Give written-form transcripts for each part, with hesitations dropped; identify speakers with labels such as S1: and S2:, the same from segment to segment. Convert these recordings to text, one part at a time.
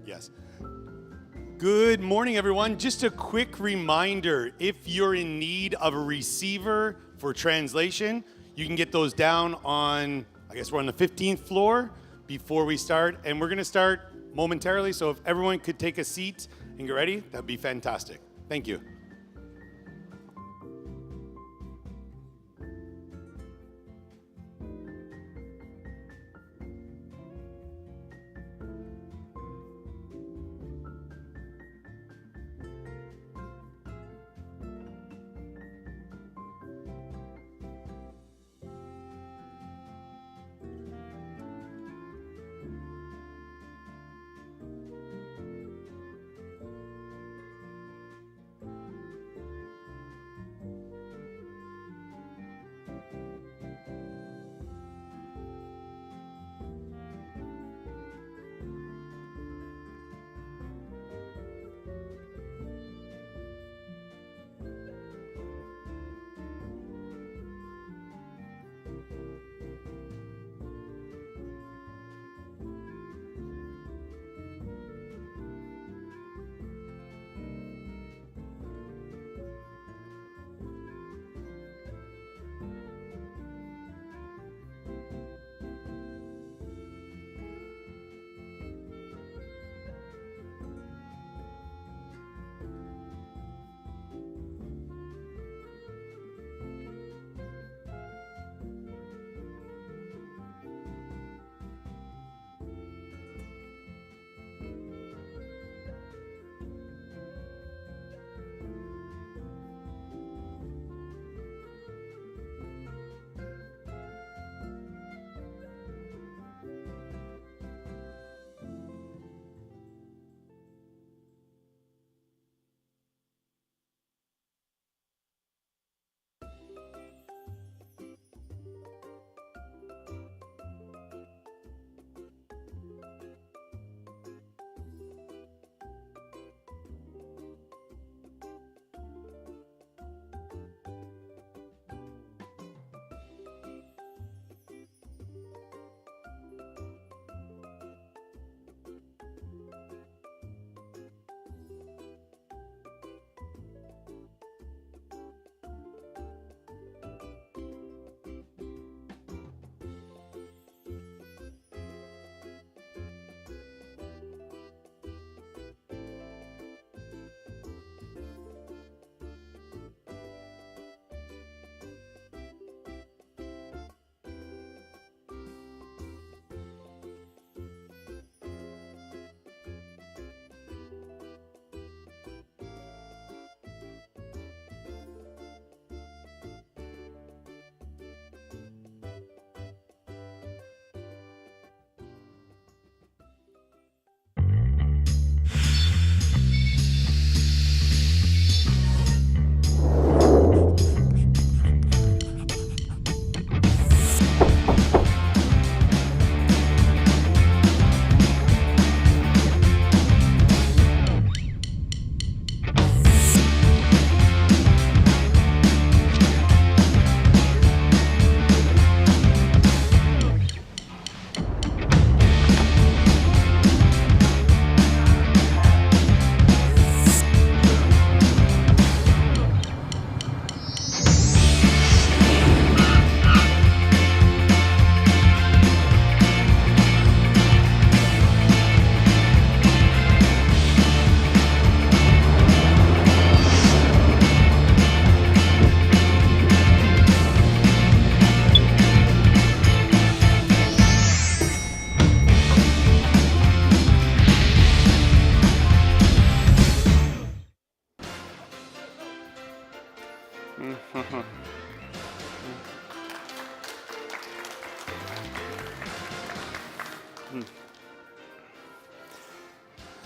S1: Yes. Good morning, everyone. Just a quick reminder, if you're in need of a receiver for translation, you can get those down on, I guess we're on the 15th floor before we start. And we're going to start momentarily, so if everyone could take a seat and get ready, that'd be fantastic. Thank you.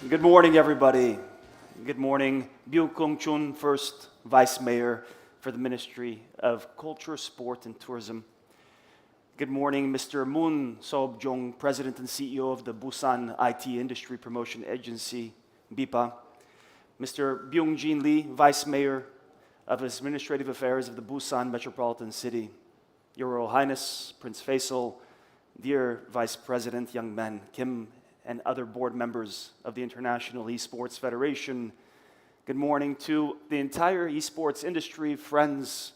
S2: Good morning, everybody. Good morning. Byung Kong Chun, first Vice Mayor for the Ministry of Culture, Sport, and Tourism. Good morning, Mr. Moon Sob-jong, President and CEO of the Busan IT Industry Promotion Agency, BIPA. Mr. Byung-jin Lee, Vice Mayor of Administrative Affairs of the Busan Metropolitan City. Your Royal Highness, Prince Faisal, dear Vice President Young Man Kim, and other board members of the International Esports Federation. Good morning to the entire esports industry, friends,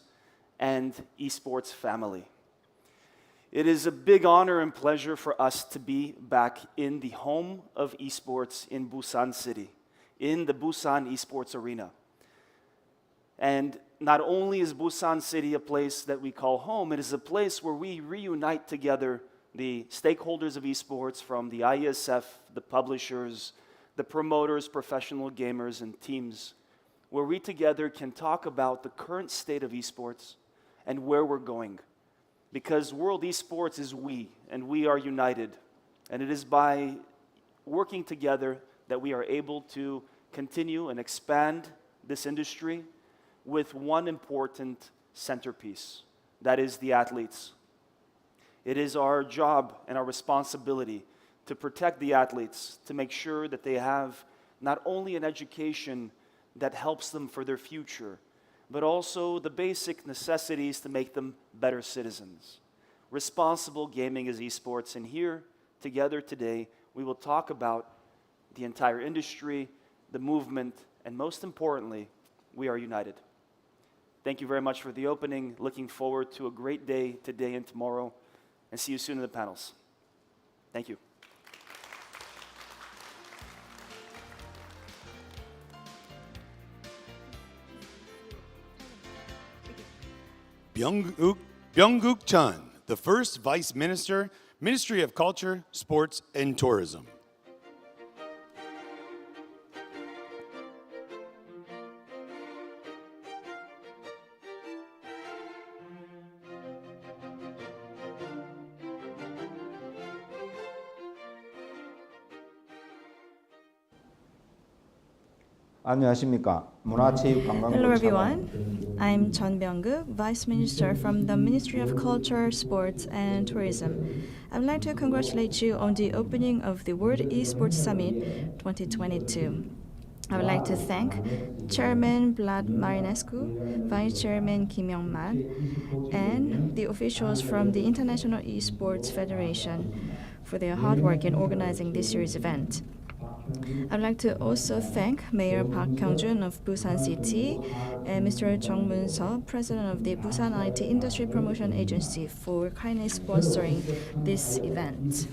S2: and esports family. It is a big honor and pleasure for us to be back in the home of esports in Busan City, in the Busan Esports Arena. And not only is Busan City a place that we call home, it is a place where we reunite together the stakeholders of esports from the IESF, the publishers, the promoters, professional gamers, and teams, where we together can talk about the current state of esports and where we're going. Because World Esports is we, and we are united. And it is by working together that we are able to continue and expand this industry with one important centerpiece, that is the athletes. It is our job and our responsibility to protect the athletes, to make sure that they have not only an education that helps them for their future, but also the basic necessities to make them better citizens. Responsible gaming is esports, and here, together today, we will talk about the entire industry, the movement, and most importantly, we are united. Thank you very much for the opening. Looking forward to a great day today and tomorrow, and see you soon in the panels. Thank you.
S1: Byung-guk Chun, the first Vice Minister, Ministry of Culture, Sports, and Tourism.
S3: 안녕하십니까.
S4: Hello everyone, I'm Chun Byung-guk, Vice Minister from the Ministry of Culture, Sports and Tourism. I would like to congratulate you on the opening of the World Esports Summit 2022. I would like to thank Chairman Vlad Marinescu, Vice Chairman Kim Young-man, and the officials from the International Esports Federation for their hard work in organizing this year's event. I'd like to also thank Mayor Park Kyung-jun of Busan City and Mr. Jung Moon-seo, President of the Busan IT Industry Promotion Agency, for kindly sponsoring this event.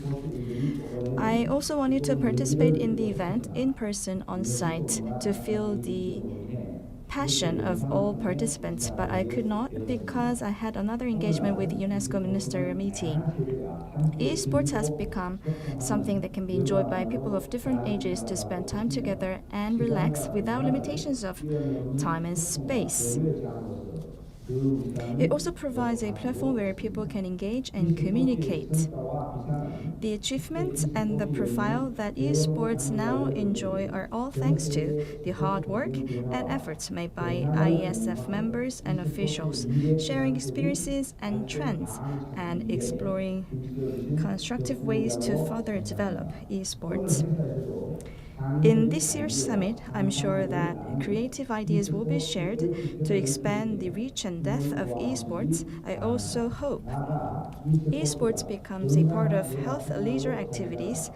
S4: I also want you to participate in the event in person on site to feel the passion of all participants, but I could not because I had another engagement with UNESCO Ministerial Meeting. Esports has become something that can be enjoyed by people of different ages to spend time together and relax without limitations of time and space. It also provides a platform where people can engage and communicate. The achievements and the profile that esports now enjoy are all thanks to the hard work and efforts made by IESF members and officials, sharing experiences and trends and exploring constructive ways to further develop esports. In this year's summit, I'm sure that creative ideas will be shared to expand the reach and depth of esports. I also hope esports becomes a part of health leisure activities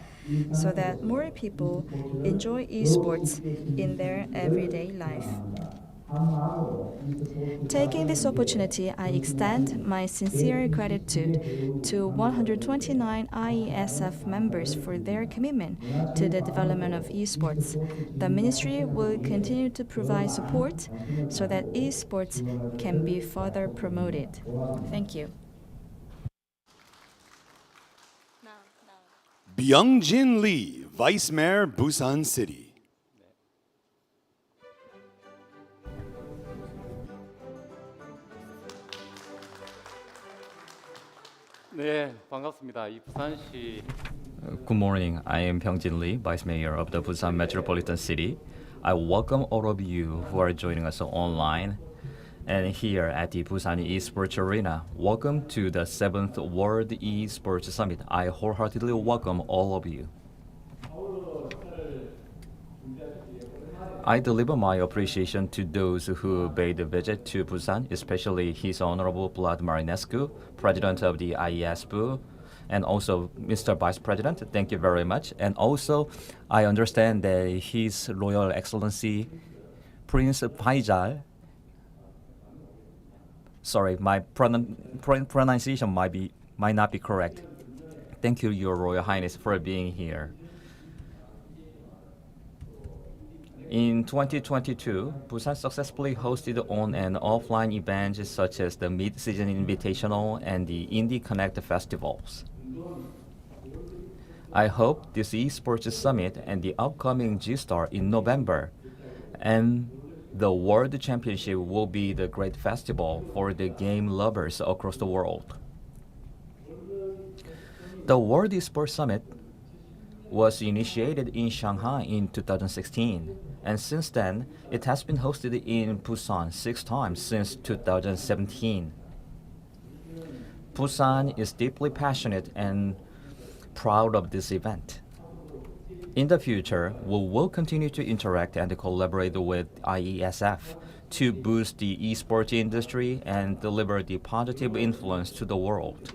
S4: so that more people enjoy esports in their everyday life. Taking this opportunity, I extend my sincere gratitude to 129 IESF members for their commitment to the development of esports. The ministry will continue to provide support so that esports can be further promoted. Thank you.
S1: Byung-jin Lee, Vice Mayor, Busan City.
S5: 네, 반갑습니다. 이 부산시 Good morning. I am Byung-jin Lee, Vice Mayor of the Busan Metropolitan City. I welcome all of you who are joining us online and here at the Busan Esports Arena. Welcome to the 7th World Esports Summit. I wholeheartedly welcome all of you. I deliver my appreciation to those who paid a visit to Busan, especially His Honorable Vlad Marinescu, President of the IESF, and also Mr. Vice President. Thank you very much. And also, I understand that His Royal Excellency Prince Faisal. Sorry, my pronunciation might not be correct. Thank you, Your Royal Highness, for being here. In 2022, Busan successfully hosted on and offline events such as the Mid-Season Invitational and the Indie Connect festivals. I hope this Esports Summit and the upcoming G-Star in November and the World Championship will be the great festival for the game lovers across the world. The World Esports Summit was initiated in Shanghai in 2016, and since then, it has been hosted in Busan 6 times since 2017. Busan is deeply passionate and proud of this event. In the future, we will continue to interact and collaborate with IESF to boost the esports industry and deliver the positive influence to the world.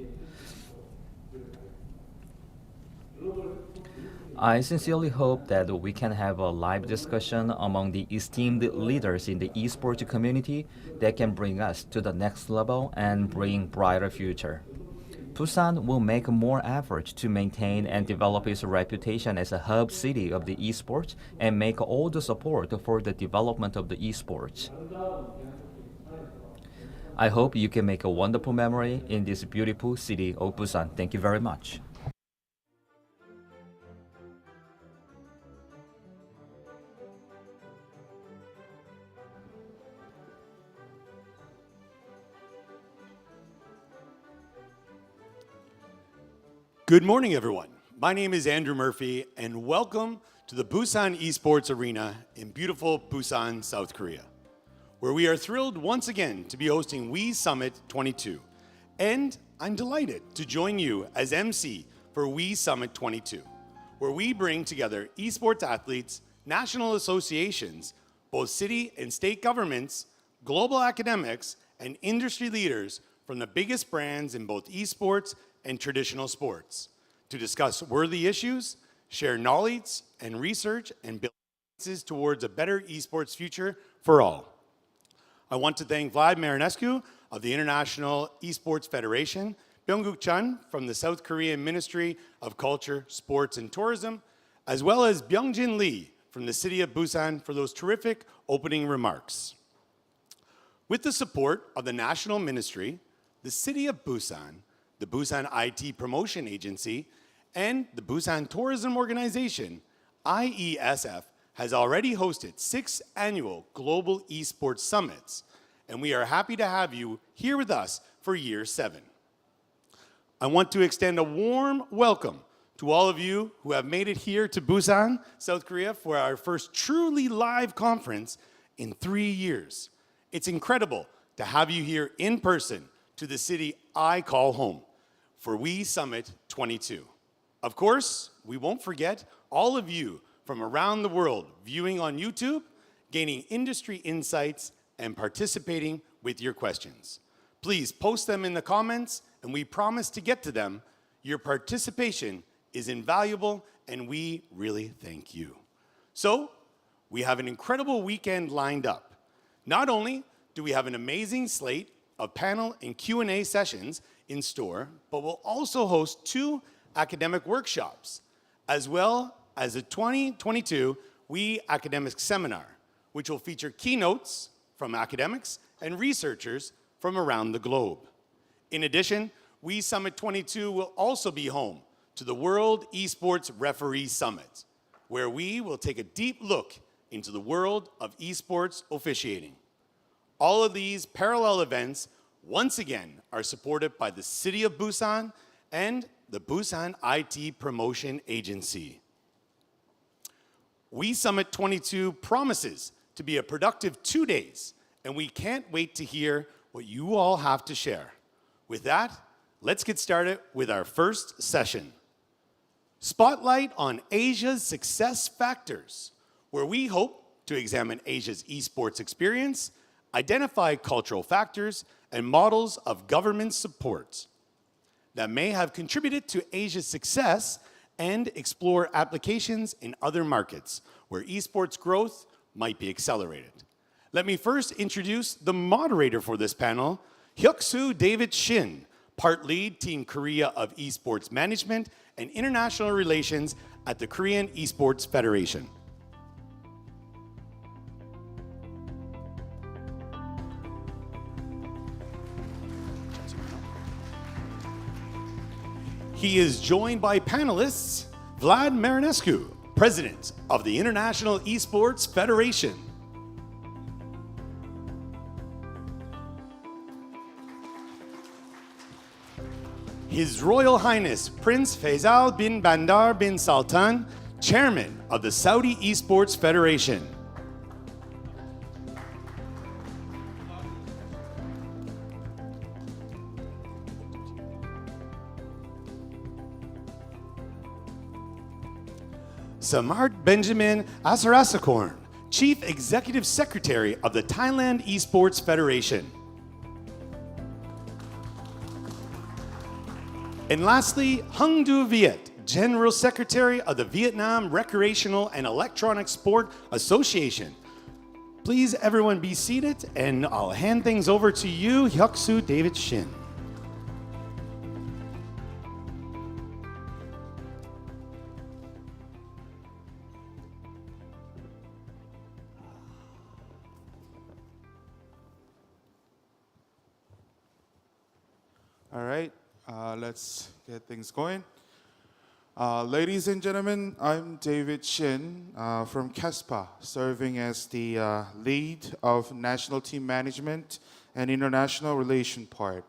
S5: I sincerely hope that we can have a live discussion among the esteemed leaders in the esports community that can bring us to the next level and bring brighter future. Busan will make more efforts to maintain and develop its reputation as a hub city of the esports and make all the support for the development of the esports. I hope you can make a wonderful memory in this beautiful city of Busan. Thank you very much.
S1: Good morning, everyone. My name is Andrew Murphy, and welcome to the Busan Esports Arena in beautiful Busan, South Korea, where we are thrilled once again to be hosting WE Summit 22. And I'm delighted to join you as MC for WE Summit 22, where we bring together esports athletes, national associations, both city and state governments, global academics, and industry leaders from the biggest brands in both esports and traditional sports to discuss worthy issues, share knowledge and research, and build alliances towards a better esports future for all. I want to thank Vlad Marinescu of the International Esports Federation, Byung-guk Chun from the South Korean Ministry of Culture, Sports, and Tourism, as well as Byung-jin Lee from the city of Busan for those terrific opening remarks. With the support of the National Ministry, the city of Busan, the Busan IT Promotion Agency, and the Busan Tourism Organization, IESF, has already hosted 6 annual global esports summits, and we are happy to have you here with us for year 7. I want to extend a warm welcome to all of you who have made it here to Busan, South Korea, for our first truly live conference in 3 years. It's incredible to have you here in person to the city I call home for WE Summit 22. Of course, we won't forget all of you from around the world viewing on YouTube, gaining industry insights, and participating with your questions. Please post them in the comments, and we promise to get to them. Your participation is invaluable, and we really thank you. So, we have an incredible weekend lined up. Not only do we have an amazing slate of panel and Q&A sessions in store, but we'll also host 2 academic workshops, as well as a 2022 WE Academic Seminar, which will feature keynotes from academics and researchers from around the globe. In addition, WE Summit 22 will also be home to the World Esports Referee Summit, where we will take a deep look into the world of esports officiating. All of these parallel events, once again, are supported by the City of Busan and the Busan IT Promotion Agency. We Summit 22 promises to be a productive 2 days, and we can't wait to hear what you all have to share. With that, let's get started with our first session. Spotlight on Asia's Success Factors, where we hope to examine Asia's esports experience, identify cultural factors, and models of government support that may have contributed to Asia's success and explore applications in other markets where esports growth might be accelerated. Let me first introduce the moderator for this panel, Hyuk-soo David Shin, part lead Team Korea of Esports Management and International Relations at the Korean Esports Federation. He is joined by panelists Vlad Marinescu, President of the International Esports Federation. His Royal Highness Prince Faisal bin Bandar bin Sultan, Chairman of the Saudi Esports Federation. Samart Benjamin Asarasakorn, Chief Executive Secretary of the Thailand Esports Federation. And lastly, Hung Du Viet, General Secretary of the Vietnam Recreational and Electronic Sport Association. Please everyone be seated, and I'll hand things over to you, Hyuk-soo David Shin.
S6: All right, let's get things going. Ladies and gentlemen, I'm David Shin from KESPA, serving as the lead of National Team Management and International Relation part.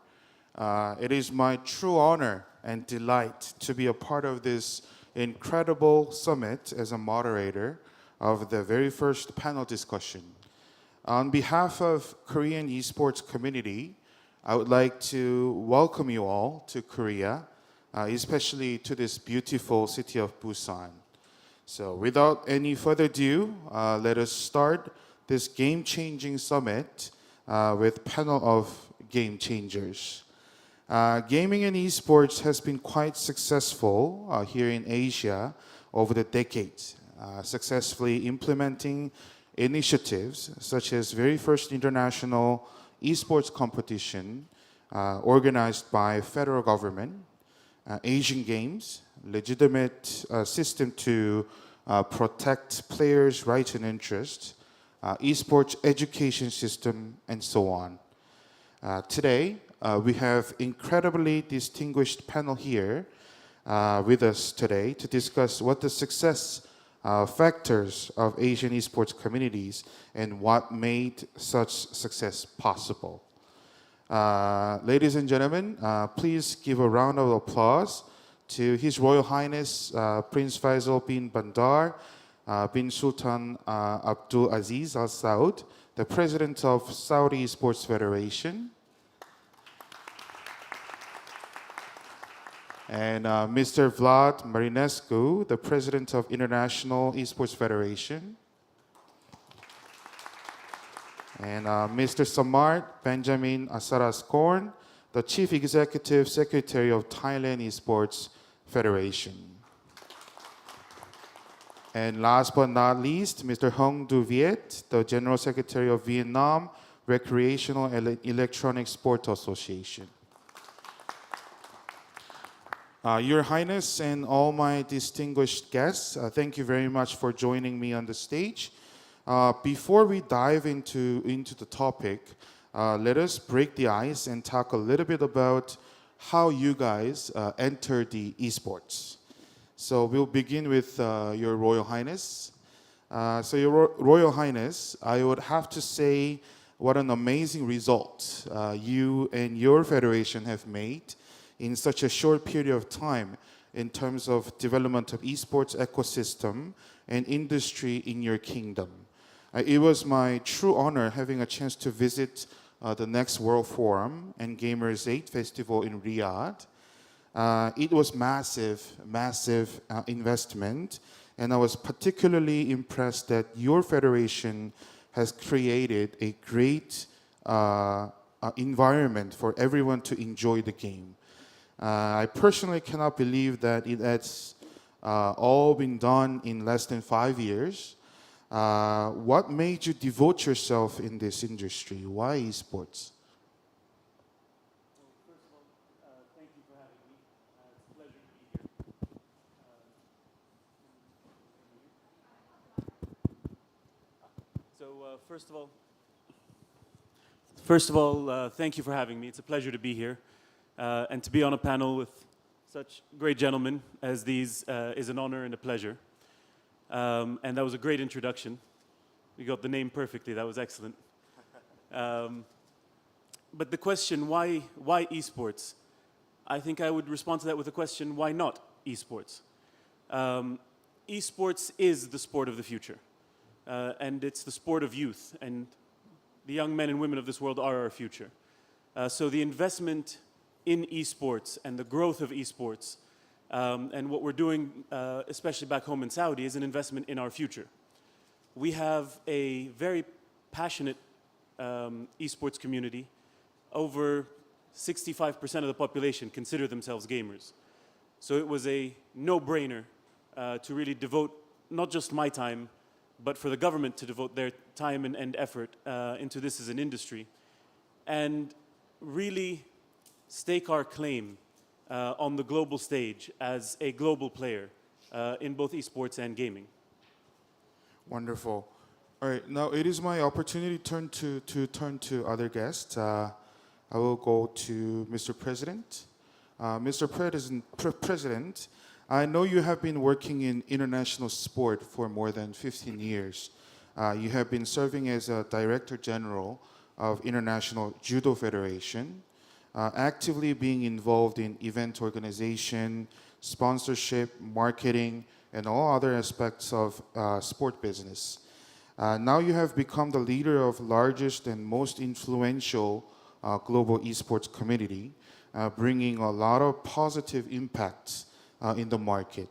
S6: It is my true honor and delight to be a part of this incredible summit as a moderator of the very first panel discussion. On behalf of Korean esports community, I would like to welcome you all to Korea, especially to this beautiful city of Busan. So without any further ado, let us start this game-changing summit with panel of game changers. Gaming and esports has been quite successful here in Asia over the decades, successfully implementing initiatives such as very first international esports competition organized by federal government, Asian Games, legitimate system to protect players' rights and interests, esports education system, and so on. Today, we have incredibly distinguished panel here with us today to discuss what the success factors of Asian esports communities and what made such success possible. Ladies and gentlemen, please give a round of applause to His Royal Highness Prince Faisal bin Bandar bin Sultan Abdul Aziz Al Saud, the President of Saudi Esports Federation. And Mr. Vlad Marinescu, the President of International Esports Federation. And Mr. Samart Benjamin Asaraskorn, the Chief Executive Secretary of Thailand Esports Federation. And last but not least, Mr. Hung Du Viet, the General Secretary of Vietnam Recreational and Electronic Sport Association. Your Highness and all my distinguished guests, thank you very much for joining me on the stage. Before we dive into the topic, let us break the ice and talk a little bit about how you guys entered the esports. So we'll begin with Your Royal Highness. So Your Royal Highness, I would have to say what an amazing result you and your federation have made in such a short period of time in terms of development of esports ecosystem and industry in your kingdom. It was my true honor having a chance to visit the next World Forum and Gamers 8 Festival in Riyadh. It was massive investment, and I was particularly impressed that your federation has created a great environment for everyone to enjoy the game. I personally cannot believe that it has all been done in less than 5 years. What made you devote yourself in this industry? Why esports?
S7: Thank you for having me. It's a pleasure to be here. So first of all, thank you for having me. It's a pleasure to be here, and to be on a panel with such great gentlemen as these is an honor and a pleasure. And that was a great introduction. We got the name perfectly. That was excellent. But the question, why esports? I think I would respond to that with the question, why not esports? Esports is the sport of the future. And it's the sport of youth. And the young men and women of this world are our future. So the investment in esports and the growth of esports and what we're doing, especially back home in Saudi, is an investment in our future. We have a very passionate esports community. Over 65% of the population consider themselves gamers. So it was a no-brainer to really devote not just my time, but for the government to devote their time and effort into this as an industry, and really stake our claim on the global stage as a global player in both esports and gaming.
S6: Wonderful. All right, now it is my opportunity to turn to other guests. I will go to Mr. President. Mr. President, I know you have been working in international sport for more than 15 years. You have been serving as a Director General of International Judo Federation, actively being involved in event organization, sponsorship, marketing, and all other aspects of sport business. Now you have become the leader of largest and most influential global esports community, bringing a lot of positive impacts in the market.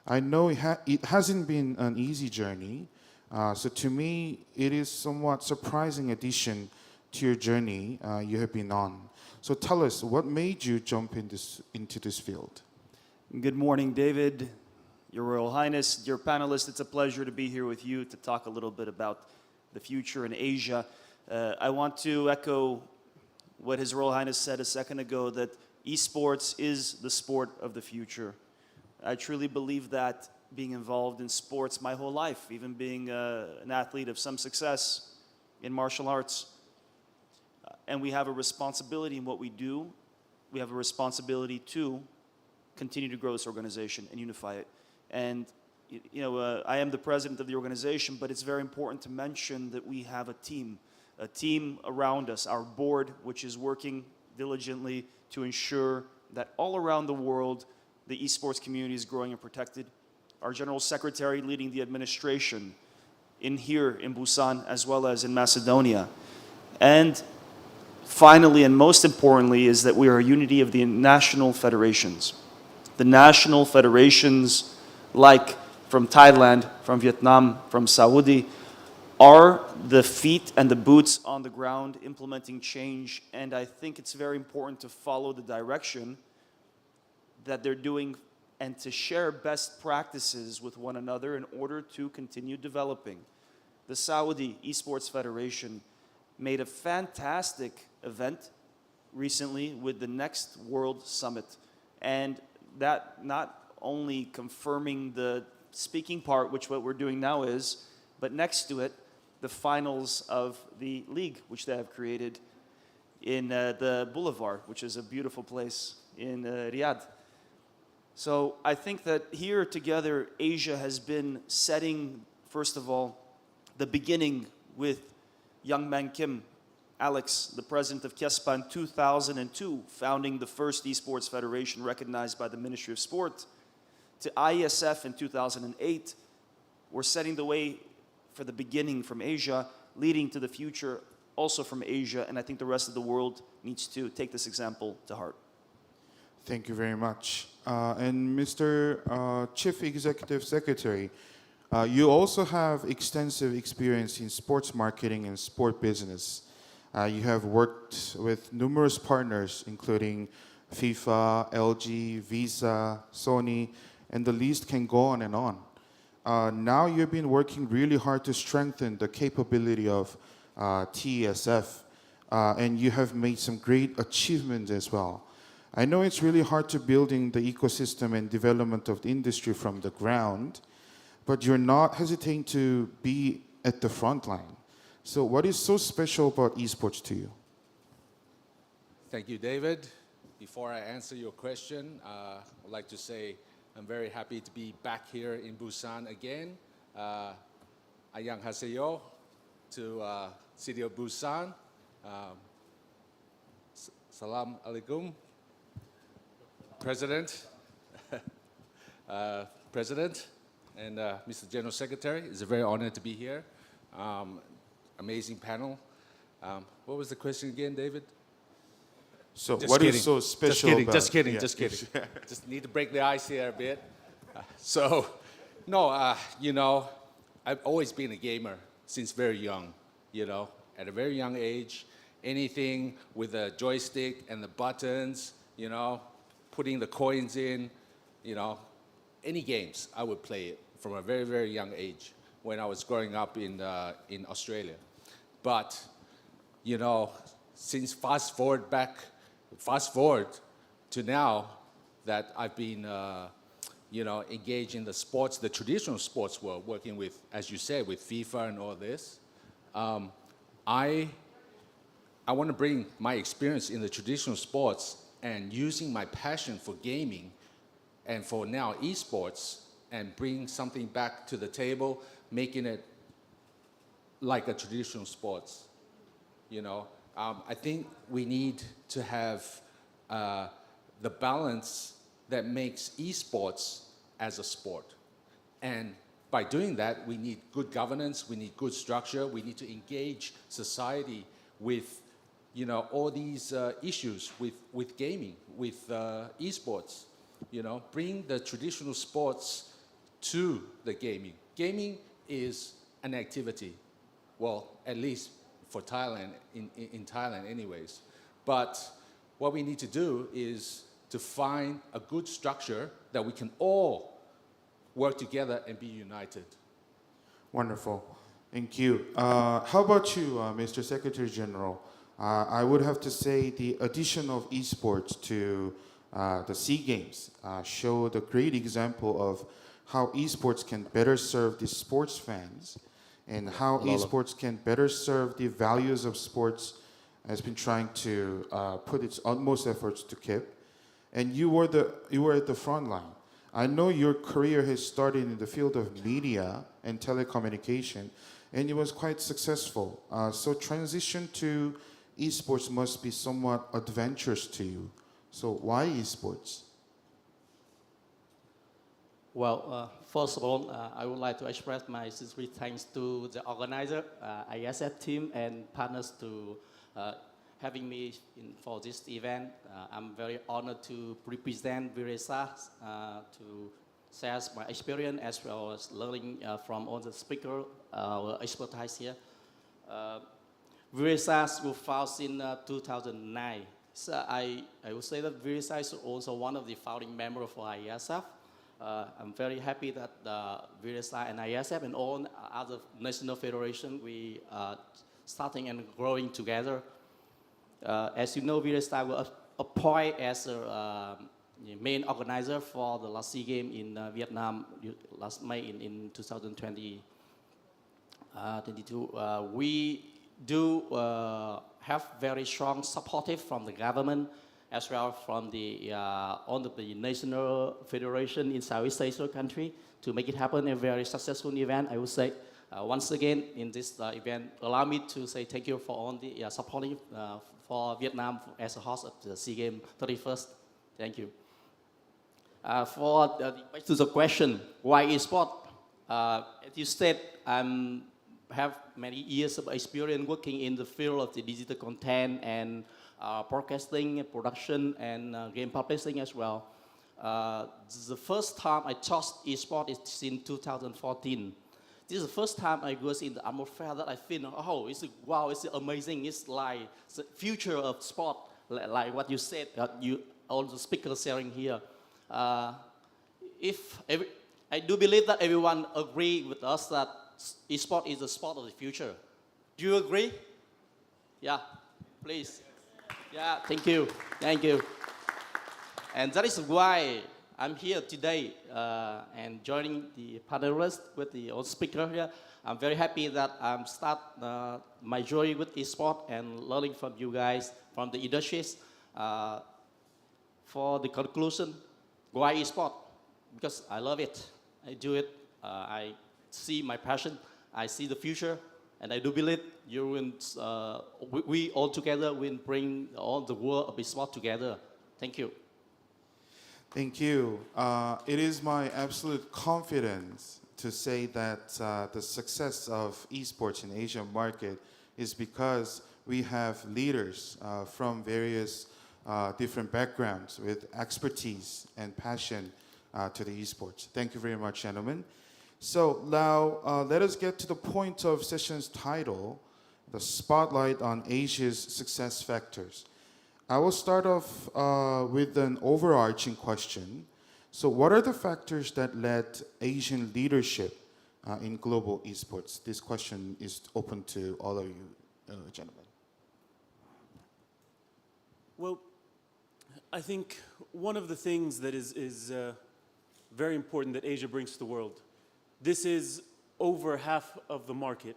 S6: I know it hasn't been an easy journey, so to me, it is somewhat surprising addition to your journey you have been on. So tell us, what made you jump into this field?
S2: Good morning, David, Your Royal Highness, dear panelists. It's a pleasure to be here with you to talk a little bit about the future in Asia. I want to echo what His Royal Highness said a second ago, that esports is the sport of the future. I truly believe that, being involved in sports my whole life, even being an athlete of some success in martial arts. And we have a responsibility in what we do. We have a responsibility to continue to grow this organization and unify it. And I am the president of the organization, but it's very important to mention that we have a team around us, our board, which is working diligently to ensure that all around the world, the esports community is growing and protected. Our General Secretary leading the administration here in Busan, as well as in Macedonia. And finally, and most importantly, is that we are a unity of the national federations. The national federations, like from Thailand, from Vietnam, from Saudi, are the feet and the boots on the ground implementing change, and I think it's very important to follow the direction that they're doing and to share best practices with one another in order to continue developing. The Saudi Esports Federation made a fantastic event recently with the next World Summit, and that not only confirming the speaking part, which what we're doing now is, but next to it, the finals of the league, which they have created in the Boulevard, which is a beautiful place in Riyadh. So I think that here together, Asia has been setting, first of all, the beginning with Young Man Kim Alex, the president of KESPA in 2002, founding the first esports federation recognized by the Ministry of Sport, to IESF in 2008, we're setting the way for the beginning from Asia, leading to the future also from Asia, and I think the rest of the world needs to take this example to heart.
S6: Thank you very much. And Mr. Chief Executive Secretary, you also have extensive experience in sports marketing and sport business. You have worked with numerous partners, including FIFA, LG, Visa, Sony, and the list can go on and on. Now you've been working really hard to strengthen the capability of TESF, and you have made some great achievements as well. I know it's really hard to building the ecosystem and development of the industry from the ground, but you're not hesitating to be at the front line. So what is so special about esports to you?
S8: Thank you, David. Before I answer your question, I'd like to say I'm very happy to be back here in Busan again. Annyeonghaseyo to city of Busan. Salam alaikum. President, President, and Mr. General Secretary, it's a very honor to be here. Amazing panel. What was the question again, David?
S6: So
S8: Just
S6: what is
S8: kidding.
S6: so special about
S8: Just kidding,
S6: yeah.
S8: just kidding. Just need to break the ice here a bit. So, no, you know, I've always been a gamer since very young, you know. At a very young age, anything with a joystick and the buttons, you know, putting the coins in, you know, any games, I would play it from a very, very young age when I was growing up in Australia. But, you know, since fast forward to now that I've been, you know, engaged in the sports, the traditional sports world, working with, as you said, with FIFA and all this, I want to bring my experience in the traditional sports and using my passion for gaming and for now esports and bring something back to the table, making it like a traditional sports, you know. I think we need to have the balance that makes esports as a sport. And by doing that, we need good governance, we need good structure, we need to engage society with, you know, all these issues with gaming, with esports, you know, bring the traditional sports to the gaming. Gaming is an activity, well, at least for Thailand, in Thailand anyways. But what we need to do is to find a good structure that we can all work together and be united.
S6: Wonderful. Thank you. How about you, Mr. Secretary General? I would have to say the addition of esports to the SEA Games showed a great example of how esports can better serve the sports fans and how esports can better serve the values of sports has been trying to put its utmost efforts to keep. And you were at the front line. I know your career has started in the field of media and telecommunication, and it was quite successful. So transition to esports must be somewhat adventurous to you. So why esports?
S9: Well, first of all, I would like to express my sincere thanks to the organizer, IESF team, and partners to having me for this event. I'm very honored to represent Viresa to share my experience as well as learning from all the speakers, expertise here. Viresa was founded in 2009. So I would say that Viresa is also one of the founding members for IESF. I'm very happy that Viresa and IESF and all other national federations, we are starting and growing together. As you know, Viresa was appointed as a main organizer for the last SEA Games in Vietnam last May in 2022. We do have very strong supportive from the government as well from the all of the national federation in Southeast Asia country to make it happen a very successful event. I would say Once again, in this event, allow me to say thank you for all the supporting for Vietnam as a host of the SEA Games 31st. Thank you. Back to the question, why eSport? As you said, I have many years of experience working in the field of the digital content and broadcasting, production, and game publishing as well. The first time I taught eSport is in 2014. This is the first time I was in the atmosphere that I feel, oh, wow, it's amazing. It's like the future of sport, like what you said, all the speakers sharing here. I do believe that everyone agree with us that eSport is the sport of the future. Do you agree? Yeah, please. Yeah, thank you. Thank you. And that is why I'm here today and joining the panelists with the old speaker here. I'm very happy that I'm start my journey with eSport and learning from you guys, from the industries. For the conclusion, why eSport? Because I love it. I do it. I see my passion. I see the future. And I do believe you will, we all together will bring all the world of eSport together. Thank you.
S6: Thank you. It is my absolute confidence to say that the success of esports in Asian market is because we have leaders from various different backgrounds with expertise and passion to the esports. Thank you very much, gentlemen. So now let us get to the point of session's title, the spotlight on Asia's success factors. I will start off with an overarching question. So what are the factors that led Asian leadership in global esports? This question is open to all of you, gentlemen.
S7: Well, I think one of the things that is very important that Asia brings to the world, this is over half of the market,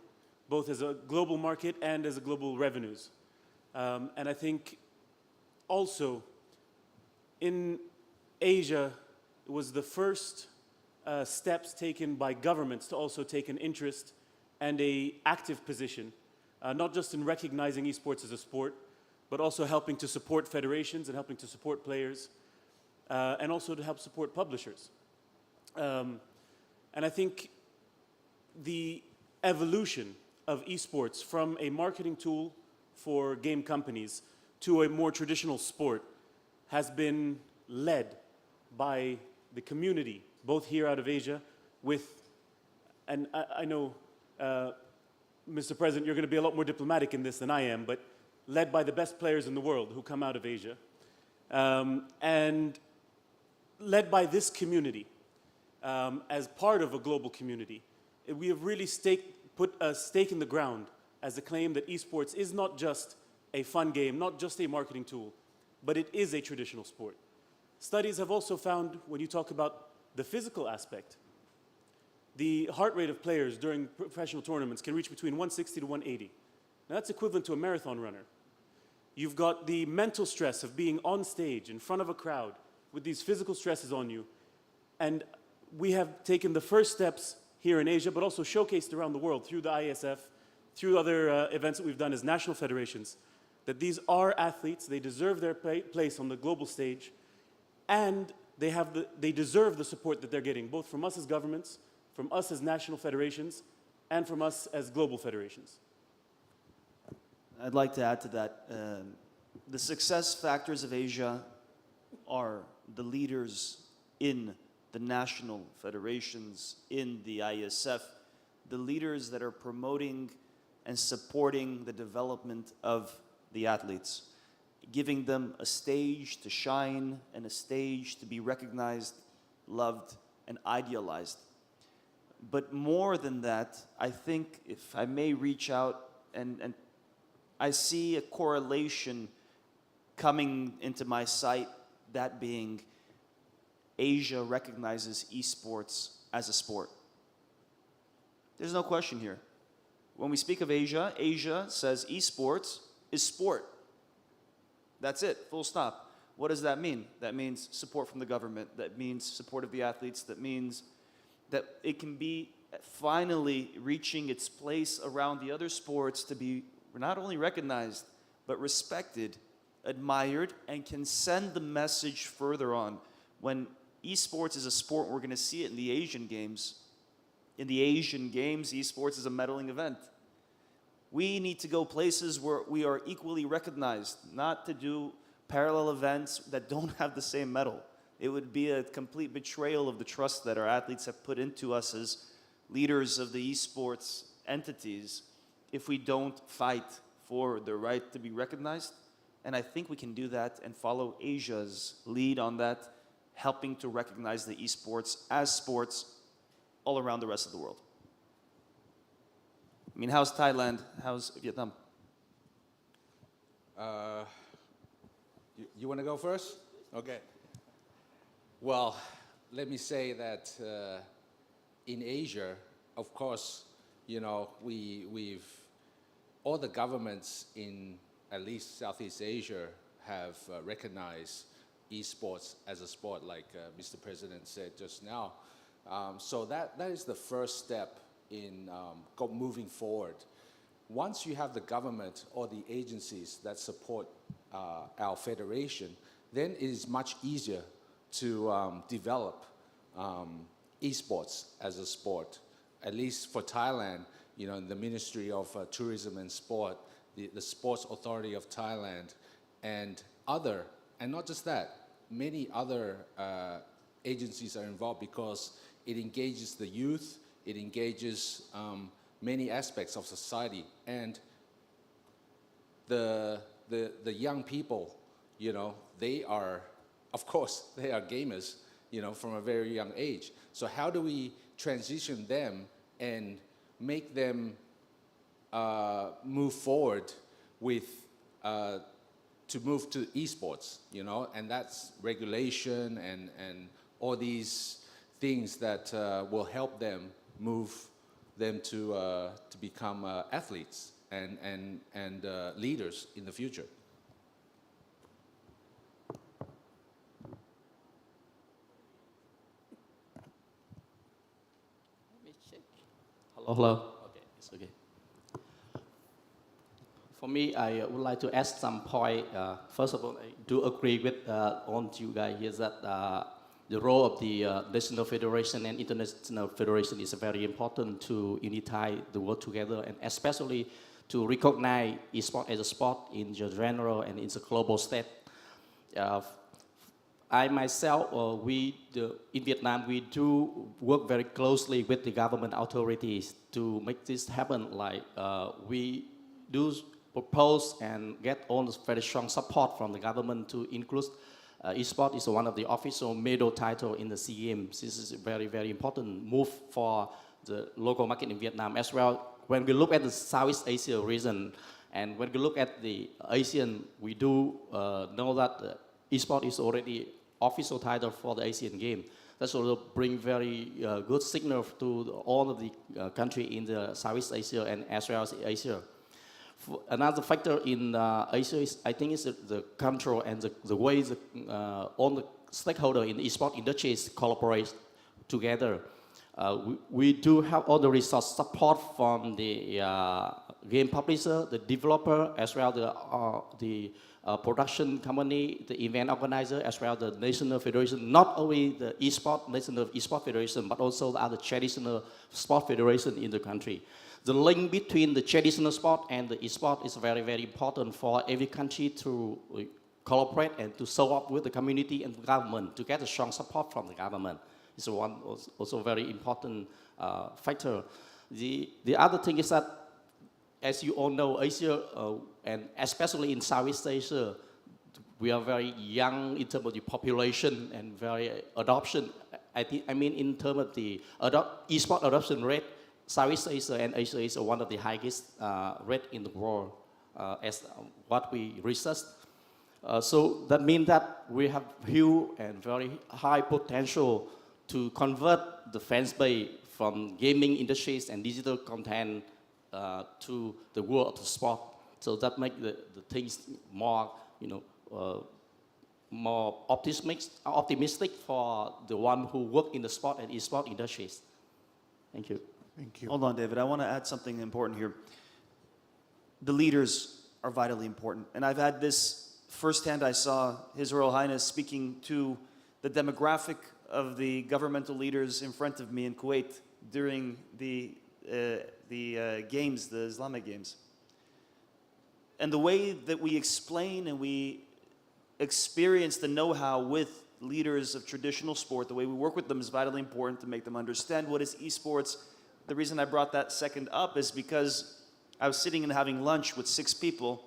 S7: both as a global market and as a global revenues. And I think also, in Asia, it was the first steps taken by governments to also take an interest and an active position, not just in recognizing esports as a sport, but also helping to support federations and helping to support players, and also to help support publishers. And I think the evolution of esports from a marketing tool for game companies to a more traditional sport has been led by the community, both here out of Asia with, and I know, Mr. President, you're going to be a lot more diplomatic in this than I am, but led by the best players in the world who come out of Asia, and led by this community as part of a global community. We have really put a stake in the ground as a claim that esports is not just a fun game, not just a marketing tool, but it is a traditional sport. Studies have also found, when you talk about the physical aspect, the heart rate of players during professional tournaments can reach between 160 to 180. Now that's equivalent to a marathon runner. You've got the mental stress of being on stage in front of a crowd with these physical stresses on you. And we have taken the first steps here in Asia, but also showcased around the world through the IESF, through other events that we've done as national federations, that these are athletes, they deserve their place on the global stage, and they deserve the support that they're getting, both from us as governments, from us as national federations, and from us as global federations.
S10: I'd like to add to that. The success factors of Asia are the leaders in the national federations, in the IESF, the leaders that are promoting and supporting the development of the athletes, giving them a stage to shine and a stage to be recognized, loved, and idealized. But more than that, I think if I may reach out and I see a correlation coming into my sight, that being Asia recognizes esports as a sport. There's no question here. When we speak of Asia, Asia says esports is sport. That's it, full stop. What does that mean? That means support from the government. That means support of the athletes. That means that it can be finally reaching its place around the other sports to be not only recognized, but respected, admired, and can send the message further on. When esports is a sport, we're going to see it in the Asian Games. In the Asian Games, esports is a medaling event. We need to go places where we are equally recognized, not to do parallel events that don't have the same medal. It would be a complete betrayal of the trust that our athletes have put into us as leaders of the esports entities if we don't fight for the right to be recognized. And I think we can do that and follow Asia's lead on that, helping to recognize the esports as sports all around the rest of the world. I mean, how's Thailand? How's Vietnam?
S8: You want to go first? Okay. Well, let me say that in Asia, of course, you know, we've all the governments in at least Southeast Asia have recognized esports as a sport, like Mr. President said just now. So that is the first step in moving forward. Once you have the government or the agencies that support our federation, then it is much easier to develop esports as a sport. At least for Thailand, you know, the Ministry of Tourism and Sport, the Sports Authority of Thailand, and not just that, many other agencies are involved because it engages the youth, it engages many aspects of society, and the young people, you know, they are gamers, you know, from a very young age. So how do we transition them and make them move forward with to move to esports, you know, and that's regulation and all these things that will help them move them to become athletes and leaders in the future.
S9: Hello. Okay, it's okay. For me, I would like to add some point. First of all, I do agree with all you guys here that the role of the national federation and international federation is very important to unify the world together, and especially to recognize esports as a sport in general and in the global state. I myself, in Vietnam, we do work very closely with the government authorities to make this happen. Like we do propose and get all this very strong support from the government to include esports is one of the official medal title in the SEA Games. This is a very, very important move for the local market in Vietnam as well. When we look at the Southeast Asia region, and when we look at the Asian, we do know that esports is already official title for the Asian Games. That also bring very good signal to all of the country in the Southeast Asia and as well as Asia. Another factor in Asia is, I think, is the control and the way all the stakeholders in the esports industries collaborate together. We do have all the resource support from the game publisher, the developer, as well the production company, the event organizer, as well the national federation. Not only the national esports federation, but also the other traditional sport federation in the country. The link between the traditional sport and the esport is very, very important for every country to collaborate and to show up with the community and the government to get a strong support from the government. It's one also very important factor. The other thing is that, as you all know, Asia and especially in Southeast Asia, we are very young in terms of the population and very adoption. I mean, in terms of the esport adoption rate, Southeast Asia and Asia is one of the highest rate in the world as what we researched. So that means that we have huge and very high potential to convert the fans base from gaming industries and digital content to the world of the sport. So that makes the things more, more optimistic for the one who work in the sport and esport industries. Thank you.
S6: Thank you.
S10: Hold on, David. I want to add something important here. The leaders are vitally important. And I've had this firsthand. I saw His Royal Highness speaking to the demographic of the governmental leaders in front of me in Kuwait during the games, the Islamic games. And the way that we explain and we experience the know-how with leaders of traditional sport, the way we work with them is vitally important to make them understand what is esports. The reason I brought that second up is because I was sitting and having lunch with 6 people.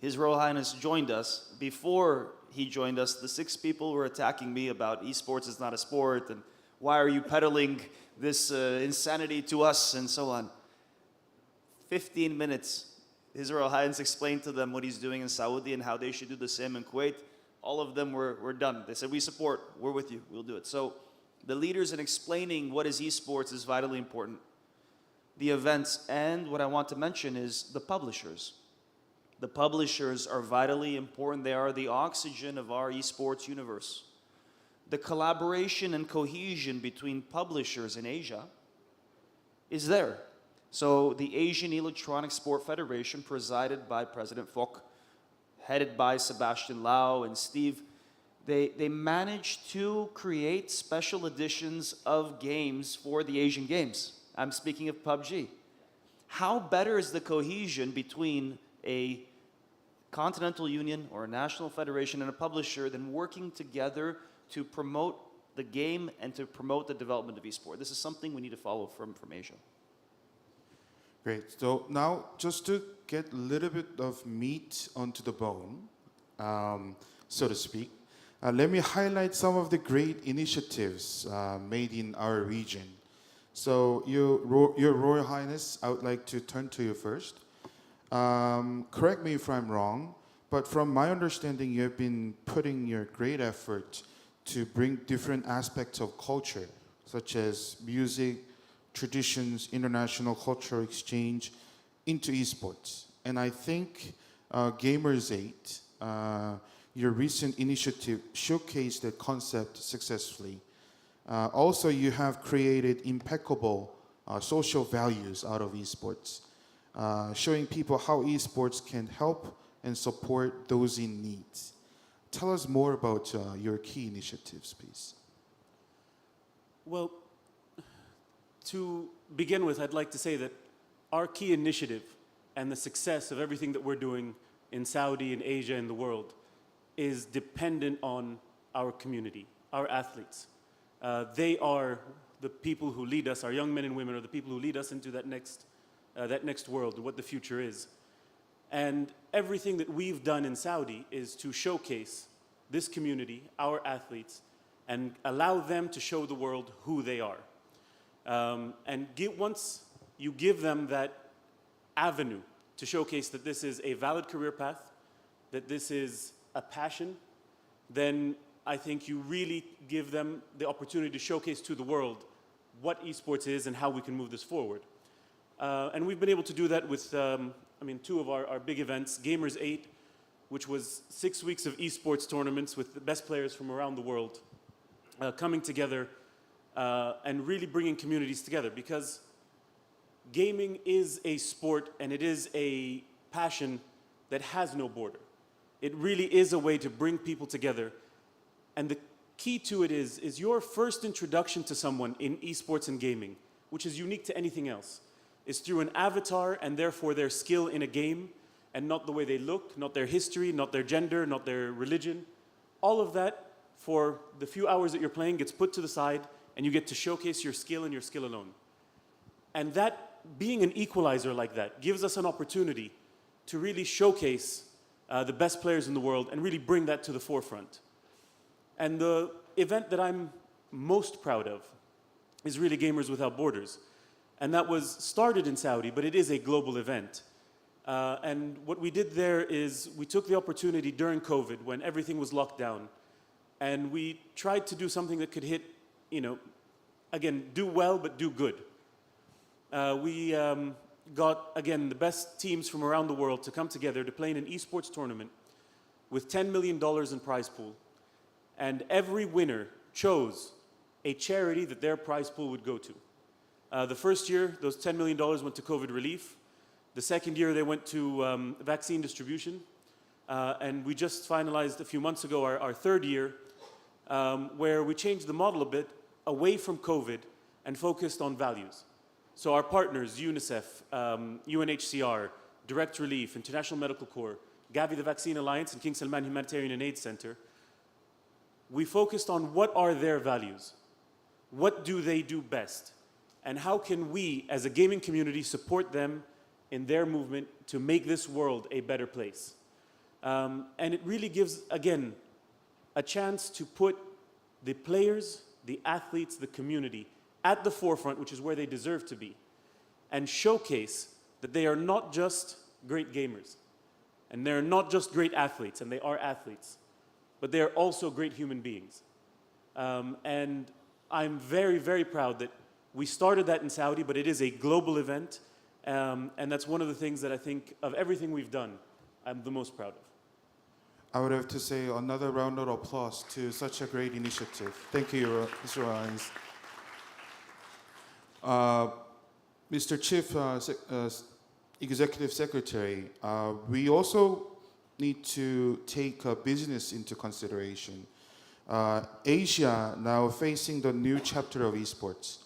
S10: His Royal Highness joined us. Before he joined us, the 6 people were attacking me about esports is not a sport and why are you peddling this insanity to us and so on. 15 minutes, His Royal Highness explained to them what he's doing in Saudi and how they should do the same in Kuwait. All of them were done. They said, we support, we're with you, we'll do it. So the leaders in explaining what is esports is vitally important. The events, and what I want to mention is the publishers. The publishers are vitally important. They are the oxygen of our esports universe. The collaboration and cohesion between publishers in Asia is there. So the Asian Electronic Sport Federation, presided by President Fok, headed by Sebastian Lau and Steve, they managed to create special editions of games for the Asian Games. I'm speaking of PUBG. How better is the cohesion between a continental union or a national federation and a publisher than working together to promote the game and to promote the development of esports? This is something we need to follow from Asia.
S6: Great. So now, just to get a little bit of meat onto the bone, so to speak, let me highlight some of the great initiatives made in our region. So, Your Royal Highness, I would like to turn to you first. Correct me if I'm wrong, but from my understanding, you have been putting your great effort to bring different aspects of culture, such as music, traditions, international cultural exchange into esports. And I think Gamers 8, your recent initiative showcased the concept successfully. Also, you have created impeccable social values out of esports, showing people how esports can help and support those in need. Tell us more about your key initiatives, please.
S7: Well, to begin with, I'd like to say that our key initiative and the success of everything that we're doing in Saudi, in Asia, in the world is dependent on our community, our athletes. They are the people who lead us, our young men and women are the people who lead us into that next world, what the future is. And everything that we've done in Saudi is to showcase this community, our athletes, and allow them to show the world who they are. Once you give them that avenue to showcase that this is a valid career path, that this is a passion, then I think you really give them the opportunity to showcase to the world what esports is and how we can move this forward. And we've been able to do that with, 2 of our big events, Gamers 8, which was 6 weeks of esports tournaments with the best players from around the world coming together and really bringing communities together, because gaming is a sport and it is a passion that has no border. It really is a way to bring people together. And the key to it is your first introduction to someone in esports and gaming, which is unique to anything else, is through an avatar and therefore their skill in a game, and not the way they look, not their history, not their gender, not their religion. All of that, for the few hours that you're playing, gets put to the side and you get to showcase your skill and your skill alone. And that, being an equalizer like that, gives us an opportunity to really showcase the best players in the world and really bring that to the forefront. And the event that I'm most proud of is really Gamers Without Borders. And that was started in Saudi, but it is a global event. And what we did there is we took the opportunity during COVID when everything was locked down, and we tried to do something that could hit, again, do well, but do good. We got, again, the best teams from around the world to come together to play in an esports tournament with $10 million in prize pool. And every winner chose a charity that their prize pool would go to. The first year, those $10 million went to COVID relief. The second year, they went to vaccine distribution. And we just finalized a few months ago our third year, where we changed the model a bit away from COVID and focused on values. So our partners, UNICEF, UNHCR, Direct Relief, International Medical Corps, Gavi the Vaccine Alliance, and King Salman Humanitarian and Aid Center, we focused on what are their values, what do they do best, and how can we, as a gaming community, support them in their movement to make this world a better place. And it really gives, again, a chance to put the players, the athletes, the community at the forefront, which is where they deserve to be, and showcase that they are not just great gamers, and they're not just great athletes, and they are athletes, but they are also great human beings. And I'm very, very proud that we started that in Saudi, but it is a global event, and that's one of the things that I think, of everything we've done, I'm the most proud of.
S6: I would have to say another round of applause to such a great initiative. Thank you, Mr. Ryan. Mr. Chief Executive Secretary, we also need to take business into consideration. Asia now facing the new chapter of esports.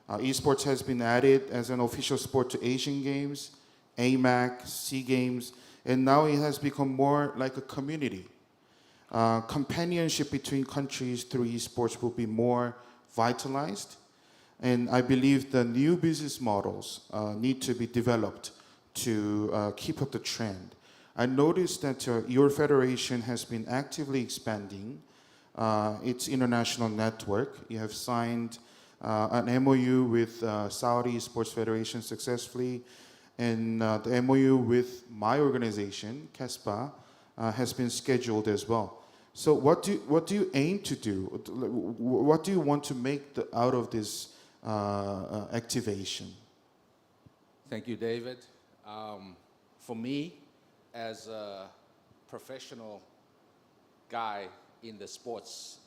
S6: Esports has been added as an official sport to Asian Games, AMAC, SEA Games, and now it has become more like a community. Companionship between countries through esports will be more vitalized, and I believe the new business models need to be developed to keep up the trend. I noticed that your federation has been actively expanding its international network. You have signed an MOU with Saudi Sports Federation successfully, and the MOU with my organization, KESPA, has been scheduled as well. So what do you aim to do? What do you want to make out of this activation?
S8: Thank you, David. For me, as a professional guy in the sports,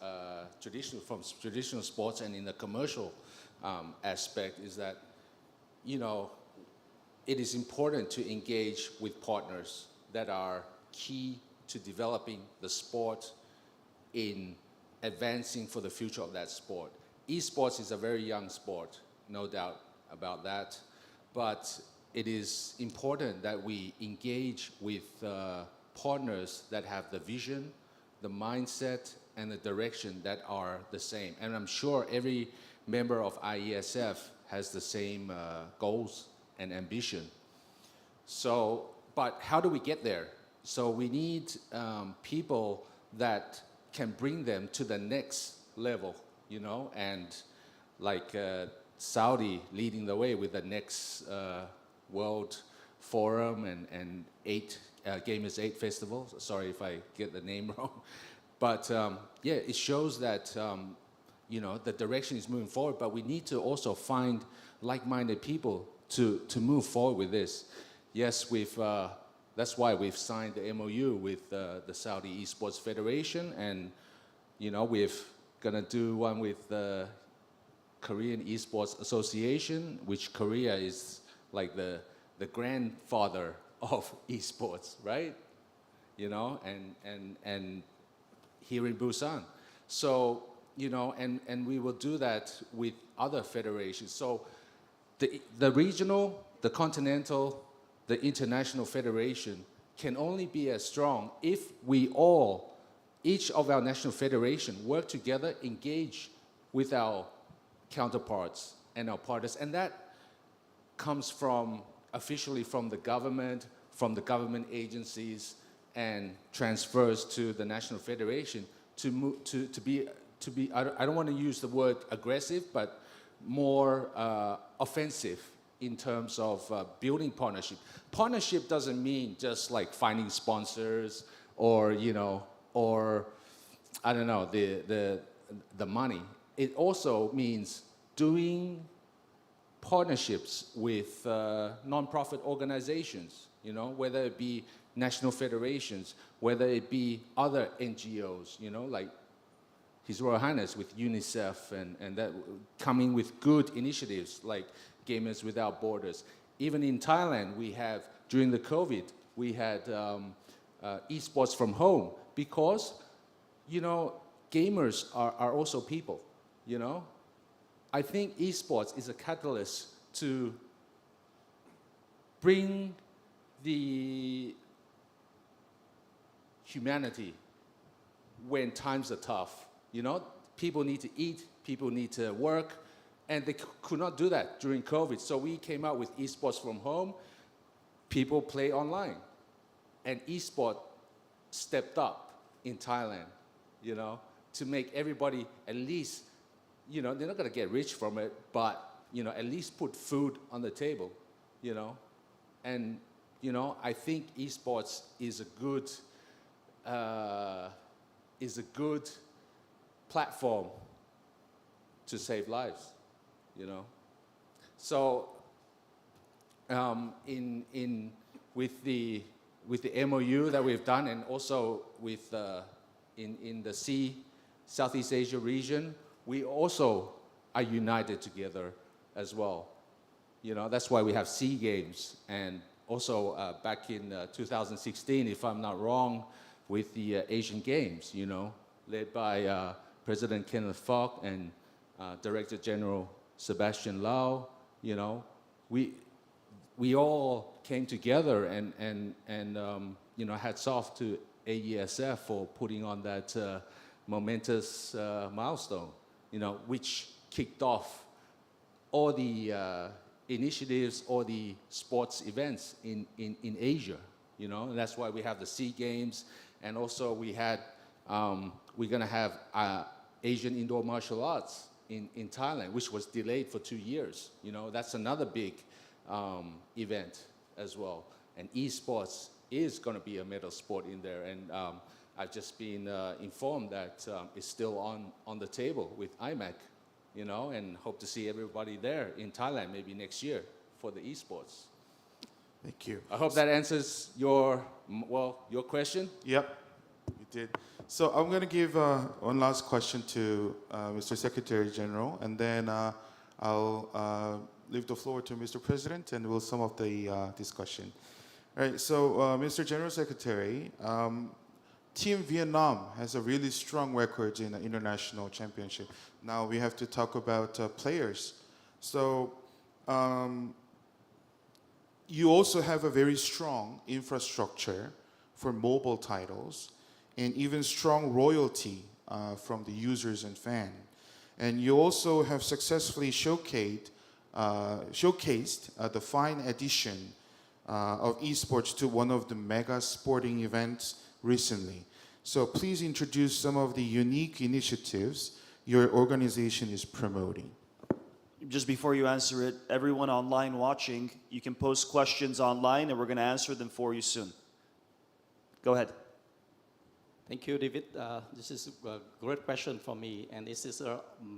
S8: traditional sports and in the commercial aspect, is that, you know, it is important to engage with partners that are key to developing the sport in advancing for the future of that sport. Esports is a very young sport, no doubt about that, but it is important that we engage with partners that have the vision, the mindset, and the direction that are the same. And I'm sure every member of IESF has the same goals and ambition. So, but how do we get there? So we need people that can bring them to the next level, you know, and like Saudi leading the way with the next World Forum and Gamers 8 Festival. Sorry if I get the name wrong. But yeah, it shows that, you know, the direction is moving forward, but we need to also find like-minded people to move forward with this. Yes, that's why we've signed the MOU with the Saudi Esports Federation, and, you know, we're gonna do one with the Korean Esports Association, which Korea is like the grandfather of esports, right? You know, and here in Busan. So, you know, and we will do that with other federations. So the regional, the continental, the international federation can only be as strong if we all, each of our national federation, work together, engage with our counterparts and our partners. And that comes from, officially from the government agencies, and transfers to the national federation to be, I don't want to use the word aggressive, but more offensive in terms of building partnership. Partnership doesn't mean just like finding sponsors or, you know, or I don't know, the money. It also means doing partnerships with non-profit organizations, you know, whether it be national federations, whether it be other NGOs, you know, like His Royal Highness with UNICEF and that coming with good initiatives like Gamers Without Borders. Even in Thailand, we have, during the COVID, we had esports from home because, gamers are also people, I think esports is a catalyst to bring the humanity when times are tough. People need to eat, people need to work, and they could not do that during COVID. So we came out with esports from home. People play online, and esport stepped up in Thailand, to make everybody at least, they're not going to get rich from it, but, at least put food on the table, And, I think esports is a good platform to save lives, So, with the MOU that we've done, and also with in the Southeast Asia region, we also are united together as well. That's why we have SEA Games, and also back in 2016, if I'm not wrong, with the Asian Games, led by President Kenneth Fogg and Director General Sebastian Lau. We all came together and hats off to IESF for putting on that momentous milestone, which kicked off all the initiatives, all the sports events in Asia, and that's why we have the SEA Games, and also we're gonna have Asian Indoor Martial Arts in Thailand, which was delayed for 2 years. That's another big event as well. And esports is going to be a medal sport in there. And I've just been informed that it's still on the table with IMAC, and hope to see everybody there in Thailand maybe next year for the esports.
S6: Thank you.
S8: I hope that answers your question.
S6: Yep, you did. So I'm going to give one last question to Mr. Secretary General, and then I'll leave the floor to Mr. President, and we'll sum up the discussion. All right, so Mr. General Secretary, Team Vietnam has a really strong record in the international championship. Now we have to talk about players. So you also have a very strong infrastructure for mobile titles, and even strong royalty from the users and fans. And you also have successfully showcased the fine addition of esports to one of the mega sporting events recently. So please introduce some of the unique initiatives your organization is promoting.
S10: Just before you answer it, everyone online watching, you can post questions online and we're going to answer them for you soon. Go ahead.
S9: Thank you, David. This is a great question for me, and this is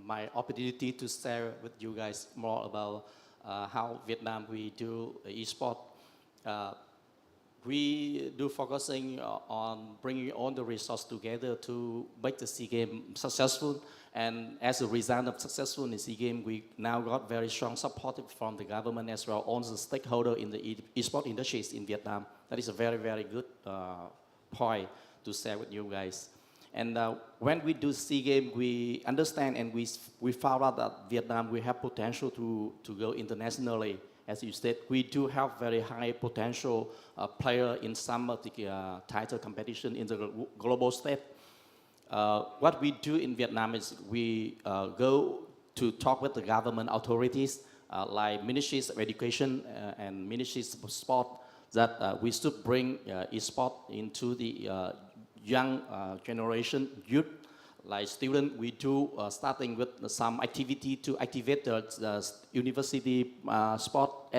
S9: my opportunity to share with you guys more about how Vietnam we do eSport. We do focusing on bringing all the resources together to make the SEA Games successful, and as a result of successful in the SEA Games, we now got very strong support from the government as well as the stakeholder in the eSport industries in Vietnam. That is a very, very good point to share with you guys. And when we do SEA Games, we understand and we found out that Vietnam, we have potential to go internationally. As you said, we do have very high potential player in some of the title competition in the global stage. What we do in Vietnam is we go to talk with the government authorities like Ministries of Education and Ministries of Sport that we should bring eSport into the young generation, youth, like students. We do starting with some activity to activate the university sport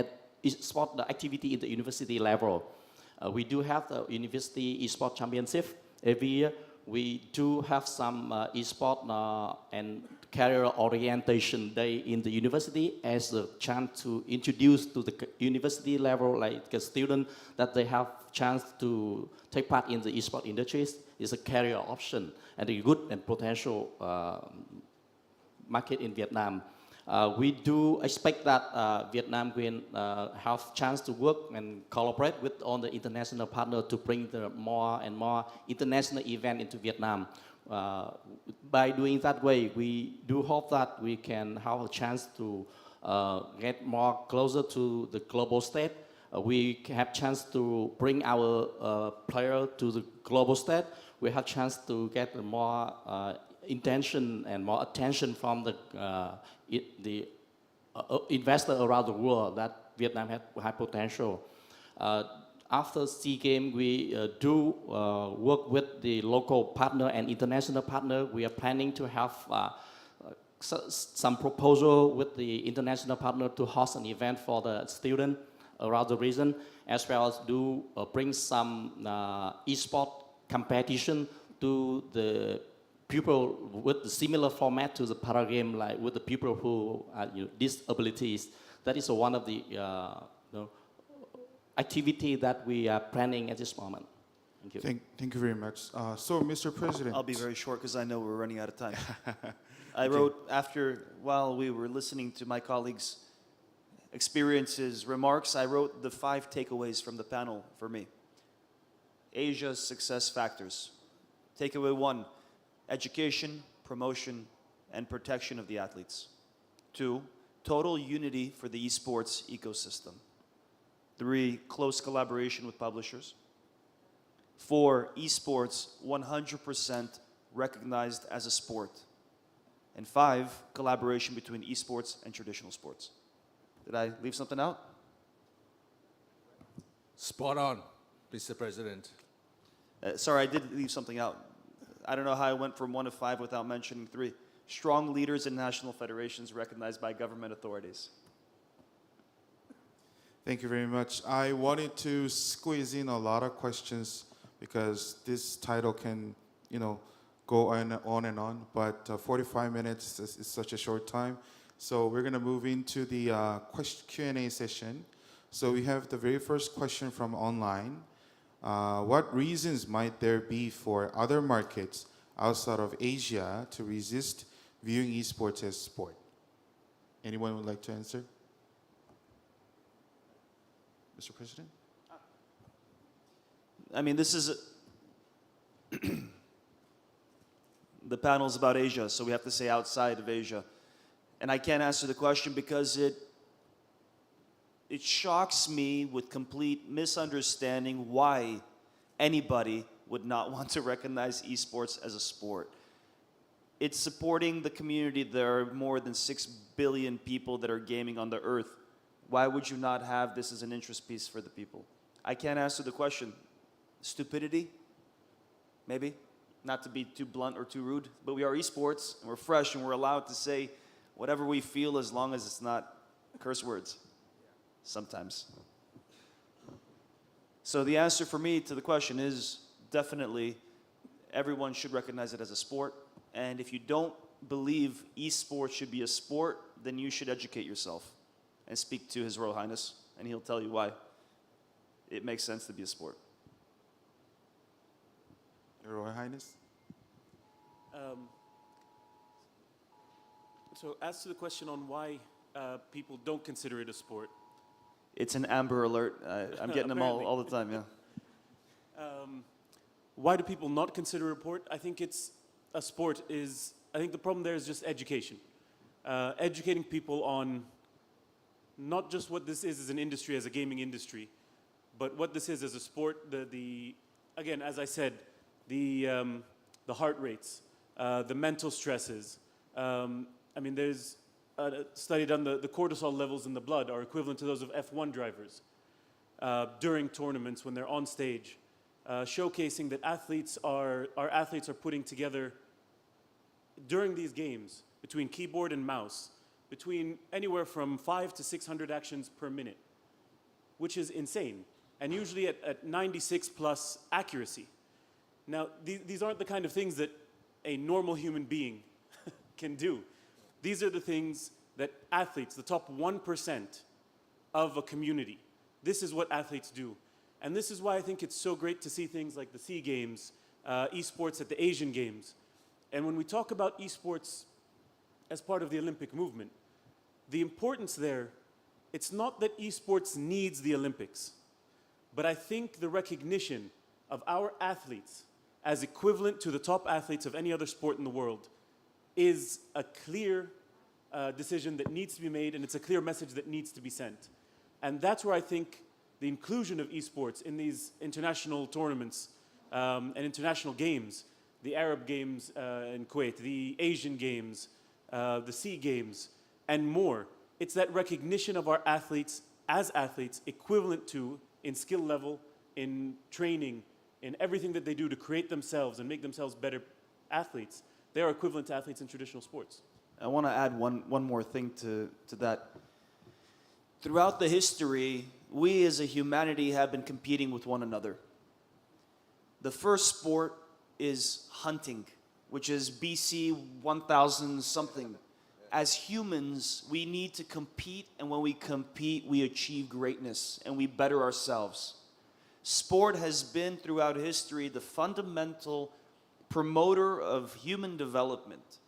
S9: the activity in the university level. We do have the university eSport championship every year. we do have some e-sport and career orientation day in the university as a chance to introduce to the university level, like a student, that they have chance to take part in the e-sport industries. Is a career option and a good and potential market in Vietnam. We do expect that Vietnam will have chance to work and collaborate with all the international partners to bring the more and more international event into Vietnam. By doing that way, we do hope that we can have a chance to get more closer to the global stage. We have chance to bring our player to the global stage. We have chance to get more intention and more attention from the investor around the world that Vietnam has high potential. After SEA Games, we do work with the local partner and international partner. We are planning to have some proposal with the international partner to host an event for the student around the region, as well as do bring some e-sport competition to the people with the similar format to the para game, like with the people who are disabilities. That is one of the activity that we are planning at this moment. Thank you.
S6: Thank you very much. So, Mr. President.
S10: I'll be very short because I know we're running out of time. I wrote while we were listening to my colleagues' experiences, remarks, I wrote the 5 takeaways from the panel for me. Asia's success factors. Takeaway 1, education, promotion, and protection of the athletes. 2, total unity for the esports ecosystem. 3, close collaboration with publishers. 4, esports 100% recognized as a sport. And 5, collaboration between esports and traditional sports. Did I leave something out?
S8: Spot on, Mr. President.
S10: Sorry, I did leave something out. I don't know how I went from 1 to 5 without mentioning 3. Strong leaders in national federations recognized by government authorities.
S6: Thank you very much. I wanted to squeeze in a lot of questions because this title can, go on and on, but 45 minutes is such a short time. So we're going to move into the Q&A session. So we have the very first question from online. What reasons might there be for other markets outside of Asia to resist viewing esports as sport? Anyone would like to answer? Mr. President?
S10: I mean, this is the panel's about Asia, so we have to say outside of Asia. And I can't answer the question because it shocks me with complete misunderstanding why anybody would not want to recognize esports as a sport. It's supporting the community. There are more than 6 billion people that are gaming on the earth. Why would you not have this as an interest piece for the people? I can't answer the question. Stupidity? Maybe. Not to be too blunt or too rude, but we are esports, and we're fresh, and we're allowed to say whatever we feel as long as it's not curse words. Sometimes. So the answer for me to the question is definitely everyone should recognize it as a sport. And if you don't believe esports should be a sport, then you should educate yourself and speak to His Royal Highness, and he'll tell you why it makes sense to be a sport.
S6: Your Royal Highness?
S7: So as to the question on why people don't consider it a sport,
S10: It's an Amber Alert. I'm getting them all the time, yeah.
S7: why do people not consider a sport? I think I think the problem there is just education. Educating people on not just what this is as an industry, as a gaming industry, but what this is as a sport. Again, as I said, the heart rates, the mental stresses. There's a study done, the cortisol levels in the blood are equivalent to those of F1 drivers during tournaments when they're on stage, showcasing that our athletes are putting together during these games between keyboard and mouse, between anywhere from 500 to 600 actions per minute, which is insane, and usually at 96 plus accuracy. Now, these aren't the kind of things that a normal human being can do. These are the things that athletes, the top 1% of a community, this is what athletes do. And this is why I think it's so great to see things like the SEA Games, esports at the Asian Games. And when we talk about esports as part of the Olympic movement, the importance there, it's not that esports needs the Olympics, but I think the recognition of our athletes as equivalent to the top athletes of any other sport in the world is a clear decision that needs to be made, and it's a clear message that needs to be sent. And that's where I think the inclusion of esports in these international tournaments and international games, the Arab Games in Kuwait, the Asian Games, the SEA Games, and more, it's that recognition of our athletes as athletes equivalent to, in skill level, in training, in everything that they do to create themselves and make themselves better athletes. They are equivalent to athletes in traditional sports.
S10: I want to add one more thing to that. Throughout the history, we as a humanity have been competing with one another. The first sport is hunting, which is BC 1000 something. As humans, we need to compete, and when we compete, we achieve greatness and we better ourselves. Sport has been throughout history the fundamental promoter of human development.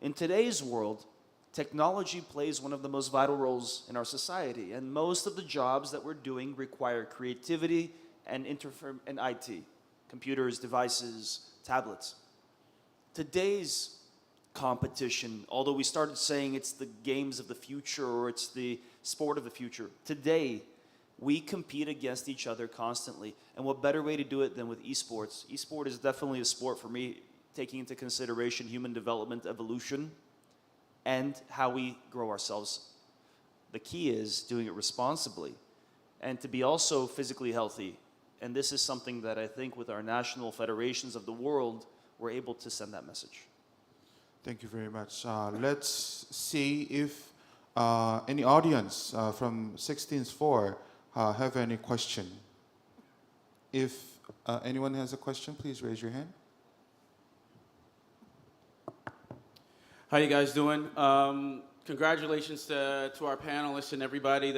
S10: In today's world, technology plays one of the most vital roles in our society, and most of the jobs that we're doing require creativity and IT, computers, devices, tablets. Today's competition, although we started saying it's the games of the future or it's the sport of the future, today we compete against each other constantly. And what better way to do it than with esports? Esport is definitely a sport for me, taking into consideration human development, evolution, and how we grow ourselves. The key is doing it responsibly and to be also physically healthy. And this is something that I think with our national federations of the world, we're able to send that message.
S6: Thank you very much. Let's see if any audience from 16th floor have any question. If anyone has a question, please raise your hand.
S11: How you guys doing? Congratulations to our panelists and everybody,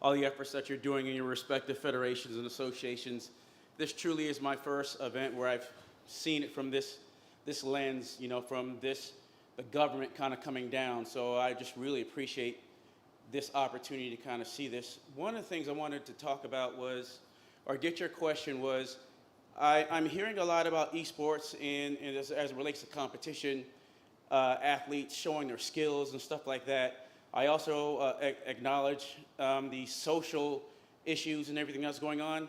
S11: all the efforts that you're doing in your respective federations and associations. This truly is my first event where I've seen it from this lens, from the government kind of coming down. So I just really appreciate this opportunity to kind of see this. One of the things I wanted to talk about was, or get your question was, I'm hearing a lot about esports and as it relates to competition, athletes showing their skills and stuff like that. I also acknowledge the social issues and everything else going on,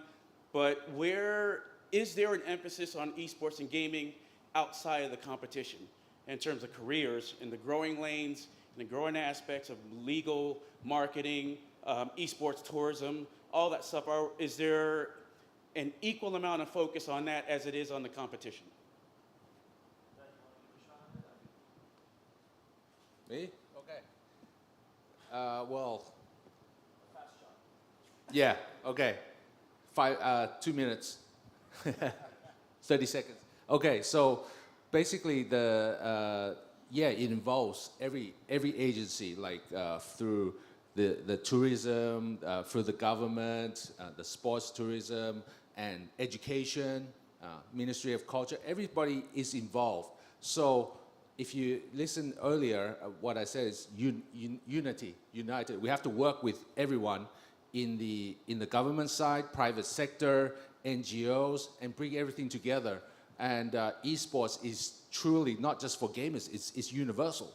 S11: but is there an emphasis on esports and gaming outside of the competition in terms of careers in the growing lanes, in the growing aspects of legal, marketing, esports tourism, all that stuff? Is there an equal amount of focus on that as it is on the competition?
S8: Me? Okay. Well. Yeah. Okay. 2 minutes. 30 seconds. Okay. So basically, it involves every agency, like through the tourism, through the government, the sports tourism, and education, Ministry of Culture. Everybody is involved. So if you listen earlier, what I said is unity, united. We have to work with everyone in the government side, private sector, NGOs, and bring everything together. And esports is truly not just for gamers, it's universal,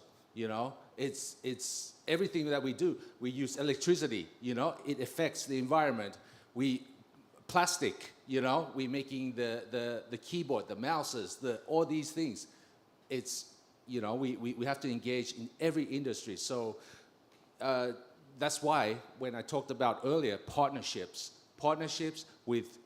S8: It's everything that we do. We use electricity, it affects the environment. Plastic, we making the keyboard, the mouses, all these things. It's, we have to engage in every industry. So that's why when I talked about earlier, partnerships with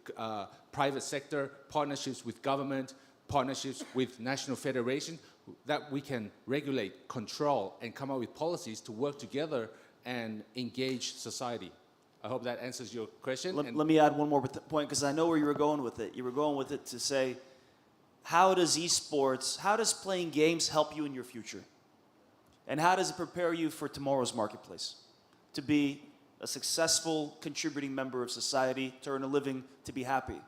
S8: private sector, partnerships with government, partnerships with national federation, that we can regulate, control, and come up with policies to work together and engage society. I hope that answers your question.
S10: Let me add one more point, because I know where you were going with it. You were going with it to say, how does esports, how does playing games help you in your future? And how does it prepare you for tomorrow's marketplace? To be a successful, contributing member of society, to earn a living, to be happy.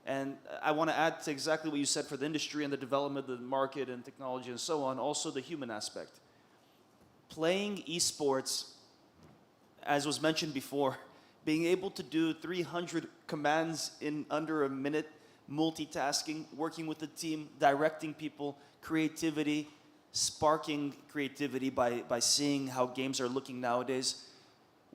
S10: And I want to add to exactly what you said for the industry and the development of the market and technology and so on, also the human aspect. Playing esports, as was mentioned before, being able to do 300 commands in under a minute, multitasking, working with the team, directing people, creativity, sparking creativity by seeing how games are looking nowadays.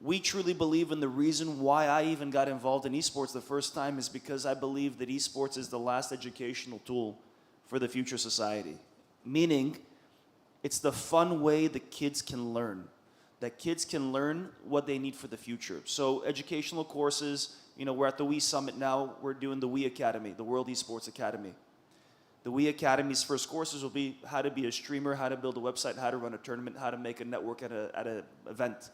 S10: We truly believe in the reason why I even got involved in esports the first time is because I believe that esports is the last educational tool for the future society. Meaning, it's the fun way the kids can learn. That kids can learn what they need for the future. So educational courses, we're at the WE Summit now, we're doing the WE Academy, the World Esports Academy. The WE Academy's first courses will be how to be a streamer, how to build a website, how to run a tournament, how to make a network at an event.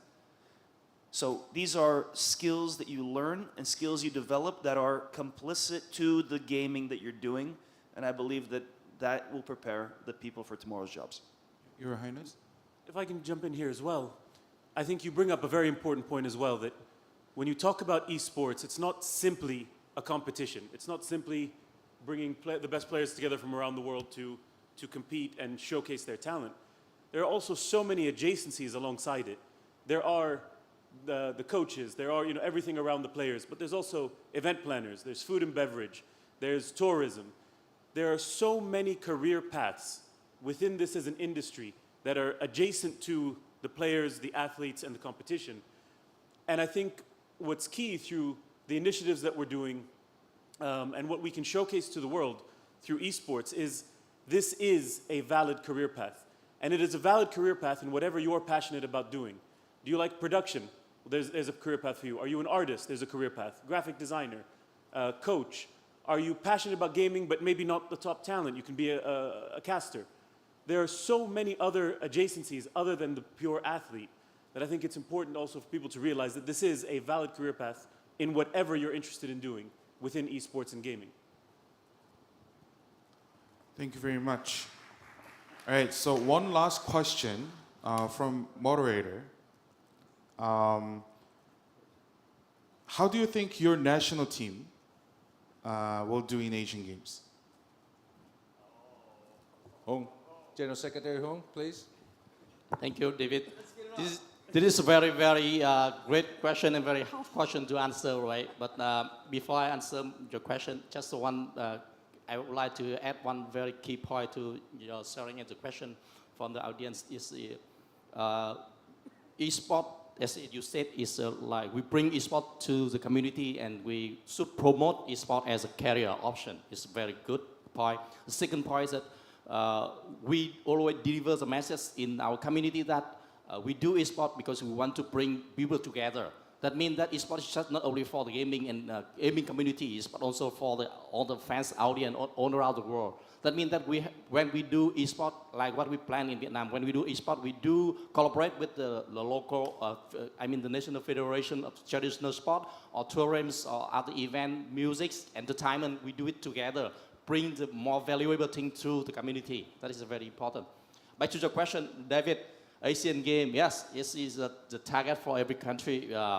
S10: So these are skills that you learn and skills you develop that are complicit to the gaming that you're doing. And I believe that that will prepare the people for tomorrow's jobs.
S6: Your Highness?
S7: If I can jump in here as well, I think you bring up a very important point as well, that when you talk about esports, it's not simply a competition. It's not simply bringing the best players together from around the world to compete and showcase their talent. There are also so many adjacencies alongside it. There are the coaches, there are everything around the players, but there's also event planners, there's food and beverage, there's tourism. There are so many career paths within this as an industry that are adjacent to the players, the athletes, and the competition. And I think what's key through the initiatives that we're doing and what we can showcase to the world through esports is this is a valid career path. And it is a valid career path in whatever you're passionate about doing. Do you like production? Well, there's a career path for you. Are you an artist? There's a career path. Graphic designer, coach. Are you passionate about gaming but maybe not the top talent? You can be a caster. There are so many other adjacencies other than the pure athlete that I think it's important also for people to realize that this is a valid career path in whatever you're interested in doing within esports and gaming.
S6: Thank you very much. All right, so one last question from moderator. How do you think your national team will do in Asian Games?
S8: Hong, General Secretary Hong, please.
S9: Thank you, David. This is a very, very great question and very hard question to answer, right? But before I answer your question, just one, I would like to add one very key point to your sharing the question from the audience is eSport, as you said, is like we bring eSport to the community and we should promote eSport as a career option. It's a very good point. The second point is that we always deliver the message in our community that we do eSport because we want to bring people together. That means that eSport is just not only for the gaming and gaming communities, but also for all the fans audience all around the world. That means that when we do eSport, like what we plan in Vietnam, when we do eSport, we do collaborate with the local, the National Federation of Traditional Sport, or tourism, or other event, music, entertainment. We do it together, bring the more valuable thing to the community. That is very important. Back to your question, David. Asian Games, yes, this is the target for every country. How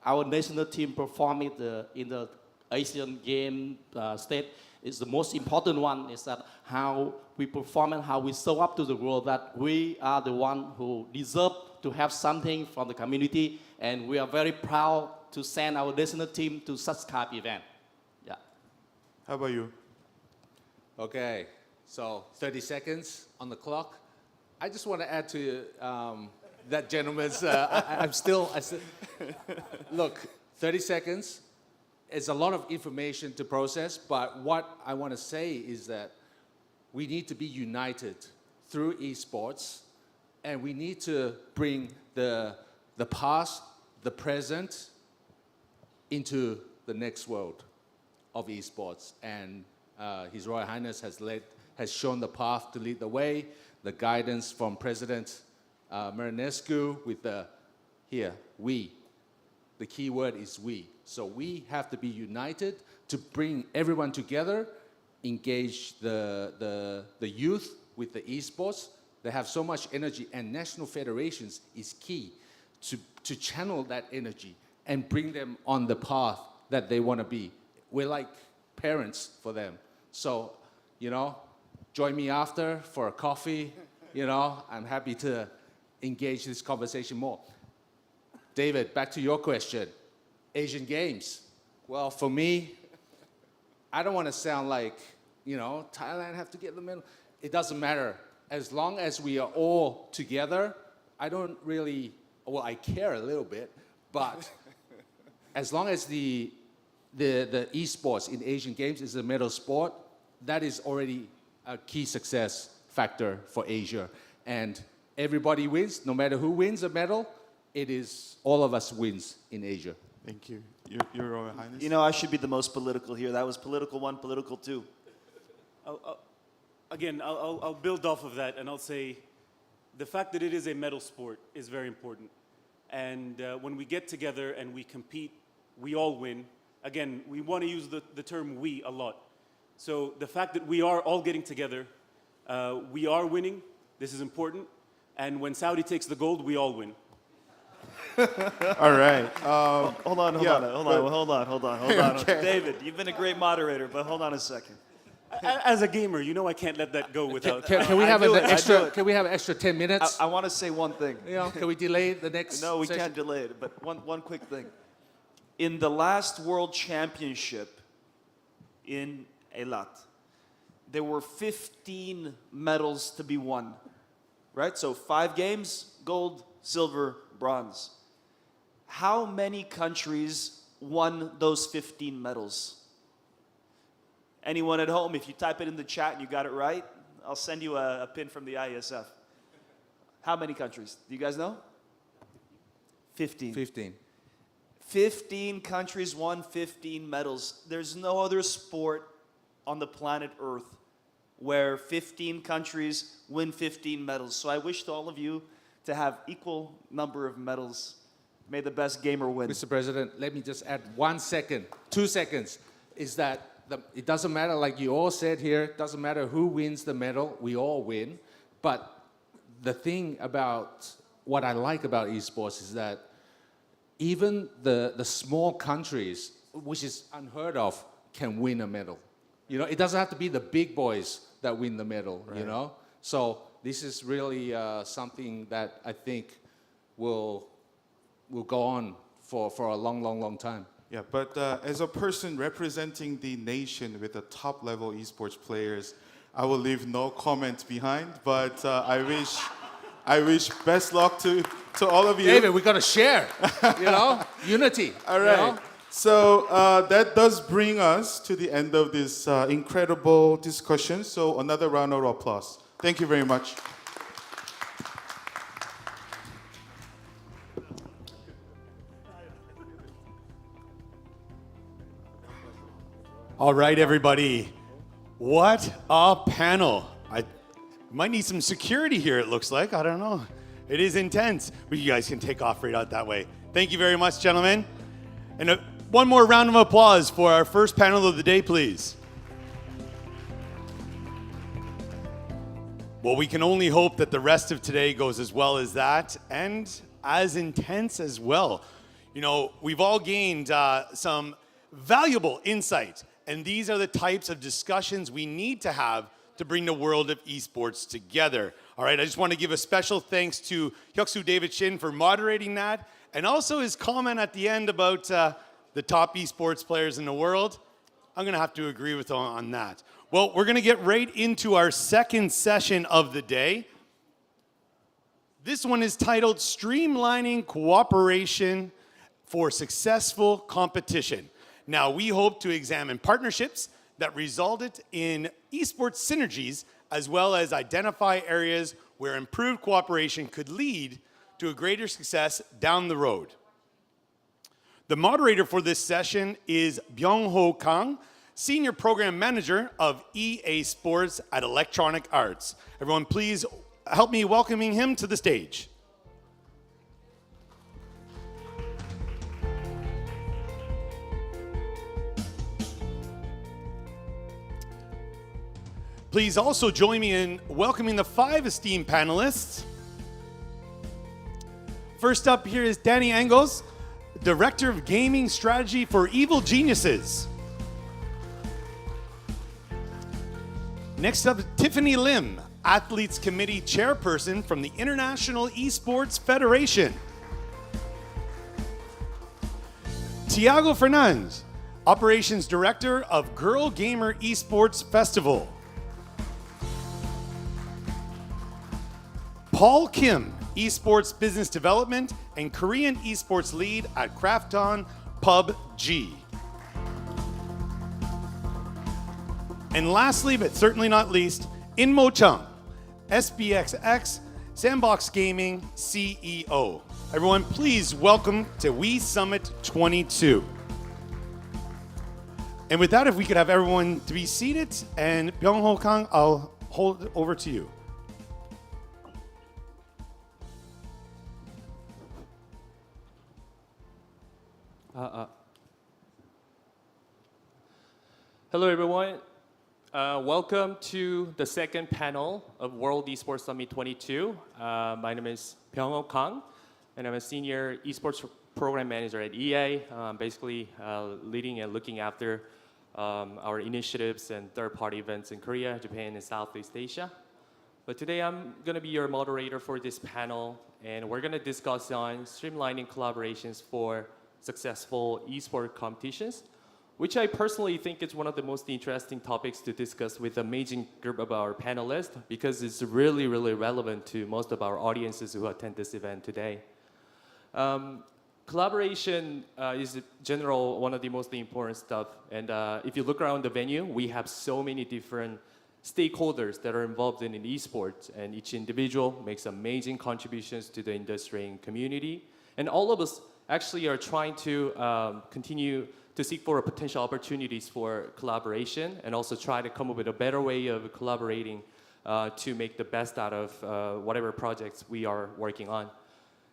S9: our national team perform it in the Asian Game state is the most important one. Is that how we perform and how we show up to the world that we are the one who deserve to have something from the community, and we are very proud to send our national team to such kind of event. Yeah.
S6: How about you?
S8: Okay. So 30 seconds on the clock. I just want to add to that gentleman's. Look, 30 seconds is a lot of information to process, but what I want to say is that we need to be united through esports, and we need to bring the past, the present, into the next world of esports. And His Royal Highness has shown the path to lead the way, the guidance from President Marinescu with we. The key word is we. So we have to be united to bring everyone together, engage the youth with the esports. They have so much energy, and national federations is key to channel that energy and bring them on the path that they want to be. We're like parents for them. So, join me after for a coffee. I'm happy to engage this conversation more. David, back to your question. Asian Games. Well, for me, I don't want to sound like, Thailand have to get the medal. It doesn't matter. As long as we are all together, I don't really, I care a little bit, but as long as the esports in Asian Games is a medal sport, that is already a key success factor for Asia. And everybody wins, no matter who wins a medal, it is all of us wins in Asia.
S6: Thank you. Your Royal Highness.
S10: I should be the most political here. That was political 1, political 2.
S7: I'll build off of that, and I'll say the fact that it is a medal sport is very important. And when we get together and we compete, we all win. Again, we want to use the term "we" a lot. So the fact that we are all getting together, we are winning. This is important. And when Saudi takes the gold, we all win.
S6: All right.
S10: Hold on.
S6: Okay.
S10: David, you've been a great moderator, but hold on a second.
S7: As a gamer, I can't let that go without.
S8: Can we have an extra? Can we have extra 10 minutes?
S10: I want to say one thing.
S8: Can we delay the next?
S10: No, we
S8: session?
S10: can't delay it. But one quick thing. In the last World Championship in Eilat, there were 15 medals to be won. Right? So 5 games: gold, silver, bronze. How many countries won those 15 medals? Anyone at home, if you type it in the chat and you got it right, I'll send you a pin from the IESF. How many countries? Do you guys know? 15. 15 countries won 15 medals. There's no other sport on the planet Earth where 15 countries win 15 medals. So I wish to all of you to have equal number of medals. May the best gamer win.
S8: Mr. President, let me just add 1 second, 2 seconds, is that it doesn't matter, like you all said here, it doesn't matter who wins the medal, we all win. But the thing about what I like about esports is that even the small countries, which is unheard of, can win a medal. It doesn't have to be the big boys that win the medal,
S6: Right.
S8: So this is really something that I think will go on for a long time.
S6: Yeah, but as a person representing the nation with the top-level esports players, I will leave no comment behind. But I wish best luck to all of you.
S8: David, we got to share, unity.
S6: All right. So that does bring us to the end of this incredible discussion. So another round of applause. Thank you very much.
S1: All right, everybody. What a panel. I might need some security here, it looks like. I don't know. It is intense, but you guys can take off right out that way. Thank you very much, gentlemen. And one more round of applause for our first panel of the day, please. Well, we can only hope that the rest of today goes as well as that and as intense as well. We've all gained some valuable insight, and these are the types of discussions we need to have to bring the world of esports together. All right, I just want to give a special thanks to Hyuk-soo David Shin for moderating that, and also his comment at the end about the top esports players in the world. I'm going to have to agree with on that. Well, we're going to get right into our second session of the day. This one is titled Streamlining Cooperation for Successful Competition. Now, we hope to examine partnerships that resulted in esports synergies, as well as identify areas where improved cooperation could lead to a greater success down the road. The moderator for this session is Byung-ho Kang, Senior Program Manager of EA Sports at Electronic Arts. Everyone, please help me welcoming him to the stage. Please also join me in welcoming the 5 esteemed panelists. First up here is Danny Engels, Director of Gaming Strategy for Evil Geniuses. Next up, Tiffany Lim, Athletes Committee Chairperson from the International Esports Federation. Tiago Fernandes, Operations Director of Girl Gamer Esports Festival. Paul Kim, Esports Business Development and Korean Esports Lead at Krafton PUBG. And lastly, but certainly not least, Inmo Chung, SBXX Sandbox Gaming CEO. Everyone, please welcome to We Summit 22. And with that, if we could have everyone to be seated, and Byung-ho Kang, I'll hold it over to you.
S12: Hello, everyone. Welcome to the second panel of World Esports Summit 22. My name is Byung-ho Kang, and I'm a senior esports program manager at EA, basically leading and looking after our initiatives and third-party events in Korea, Japan, and Southeast Asia. But today I'm going to be your moderator for this panel, and we're going to discuss on streamlining collaborations for successful esports competitions, which I personally think is one of the most interesting topics to discuss with the amazing group of our panelists, because it's really, really relevant to most of our audiences who attend this event today. Collaboration is in general one of the most important stuff. And if you look around the venue, we have so many different stakeholders that are involved in esports, and each individual makes amazing contributions to the industry and community. And all of us actually are trying to continue to seek for potential opportunities for collaboration, and also try to come up with a better way of collaborating to make the best out of whatever projects we are working on.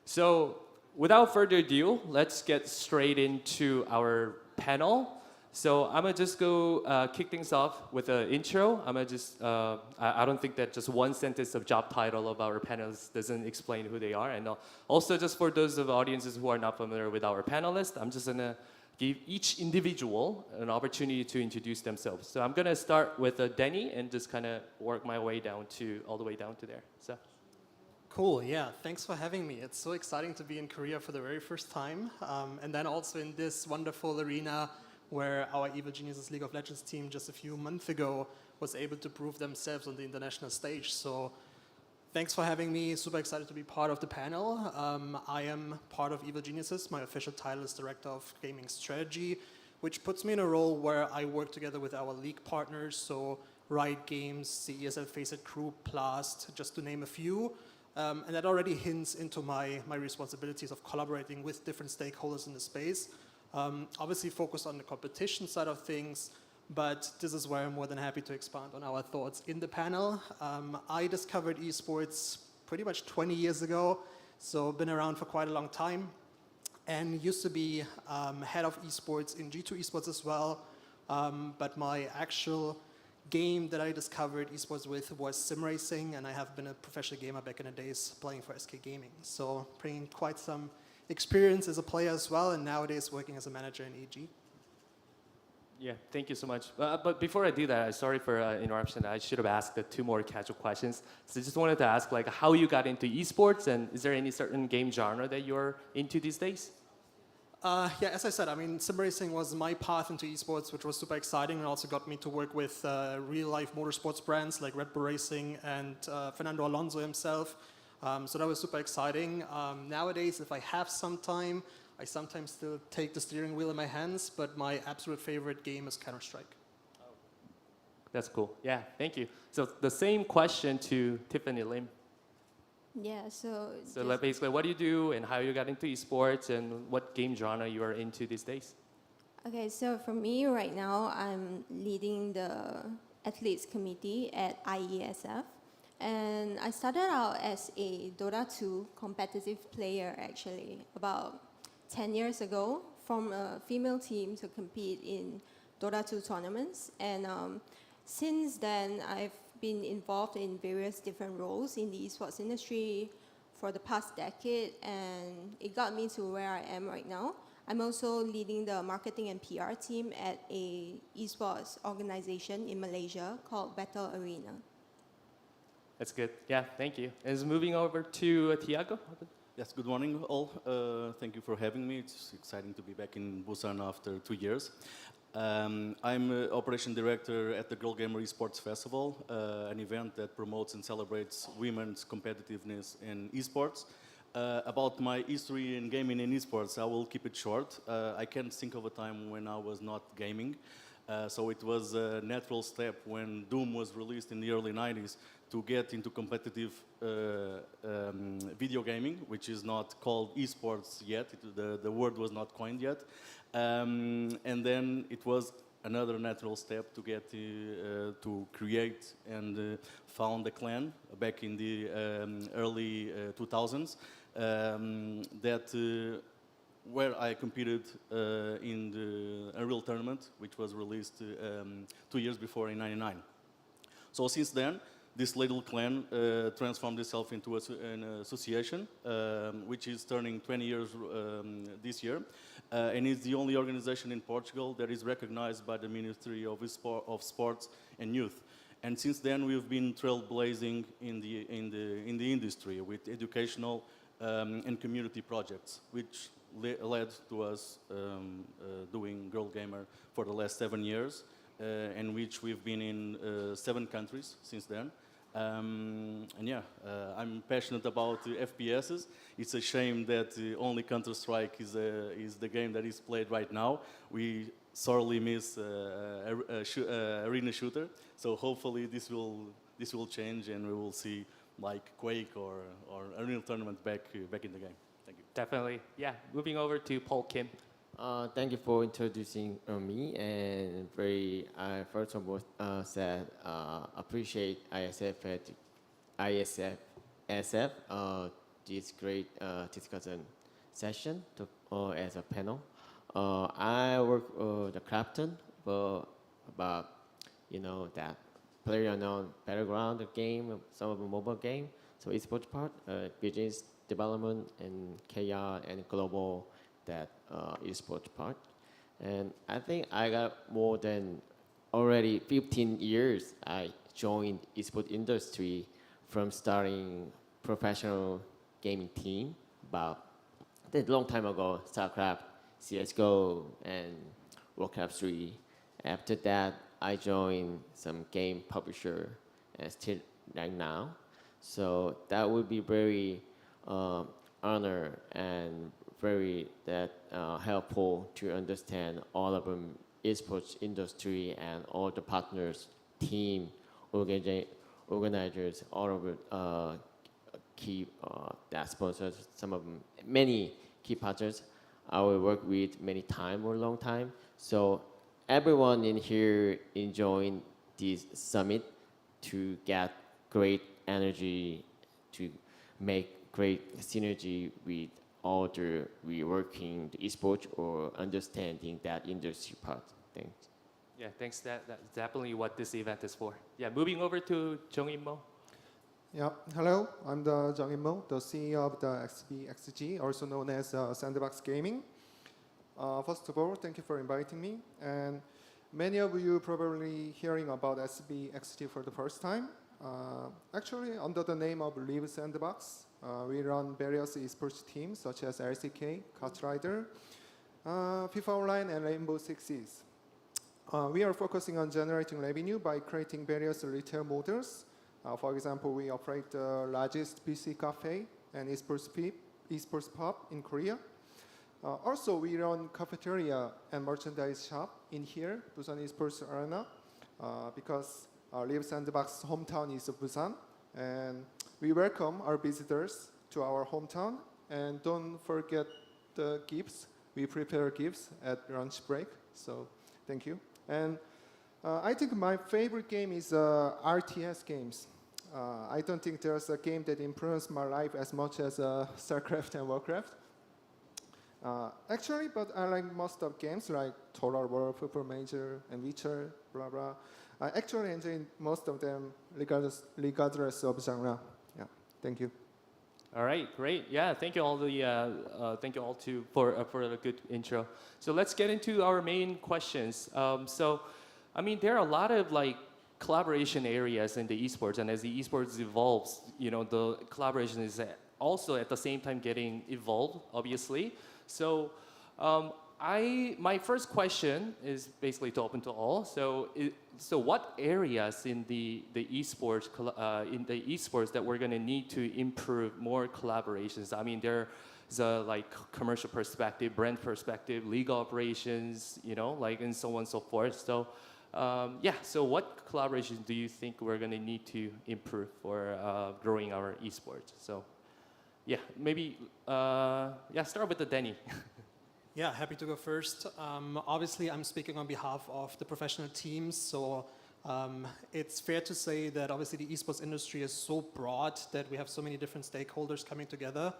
S12: So without further ado, let's get straight into our panel. So I'm gonna just go kick things off with an intro. I'm gonna just, I don't think that just one sentence of job title of our panelists doesn't explain who they are. And also, just for those of the audiences who are not familiar with our panelists, I'm just gonna give each individual an opportunity to introduce themselves. So I'm gonna start with Danny and just kind of work my way down to, all the way down to there. So.
S13: Cool, yeah, thanks for having me. It's so exciting to be in Korea for the very first time. And then also in this wonderful arena where our Evil Geniuses League of Legends team just a few months ago was able to prove themselves on the international stage. So thanks for having me. Super excited to be part of the panel. I am part of Evil Geniuses. My official title is Director of Gaming Strategy, which puts me in a role where I work together with our league partners, so Riot Games, the ESL Faceit Group, Blast, just to name a few. And that already hints into my responsibilities of collaborating with different stakeholders in the space. Obviously focused on the competition side of things, but this is where I'm more than happy to expand on our thoughts in the panel. I discovered esports pretty much 20 years ago, so been around for quite a long time, and used to be head of esports in G2 Esports as well, but my actual game that I discovered esports with was sim racing, and I have been a professional gamer back in the days playing for SK Gaming. So bringing quite some experience as a player as well, and nowadays working as a manager in EG.
S12: Yeah, thank you so much. But before I do that, sorry for interruption. I should have asked 2 more casual questions. So just wanted to ask, like, how you got into esports, and is there any certain game genre that you're into these days?
S13: Yeah, as I said, I mean, sim racing was my path into esports, which was super exciting, and also got me to work with real-life motorsports brands like Red Bull Racing and Fernando Alonso himself. So that was super exciting. Nowadays, if I have some time, I sometimes still take the steering wheel in my hands, but my absolute favorite game is Counter-Strike.
S12: That's cool. Yeah, thank you. So the same question to Tiffany Lim.
S14: Yeah, so
S12: like basically, what do you do, and how you got into esports, and what game genre you are into these days?
S14: okay, so for me right now, I'm leading the athletes committee at IESF. And I started out as a Dota 2 competitive player, actually, about 10 years ago, from a female team to compete in Dota 2 tournaments. And since then, I've been involved in various different roles in the esports industry for the past decade, and it got me to where I am right now. I'm also leading the marketing and PR team at a esports organization in Malaysia called Battle Arena.
S12: That's good. Yeah, thank you. And moving over to Tiago.
S15: Yes, good morning all. Thank you for having me. It's exciting to be back in Busan after 2 years. I'm Operation Director at the Girl Gamer Esports Festival, an event that promotes and celebrates women's competitiveness in esports. About my history in gaming and esports, I will keep it short. I can't think of a time when I was not gaming. So it was a natural step when Doom was released in the early 90s to get into competitive video gaming, which is not called esports yet. The word was not coined yet. And then it was another natural step to get to create and found a clan back in the early 2000s where I competed in the Unreal tournament, which was released 2 years before in '99. So since then, this little clan transformed itself into an association, which is turning 20 years this year, and is the only organization in Portugal that is recognized by the Ministry of Sports and Youth. And since then, we've been trailblazing in the industry with educational and community projects, which led to us doing Girl Gamer for the last 7 years, and which we've been in 7 countries since then. And yeah, I'm passionate about FPSs. It's a shame that only Counter-Strike is the game that is played right now. We sorely miss arena shooter. So hopefully this will change, and we will see like Quake or Unreal Tournament back in the game. Thank you.
S12: Definitely. Yeah. Moving over to Paul Kim.
S16: Thank you for introducing me, and I first of all said appreciate IESF this great discussion session as a panel. I work the captain about that PlayerUnknown Battleground game, some of the mobile game, so esports part, business development and KR and global that esports part. And I think I got more than already 15 years I joined esports industry from starting professional gaming team about a long time ago, StarCraft, CSGO, and Warcraft 3. After that, I joined some game publisher and still right now. So that would be very honor and very helpful to understand all of the esports industry and all the partners, team, organizers, all of the key sponsors, some of them, many key partners I will work with many time or long time. So everyone in here enjoying this summit to get great energy, to make great synergy with all the working the esports or understanding that industry part. Thanks.
S12: Yeah, thanks. That's definitely what this event is for. Yeah, moving over to Jung In-mo.
S17: Yeah, hello. I'm the Jung In-mo, the CEO of the XG, also known as Sandbox Gaming. First of all, thank you for inviting me. And many of you probably hearing about XG for the first time. Actually, under the name of Live Sandbox, we run various esports teams such as LCK, Kart Rider, FIFA Online, and Rainbow Six Siege. We are focusing on generating revenue by creating various retail models. For example, we operate the largest PC cafe and esports pub in Korea. Also, we run cafeteria and merchandise shop in here, Busan Esports Arena, because our Live Sandbox hometown is Busan, and we welcome our visitors to our hometown. And don't forget the gifts. We prepare gifts at lunch break. So thank you. And I think my favorite game is RTS games. I don't think there's a game that influenced my life as much as StarCraft and Warcraft. Actually, but I like most of games like Total War, Football Manager, and Witcher, blah, blah. I actually enjoy most of them regardless of genre. Yeah, thank you.
S12: All right, great. Yeah, thank you all thank you all for a good intro. So let's get into our main questions. I mean, there are a lot of like collaboration areas in the esports, and as the esports evolves, you know, the collaboration is also at the same time getting evolved, obviously. So my first question is basically to open to all. So what areas in the esports that we're going to need to improve more collaborations? I mean, there's a like commercial perspective, brand perspective, legal operations, you know, like and so on and so forth. So yeah, so what collaborations do you think we're going to need to improve for growing our esports? So yeah, maybe start with the Danny.
S13: Yeah, happy to go first. Obviously, I'm speaking on behalf of the professional teams, so it's fair to say that obviously the esports industry is so broad that we have so many different stakeholders coming together.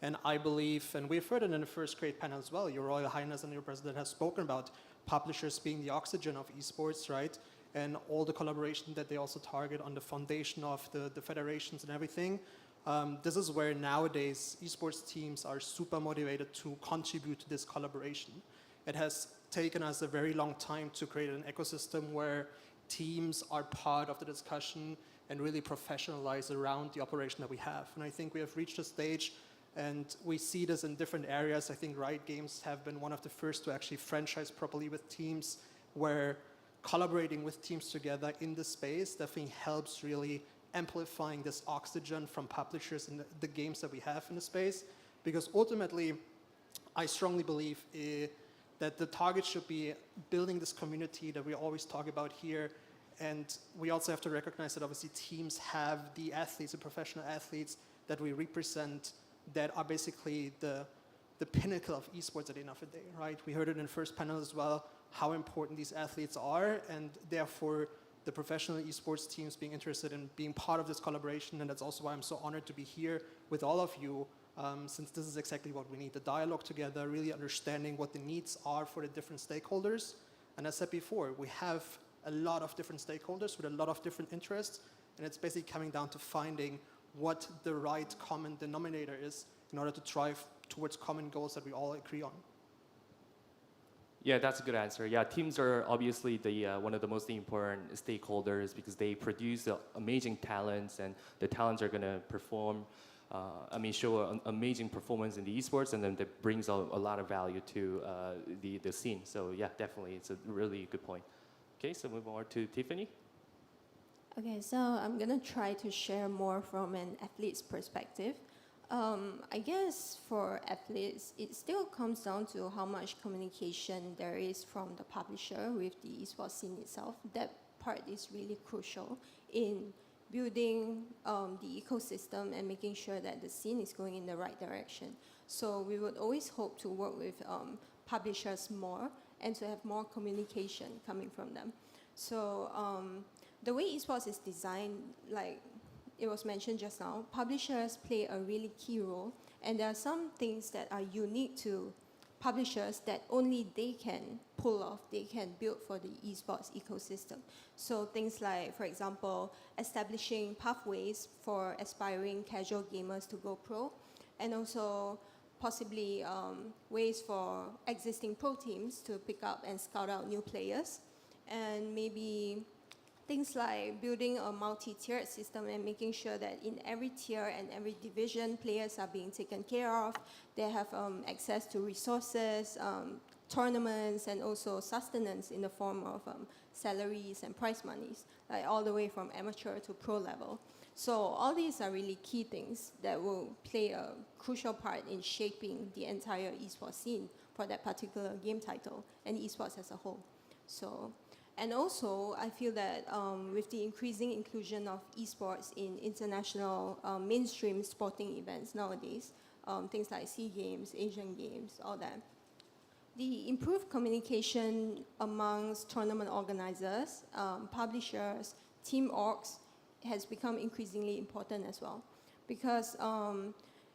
S13: And I believe, and we've heard it in the first grade panel as well, Your Royal Highness and your President has spoken about publishers being the oxygen of esports, right? And all the collaboration that they also target on the foundation of the federations and everything. This is where nowadays esports teams are super motivated to contribute to this collaboration. It has taken us a very long time to create an ecosystem where teams are part of the discussion and really professionalize around the operation that we have. And I think we have reached a stage, and we see this in different areas. I think Riot Games have been one of the first to actually franchise properly with teams, where collaborating with teams together in the space definitely helps really amplifying this oxygen from publishers in the games that we have in the space. Because ultimately, I strongly believe that the target should be building this community that we always talk about here. And we also have to recognize that obviously teams have the athletes, the professional athletes that we represent, that are basically the pinnacle of esports at the end of the day, right? We heard it in the first panel as well, how important these athletes are, and therefore the professional esports teams being interested in being part of this collaboration. And that's also why I'm so honored to be here with all of you, since this is exactly what we need, the dialogue together, really understanding what the needs are for the different stakeholders. And as I said before, we have a lot of different stakeholders with a lot of different interests, and it's basically coming down to finding what the right common denominator is in order to drive towards common goals that we all agree on.
S12: Yeah, that's a good answer. Yeah, teams are obviously one of the most important stakeholders because they produce amazing talents, and the talents are going to perform, show an amazing performance in the esports, and then that brings a lot of value to the scene. So yeah, definitely, it's a really good point. Okay, so move on to Tiffany.
S14: Okay, so I'm gonna try to share more from an athlete's perspective. I guess for athletes, it still comes down to how much communication there is from the publisher with the esports scene itself. That part is really crucial in building the ecosystem and making sure that the scene is going in the right direction. So we would always hope to work with publishers more and to have more communication coming from them. So the way esports is designed, like it was mentioned just now, publishers play a really key role, and there are some things that are unique to publishers that only they can pull off, they can build for the esports ecosystem. So things like, for example, establishing pathways for aspiring casual gamers to go pro, and also possibly ways for existing pro teams to pick up and scout out new players, and maybe things like building a multi-tiered system and making sure that in every tier and every division, players are being taken care of. They have access to resources, tournaments, and also sustenance in the form of salaries and prize monies, like all the way from amateur to pro level. So all these are really key things that will play a crucial part in shaping the entire esports scene for that particular game title and esports as a whole. So. And also, I feel that with the increasing inclusion of esports in international mainstream sporting events nowadays, things like SEA Games, Asian Games, all that, the improved communication amongst tournament organizers, publishers, team orgs has become increasingly important as well. Because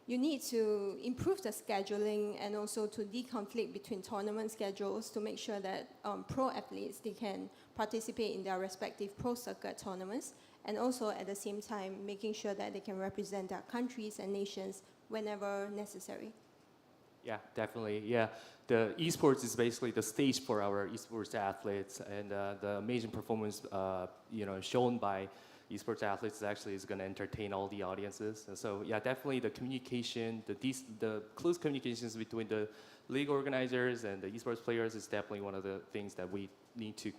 S14: you need to improve the scheduling and also to deconflict between tournament schedules to make sure that pro athletes, they can participate in their respective pro circuit tournaments, and also at the same time making sure that they can represent their countries and nations whenever necessary.
S12: Yeah, definitely. Yeah, the esports is basically the stage for our esports athletes, and the amazing performance, shown by esports athletes is going to entertain all the audiences. And so, yeah, definitely the communication, the close communications between the league organizers and the esports players is definitely one of the things that we need to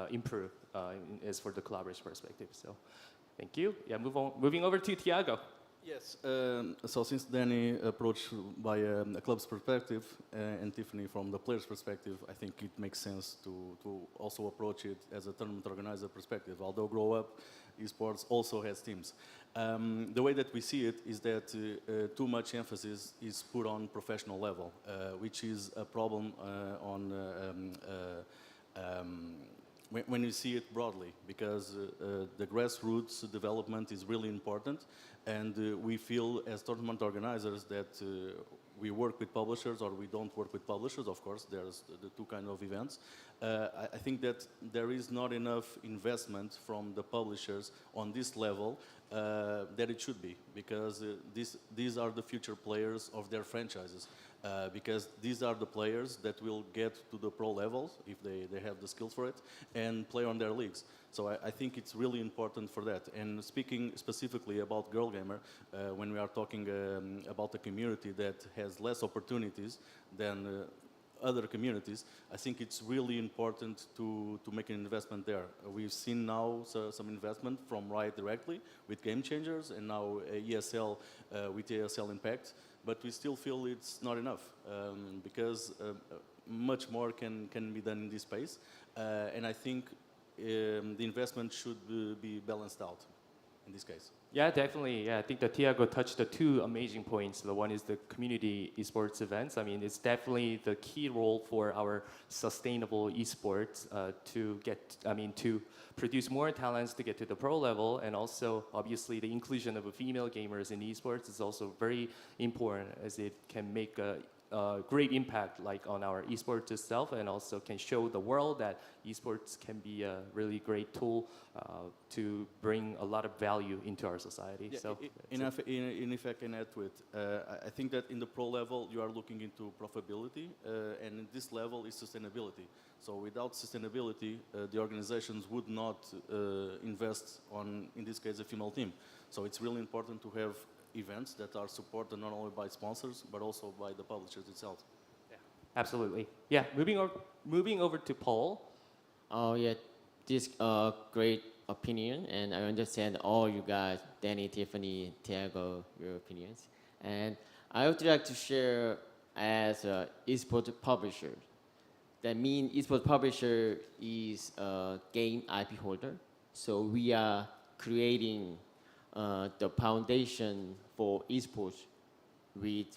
S12: improve as for the collaboration perspective. So, thank you. Yeah, moving over to Thiago.
S15: Yes, so since Danny approached by a club's perspective and Tiffany from the player's perspective, I think it makes sense to also approach it as a tournament organizer perspective. Although Grow Up Esports also has teams. The way that we see it is that too much emphasis is put on professional level, which is a problem when you see it broadly, because the grassroots development is really important, and we feel as tournament organizers that we work with publishers or we don't work with publishers. Of course, there's the two kind of events. I think that there is not enough investment from the publishers on this level that it should be, because these are the future players of their franchises. Because these are the players that will get to the pro levels if they have the skills for it and play on their leagues. So I think it's really important for that. And speaking specifically about Girl Gamer, when we are talking about a community that has less opportunities than other communities, I think it's really important to make an investment there. We've seen now some investment from Riot directly with Game Changers, and now ESL with ESL Impact. But we still feel it's not enough because much more can be done in this space. And I think the investment should be balanced out in this case.
S12: Yeah, definitely. Yeah, I think that Thiago touched the two amazing points. The one is the community esports events. I mean, it's definitely the key role for our sustainable esports to produce more talents to get to the pro level, and also obviously the inclusion of female gamers in esports is also very important, as it can make a great impact on our esports itself, and also can show the world that esports can be a really great tool to bring a lot of value into our society.
S15: Yeah,
S12: so,
S15: if I can add to it, I think that in the pro level you are looking into profitability, and in this level is sustainability. So without sustainability, the organizations would not invest on, in this case, a female team. So it's really important to have events that are supported not only by sponsors but also by the publishers itself.
S12: Yeah, absolutely. Yeah, moving over to Paul.
S16: Oh yeah, this great opinion, and I understand all you guys, Danny, Tiffany, Thiago, your opinions. And I would like to share as an esports publisher. That means esports publisher is a game IP holder. So we are creating the foundation for esports with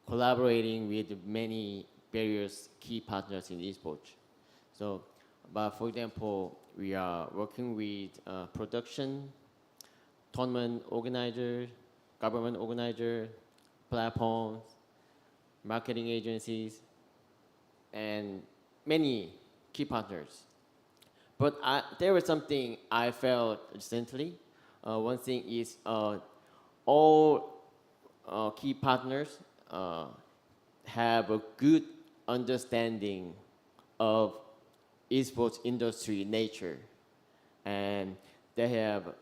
S16: collaborating with many various key partners in esports. So, but for example, we are working with production, tournament organizers, government organizers, platforms, marketing agencies, and many key partners. But there was something I felt recently. One thing is all key partners have a good understanding of esports industry nature, and they have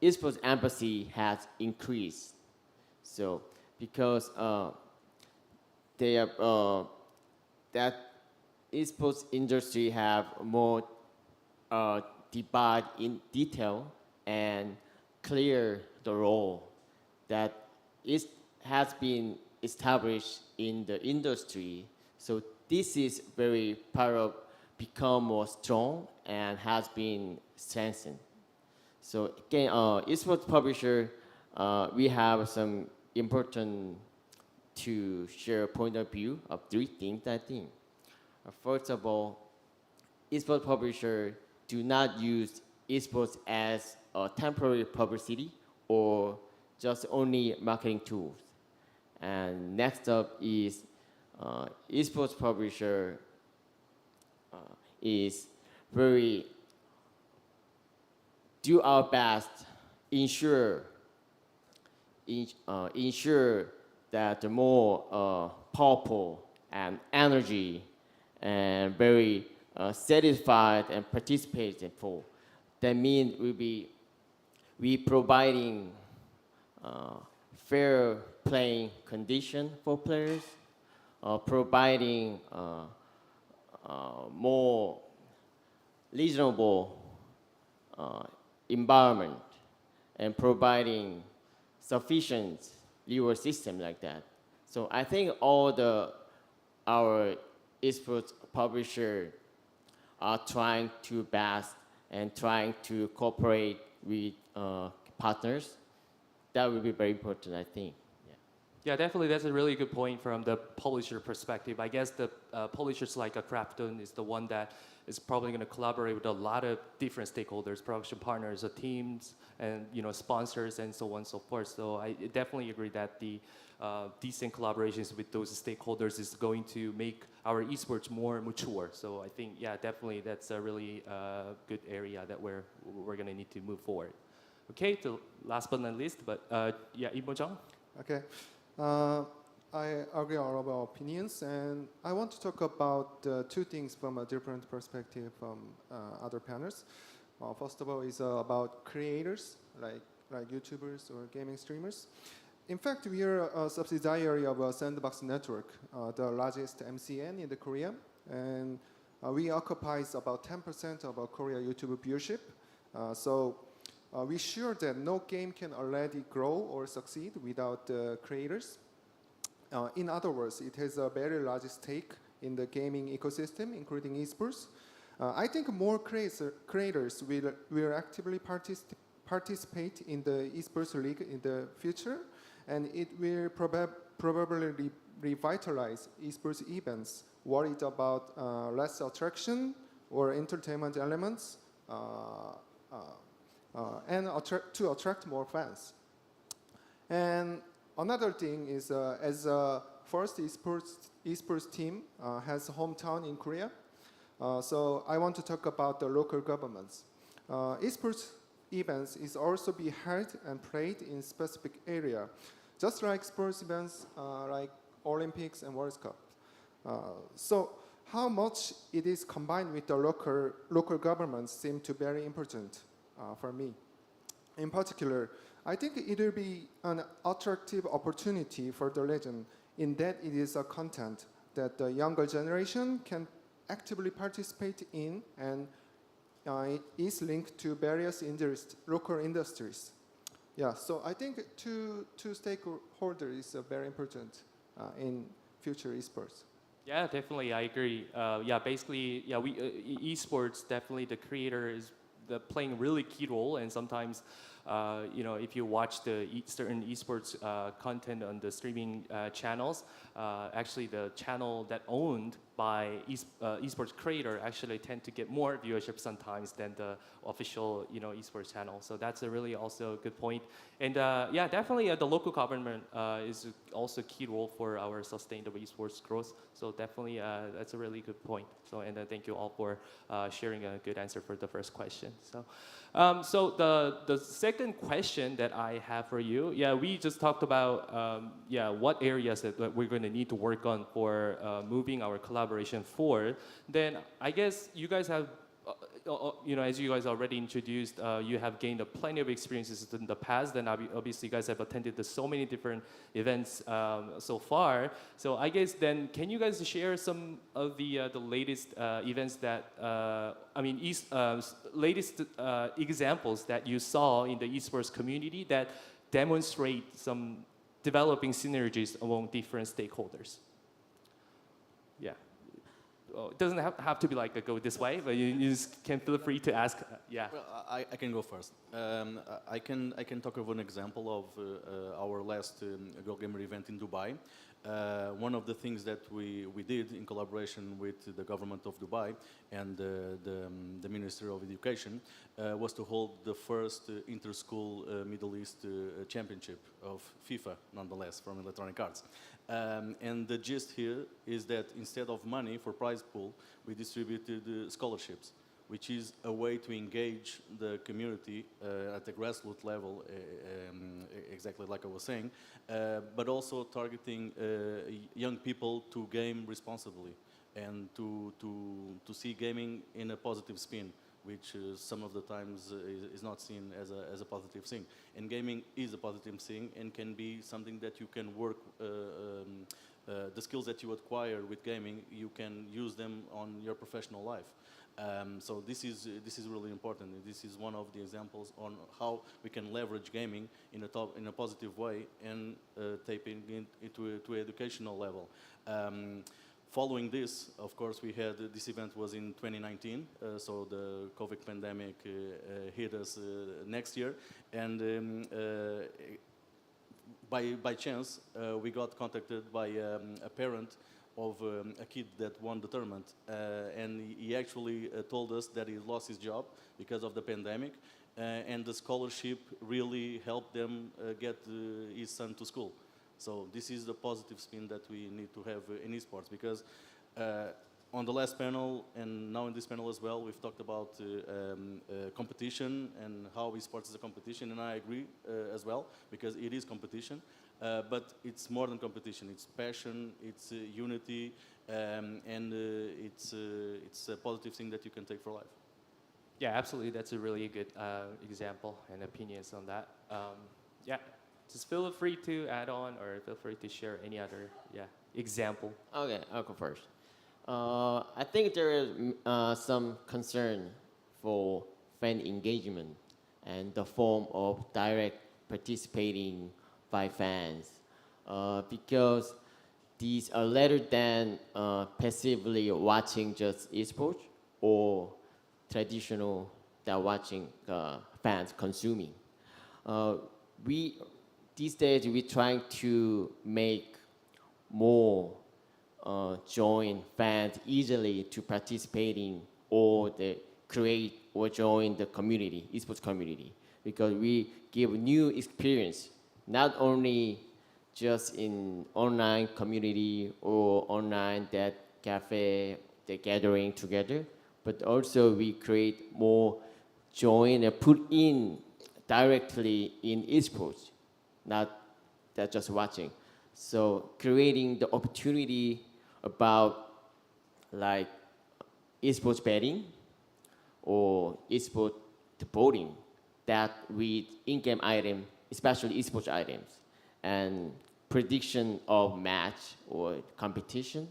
S16: esports empathy has increased. So because they have that esports industry have more debate in detail and clear the role that has been established in the industry. So this is very part of become more strong and has been strengthened. So again, esports publisher, we have some important to share point of view of three things, I think. First of all, esports publisher do not use esports as a temporary publicity or just only marketing tools. And next up is esports publisher is very do our best, ensure that the more powerful and energy and very satisfied and participatory. That means we providing fair playing condition for players, providing more reasonable environment, and providing sufficient reward system like that. So I think our esports publisher are trying to best and trying to cooperate with partners. That would be very important, I think.
S12: Yeah, definitely. That's a really good point from the publisher perspective. I guess the publishers like Krafton is the one that is probably going to collaborate with a lot of different stakeholders, production partners, teams, and sponsors, and so on and so forth. So I definitely agree that the decent collaborations with those stakeholders is going to make our esports more mature. So I think, yeah, definitely that's a really good area that we're going to need to move forward. Okay, the last but not least, but yeah, Imo-jung.
S17: Okay. I agree all of our opinions, and I want to talk about two things from a different perspective from other panels. First of all, is about creators like YouTubers or gaming streamers. In fact, we are a subsidiary of a Sandbox Network, the largest MCN in the Korea, and we occupy about 10% of our Korea YouTube viewership. So we're sure that no game can already grow or succeed without the creators. In other words, it has a very large stake in the gaming ecosystem, including esports. I think more creators will actively participate in the esports league in the future, and it will probably revitalize esports events worried about less attraction or entertainment elements, and to attract more fans. And another thing is, as a first esports team has a hometown in Korea, so I want to talk about the local governments. Esports events is also be held and played in specific area, just like sports events like Olympics and World Cup. So how much it is combined with the local governments seem to be very important for me. In particular, I think it will be an attractive opportunity for the legend in that it is a content that the younger generation can actively participate in, and is linked to various local industries. Yeah, so I think two stakeholders is very important in future esports.
S12: Yeah, definitely, I agree. Yeah, basically, yeah, esports, definitely the creator is playing a really key role, and sometimes if you watch the certain esports content on the streaming channels, actually the channel that owned by esports creator actually tend to get more viewership sometimes than the official esports channel. So that's a really also a good point. And yeah, definitely the local government is also a key role for our sustainable esports growth. So definitely that's a really good point. So and thank you all for sharing a good answer for the first question. So so the second question that I have for you, yeah, we just talked about yeah, what areas that we're going to need to work on for moving our collaboration forward. Then I guess you guys have, as you guys already introduced, you have gained plenty of experiences in the past. Then obviously you guys have attended so many different events so far. So I guess then, can you guys share some of the latest events that, latest examples that you saw in the esports community that demonstrate some developing synergies among different stakeholders? Yeah. it doesn't have to be like a go this way, but you just can feel free to ask. Yeah.
S15: Well, I can go first. I can talk of an example of our last Girl Gamer event in Dubai. One of the things that we did in collaboration with the government of Dubai and the Ministry of Education was to hold the first inter-school Middle East championship of FIFA, nonetheless, from Electronic Arts. And the gist here is that instead of money for prize pool, we distributed scholarships, which is a way to engage the community at the grassroots level, exactly like I was saying, but also targeting young people to game responsibly and to see gaming in a positive spin, which some of the times is not seen as a positive thing. And gaming is a positive thing and can be something that you can work, the skills that you acquire with gaming, you can use them on your professional life. So this is really important. This is one of the examples on how we can leverage gaming in a positive way and tapping into to educational level. Following this, of course, we had this event was in 2019, so the COVID pandemic hit us next year, and by chance we got contacted by a parent of a kid that won the tournament, and he actually told us that he lost his job because of the pandemic, and the scholarship really helped them get his son to school. So this is the positive spin that we need to have in esports, because on the last panel and now in this panel as well, we've talked about competition and how esports is a competition, and I agree as well, because it is competition. But it's more than competition. It's passion, it's unity, and it's a positive thing that you can take for life.
S12: Yeah, absolutely. That's a really good example and opinions on that. Yeah, just feel free to add on or feel free to share any other example.
S16: Okay, I'll go first. I think there is some concern for fan engagement and the form of direct participating by fans, because these are rather than passively watching just esports or traditional that watching fans consuming. These days we're trying to make more join fans easily to participating or create or join the community, esports community, because we give new experience, not only just in online community or online that cafe, the gathering together, but also we create more join and put in directly in esports, not that just watching. So creating the opportunity about like esports betting or esports voting that with in-game item, especially esports items, and prediction of match or competition,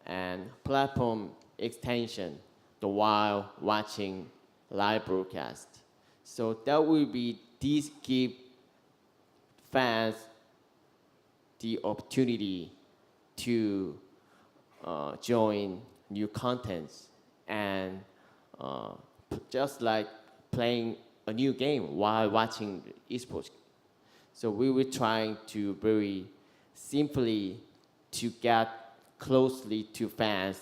S16: and platform extension while watching live broadcast. So that will be, these give fans the opportunity to join new contents and just like playing a new game while watching esports. So we were trying to very simply to get closely to fans.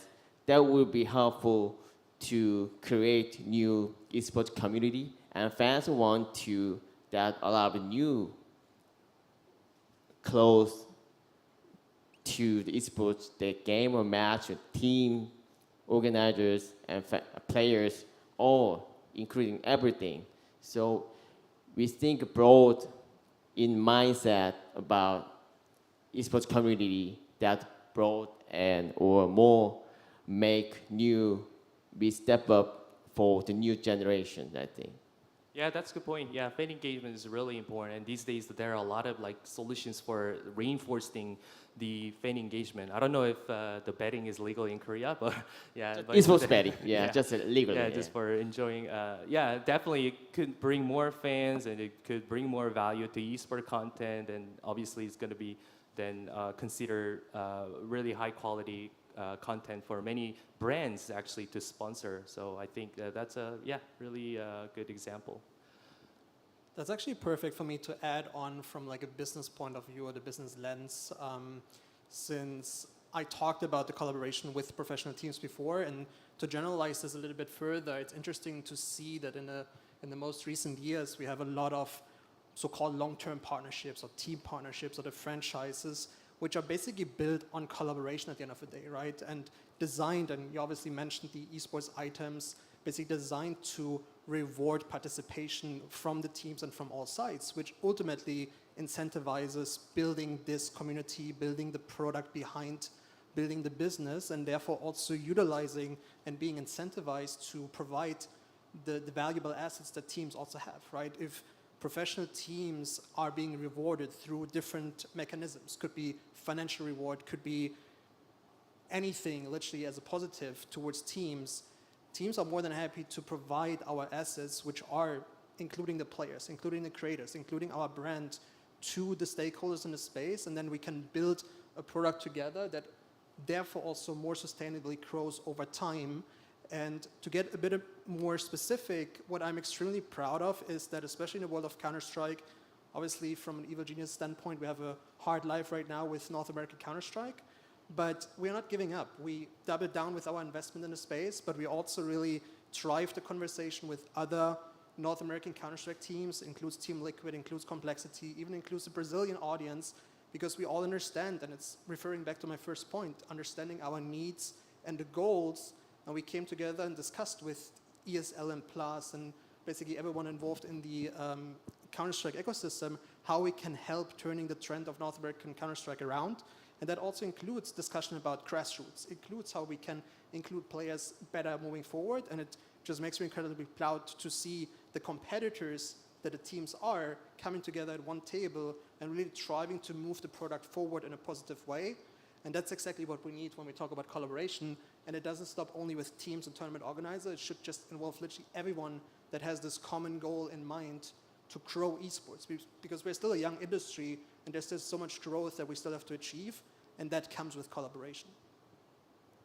S16: That will be helpful to create new esports community, and fans want to that a lot of new close to the esports, the game or match, or team organizers and players, all including everything. So we think broad in mindset about esports community that broad and or more make new, we step up for the new generations, I think.
S12: Yeah, that's a good point. Yeah, fan engagement is really important. And these days, there are a lot of like solutions for reinforcing the fan engagement. I don't know if the betting is legal in Korea, but yeah.
S16: Esports betting, yeah, just legally.
S12: Yeah, just for enjoying. Yeah, definitely it could bring more fans and it could bring more value to esport content. And obviously it's going to be then consider really high quality content for many brands actually to sponsor. So I think that's a really good example.
S13: That's actually perfect for me to add on from like a business point of view or the business lens, since I talked about the collaboration with professional teams before, and to generalize this a little bit further, it's interesting to see that in the most recent years we have a lot of so-called long-term partnerships or team partnerships or the franchises, which are basically built on collaboration at the end of the day, right? And designed, and you obviously mentioned the esports items, basically designed to reward participation from the teams and from all sides, which ultimately incentivizes building this community, building the product behind building the business, and therefore also utilizing and being incentivized to provide the valuable assets that teams also have, right? If professional teams are being rewarded through different mechanisms, could be financial reward, could be anything literally as a positive towards teams, teams are more than happy to provide our assets, which are including the players, including the creators, including our brand, to the stakeholders in the space, and then we can build a product together that therefore also more sustainably grows over time. And to get a bit more specific, what I'm extremely proud of is that, especially in the world of Counter-Strike, obviously from an Evil Genius standpoint, we have a hard life right now with North American Counter-Strike, but we're not giving up. We doubled down with our investment in the space, but we also really drive the conversation with other North American Counter-Strike teams, includes Team Liquid, includes Complexity, even includes the Brazilian audience, because we all understand, and it's referring back to my first point, understanding our needs and the goals. And we came together and discussed with ESLM Plus and basically everyone involved in the Counter-Strike ecosystem how we can help turning the trend of North American Counter-Strike around. And that also includes discussion about grassroots. It includes how we can include players better moving forward. And it just makes me incredibly proud to see the competitors that the teams are coming together at one table and really striving to move the product forward in a positive way. And that's exactly what we need when we talk about collaboration. And it doesn't stop only with teams and tournament organizers. It should just involve literally everyone that has this common goal in mind to grow esports. Because we're still a young industry and there's still so much growth that we still have to achieve. And that comes with collaboration.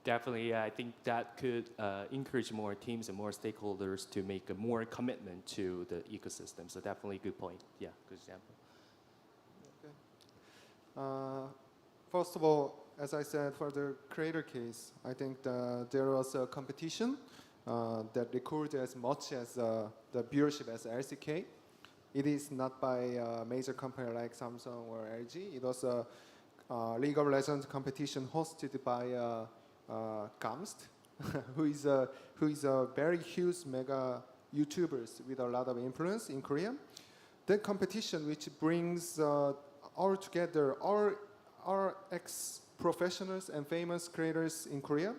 S12: Definitely, yeah. I think that could encourage more teams and more stakeholders to make a more commitment to the ecosystem. So definitely good point. Yeah, good example.
S17: Okay. First of all, as I said, for the creator case, I think there was a competition that recorded as much as the viewership as LCK. It is not by a major company like Samsung or LG. It was a League of Legends competition hosted by Gamst, who is a very huge mega YouTubers with a lot of influence in Korea. That competition, which brings all together our ex-professionals and famous creators in Korea,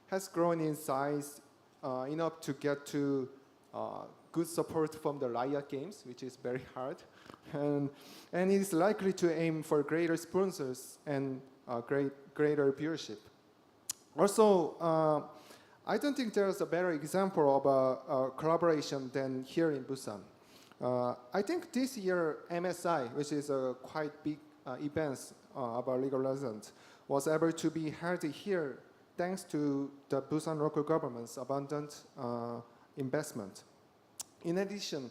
S17: has grown in size enough to get to good support from the Riot Games, which is very hard, and it is likely to aim for greater sponsors and greater viewership. Also, I don't think there's a better example of a collaboration than here in Busan. I think this year MSI, which is a quite big event about League of Legends, was able to be held here thanks to the Busan local government's abundant investment. In addition,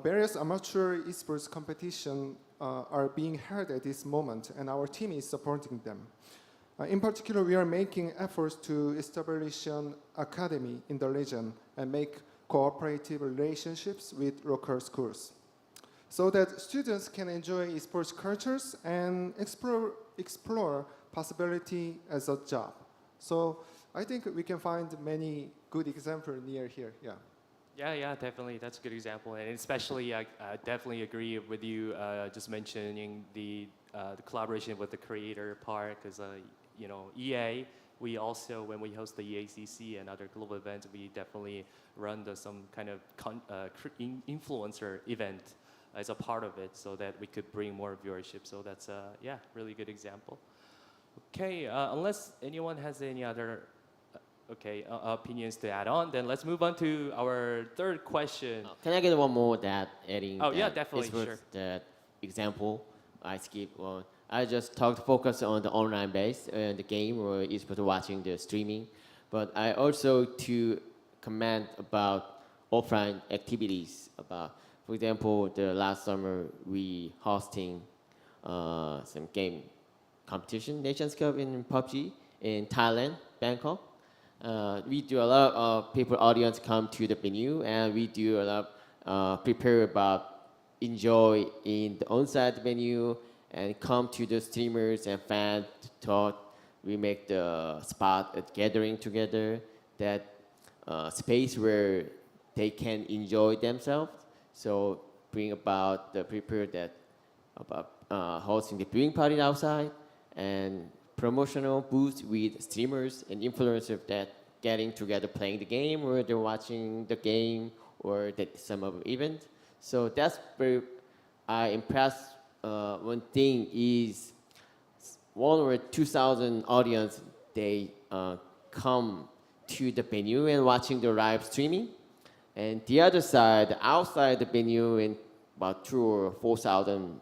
S17: various amateur esports competitions are being held at this moment, and our team is supporting them. In particular, we are making efforts to establish an academy in the region and make cooperative relationships with local schools, so that students can enjoy esports cultures and explore possibility as a job. So I think we can find many good examples near here. Yeah.
S12: Yeah, definitely. That's a good example, and especially I definitely agree with you just mentioning the collaboration with the creator part, because EA, we also, when we host the EACC and other global events, we definitely run some kind of influencer event as a part of it, so that we could bring more viewership. So that's really good example. Okay, unless anyone has any other opinions to add on, then let's move on to our third question.
S16: Can I get one more adding?
S12: Oh, yeah, definitely, sure.
S16: The example, I skipped one. I just talked focus on the online base and the game or esports watching the streaming, but I also to comment about offline activities. About, for example, the last summer we hosting some game competition, Nations Cup in PUBG in Thailand, Bangkok. We do a lot of people audience come to the venue, and we do a lot prepare about enjoy in the on-site venue and come to the streamers and fans to talk. We make the spot a gathering together, that space where they can enjoy themselves. So bring about the prepare that about hosting the viewing party outside and promotional booths with streamers and influencers that getting together playing the game or they're watching the game or that some of the event. So that's very impressed. One thing is 1 or 2,000 audience, they come to the venue and watching the live streaming. And the other side, outside the venue, in about 2 or 4,000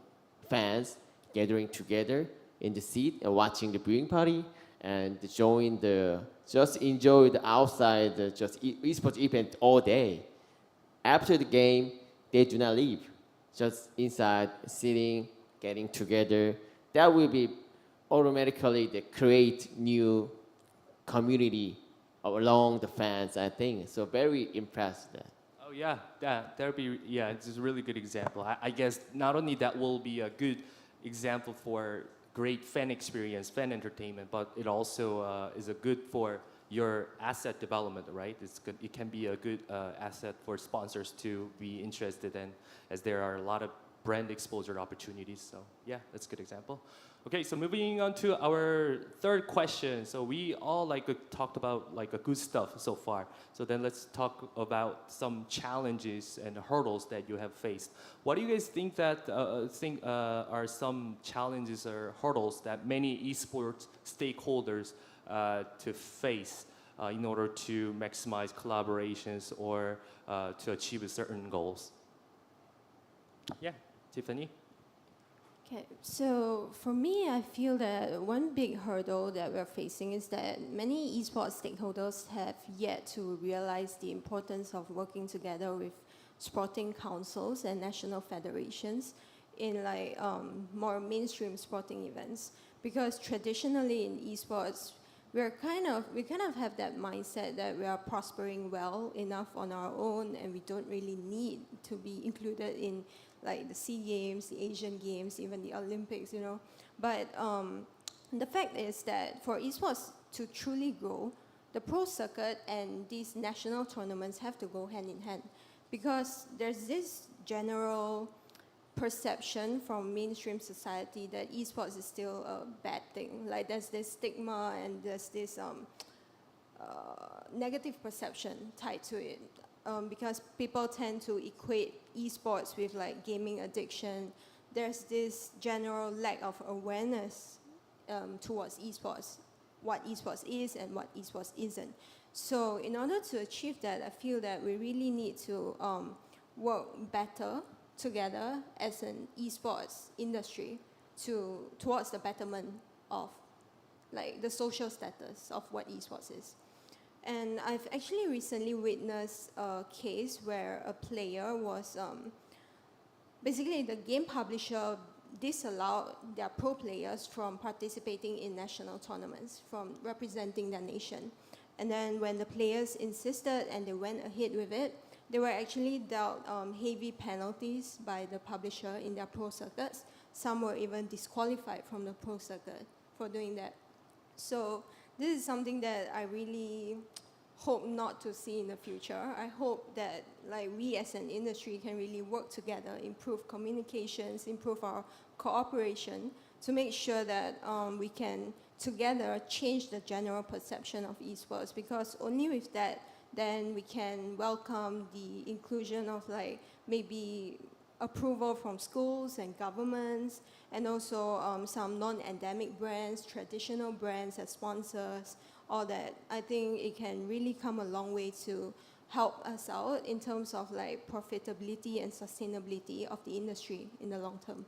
S16: fans gathering together in the seat and watching the viewing party and join just enjoy the outside, just esports event all day. After the game, they do not leave, just inside, sitting, getting together. That will be automatically the create new community along the fans, I think. So very impressed that.
S12: Oh yeah, that'd be it's a really good example. I guess not only that will be a good example for great fan experience, fan entertainment, but it also is a good for your asset development, right? It's good. It can be a good asset for sponsors to be interested in, as there are a lot of brand exposure opportunities. So yeah, that's a good example. Okay, so moving on to our third question. So we all talked about good stuff so far. So then let's talk about some challenges and hurdles that you have faced. What do you guys think that are some challenges or hurdles that many esports stakeholders to face in order to maximize collaborations or to achieve certain goals? Yeah, Tiffany.
S14: Okay, so for me, I feel that one big hurdle that we're facing is that many esports stakeholders have yet to realize the importance of working together with sporting councils and national federations in more mainstream sporting events. Because traditionally in esports, we kind of have that mindset that we are prospering well enough on our own and we don't really need to be included in the SEA Games, the Asian Games, even the Olympics, But the fact is that for esports to truly grow, the pro circuit and these national tournaments have to go hand in hand, because there's this general perception from mainstream society that esports is still a bad thing. There's this stigma and there's this negative perception tied to it. Because people tend to equate esports with gaming addiction. There's this general lack of awareness towards esports, what esports is and what esports isn't. So in order to achieve that, I feel that we really need to work better together as an esports industry towards the betterment of the social status of what esports is. And I've actually recently witnessed a case where a player was, basically the game publisher disallowed their pro players from participating in national tournaments, from representing their nation. And then when the players insisted and they went ahead with it, they were actually dealt heavy penalties by the publisher in their pro circuits. Some were even disqualified from the pro circuit for doing that. So this is something that I really hope not to see in the future. I hope that we as an industry can really work together, improve communications, improve our cooperation to make sure that we can together change the general perception of esports, because only with that then we can welcome the inclusion of maybe approval from schools and governments, and also some non-endemic brands, traditional brands as sponsors, all that. I think it can really come a long way to help us out in terms of profitability and sustainability of the industry in the long term.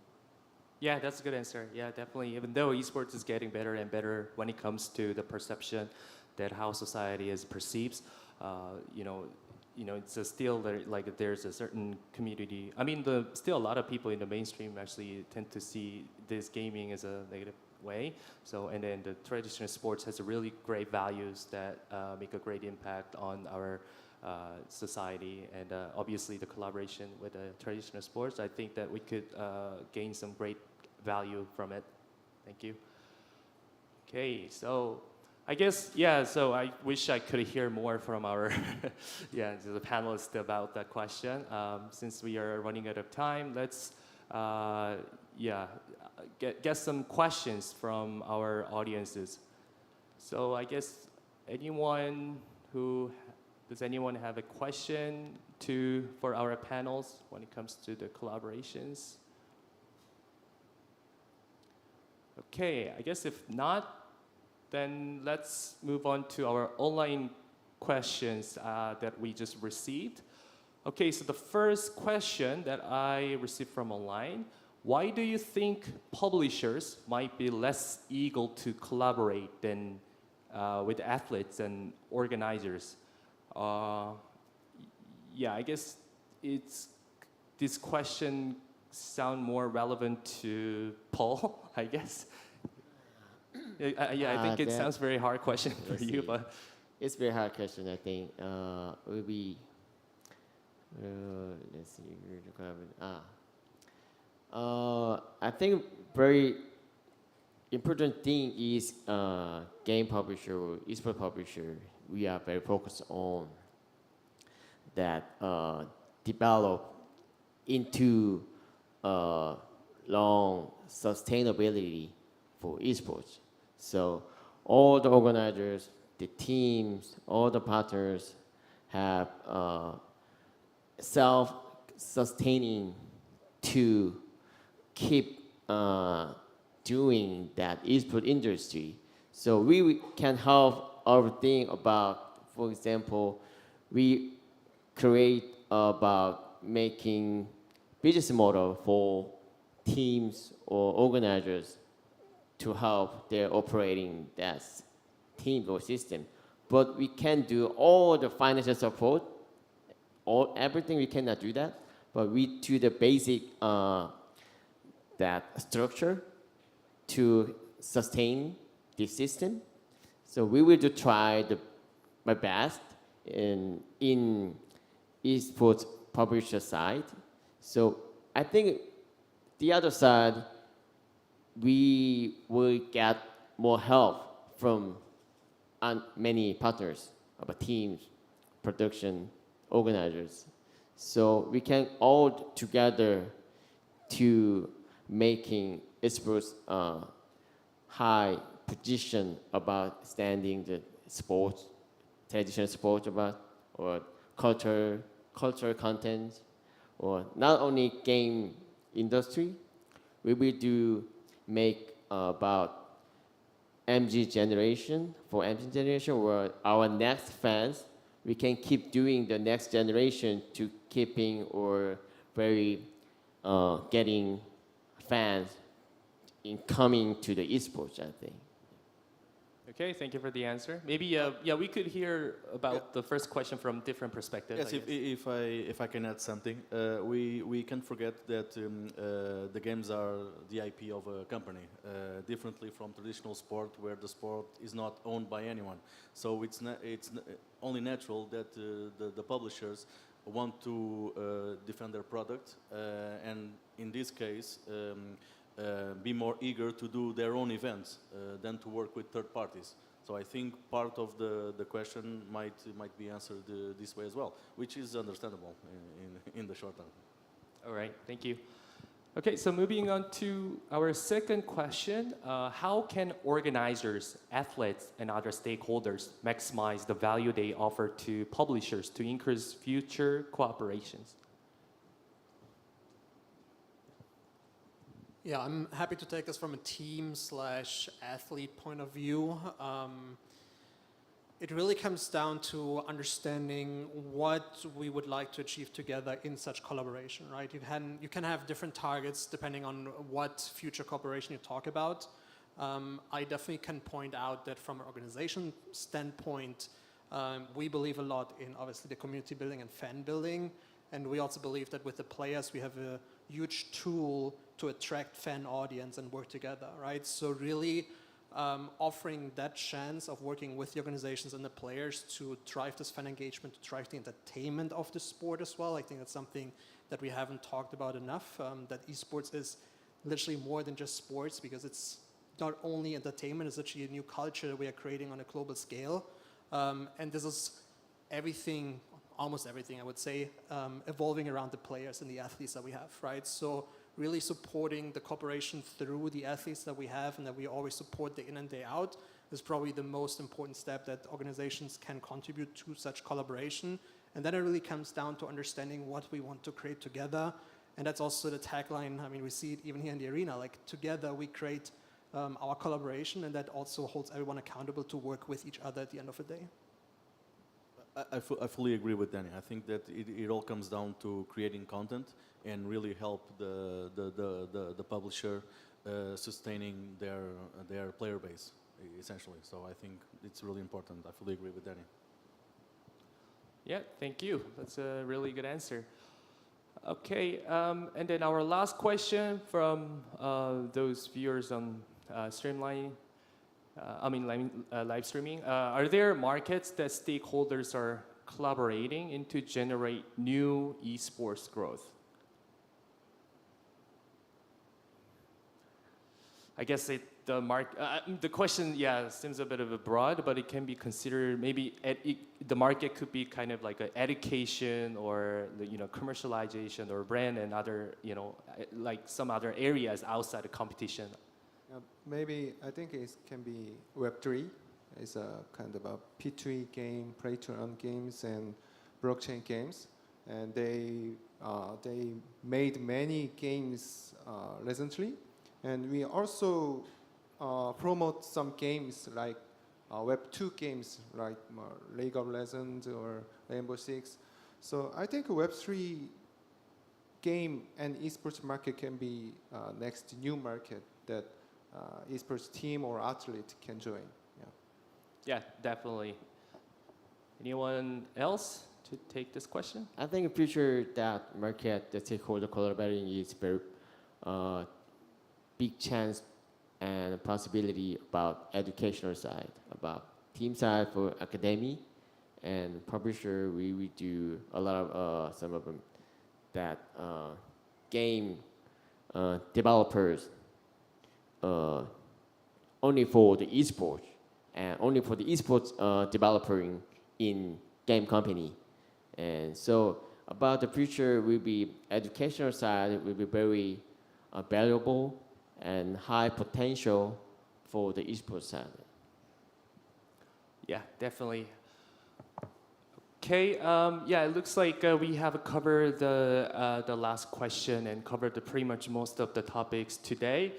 S12: Yeah, that's a good answer. Yeah, definitely. Even though esports is getting better and better when it comes to the perception that how society is perceives, you know, it's still there, like there's a certain community. I mean, still a lot of people in the mainstream actually tend to see this gaming as a negative way. So, and then the traditional sports has a really great values that make a great impact on our society, and obviously the collaboration with the traditional sports, I think that we could gain some great value from it. Thank you. Okay, so I guess, yeah, so I wish I could hear more from our the panelists about that question. Since we are running out of time, let's get some questions from our audiences. So I guess does anyone have a question for our panels when it comes to the collaborations? Okay, I guess if not, then let's move on to our online questions that we just received. Okay, so the first question that I received from online: why do you think publishers might be less eager to collaborate than with athletes and organizers? I guess this question sound more relevant to Paul, I guess. I think it sounds very hard question for you, but
S16: it's a very hard question. I think will be. Let's see. I think very important thing is game publisher or esports publisher. We are very focused on that develop into long sustainability for esports. So all the organizers, the teams, all the partners have self-sustaining to keep doing that esports industry. So we can help our thing about, for example, we create about making business model for teams or organizers to help their operating that team or system. But we can do all the financial support, everything. We cannot do that, but we do the basic that structure to sustain the system. So we will try my best in esports publisher side. So I think the other side, we will get more help from many partners, about teams, production, organizers. So we can all together to making esports high position about standing the sports, traditional sports about, or cultural content, or not only game industry. We will do make about MG generation, for MG generation, or our next fans. We can keep doing the next generation to keeping or very getting fans in coming to the esports, I think.
S12: okay, thank you for the answer. Maybe we could hear about the first question from different perspectives.
S15: Yes, if I can add something, we can't forget that the games are the IP of a company, differently from traditional sport where the sport is not owned by anyone. So it's only natural that the publishers want to defend their product, and in this case, be more eager to do their own events than to work with third parties. So I think part of the question might be answered this way as well, which is understandable in the short term.
S12: All right, thank you. Okay, so moving on to our second question. How can organizers, athletes, and other stakeholders maximize the value they offer to publishers to increase future cooperations?
S13: Yeah, I'm happy to take this from a team/athlete point of view. it really comes down to understanding what we would like to achieve together in such collaboration, right? You can have different targets depending on what future cooperation you talk about. I definitely can point out that from an organization standpoint, we believe a lot in obviously the community building and fan building. And we also believe that with the players, we have a huge tool to attract fan audience and work together, right? So really offering that chance of working with the organizations and the players to drive this fan engagement, to drive the entertainment of the sport as well. I think that's something that we haven't talked about enough, that esports is literally more than just sports, because it's not only entertainment, it's actually a new culture that we are creating on a global scale. And this is everything, almost everything I would say, evolving around the players and the athletes that we have, right? So really supporting the cooperation through the athletes that we have and that we always support day in and day out is probably the most important step that organizations can contribute to such collaboration. And then it really comes down to understanding what we want to create together. And that's also the tagline. I mean, we see it even here in the arena, like together we create our collaboration, and that also holds everyone accountable to work with each other at the end of the day.
S15: I fully agree with Danny. I think that it all comes down to creating content and really help the publisher sustaining their player base, essentially. So I think it's really important. I fully agree with Danny.
S12: Yeah, thank you. That's a really good answer. Okay, and then our last question from those viewers on Streamlining, live streaming. Are there markets that stakeholders are collaborating in to generate new esports growth? I guess the question, seems a bit of a broad, but it can be considered maybe the market could be kind of like an education or commercialization or brand and other like some other areas outside of competition.
S17: Maybe I think it can be Web3. It's a kind of a P2E game, play-to-earn games and blockchain games, and they made many games recently, and we also promote some games like Web2 games like League of Legends or Rainbow Six. So I think Web3 game and esports market can be next new market that esports team or athlete can join.
S12: Yeah, definitely. Anyone else to take this question?
S16: I think in future that market, the stakeholder collaborating is very big chance and possibility about educational side, about team side for academy and publisher. We do a lot of some of them that game developers only for the esports and only for the esports developer in game company. And so about the future will be educational side will be very valuable and high potential for the esports side.
S12: Yeah, definitely. Okay, it looks like we have covered the last question and covered pretty much most of the topics today.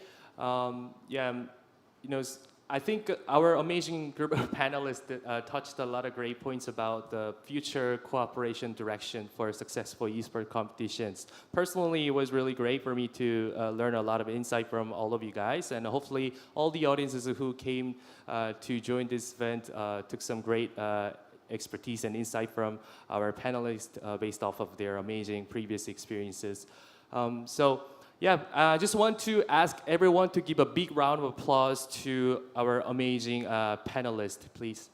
S12: I think our amazing group of panelists touched a lot of great points about the future cooperation direction for successful esports competitions. Personally, it was really great for me to learn a lot of insight from all of you guys, and hopefully all the audiences who came to join this event took some great expertise and insight from our panelists based off of their amazing previous experiences. I just want to ask everyone to give a big round of applause to our amazing panelists, please.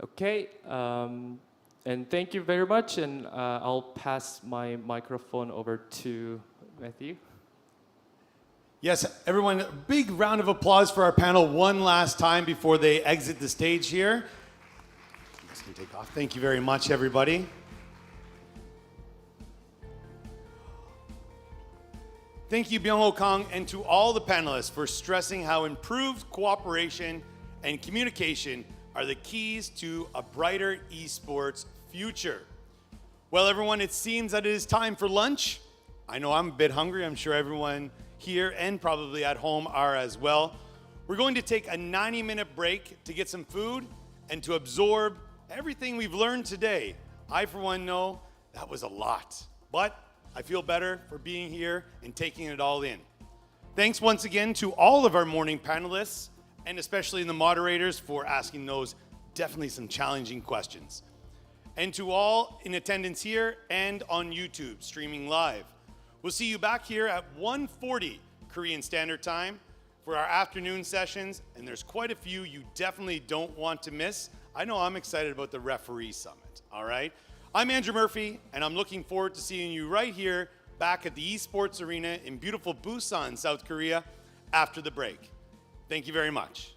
S12: Okay, and thank you very much, and I'll pass my microphone over to Matthew.
S1: Yes, everyone, a big round of applause for our panel one last time before they exit the stage here. Take off. Thank you very much, everybody. Thank you, Byung-ho Kang, and to all the panelists for stressing how improved cooperation and communication are the keys to a brighter esports future. Well, everyone, it seems that it is time for lunch. I know I'm a bit hungry. I'm sure everyone here and probably at home are as well. We're going to take a 90-minute break to get some food and to absorb everything we've learned today. I, for one, know that was a lot, but I feel better for being here and taking it all in. Thanks once again to all of our morning panelists, and especially the moderators for asking those definitely some challenging questions. And to all in attendance here and on YouTube, streaming live. We'll see you back here at 1:40 Korean Standard Time for our afternoon sessions, and there's quite a few you definitely don't want to miss. I know I'm excited about the referee summit, all right? I'm Andrew Murphy, and I'm looking forward to seeing you right here back at the Esports Arena in beautiful Busan, South Korea, after the break. Thank you very much.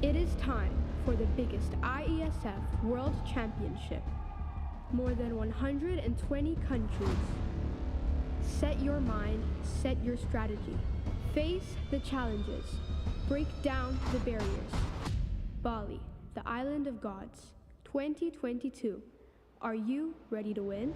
S18: It is time for the biggest IESF World Championship. More than 120 countries. Set your mind, set your strategy. Face the challenges. Break down the barriers. Bali, the Island of Gods, 2022. Are you ready to win?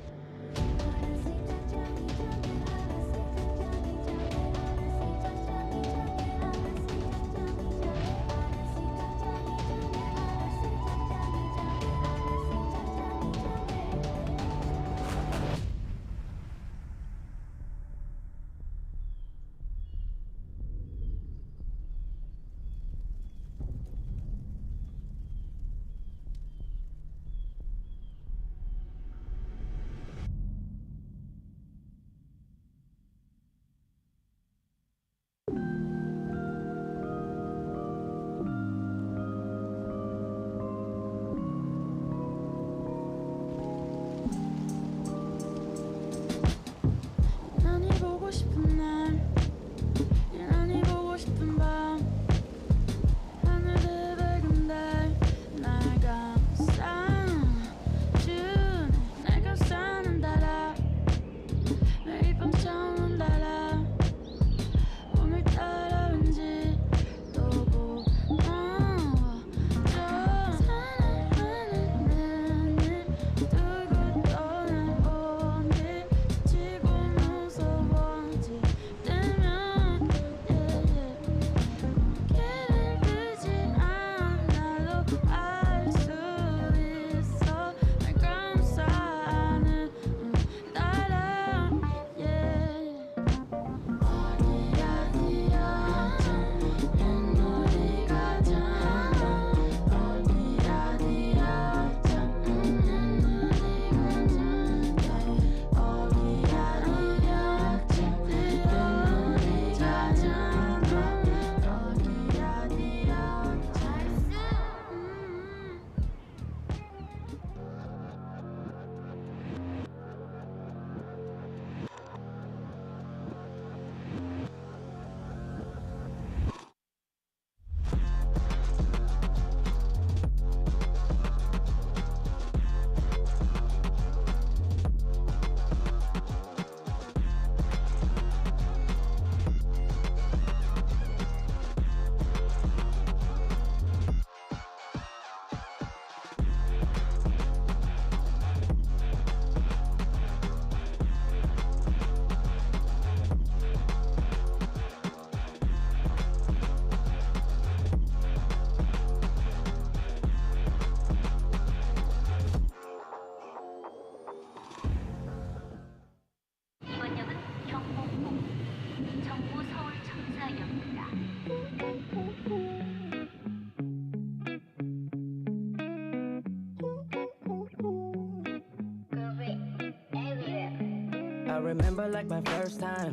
S19: remember like my first time.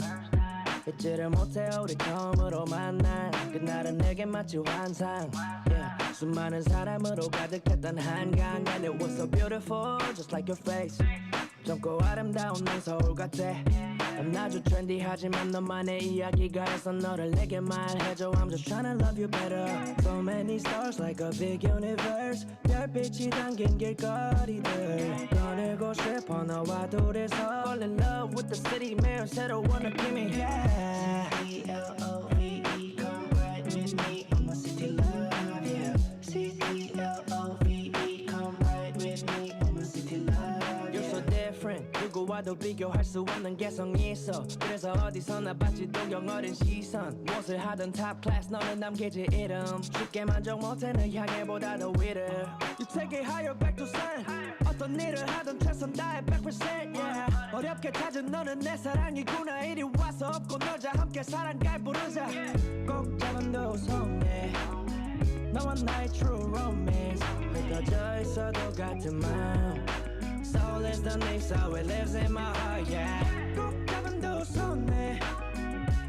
S19: 잊지를 못해 우리 처음으로 만난 그날은 내게 마치 환상. Yeah. 수많은 사람으로 가득했던 한강 And it was so beautiful just like your face. 젊고 아름다운 난 서울 같아. 난 아주 트렌디하지만 너만의 이야기가 있어 너를 내게 말해줘. I'm just trying to love you better. So many stars like a big universe. 별빛이 담긴 길거리들 꺼내고 싶어 너와 둘이서 Fall in love with the city 매일 새로운 느낌이 yeah. C-E-L-O-V-E come right with me on my city love yeah. C-E-L-O-V-E come right with me on my city love You're so different 누구와도 비교할 수 없는 개성이 있어 그래서 어디서나 받지 동경 어린 시선 무엇을 하든 top class 너는 남기지 이름 쉽게 만족 못해 널 향해 보다 더 위를 You take it higher back to sun 어떤 일을 하든 최선 다해 100% yeah. 어렵게 찾은 너는 내 사랑이구나 이리 와서 업고 놀자 함께 사랑갈 부르자 꼭 잡은 두 손에 너와 나의 true romance 흩어져 있어도 같은 마음 Soul is the name so it lives in my heart yeah 꼭 잡은 두 손에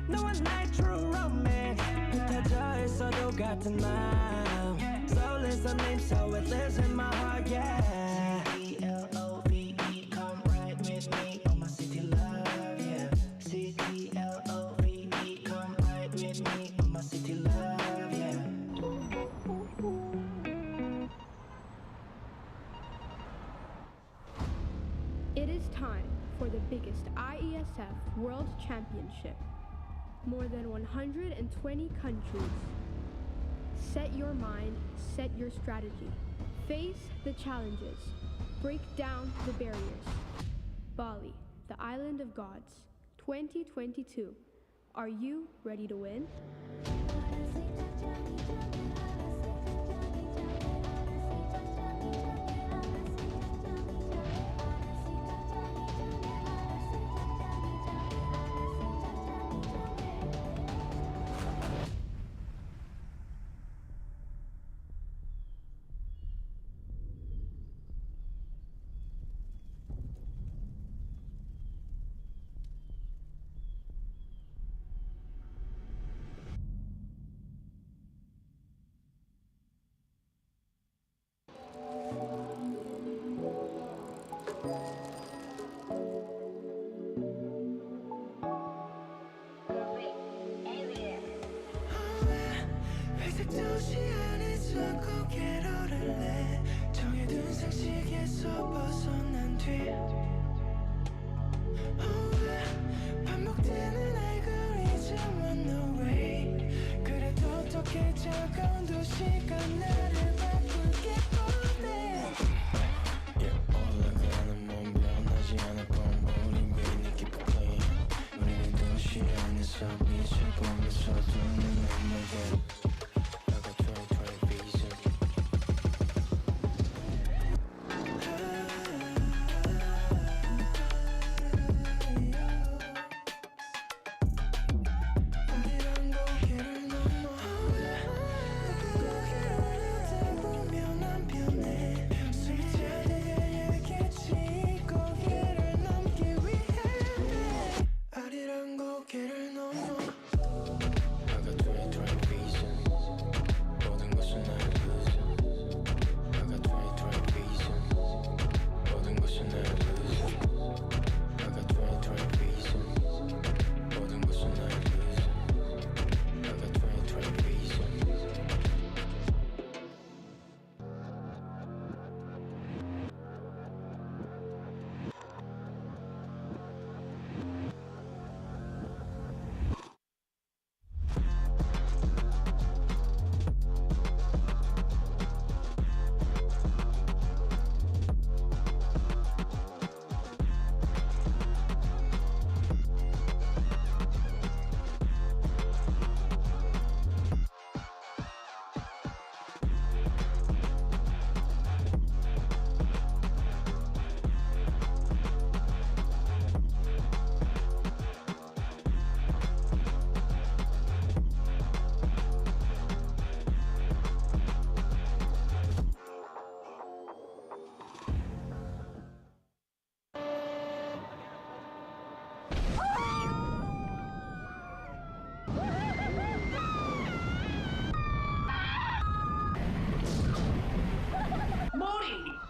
S19: 너와 나의 true romance 흩어져 있어도 같은 마음 Soul is the name so it lives in my heart yeah C-E-L-O-V-E come right with me on my city love yeah C-E-L-O-V-E come right with me on my city love yeah
S18: It is time for the biggest IESF World Championship. More than 120 countries. Set your mind, set your strategy. Face the challenges. Break down the barriers. Bali, the island of gods, 2022. Are you ready to win?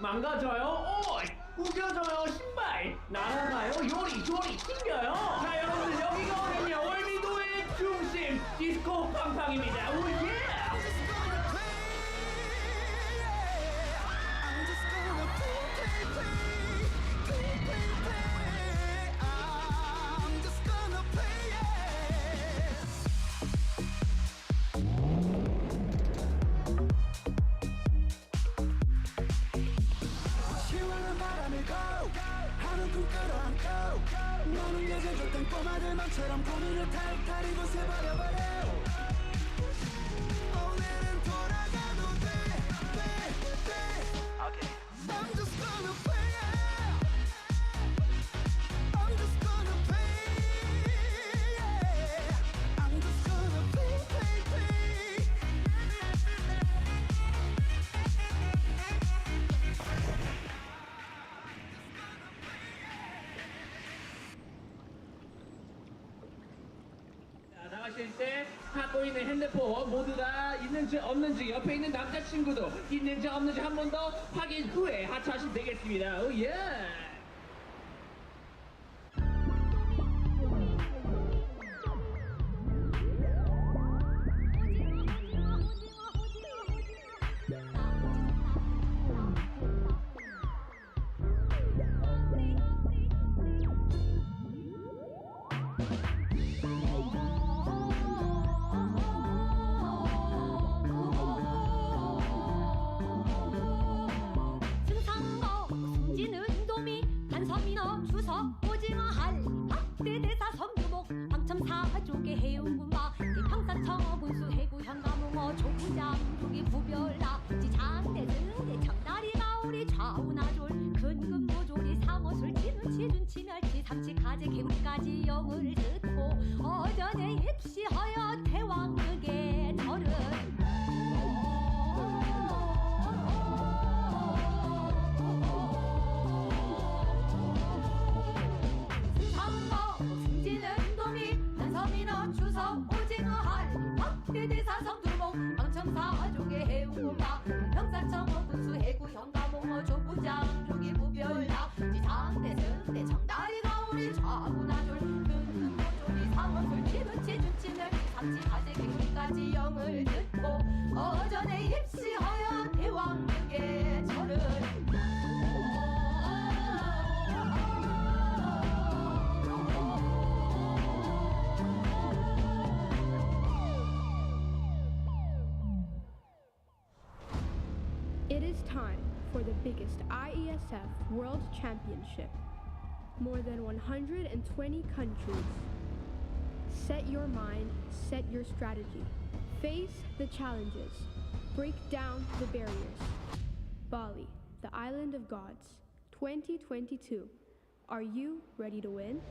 S19: 망가져요. 구겨져요. 신발 날아가요. 요리 튕겨요. 자 여러분들 여기가 어디냐? 월미도의 중심 디스코 팡팡입니다. 오예.
S20: 시원한 바람을 하는 꿈 끌어안고 너는 예전줬던 꼬마들만처럼 고민을 탈탈 이곳에 버려버려 오늘은 돌아가도 돼 I'm just gonna play it I'm just gonna play I'm just gonna play
S19: 나가실 때 갖고 있는 핸드폰 모두 다 있는지 없는지 옆에 있는 남자친구도 있는지 없는지 한 번 더 확인 후에 하차하시면 되겠습니다. 오예.
S21: 승상거 승진은 도미 단섬이너 주석 오징어 할 박대대사 섬유목 방첨사 조개 해운군마 평산청어 분수 해구 현가몽어 조구장 조개 구별나 지장대등 대창다리가 우리 좌우나졸 근근무조리 상어술 진우치 준치 멸치 삼치 가재 개구리까지 영을 듣고 어전에 입시하여 대왕극의 절은 승상거 승진은 도미 단섬이너 주석 오징어 할 박대대사 성두봉 방청사 조개 해운고마 평산청어 군수 해구 현가몽어 조부장 조개 부별나 지장대승 대청다리가 우리 좌우나졸 근근모조리 상어술 진우치 준치멸 삼치 가재 개구리까지 영을 듣고 어전에 입시하여 대왕극의 절은
S18: It is time for the biggest IESF World Championship. More than 120 countries. Set your mind, set your strategy. Face the challenges. Break down the barriers. Bali, the island of gods. 2022. Are you ready to win?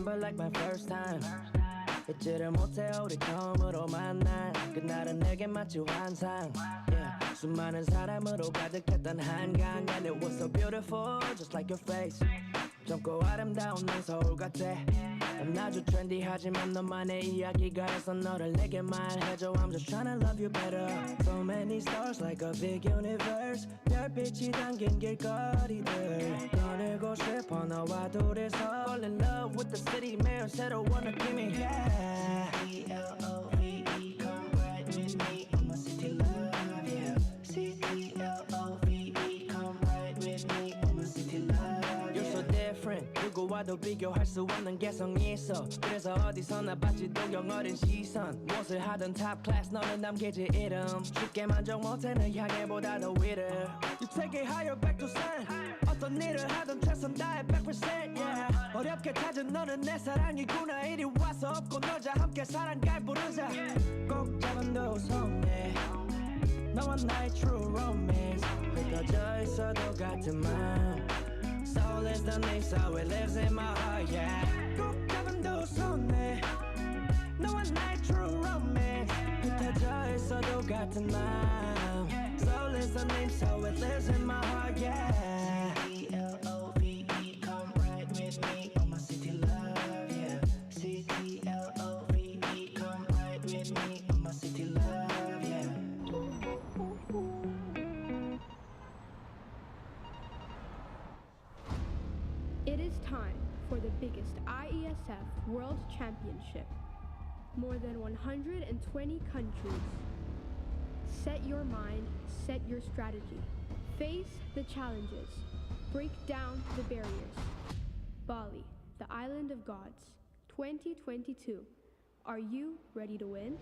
S19: remember like my first time. 잊지를 못해 우리 처음으로 만난 그날은 내게 마치 환상. Yeah. 수많은 사람으로 가득했던 한강 And it was so beautiful just like your face. 젊고 아름다운 난 서울 같아. 난 아주 트렌디하지만 너만의 이야기가 있어 너를 내게 말해줘. I'm just trying to love you better. So many stars like a big universe. 별빛이 담긴 길거리들 꺼내고 싶어 너와 둘이서 Fall in love with the city 매일 새로운 느낌이 yeah. C-E-L-O-V-E come right with me I'm a city love yeah. C-E-L-O-V-E come right with me I'm a city love You're so different 누구와도 비교할 수 없는 개성이 있어 그래서 어디서나 받지 동경 어린 시선 무엇을 하든 top class 너는 남기지 이름 쉽게 만족 못해 널 향해 보다 더 위를 You take it higher back to sun 어떤 일을 하든 최선 다해 100% yeah. 어렵게 찾은 너는 내 사랑이구나 이리 와서 업고 놀자 함께 사랑갈 부르자 꼭 잡은 두 손에 너와 나의 true romance 흩어져 있어도 같은 마음 Soul is the name so it lives in my heart yeah 꼭 잡은 두 손에 너와 나의 true romance 흩어져 있어도 같은 마음 Soul is the name so it lives in my heart yeah C-E-L-O-V-E come right with me on my city love yeah C-E-L-O-V-E come right with me on my city love yeah
S18: It is time for the biggest IESF World Championship. More than 120 countries. Set your mind, set your strategy. Face the challenges. Break down the barriers. Bali, the island of gods. 2022. Are you ready to win?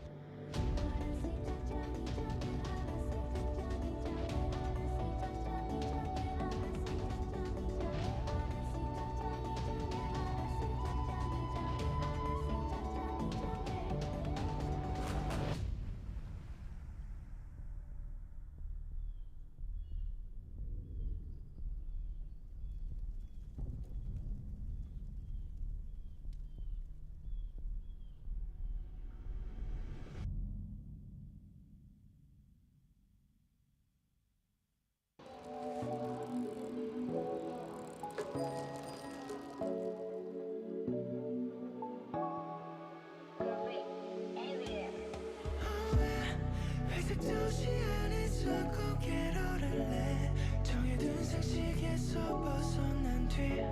S20: 회색 도시 안에서 고개를 오를래 정해둔 상식에서 벗어난 뒤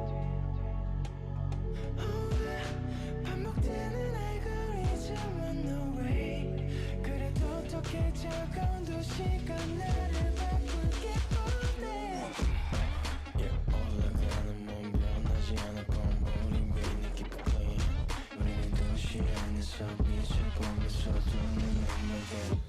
S20: 반복되는 알고리즘은 no way 그래도 어떻게 차가운 도시가 나를 바꾸게 보내 올라가는 몸 변하지 않을 건 우린 we keep it clean 우리는 도시 안에서 빛을 보면서 눈을 넘어게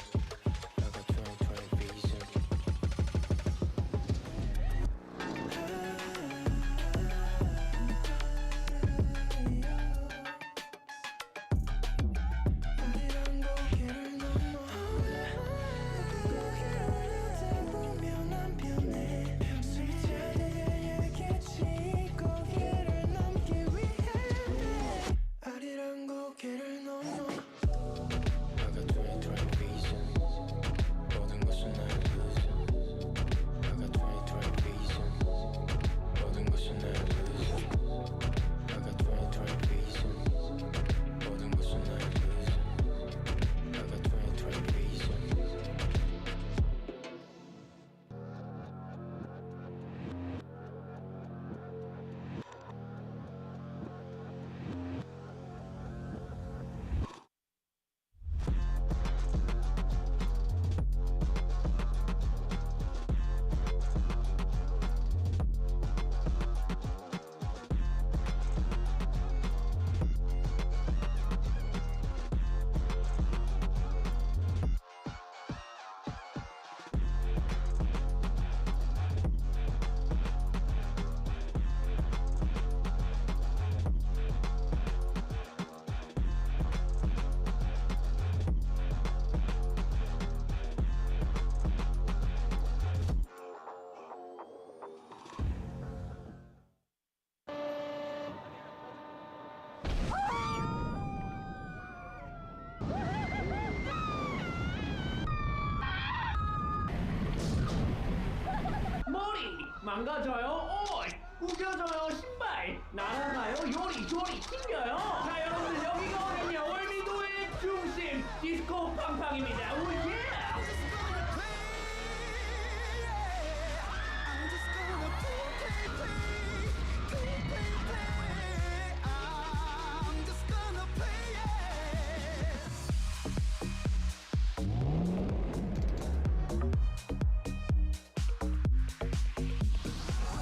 S19: 요리 망가져요 옷 구겨져요 신발 날아가요 요리 튕겨요. 자 여러분들 여기가 어디냐 월미도의 중심 디스코 팡팡입니다. 오예.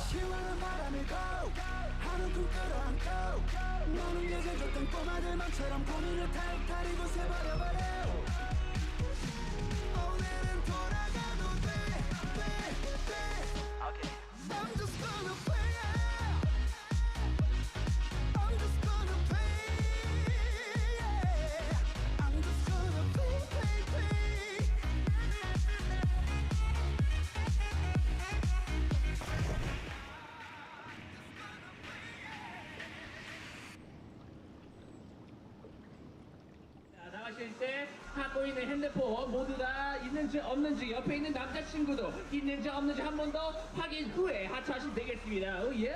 S20: 시원한 바람이 go 하는 꿈 끌어안고 너는 예전 줬던 꼬마들만처럼 고민을 탈탈 이곳에 버려버려 오늘은 돌아가도 돼 I'm just gonna play it I'm just gonna play it I'm just gonna play
S19: 자, 나가실 때 갖고 있는 핸드폰 모두 다 있는지 없는지 옆에 있는 남자친구도 있는지 없는지 한 번 더 확인 후에 하차하시면 되겠습니다. 오예.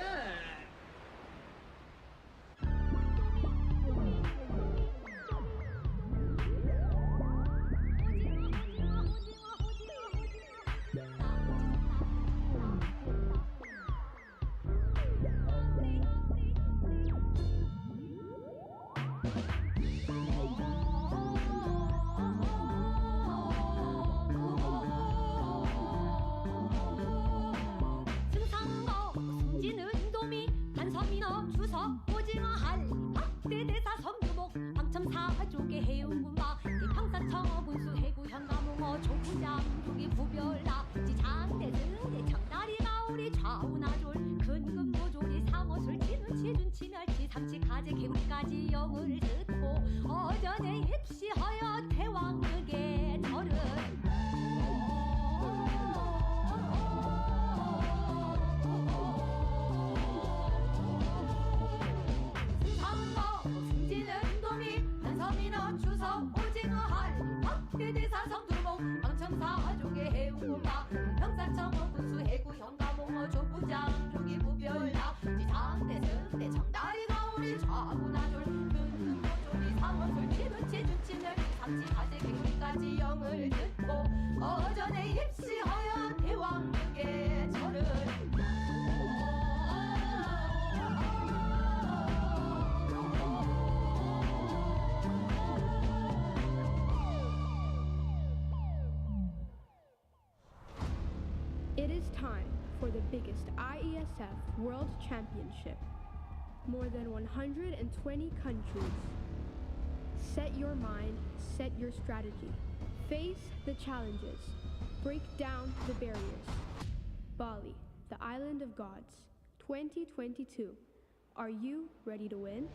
S21: 승상거 승진은 인도미 한섬이너 주석 오징어 한리 박대대사 섬두목 방첨사 조개 해운군마 평사청어 군수 해구 현가몽어 조부장 조기 부별나 지장대승대 청다리 가오리 좌우나졸 근근모조리 상어술 치는 치준치 멸치 삼치 가재 개구리까지 영을 듣고 어전에 입시하여 대왕극의 절은 승상거 승진은 도미 한섬이너 주석 오징어 한리 박대대사 섬두목 방청사 조개 해운군마 평사청어 군수 해구 현가몽어 조부장 조기 부별나 지상대승대 청다리 가오리 좌우나졸 근근모조리 상어술 치는 치준치는 삼치 가재 개구리까지 영을 듣고 어전에 입시하여 대왕극의 절은
S18: It is time for the biggest IESF World Championship. More than 120 countries. Set your mind, set your strategy. Face the challenges. Break down the barriers. Bali, the island of gods. 2022. Are you ready to win?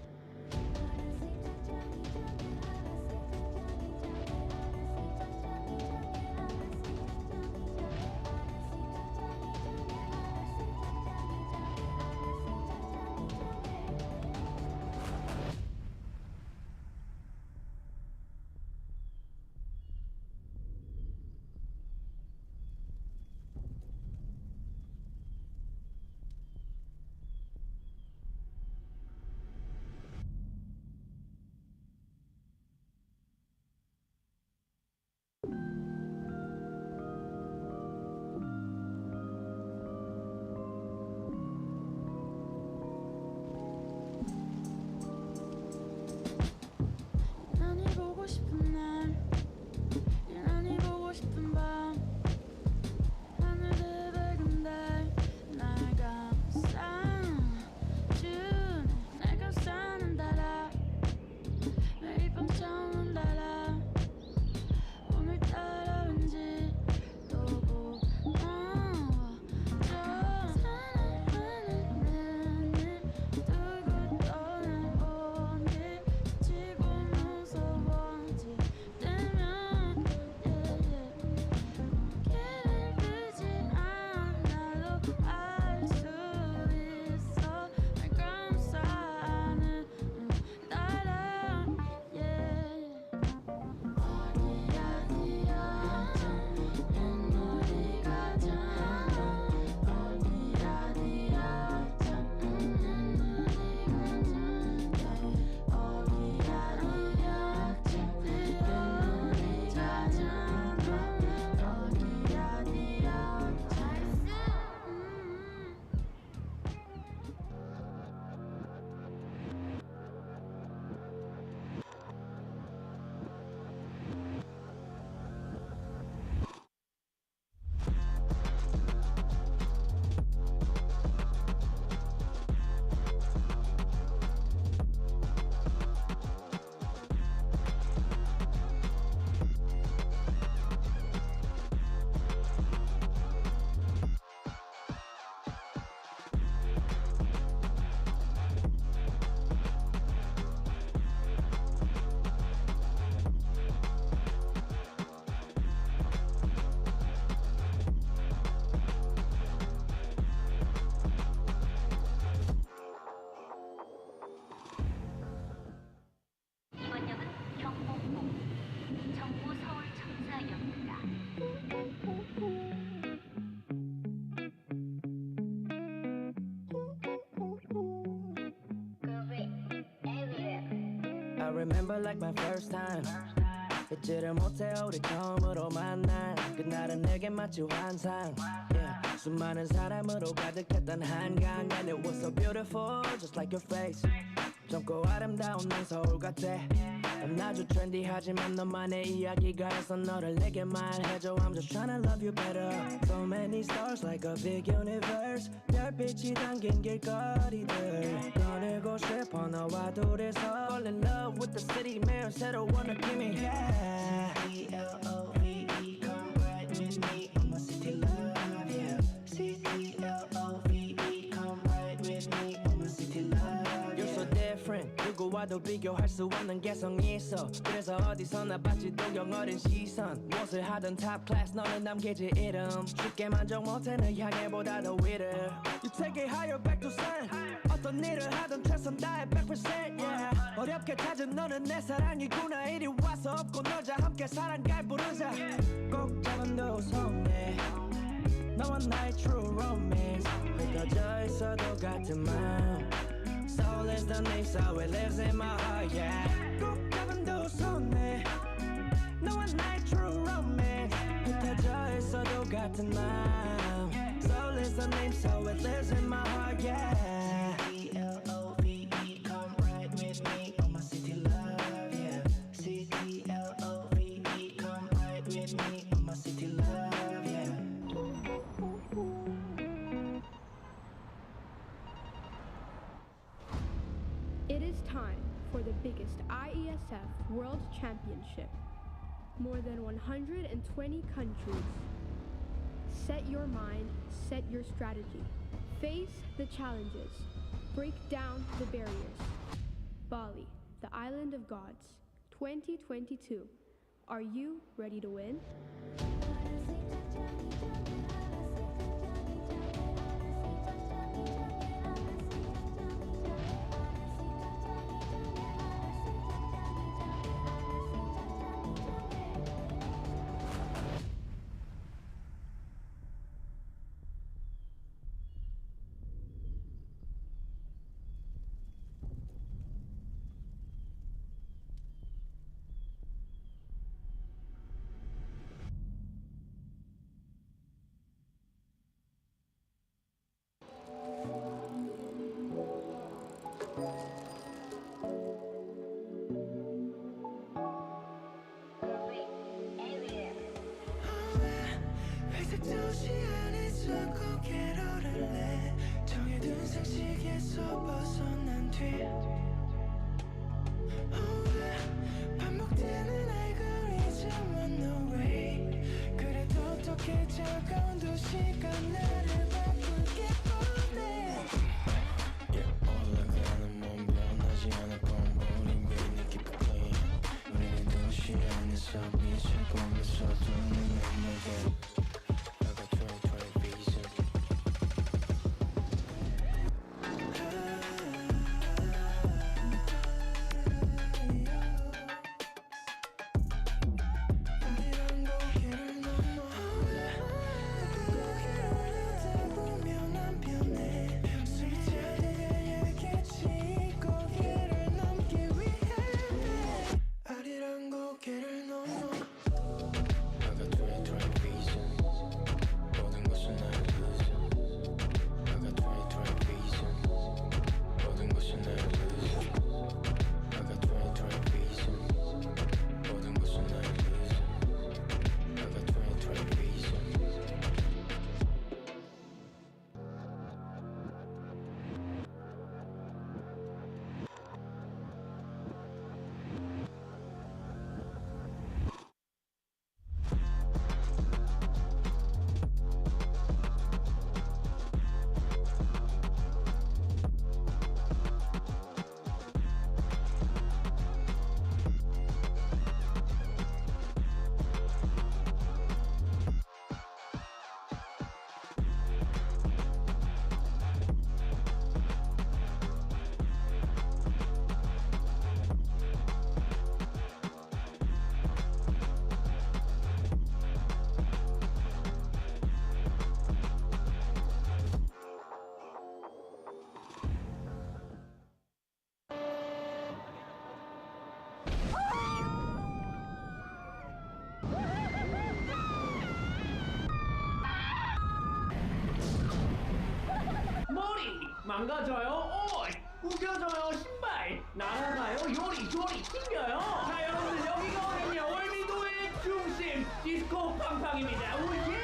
S19: like my first time. 잊지를 못해 우리 처음으로 만난 그날은 내게 마치 환상. Yeah. 수많은 사람으로 가득했던 한강 and it was so beautiful just like your face. 젊고 아름다운 난 서울 같아. 난 아주 트렌디하지만 너만의 이야기가 있어 너를 내게 말해줘. I'm just tryna love you better. So many stars like a big universe. 별빛이 담긴 길거리들 꺼내고 싶어 너와 둘이서 Fall in love with the city 매일 새로운 느낌이 yeah. C-T-L-O-V-E come ride with me on my city love yeah. C-T-L-O-V-E come ride with me on my city love You're so different 누구와도 비교할 수 없는 개성이 있어 그래서 어디서나 받지 동경 어린 시선 무엇을 하든 top class 너는 남기지 이름 쉽게 만족 못해 널 향해 보다 더 위를 You take it higher back to sun 어떤 일을 하든 최선 다해 100% yeah. 어렵게 찾은 너는 내 사랑이구나 이리 와서 업고 놀자 함께 사랑갈 부르자 꼭 잡은 두 손에 너와 나의 true romance 흩어져 있어도 같은 마음 Soul is the name so it lives in my heart yeah 꼭 잡은 두 손에 너와 나의 true romance 흩어져 있어도 같은 마음 Soul is the name so it lives in my heart yeah C-T-L-O-V-E come ride with me on my city love yeah C-T-L-O-V-E come ride with me on my city love yeah
S18: It is time for the biggest IESF World Championship. More than 120 countries. Set your mind, set your strategy. Face the challenges. Break down the barriers. Bali, the island of gods. 2022. Are you ready to win?
S20: 회색 도시 안에서 고개를 내 정해둔 상식에서 벗어난 뒤 반복되는 알고리즘은 no way 그래도 어떻게 차가운 도시가 나를 바꾸게 보내 올라가는 몸 변하지 않을 건 우린 왜 느끼 clean 우리는 도시 안에서 미쳐보면서도 눈을 내게 I got 20 reasons
S19: 머리 망가져요. 구겨져요. 신발 날아가요. 요리 튕겨요. 자, 여러분들 여기가 어디냐? 월미도의 중심 디스코 팡팡입니다. 오예.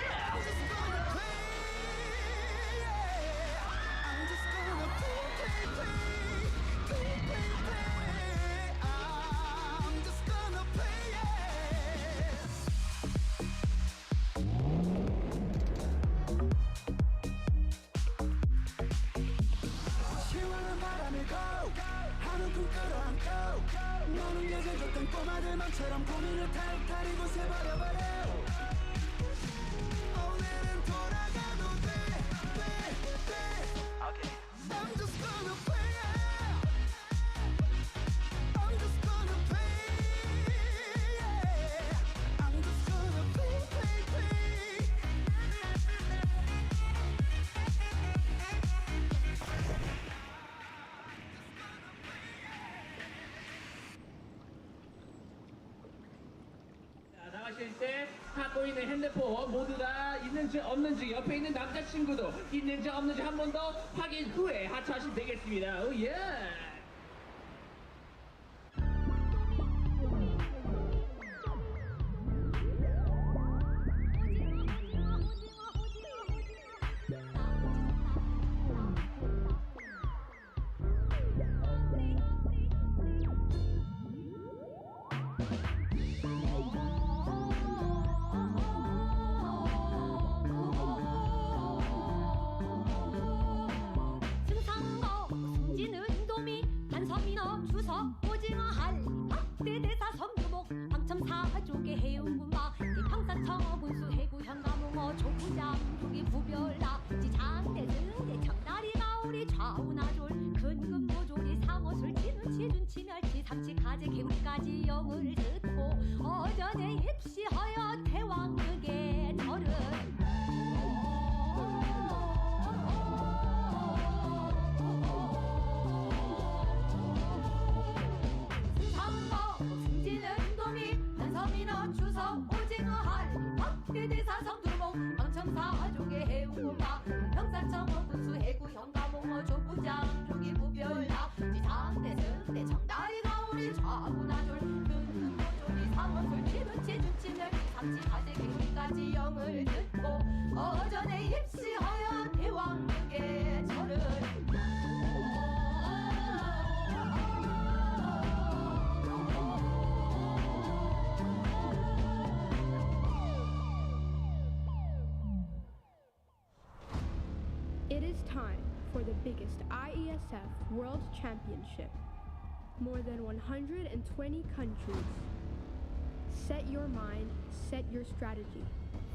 S20: 시원한 바람이 go 하는 꿈 끌어안고 너는 예전 줬던 꼬마들만처럼 고민을 탈탈이고 새버려버려 오늘은 돌아가도 돼 I'm just gonna play it I'm just gonna play it I'm just gonna play
S19: 자, 나가실 때 갖고 있는 핸드폰 모두 다 있는지 없는지 옆에 있는 남자친구도 있는지 없는지 한 번 더 확인 후에 하차하시면 되겠습니다. 오예.
S21: 승상거 승진은 인도미 한섬이너 주서 오징어 할 박대대사 섬유목 방첨사족의 해운군마 이팡산청 분수 해구 현가몽어 족구장 두기 부별나 지장대 등대 청다리 가오리 좌우나졸 근금노조리 상어술 진운치 준치 멸치 삼치 가재 개구리까지 영을 듣고 어전에 입시하여 대왕극의 절은 승상거 승진은 도미 한섬이너 주서 오징어 할 박대대사 성두봉 방청사족의 해운군마 평산청 분수 해구 현가몽어 족구장 조기 부별나 지장대 승대 청다리 가오리 좌우나졸 근금노조리 상어술 치눈치 준치멸 삼치 가재 개구리까지 영을 듣고 어전에 입시하여 대왕극의 절을
S18: It is time for the biggest IESF World Championship. More than 120 countries. Set your mind, set your strategy.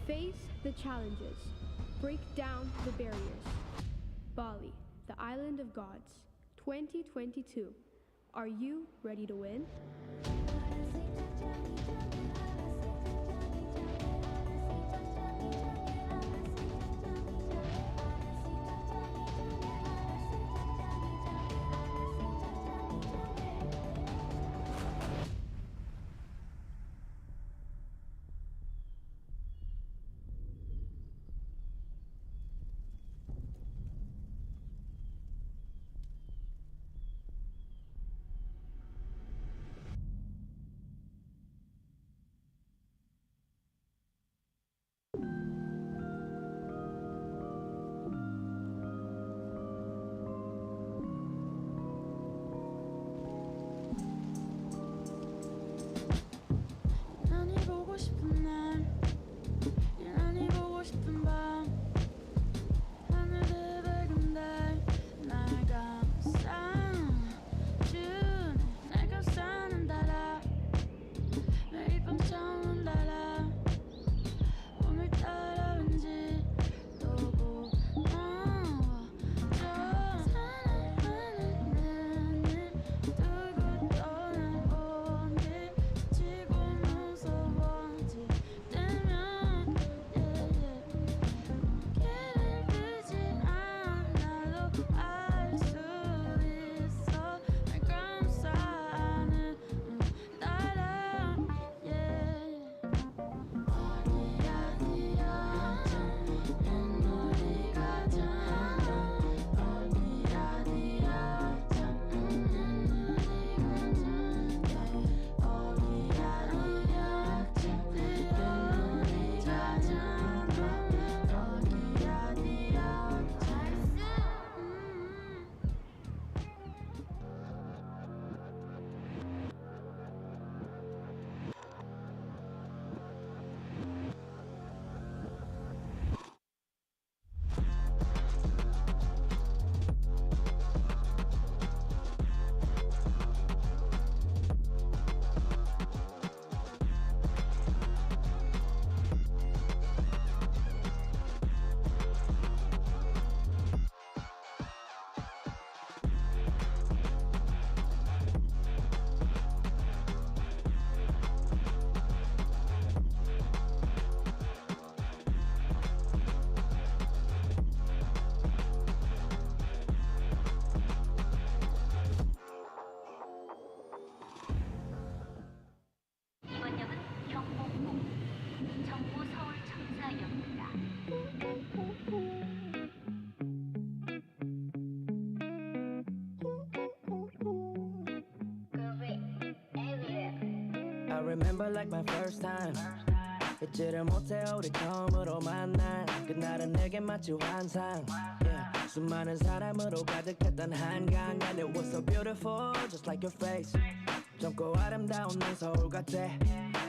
S18: Face the challenges. Break down the barriers. Bali, the island of gods, 2022. Are you ready to win?
S19: remember like my first time. 잊지를 못해 우리 처음으로 만난 그날은 내게 마치 환상. Yeah. 수많은 사람으로 가득했던 한강 and it was so beautiful just like your face. 젊고 아름다운 넌 서울 같아.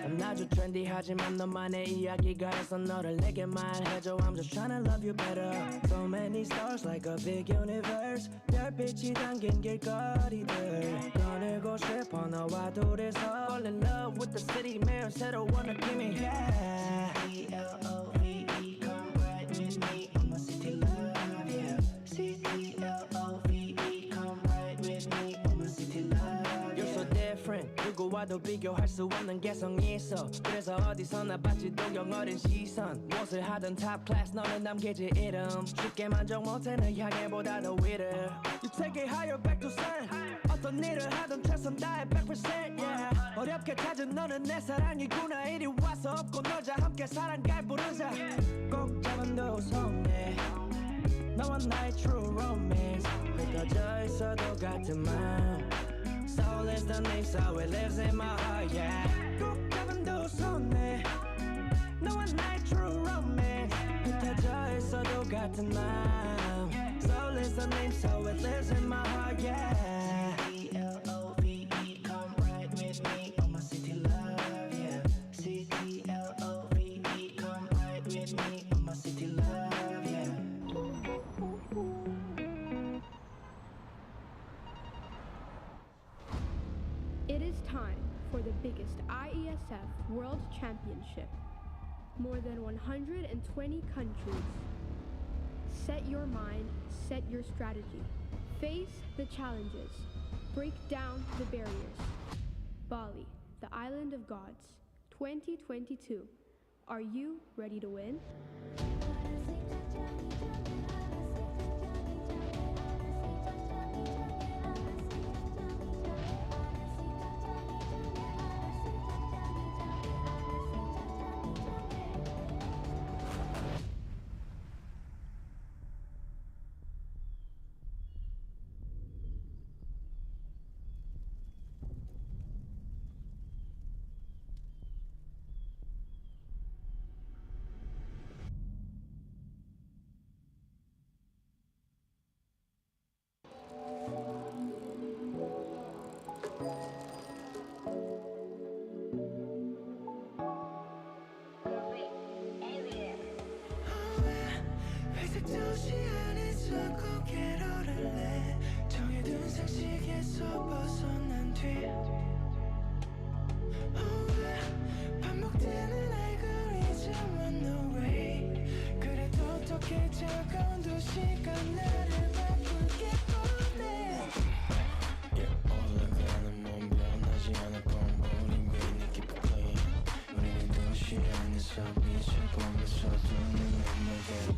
S19: 난 아주 트렌디하지만 너만의 이야기가 있어 너를 내게 말해줘. I'm just trying to love you better. So many stars like a big universe. 별빛이 담긴 길거리들 거닐고 싶어 너와 둘이서 Fall in love with the city 매일 새로운 느낌이 yeah. C-E-L-O-V-E come ride with me on my city love yeah. C-E-L-O-V-E come ride with me on my city love You're so different 누구와도 비교할 수 없는 개성이 있어 그래서 어디서나 받지도 영어린 시선 무엇을 하든 top class 너는 남기지 이름 쉽게 만족 못해 널 향해 보다 더 위를 You take it higher back to sun 어떤 일을 하든 최선 다해 100% yeah 어렵게 찾은 너는 내 사랑이구나 이리 와서 업고 놀자 함께 사랑갈 부르자 꼭 잡은 두 손에 너와 나의 true romance 흩어져 있어도 같은 마음 Soul is the name so it lives in my heart yeah 꼭 잡은 두 손에 너와 나의 true romance 흩어져 있어도 같은 마음 Soul is the name so it lives in my heart yeah C-T-L-O-V-E come ride with me on my city love yeah C-T-L-O-V-E come ride with me on my city love yeah
S18: It is time for the biggest IESF World Championship. More than 120 countries. Set your mind, set your strategy. Face the challenges. Break down the barriers. Bali, the island of gods. 2022. Are you ready to win?
S20: 회색 도시 안에서 고개로를 내 정해둔 상식에서 벗어난 뒤 반복되는 알고리즘은 no way 그래도 어떻게 차가운 도시가 나를 바꾸게 보내 올라가는 몸 변하지 않을 건 우린 왜 이렇게 keep it clean 우리는 도시 안에서 미쳐보면서 눈을 넘어가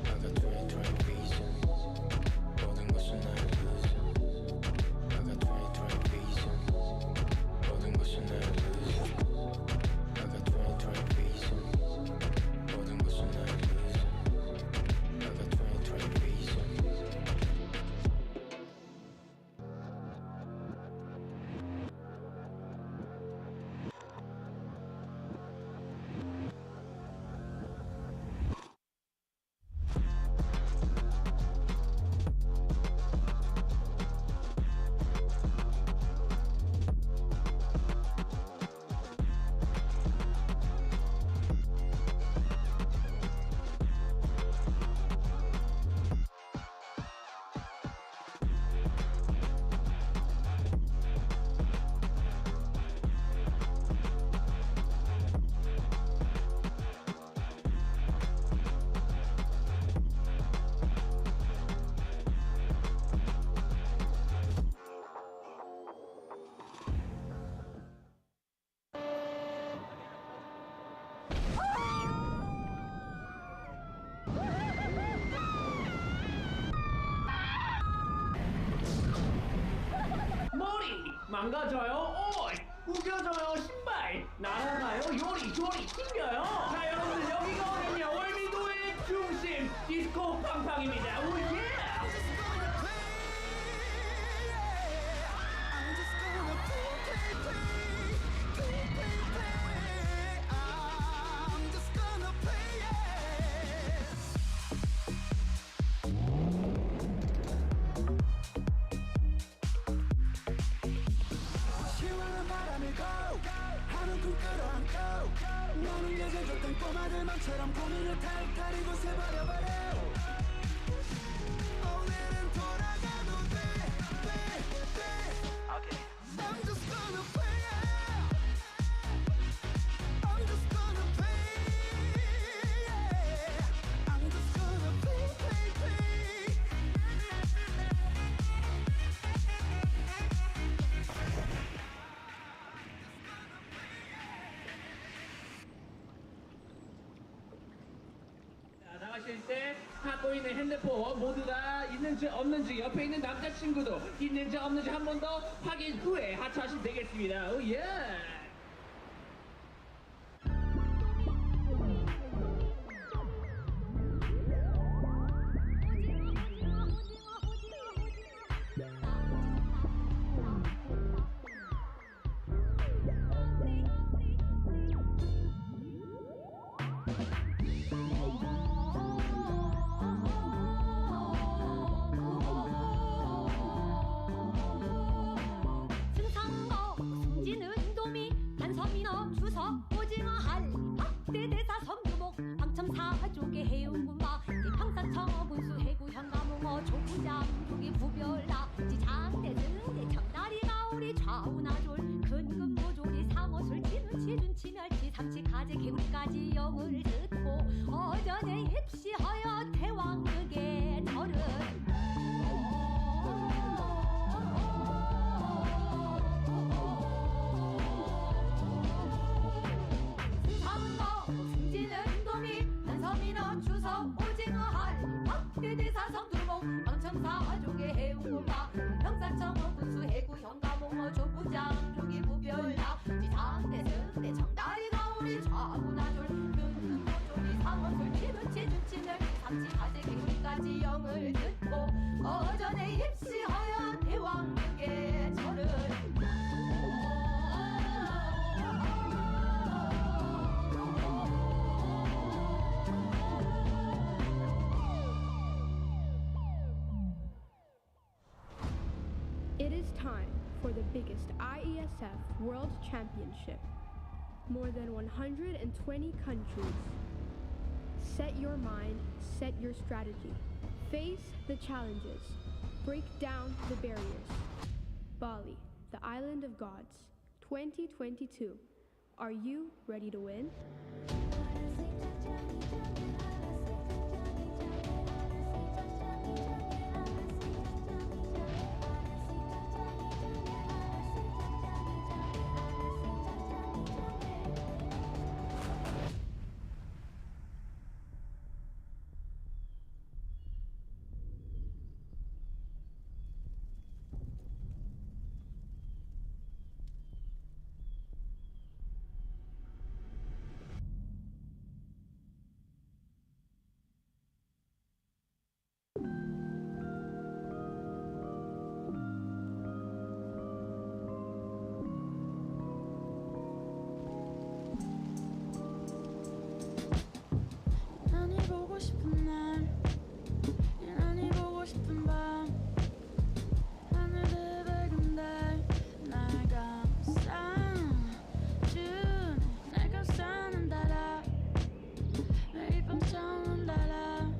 S20: I got 20 reasons
S19: 망가져요. 구겨져요. 신발 날아가요. 요리 튕겨요. 자 여러분들 여기가 어디냐? 월미도의 중심 디스코 팡팡입니다. 오예.
S20: 시원한 바람이 go 하는 꿈 끌어안고 너는 이제 줬던 꼬마들맘처럼 고민을 탈탈이고 새버려버려 오늘은 돌아가도 돼 I'm just gonna play it I'm just gonna play it I'm just gonna play
S19: 자, 나가실 때 갖고 있는 핸드폰 모두 다 있는지 없는지 옆에 있는 남자친구도 있는지 없는지 한 번 더 확인 후에 하차하시면 되겠습니다. 오예.
S21: 승상거 승진은 도미 단섬이너 주석 오징어 할 박대대사 섬유목 방첨사족의 해운군마 평산청어 군수 해구 현가몽어 조구장 조기 구별나 지장대등 대청다리 가오리 좌우나졸 근금노조리 상어술 진운치 준치 멸치 삼치 가재 개구리까지 영을 듣고 어전에 입시하여 대왕극의 절은 승상거 승진은 도미 단섬이너 주석 오징어 할 박대대사 성두목 방청사족의 해운군마 평산청어 군수 해구 현가몽어 조부장 조기 구별나 지상대승 대청다리 가오리 좌우나졸 근금노조리 상어술 진운치 준치멸 삼치 가재 개구리까지 영을 듣고 어전에 입시하여 대왕극의 절은
S18: It is time for the biggest IESF World Championship. More than 120 countries. Set your mind, set your strategy. Face the challenges. Break down the barriers. Bali, the island of gods. 2022. Are you ready to win?
S20: 유난히 보고 싶은 날 유난히 보고 싶은 밤 하늘의 밝은 달날 감싸준 날 감싸는 달아 매일 밤 차오는 달아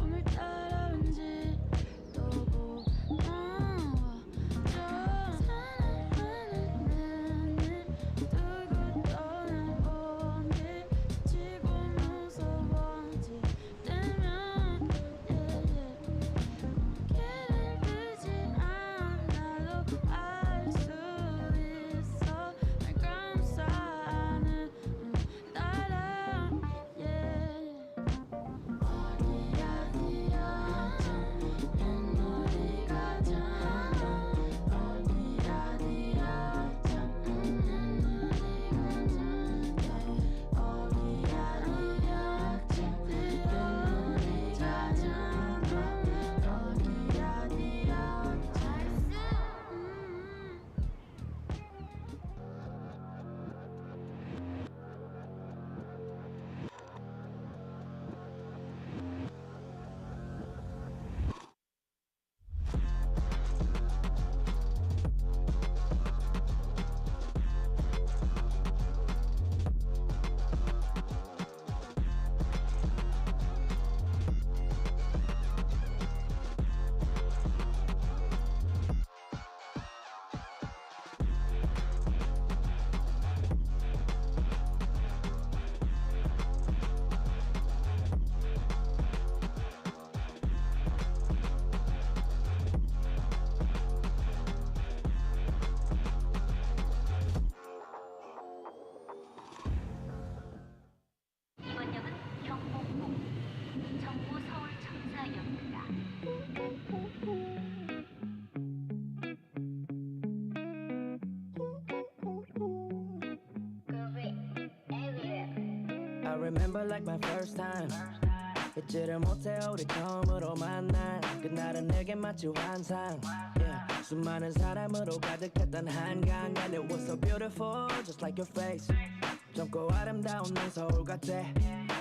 S20: 오늘따라 왠지 또 고마워져 사랑하는 눈을 뜨고 떠나보니 지치고 무서워질 때면 고개를 들지 않아도 알 수 있어 날 감싸는 달아
S21: 정부 서울 청사역입니다.
S19: I remember like my first time 잊지를 못해 우리 처음으로 만난 그날은 내게 마치 환상 yeah. 수많은 사람으로 가득했던 한강 And it was so beautiful just like your face 젊고 아름다운 넌 서울 같아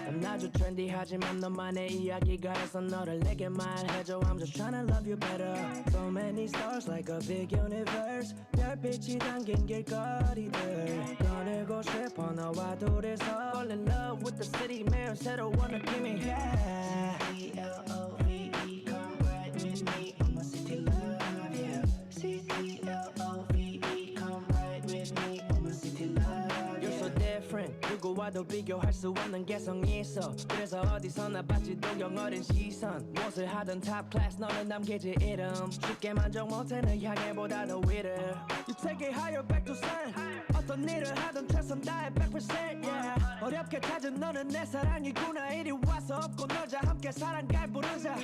S19: 난 아주 트렌디하지만 너만의 이야기가 있어 너를 내게 말해줘 I'm just trying to love you better So many stars like a big universe 별빛이 담긴 길거리들 꺼내고 싶어 너와 둘이서 Fall in love with the city 매일 새로운 느낌이 yeah. C-T-L-O-V-E come ride with me on my city love yeah. C-T-L-O-V-E come ride with me on my city love You're so different 누구와도 비교할 수 없는 개성이 있어 그래서 어디서나 받지도 영어린 시선 무엇을 하든 top class 너는 남기지 이름 쉽게 만족 못해 널 향해 보다 더 위를 You take it higher back to sun 어떤 일을 하든 최선 다해 100% yeah. 어렵게 찾은 너는 내 사랑이구나 이리 와서 업고 놀자 함께 사랑갈 부르자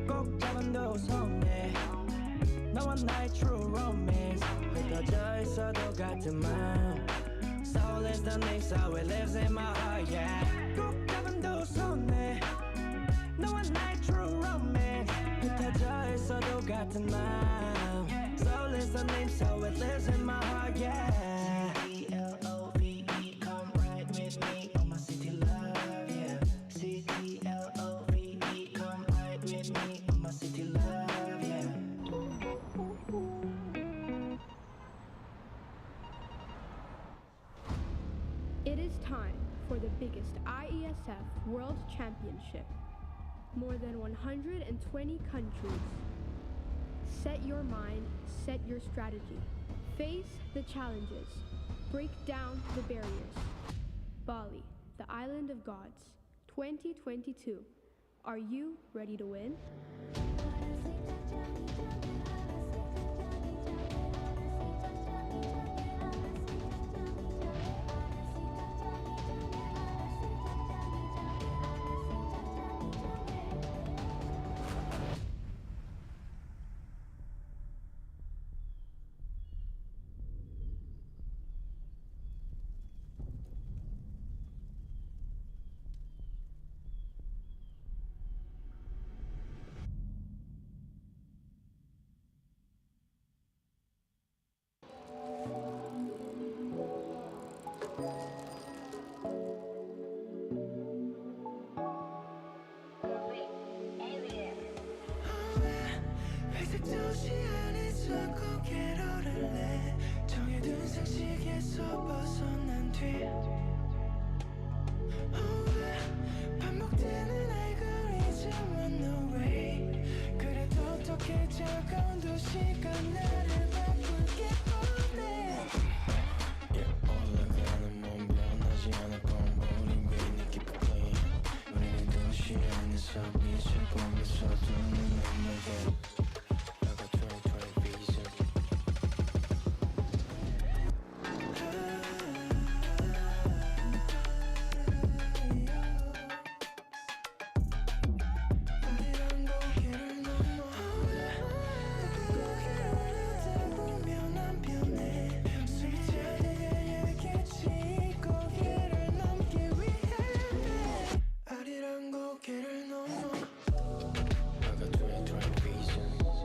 S19: 꼭 잡은 두 손에 너와 나의 true romance 흩어져 있어도 같은 마음 Soul is the name, so it lives in my heart, yeah. 꼭 잡은 두 손에 너와 나의 true romance 흩어져 있어도 같은 마음 Soul is the name, so it lives in my heart, yeah. C-T-L-O-V-E, come ride with me on my city love, yeah. C-T-L-O-V-E, come ride with me on my city love, yeah.
S18: It is time for the biggest IESF World Championship. More than 120 countries. Set your mind, set your strategy. Face the challenges. Break down the barriers. Bali, the island of gods. 2022. Are you ready to win?
S20: 회색 도시 안에서 고개를 오를래 정해둔 상식에서 벗어난 뒤 반복되는 알고리즘은 no way 그래도 어떻게 차가운 도시가 나를 바꾸게 보내 올라가는 몸 변하지 않을 건 우린 괜히 keep playing 우리는 도시 안에서 빛을 보면서 눈을 넘어게 고개를 넘어 I got 23 visions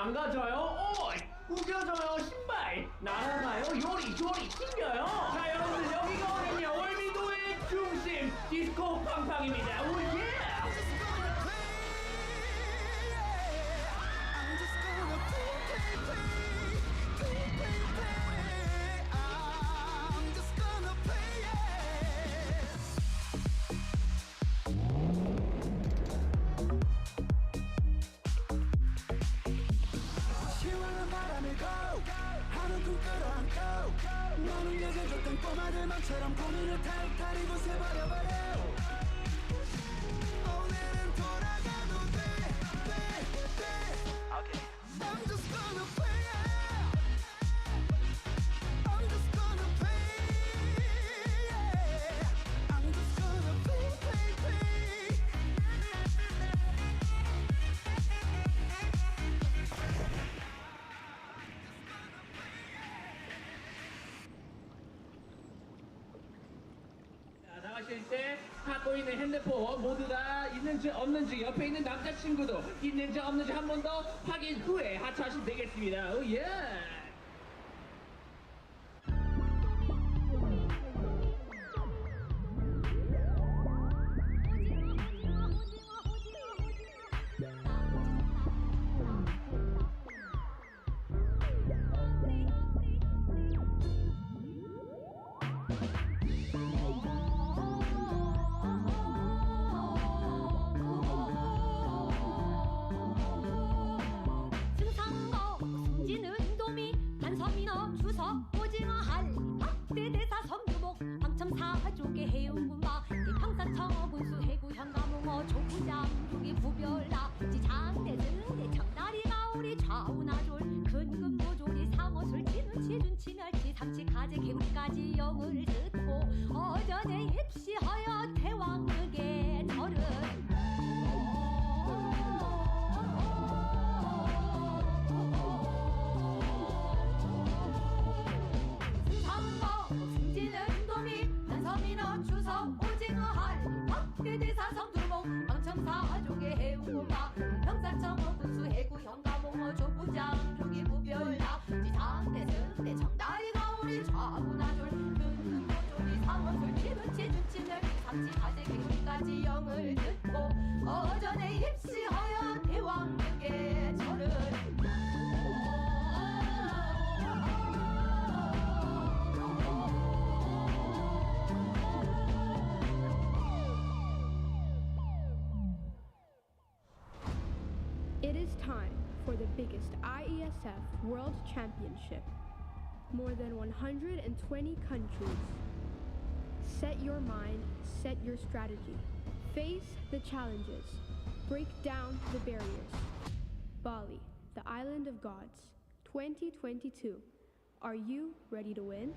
S19: 망가져요. 구겨져요. 신발 날아가요. 요리 튕겨요. 자 여러분들 여기가 어디냐? 월미도의 중심 디스코 팡팡입니다. 오예.
S20: 시원한 바람을 go 하는 꿈 끌어안고 너는 예전 줬던 꼬마들 맘처럼 고민을 탈탈 이곳에 버려버려 오늘은 돌아가도 돼 I'm just gonna play it I'm just gonna play it I'm just gonna play
S19: 자, 나가실 때 갖고 있는 핸드폰 모두 다 있는지 없는지 옆에 있는 남자친구도 있는지 없는지 한 번 더 확인 후에 하차하시면 되겠습니다. 오예.
S3: 승상거 승진은 인도미 한섬이너 주석 오징어 할 학대대사 섬유목 방첨사 조개 해운군마 평사청 군수 해구 현가몽어 조부장 조기 부별나 지장대승대 청다리가 우리 좌우나졸 근근모조리 상어술 진우치 준치 멸치 삼치 가재 개구리까지 영을 듣고 어전에 입시하여 대왕극의 절은 승상거 승진은 인도미 한섬이너 주석 오징어 할 학대대사 성두목 방청사 조개 해운군마 평사청 군수 해구 현가몽어 조부장 조기 부별나 지상대승대 청다리가 우리 좌우나졸 근근모조리 상어술 진우치 준치 멸치 삼치 가재 개구리까지 영을 듣고 어전에 입시하여 대왕극의 절은
S18: It is time for the biggest IESF World Championship. More than 120 countries. Set your mind, set your strategy. Face the challenges. Break down the barriers. Bali, the island of gods. 2022. Are you ready to win?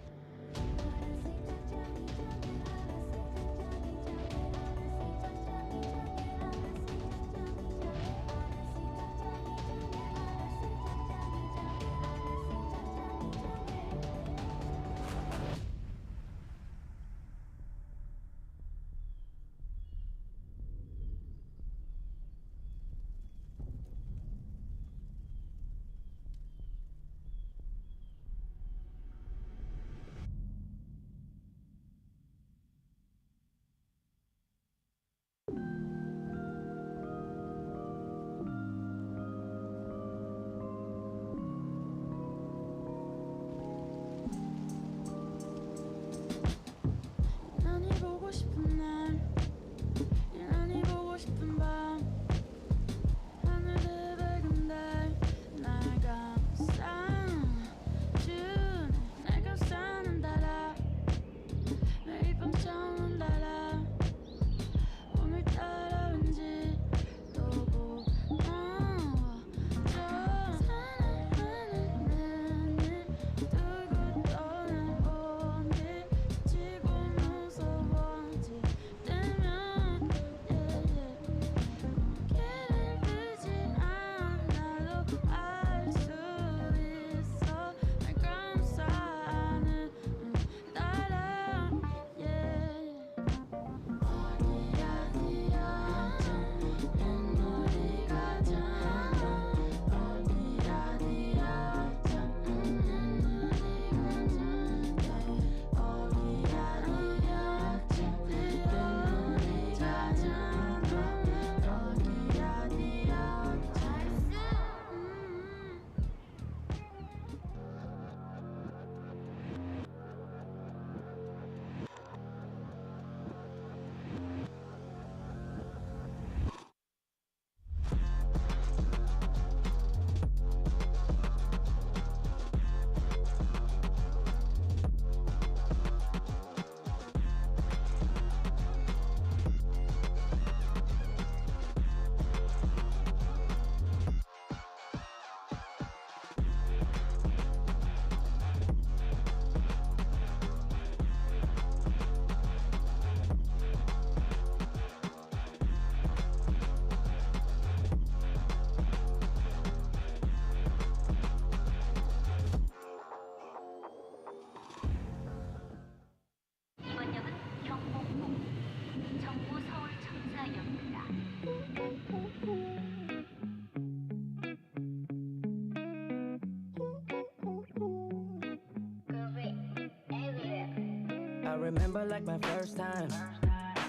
S19: remember like my first time.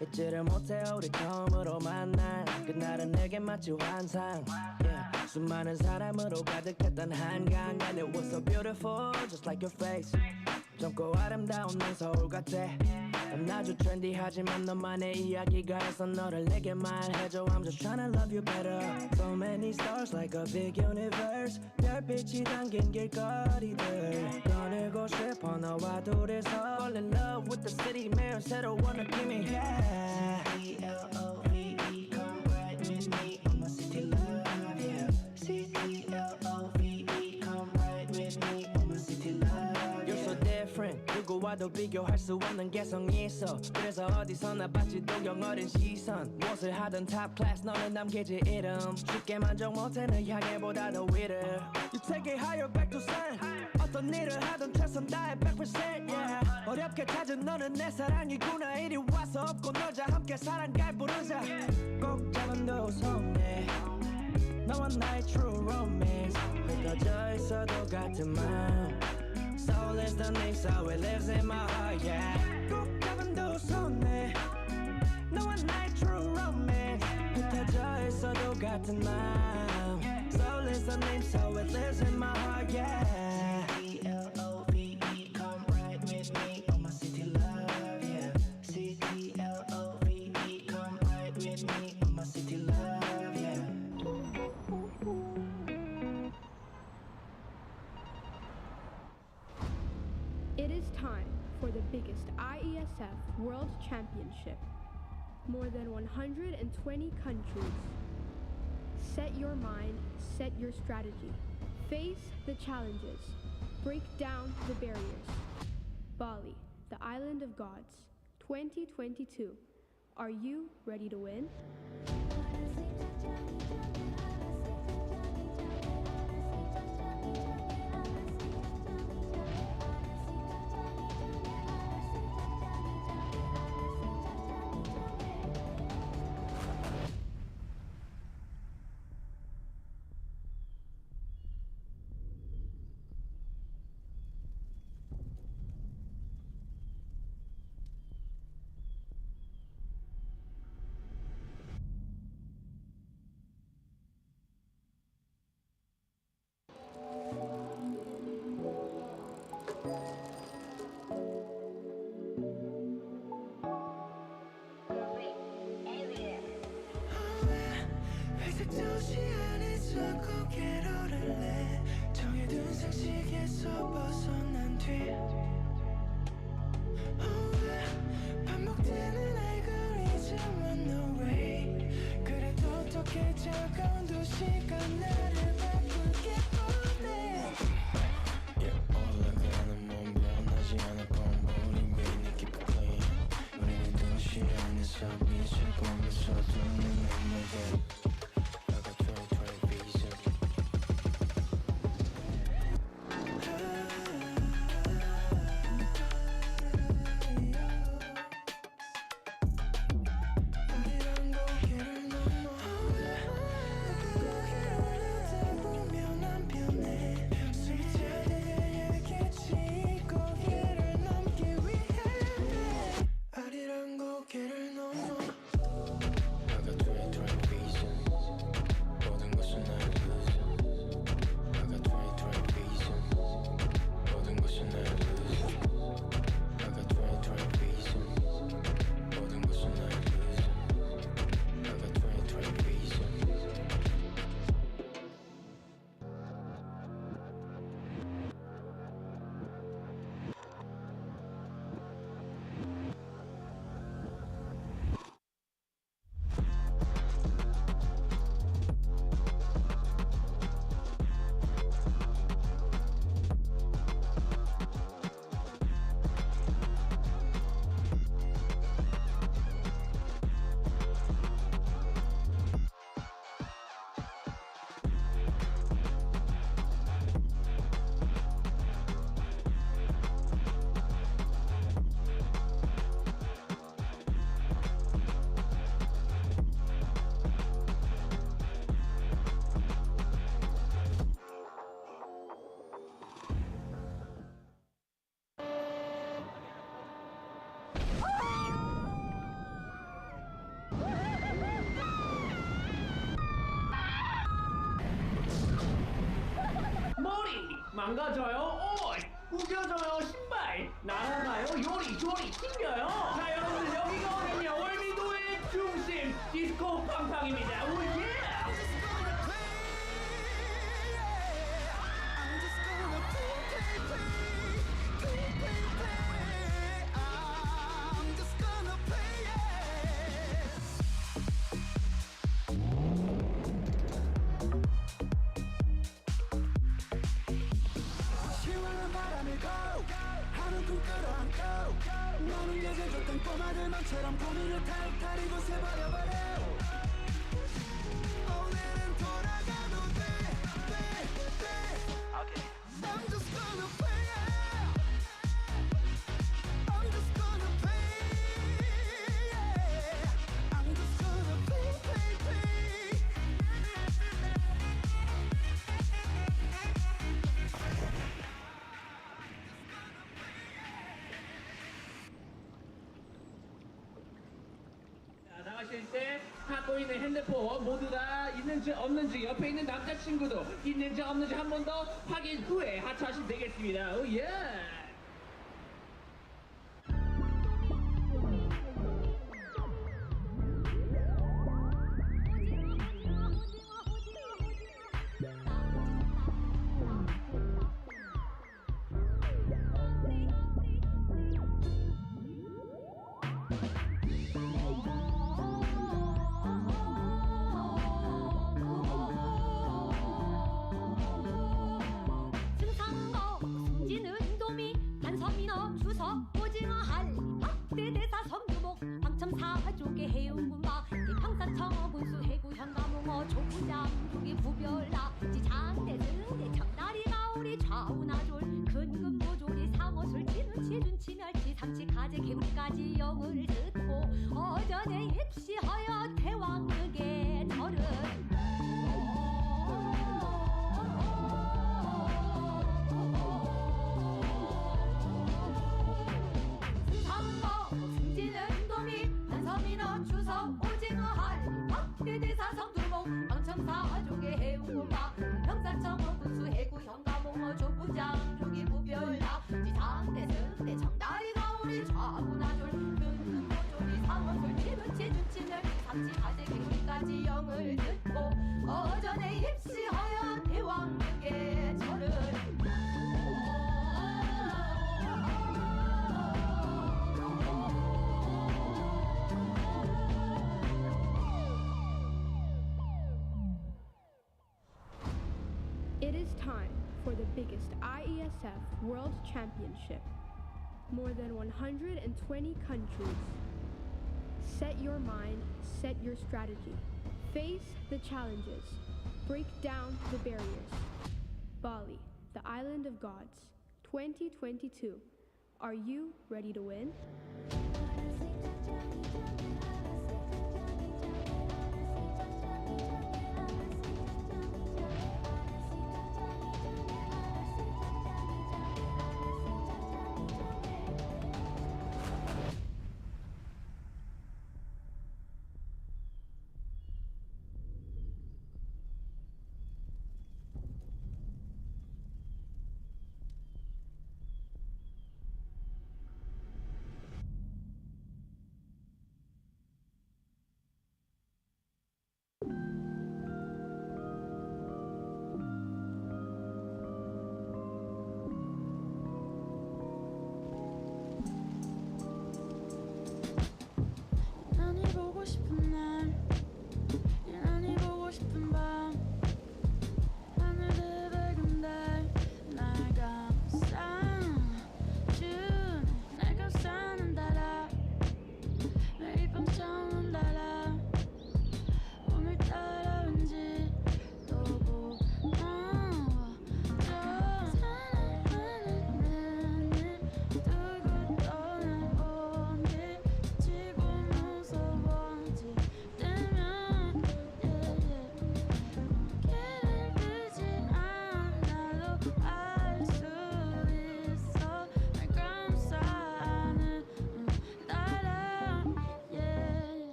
S19: 잊지를 못해 우리 처음으로 만난 그날은 내게 마치 환상. Yeah. 수많은 사람으로 가득했던 한강 and it was so beautiful just like your face. 젊고 아름다운 넌 서울 같아. 난 아주 트렌디하지만 너만의 이야기가 있어 너를 내게 말해줘. I'm just trying to love you better. So many stars like a big universe. 별빛이 담긴 길거리들 꺼내고 싶어 너와 둘이서 Fall in love with the city 매일 새로운 느낌이 yeah. C-E-L-O-V-E come right with me on my city love yeah. C-E-L-O-V-E come right with me on my city love You're so different 누구와도 비교할 수 없는 개성이 있어 그래서 어디서나 받지 동경 어린 시선 무엇을 하든 top class 너는 남기지 이름 쉽게 만족 못해 널 향해 보다 더 위를 You take it higher back to sun 어떤 일을 하든 최선 다해 100% yeah. 어렵게 찾은 너는 내 사랑이구나 이리 와서 업고 놀자 함께 사랑갈 부르자 꼭 잡은 두 손에 너와 나의 true romance 흩어져 있어도 같은 마음 Soul is the name so it lives in my heart yeah 꼭 잡은 두 손에 너와 나의 true romance 흩어져 있어도 같은 마음 Soul is the name so it lives in my heart yeah C-T-L-O-V-E come right with me on my city love yeah C-T-L-O-V-E come right with me on my city love yeah
S18: It is time for the biggest IESF World Championship. More than 120 countries. Set your mind, set your strategy. Face the challenges. Break down the barriers. Bali, the island of gods, 2022. Are you ready to win?
S20: 회색 도시 안에서 고개로를 내 정해둔 상식에서 벗어난 뒤 반복되는 알고리즘은 no way 그래도 어떻게 차가운 도시가 나를 바꾸게 보내 올라가는 몸 변하지 않을 건 우린 we need keep it clean 우리는 도시 안에서 빛을 보면서 두는 눈물들
S19: 망가져요? 구겨져요? 신발 날아가요? 요리 튕겨요? 자 여러분들 여기가 어디냐? 월미도의 중심 디스코 팡팡입니다. 오예!
S20: 시원한 바람을 go 하는 꿈 끌어안고 너는 이제 줬던 꼬마들만처럼 고민을 탈탈 이곳에 버려버려 오늘은 돌아가도 돼 I'm just gonna play it I'm just gonna play it I'm just gonna play
S19: 자, 나가실 때 갖고 있는 핸드폰 모두 다 있는지 없는지 옆에 있는 남자친구도 있는지 없는지 한 번 더 확인 후에 하차하시면 되겠습니다. 오예!
S3: 승상거 승진은 인도미 한섬이너 주서 오징어 할 박대대사 섬유목 방첨사족의 해운군마 평산청 군수 해구 현가몽어 조부장 두기 부별나 지장대승대 청다리 가오리 좌우나졸 근금노조리 상어술 진운치 준치 멸치 삼치 가재 개구리까지 영을 듣고 어전에 입시하여 대왕극의 절은 승상거 승진은 인도미 한섬이너 주서 오징어 할 박대대사 성두목 방첨사족의 해운군마 평산청 군수 해구 현가몽어 조부장 두기 부별나 지장대승대 청다리 가오리 좌우나졸 근금노조리 상어술 진운치 준치 멸치 삼치 가재 개구리까지 영을 듣고 어전에 입시하여 대왕극의 절은
S18: It is time for the biggest IESF World Championship. More than 120 countries. Set your mind, set your strategy. Face the challenges. Break down the barriers. Bali, the island of gods. 2022. Are you ready to win?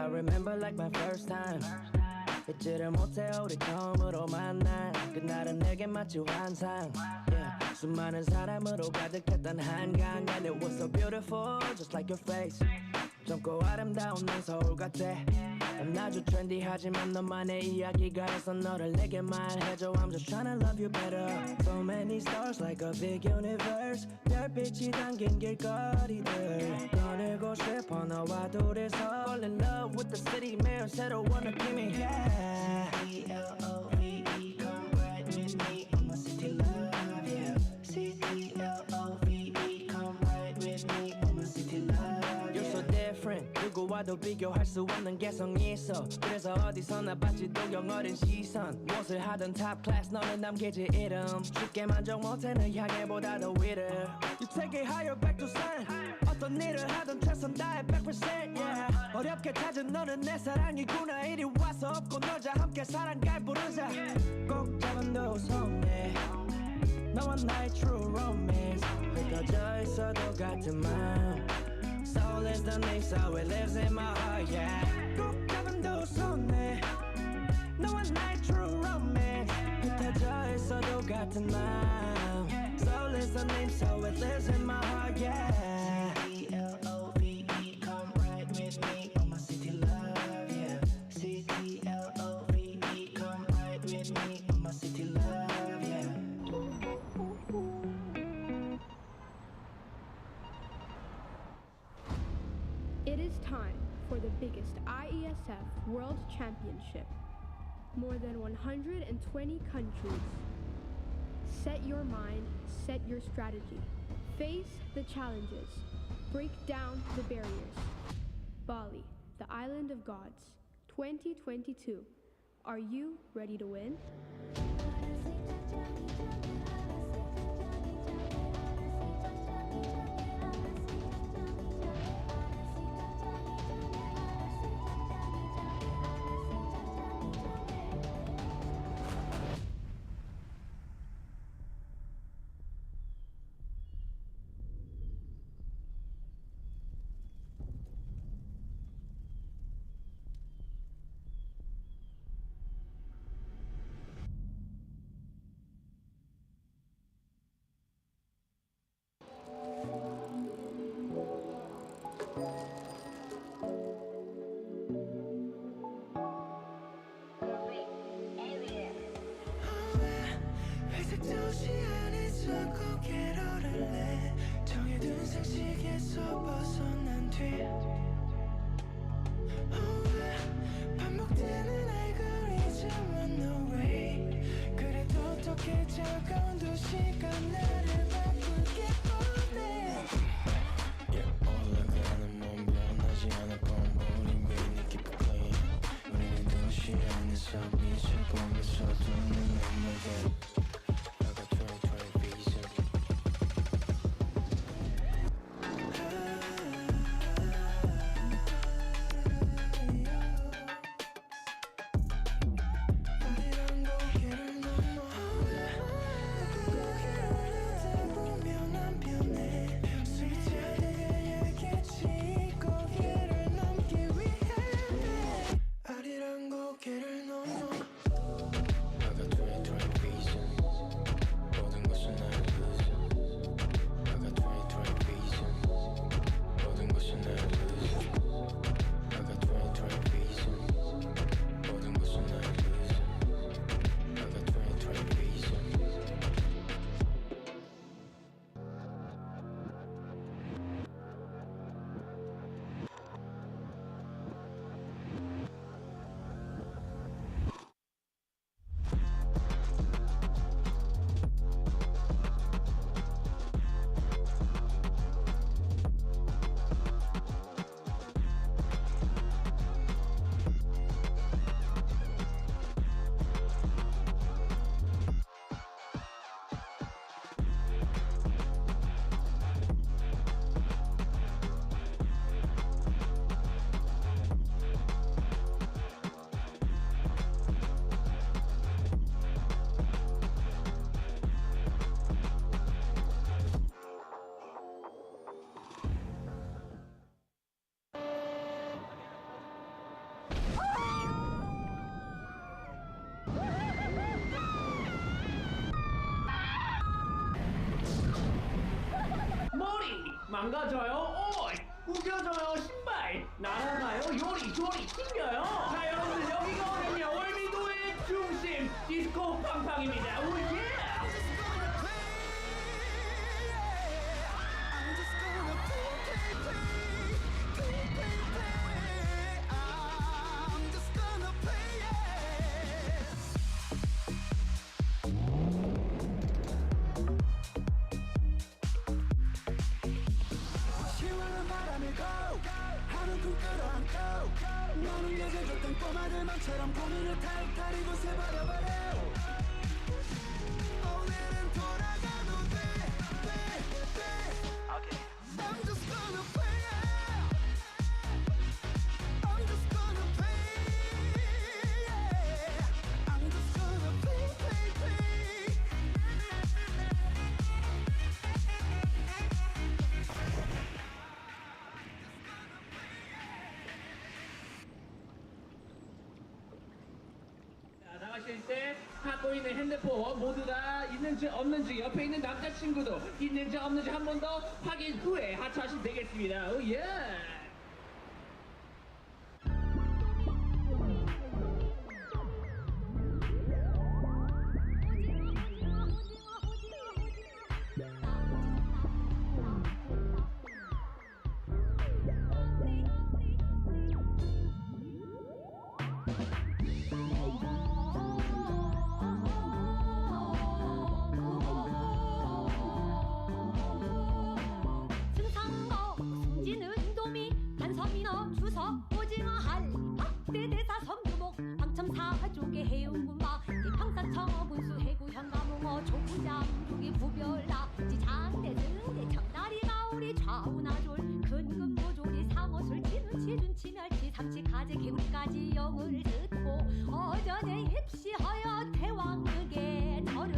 S19: remember like my first time. 잊지를 못해 우리 처음으로 만난 그날은 내게 마치 환상. Yeah. 수많은 사람으로 가득했던 한강 And it was so beautiful just like your face. 젊고 아름다운 난 서울 같아. 난 아주 트렌디하지만 너만의 이야기가 있어 너를 내게 말해줘. I'm just trying to love you better. So many stars like a big universe. 별빛이 담긴 길거리들 꺼내고 싶어 너와 둘이서 Fall in love with the city 매일 새로운 느낌이 yeah. C-L-O-V-E come right with me on my city love yeah. C-L-O-V-E come right with me on my city love You're so different 누구와도 비교할 수 없는 개성이 있어 그래서 어디서나 받지도 영어린 시선 무엇을 하든 top class 너는 남기지 이름 쉽게 만족 못해 널 향해 보다 더 위를 You take it higher back to sun 어떤 일을 하든 최선 다해 100% yeah. 어렵게 찾은 너는 내 사랑이구나 이리 와서 업고 놀자 함께 사랑갈 부르자 꼭 잡은 두 손에 너와 나의 true romance 흩어져 있어도 같은 마음 Soul is the name so it lives in my heart yeah 꼭 잡은 두 손에 너와 나의 true romance 흩어져 있어도 같은 마음 Soul is the name so it lives in my heart yeah C-T-L-O-V-E come right with me on my city love yeah C-T-L-O-V-E come right with me on my city love yeah
S18: It is time for the biggest IESF World Championship. More than 120 countries. Set your mind, set your strategy. Face the challenges. Break down the barriers. Bali, the island of gods. 2022. Are you ready to win?
S20: 회색 도시 안에서 고개로를 내 정해둔 상식에서 벗어난 뒤 반복되는 알고리즘은 no way 그래도 어떻게 차가운 도시가 나를 바꾸게 보내 올라가는 몸 변하지 않을 건 우린 왜 keep it clean 우리는 도시 안에서 빛을 보면서 두는 눈물들
S19: 망가져요. 구겨져요. 신발 날아가요. 요리조리 튕겨요. 자, 여러분들 여기가 어디냐? 월미도의 중심 디스코 팡팡입니다. 오예!
S20: 시원한 바람이 go 하는 꿈 끌어안고 너는 예전 줬던 꼬마들만처럼 고민을 탈탈 이곳에 버려버려 오늘은 돌아가도 돼 I'm just gonna play it I'm just gonna play it I'm just gonna play
S19: 자, 나가실 때 갖고 있는 핸드폰 모두 다 있는지 없는지 옆에 있는 남자친구도 있는지 없는지 한 번 더 확인 후에 하차하시면 되겠습니다. 오예!
S3: 승상거 승진은 도미 한섬이너 주서 오징어 할 박대대사 섬두목 방첨사조개 해운군마 이팡사청어 군수 해구 현가몽어 조부장 조기 구별나 지장대 등대 청다리 가오리 좌우나졸 근근모조리 상어술 진운치 준치 멸치 삼치 가재 개구리까지 영을 듣고 어전에 입시하여 대왕극의 절은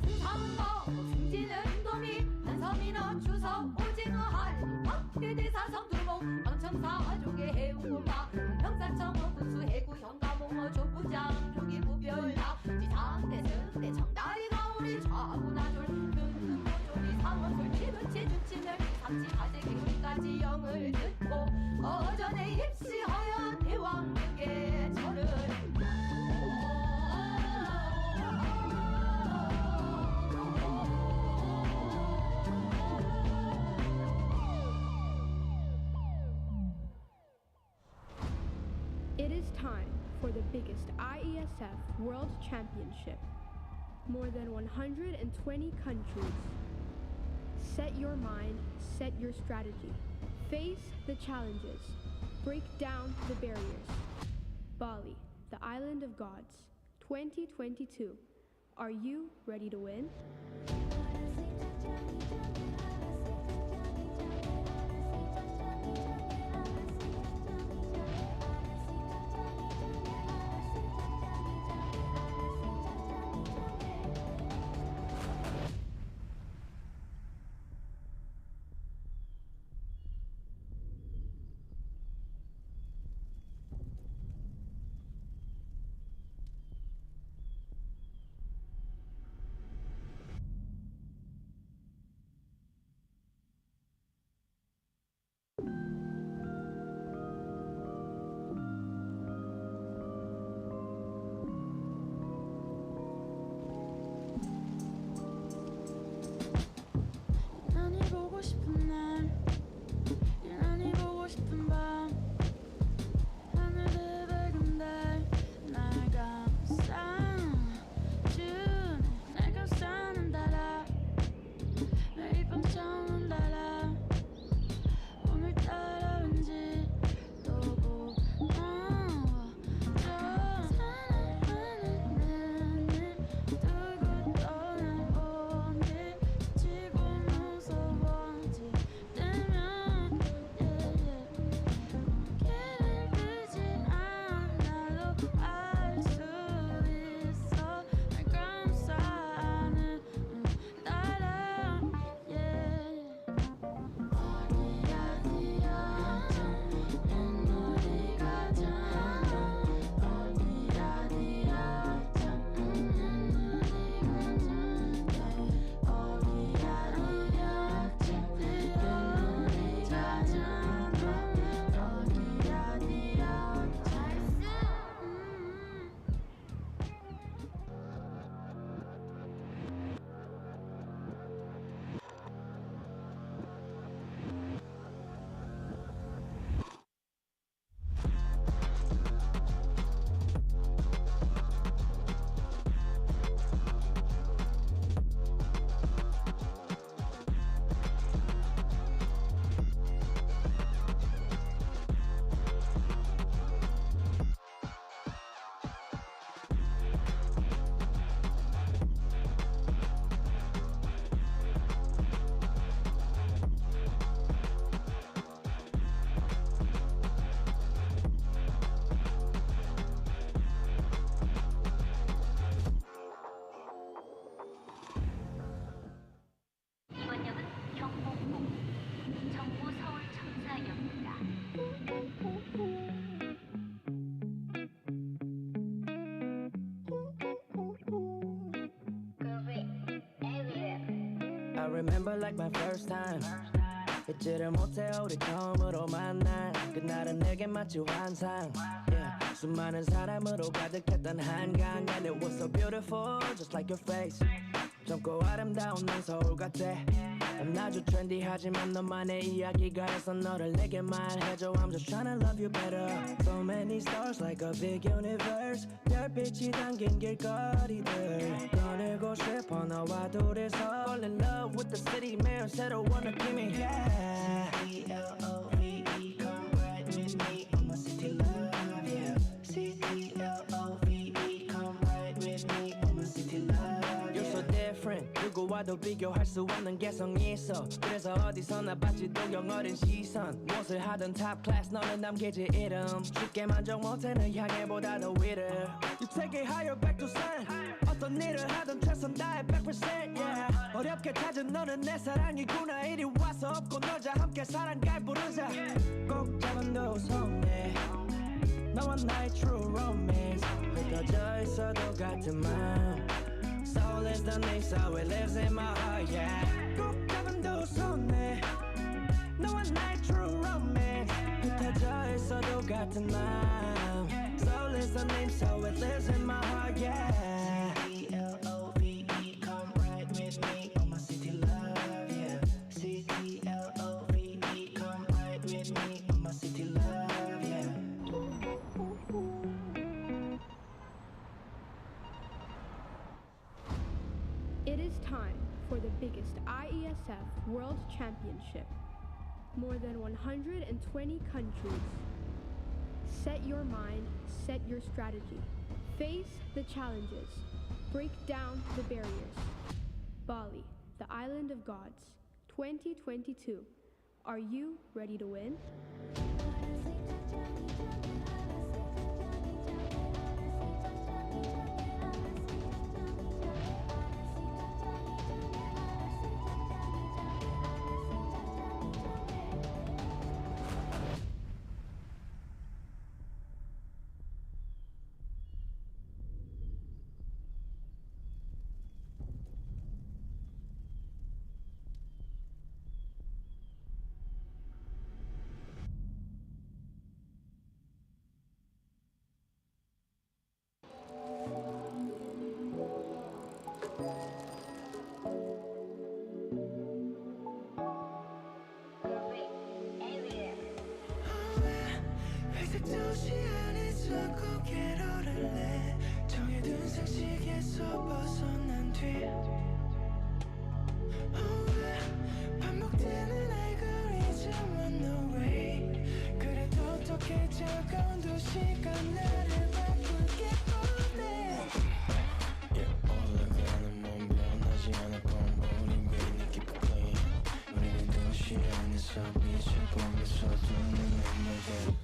S3: 승상거 승진은 도미 한섬이너 주서 오징어 할 박대대사 섬두목 방청사조개 해운군마 평사청어 군수 해구 현가몽어 조부장 조기 구별나 지장대 승대 청다리 가오리 좌우나졸 근근모조리 상어술 진운치 준치 멸치 삼치 가재 개구리까지 영을 듣고 어전에 입시하여 대왕극의 절은
S18: It is time for the biggest IESF World Championship. More than 120 countries. Set your mind, set your strategy. Face the challenges. Break down the barriers. Bali, the island of gods. 2022. Are you ready to win?
S19: remember like my first time. 잊지를 못해 우리 처음으로 만난 그날은 내게 마치 환상. Yeah. 수많은 사람으로 가득했던 한강 And it was so beautiful just like your face. 젊고 아름다운 난 서울 같아. 난 아주 트렌디하지만 너만의 이야기가 있어 너를 내게 말해줘. I'm just trying to love you better. So many stars like a big universe. 별빛이 담긴 길거리들 꺼내고 싶어 너와 둘이서 Fall in love with the city 매일 새로운 느낌이 yeah. C-E-L-O-V-E come right with me on my city love yeah. C-E-L-O-V-E come right with me on my city love You're so different 누구와도 비교할 수 없는 개성이 있어 그래서 어디서나 받지 동경 어린 시선 무엇을 하든 top class 너는 남기지 이름 쉽게 만족 못해 널 향해 보다 더 위를 You take it higher back to sun 어떤 일을 하든 최선 다해 100% yeah 어렵게 찾은 너는 내 사랑이구나 이리 와서 업고 놀자 함께 사랑갈 부르자 꼭 잡은 두 손에 너와 나의 true romance 흩어져 있어도 같은 마음 Soul is the name so it lives in my heart yeah 꼭 잡은 두 손에 너와 나의 true romance 흩어져 있어도 같은 마음 Soul is the name so it lives in my heart yeah C-E-L-O-V-E come right with me on my city love yeah C-E-L-O-V-E come right with me on my city love yeah
S18: It is time for the biggest IESF World Championship. More than 120 countries. Set your mind, set your strategy. Face the challenges. Break down the barriers. Bali, the island of gods, 2022. Are you ready to win?
S20: 회색 도시 안에서 고개를 오를래 정해둔 상식에서 벗어난 뒤 반복되는 알고리즘은 no way 그래도 어떻게 차가운 도시가 나를 바꾸게 보내 올라가는 몸 변하지 않을 건 우린 왜 이렇게 clean 우리는 도시 안에서 빛을 보면서 두는 눈물들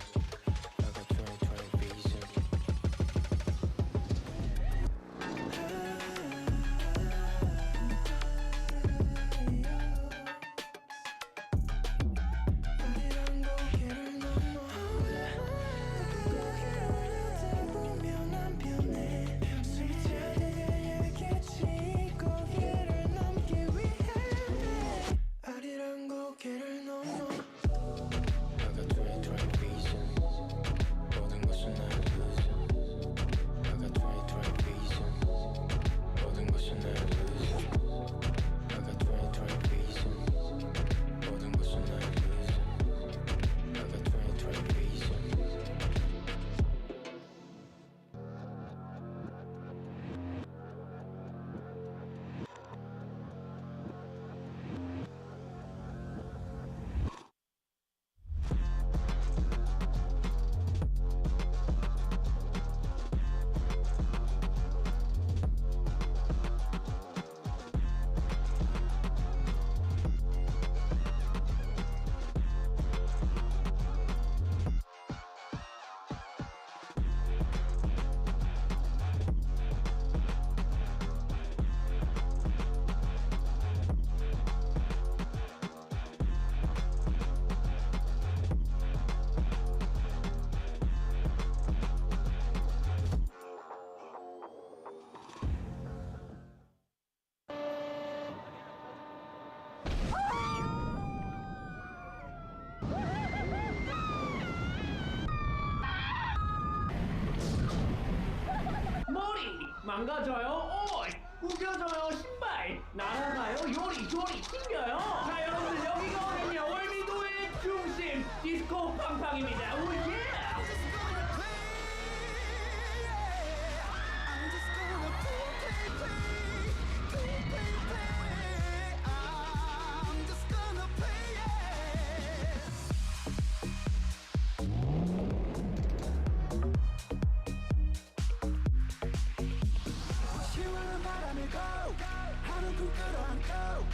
S20: 고개를 넘어 I got 20 vision
S19: 망가져요. 구겨져요. 신발 날아가요. 요리 튕겨요. 자 여러분들 여기가 어디냐? 월미도의 중심 디스코 팡팡입니다. 오예.
S20: 시원한 바람이 go 하늘 쿵 끌어안고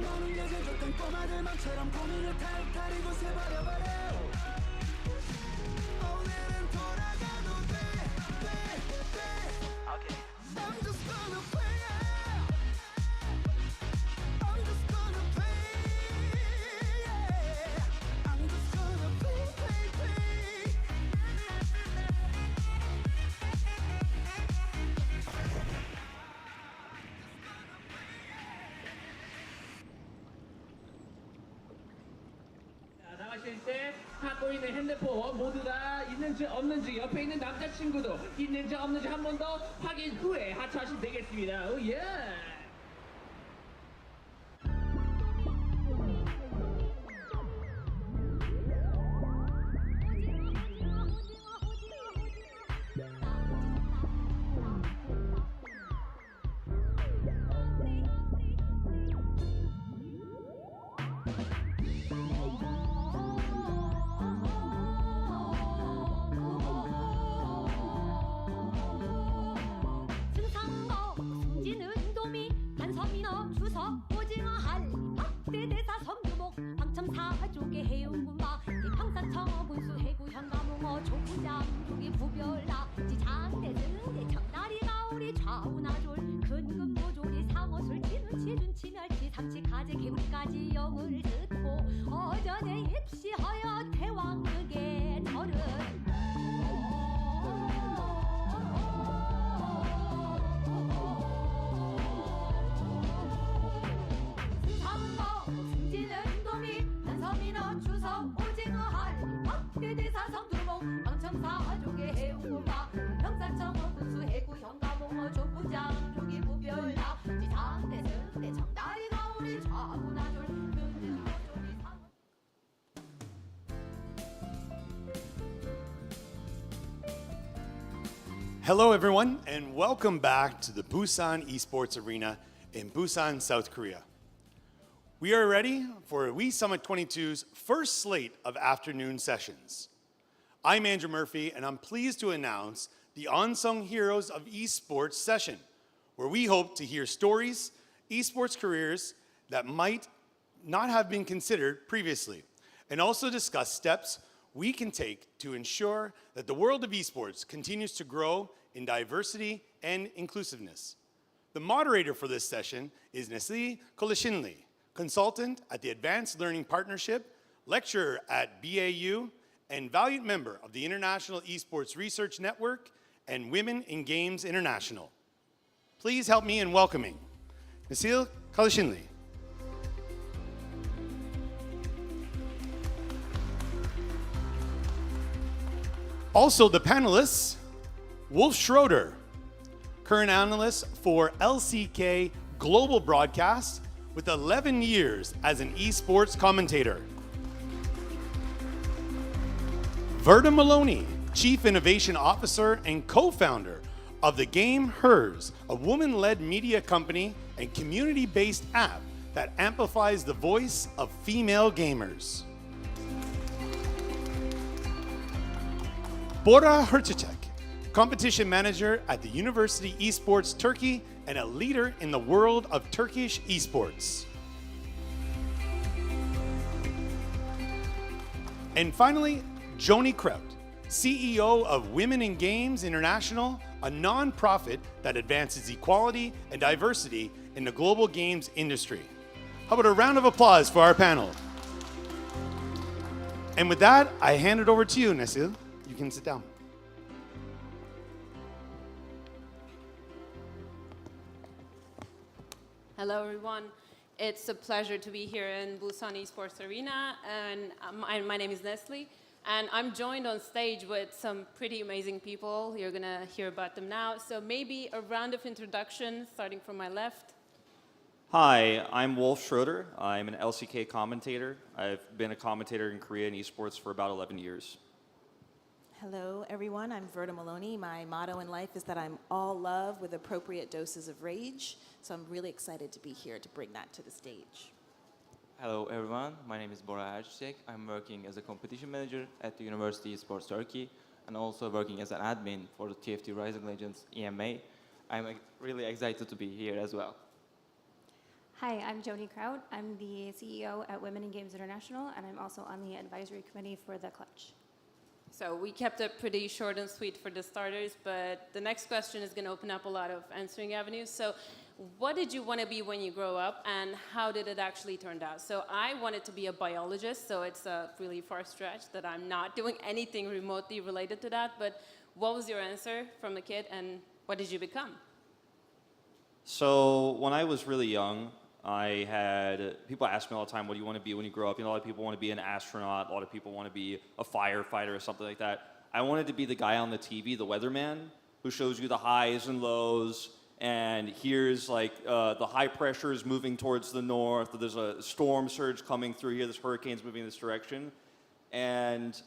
S20: 너를 위해 줬던 꼬마들만처럼 고민을 탈탈 이곳에 버려버려 오늘은 돌아가도 돼 I'm just gonna play it I'm just gonna play it I'm just gonna play
S19: 자, 나가실 때 갖고 있는 핸드폰 모두 다 있는지 없는지 옆에 있는 남자친구도 있는지 없는지 한 번 더 확인 후에 하차하시면 되겠습니다. 오예.
S3: 승상도 승진은 도미 한섬이너 주서 오징어 할 박대대사 섬유목 방첨사족의 해운군마 대팡사청어 군수 해구 현가몽어 조부장 조기 부별나 지장대승대 청다리 가오리 좌우나졸 근금노조리 상어술 진운치 준치 멸치 삼치 가재 개구리까지 영을 듣고 어전에 입시하여 대왕극의 절은 승상도 승진은 도미 한섬이너 주서 오징어 할 박대대사 성두봉 방청사족의 해운군마 병사청어 군수 해구 현가봉어 조부장 조기 부별나 지장대승대 청다리 가오리 좌우나졸 근근노조리 상어
S1: Hello, everyone, and welcome back to the Busan Esports Arena in Busan, South Korea. We are ready for We Summit 22's first slate of afternoon sessions. I'm Andrew Murphy, and I'm pleased to announce the Unsung Heroes of Esports session, where we hope to hear stories, esports careers that might not have been considered previously, and also discuss steps we can take to ensure that the world of esports continues to grow in diversity and inclusiveness. The moderator for this session is Nesli Kolishinli, consultant at the Advanced Learning Partnership, lecturer at BAU, and valued member of the International Esports Research Network and Women in Games International. Please help me in welcoming Nesli Kolishinli. Also, the panelists, Wolf Schroeder, current analyst for LCK Global Broadcast with 11 years as an esports commentator. Verda Maloney, Chief Innovation Officer and co-founder of the game Hers, a woman-led media company and community-based app that amplifies the voice of female gamers. Bora Hurticek, competition manager at the University Esports Turkey and a leader in the world of Turkish esports. And finally, Joni Kraut, CEO of Women in Games International, a nonprofit that advances equality and diversity in the global games industry. How about a round of applause for our panel? And with that, I hand it over to you, Nesil. You can sit down.
S4: Hello, everyone. It's a pleasure to be here in Busan Esports Arena, and my name is Nestle. And I'm joined on stage with some pretty amazing people. You're going to hear about them now. So maybe a round of introductions, starting from my left.
S22: Hi, I'm Wolf Schroeder. I'm an LCK commentator. I've been a commentator in Korea and esports for about 11 years.
S23: Hello, everyone. I'm Verda Maloney. My motto in life is that I'm all love with appropriate doses of rage. So I'm really excited to be here to bring that to the stage.
S24: Hello, everyone. My name is Bora Erçiçek. I'm working as a competition manager at the University Esports Turkey and also working as an admin for the TFT Rising Legends EMA. I'm really excited to be here as well.
S25: Hi, I'm Joni Kraut. I'm the CEO at Women in Games International, and I'm also on the advisory committee for The Clutch.
S4: So we kept it pretty short and sweet for the starters, but the next question is going to open up a lot of answering avenues. So what did you want to be when you grow up, and how did it actually turn out? So I wanted to be a biologist, so it's a really far stretch that I'm not doing anything remotely related to that. But what was your answer from the kid, and what did you become?
S22: So when I was really young, I had people ask me all the time, what do you want to be when you grow up? You know, a lot of people want to be an astronaut. A lot of people want to be a firefighter or something like that. I wanted to be the guy on the TV, the weatherman, who shows you the highs and lows. And here's like the high pressure is moving towards the north. There's a storm surge coming through here. This hurricane's moving in this direction. And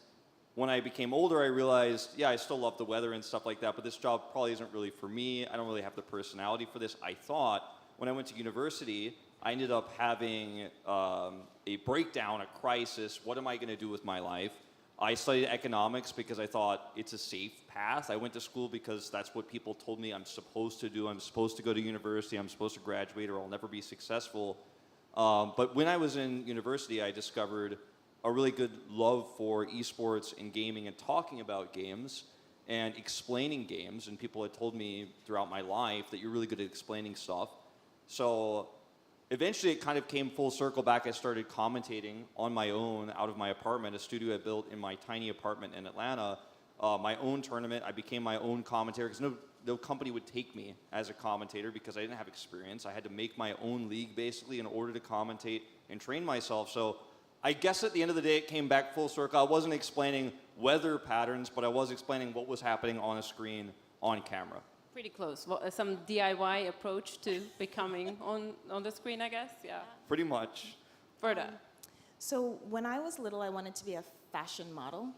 S22: when I became older, I realized, yeah, I still love the weather and stuff like that, but this job probably isn't really for me. I don't really have the personality for this. I thought when I went to university, I ended up having a breakdown, a crisis. What am I going to do with my life? I studied economics because I thought it's a safe path. I went to school because that's what people told me I'm supposed to do. I'm supposed to go to university. I'm supposed to graduate or I'll never be successful. But when I was in university, I discovered a really good love for esports and gaming and talking about games and explaining games. And people had told me throughout my life that you're really good at explaining stuff. So eventually it kind of came full circle back. I started commentating on my own out of my apartment, a studio I built in my tiny apartment in Atlanta. My own tournament, I became my own commentator because no company would take me as a commentator because I didn't have experience. I had to make my own league basically in order to commentate and train myself. So I guess at the end of the day, it came back full circle. I wasn't explaining weather patterns, but I was explaining what was happening on a screen on camera.
S4: Pretty close. Well, some DIY approach to becoming on the screen, I guess. Yeah.
S22: Pretty much.
S4: Verda.
S23: So when I was little, I wanted to be a fashion model.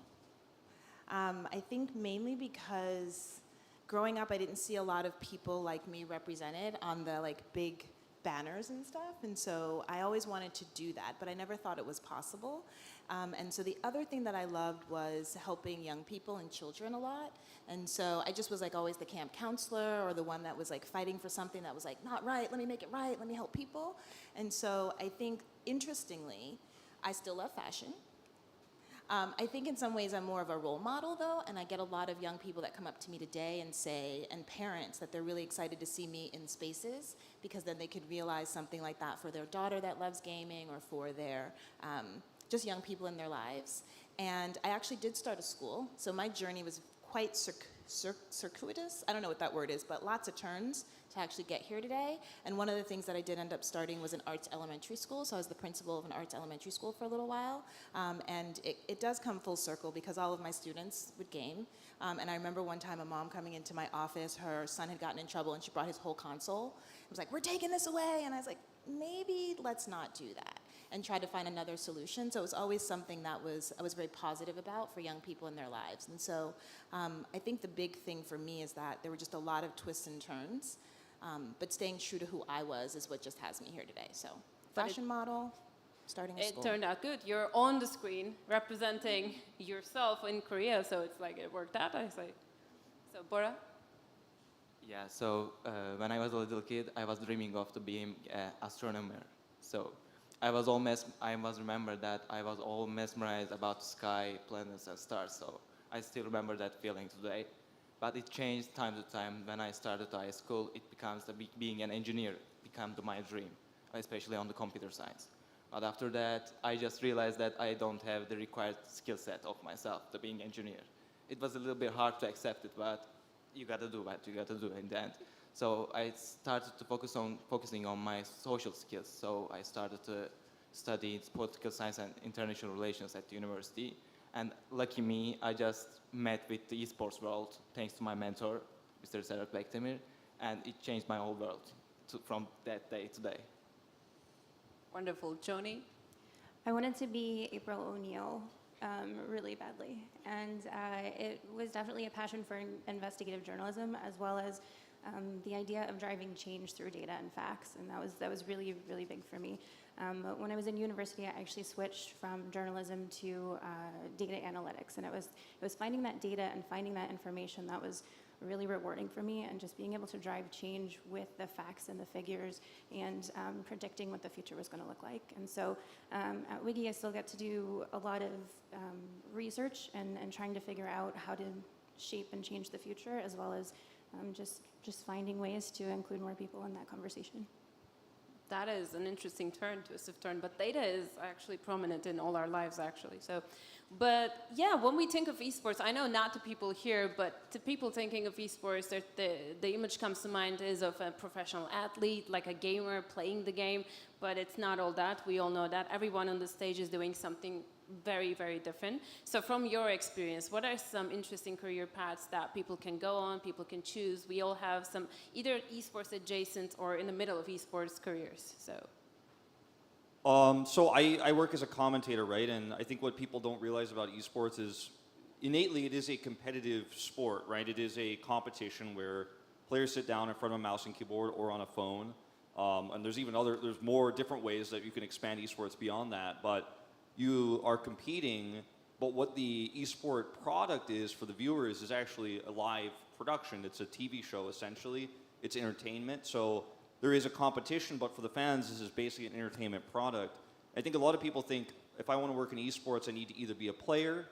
S23: I think mainly because growing up, I didn't see a lot of people like me represented on the like big banners and stuff, and so I always wanted to do that, but I never thought it was possible. And so the other thing that I loved was helping young people and children a lot. And so I just was like always the camp counselor or the one that was like fighting for something that was like not right, let me make it right, let me help people. And so I think interestingly, I still love fashion. I think in some ways I'm more of a role model though, and I get a lot of young people that come up to me today and say, and parents, that they're really excited to see me in spaces because then they could realize something like that for their daughter that loves gaming or for their just young people in their lives. And I actually did start a school, so my journey was quite circuitous. I don't know what that word is, but lots of turns to actually get here today. And one of the things that I did end up starting was an arts elementary school. So I was the principal of an arts elementary school for a little while. And it does come full circle because all of my students would game. And I remember one time a mom coming into my office, her son had gotten in trouble and she brought his whole console. It was like, we're taking this away. And I was like, maybe let's not do that and try to find another solution. So it was always something that I was very positive about for young people in their lives. And so I think the big thing for me is that there were just a lot of twists and turns, but staying true to who I was is what just has me here today. So fashion model, starting a school.
S4: It turned out good. You're on the screen representing yourself in Korea, so it's like it worked out, I say. So Bora?
S24: Yeah, so when I was a little kid, I was dreaming of being an astronomer. So I was remembered that I was all mesmerized about sky, planets, and stars. So I still remember that feeling today. But it changed time to time. When I started high school, it becomes being an engineer became my dream, especially on the computer science. But after that, I just realized that I don't have the required skill set of myself to being an engineer. It was a little bit hard to accept it, but you got to do what you got to do in the end. So I started to focusing on my social skills. So I started to study political science and international relations at the university. And lucky me, I just met with the esports world thanks to my mentor, Mr. Serhat Bekdemir, and it changed my whole world from that day to day.
S4: Wonderful. Joni?
S25: I wanted to be April O'Neil really badly. And it was definitely a passion for investigative journalism, as well as the idea of driving change through data and facts. And that was really, really big for me. When I was in university, I actually switched from journalism to data analytics. And it was finding that data and finding that information that was really rewarding for me, and just being able to drive change with the facts and the figures, and predicting what the future was going to look like. And so at Wiki, I still get to do a lot of research and trying to figure out how to shape and change the future, as well as just finding ways to include more people in that conversation.
S4: That is an interesting twist of turn, but data is actually prominent in all our lives, actually. So, but yeah, when we think of esports, I know not to people here, but to people thinking of esports, the image comes to mind is of a professional athlete, like a gamer playing the game, but it's not all that. We all know that everyone on the stage is doing something very, very different. So from your experience, what are some interesting career paths that people can go on, people can choose? We all have some either esports adjacent or in the middle of esports careers.
S22: So I work as a commentator, right? And I think what people don't realize about esports is innately it is a competitive sport, right? It is a competition where players sit down in front of a mouse and keyboard or on a phone. And there's more different ways that you can expand esports beyond that. But you are competing, but what the esport product is for the viewers is actually a live production. It's a TV show, essentially. It's entertainment. So there is a competition, but for the fans, this is basically an entertainment product. I think a lot of people think, if I want to work in esports, I need to either be a player,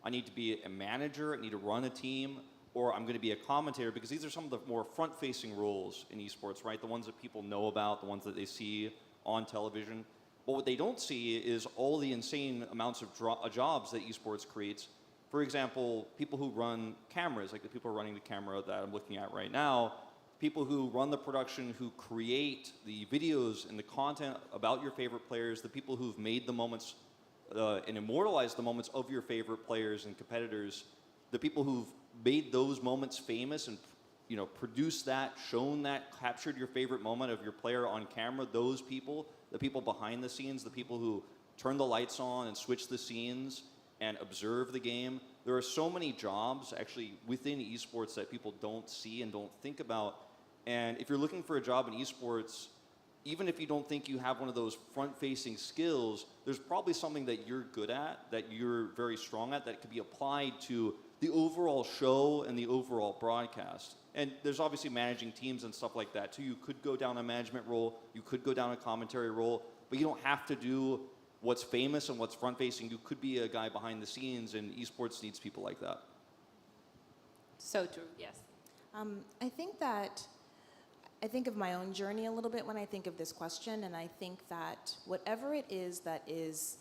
S22: I need to be a manager, I need to run a team, or I'm going to be a commentator, because these are some of the more front-facing roles in esports, right? The ones that people know about, the ones that they see on television. But what they don't see is all the insane amounts of jobs that esports creates. For example, people who run cameras, like the people running the camera that I'm looking at right now, people who run the production, who create the videos and the content about your favorite players, the people who've made the moments and immortalized the moments of your favorite players and competitors, the people who've made those moments famous and produced that, shown that, captured your favorite moment of your player on camera, those people, the people behind the scenes, the people who turn the lights on and switch the scenes and observe the game. There are so many jobs actually within esports that people don't see and don't think about. And if you're looking for a job in esports, even if you don't think you have one of those front-facing skills, there's probably something that you're good at, that you're very strong at, that could be applied to the overall show and the overall broadcast. And there's obviously managing teams and stuff like that too. You could go down a management role, you could go down a commentary role, but you don't have to do what's famous and what's front-facing. You could be a guy behind the scenes, and esports needs people like that.
S4: So true, yes.
S23: I think of my own journey a little bit when I think of this question, and I think that whatever it is that is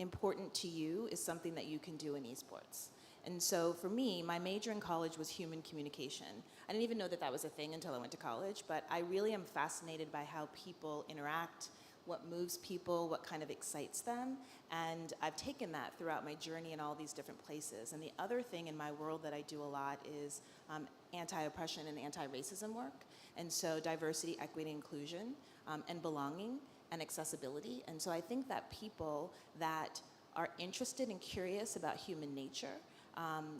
S23: important to you is something that you can do in esports. And so for me, my major in college was human communication. I didn't even know that that was a thing until I went to college, but I really am fascinated by how people interact, what moves people, what kind of excites them, and I've taken that throughout my journey in all these different places. And the other thing in my world that I do a lot is anti-oppression and anti-racism work, and so diversity, equity, inclusion, and belonging and accessibility. And so I think that people that are interested and curious about human nature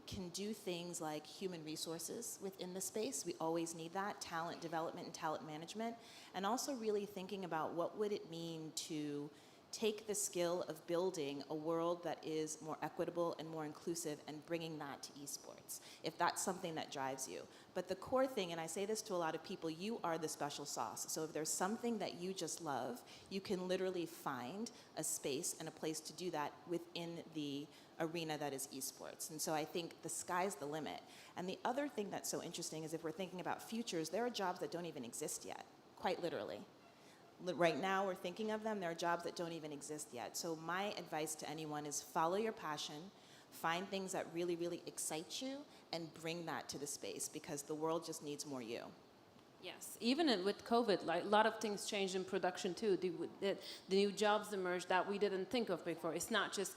S23: can do things like human resources within the space. We always need that, talent development and talent management, and also really thinking about what would it mean to take the skill of building a world that is more equitable and more inclusive and bringing that to esports, if that's something that drives you. But the core thing, and I say this to a lot of people, you are the special sauce. So if there's something that you just love, you can literally find a space and a place to do that within the arena that is esports. And so I think the sky's the limit. And the other thing that's so interesting is if we're thinking about futures, there are jobs that don't even exist yet, quite literally. Right now we're thinking of them, there are jobs that don't even exist yet. So my advice to anyone is follow your passion, find things that really, really excite you, and bring that to the space, because the world just needs more you.
S4: Yes, even with COVID, like a lot of things changed in production too. The new jobs emerged that we didn't think of before. It's not just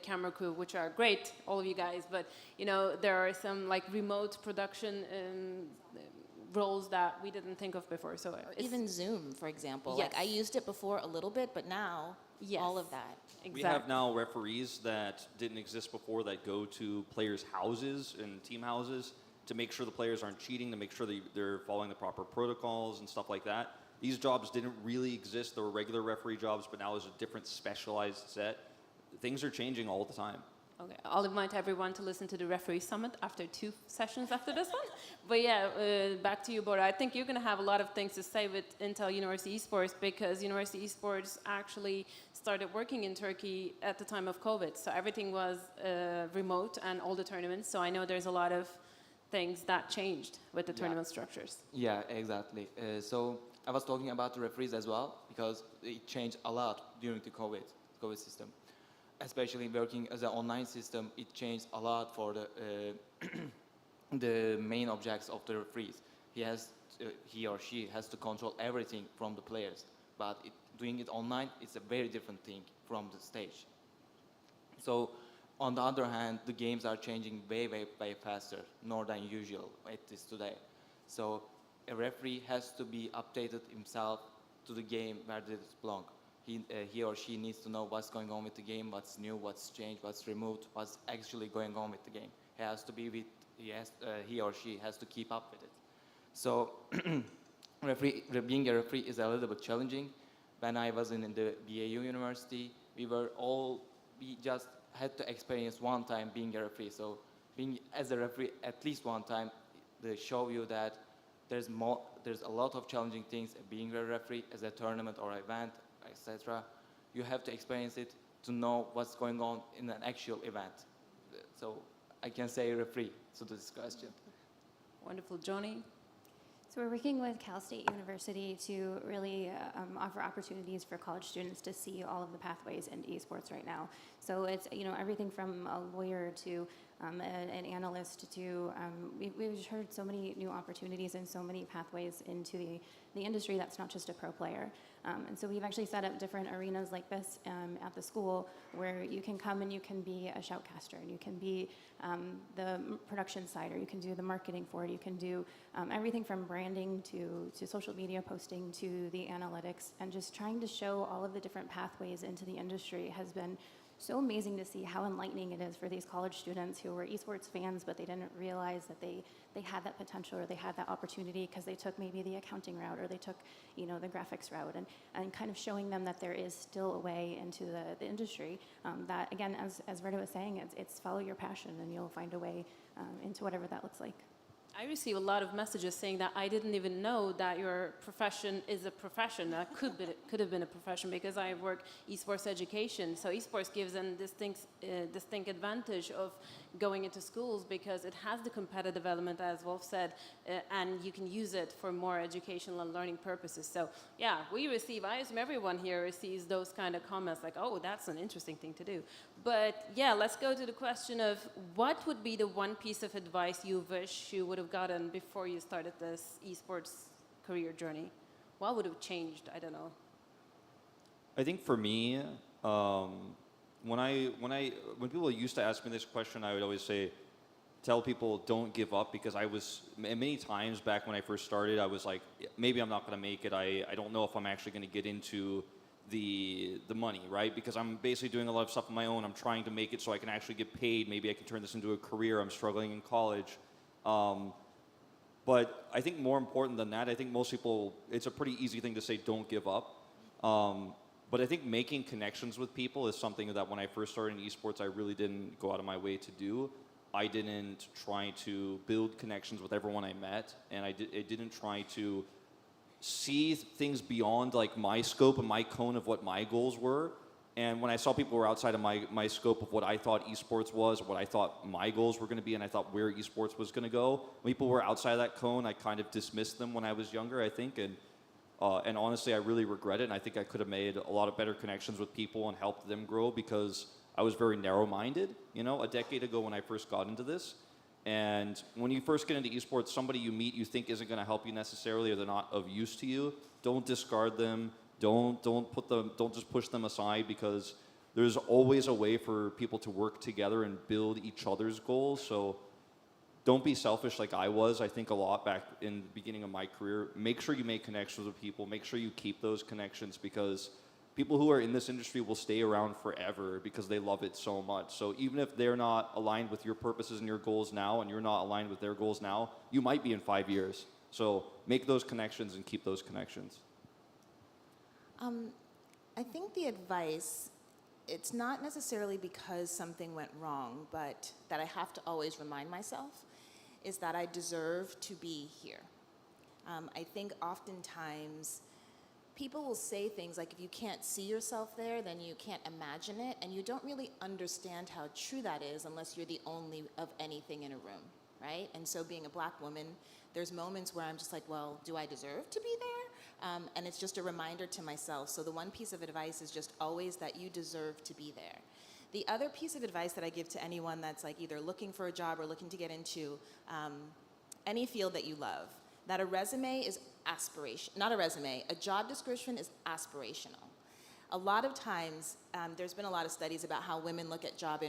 S4: camera crew, which are great, all of you guys, but you know there are some like remote production roles that we didn't think of before. So
S23: Even Zoom, for example.
S4: Yes.
S23: Like I used it before a little bit, but now all of that.
S22: We have now referees that didn't exist before that go to players' houses and team houses to make sure the players aren't cheating, to make sure they're following the proper protocols and stuff like that. These jobs didn't really exist. There were regular referee jobs, but now there's a different specialized set. Things are changing all the time.
S4: Okay, I'll invite everyone to listen to the referee summit after 2 sessions after this one. But yeah, back to you, Bora. I think you're going to have a lot of things to say with Intel University Esports because University Esports actually started working in Turkey at the time of COVID. So everything was remote and all the tournaments. So I know there's a lot of things that changed with the tournament structures.
S24: Yeah, exactly. So I was talking about the referees as well because it changed a lot during the COVID system. Especially working as an online system, it changed a lot for the the main objects of the referees. He or she has to control everything from the players, but doing it online is a very different thing from the stage. So, on the other hand, the games are changing way faster, more than usual at this today. So, a referee has to be updated himself to the game where it belongs. He or she needs to know what's going on with the game, what's new, what's changed, what's removed, what's actually going on with the game. He or she has to keep up with it. So being a referee is a little bit challenging. When I was in the BAU university, we just had to experience one time being a referee. So being as a referee at least one time, they show you that there's a lot of challenging things being a referee as a tournament or event, etc. You have to experience it to know what's going on in an actual event. So I can say referee to this question.
S4: Wonderful. Johnny?
S25: So we're working with Cal State University to really offer opportunities for college students to see all of the pathways into esports right now. So it's everything from a lawyer to an analyst to we've heard so many new opportunities and so many pathways into the industry that's not just a pro player. And so we've actually set up different arenas like this at the school where you can come and you can be a shoutcaster and you can be the production side, or you can do the marketing for it. You can do everything from branding to social media posting to the analytics, and just trying to show all of the different pathways into the industry has been so amazing to see how enlightening it is for these college students who were esports fans, but they didn't realize that they had that potential or they had that opportunity because they took maybe the accounting route or they took the graphics route, and kind of showing them that there is still a way into the industry. That again, as Rita was saying, it's follow your passion and you'll find a way into whatever that looks like.
S4: I receive a lot of messages saying that I didn't even know that your profession is a profession. That could have been a profession because I work esports education. So esports gives them distinct advantage of going into schools because it has the competitive element, as Wolf said, and you can use it for more educational and learning purposes. So yeah, I assume everyone here receives those kind of comments like, oh, that's an interesting thing to do. But yeah, let's go to the question of what would be the one piece of advice you wish you would have gotten before you started this esports career journey? What would have changed? I don't know.
S22: I think for me, when people used to ask me this question, I would always say, tell people don't give up, because many times back when I first started, I was like, maybe I'm not going to make it. I don't know if I'm actually going to get into the money, right? Because I'm basically doing a lot of stuff on my own. I'm trying to make it so I can actually get paid. Maybe I can turn this into a career. I'm struggling in college. But I think more important than that, I think most people, it's a pretty easy thing to say, don't give up. But I think making connections with people is something that when I first started in esports, I really didn't go out of my way to do. I didn't try to build connections with everyone I met, and I didn't try to see things beyond like my scope and my cone of what my goals were. And when I saw people were outside of my scope of what I thought esports was, what I thought my goals were going to be, and I thought where esports was going to go, when people were outside of that cone, I kind of dismissed them when I was younger, I think. And honestly, I really regret it. And I think I could have made a lot of better connections with people and helped them grow, because I was very narrow-minded, a decade ago when I first got into this. And when you first get into esports, somebody you meet you think isn't going to help you necessarily, or they're not of use to you, don't discard them. Don't just push them aside, because there's always a way for people to work together and build each other's goals. So don't be selfish like I was. I think a lot back in the beginning of my career. Make sure you make connections with people. Make sure you keep those connections, because people who are in this industry will stay around forever because they love it so much. So even if they're not aligned with your purposes and your goals now, and you're not aligned with their goals now, you might be in 5 years. So make those connections and keep those connections.
S23: I think the advice, it's not necessarily because something went wrong, but that I have to always remind myself, is that I deserve to be here. I think oftentimes people will say things like, if you can't see yourself there, then you can't imagine it, and you don't really understand how true that is unless you're the only of anything in a room, right? And so being a black woman, there's moments where I'm just like, well, do I deserve to be there? And it's just a reminder to myself. So the one piece of advice is just always that you deserve to be there. The other piece of advice that I give to anyone that's like either looking for a job or looking to get into any field that you love, that a resume is aspiration, not a resume, a job description is aspirational. A lot of times, there's been a lot of studies about how women look at job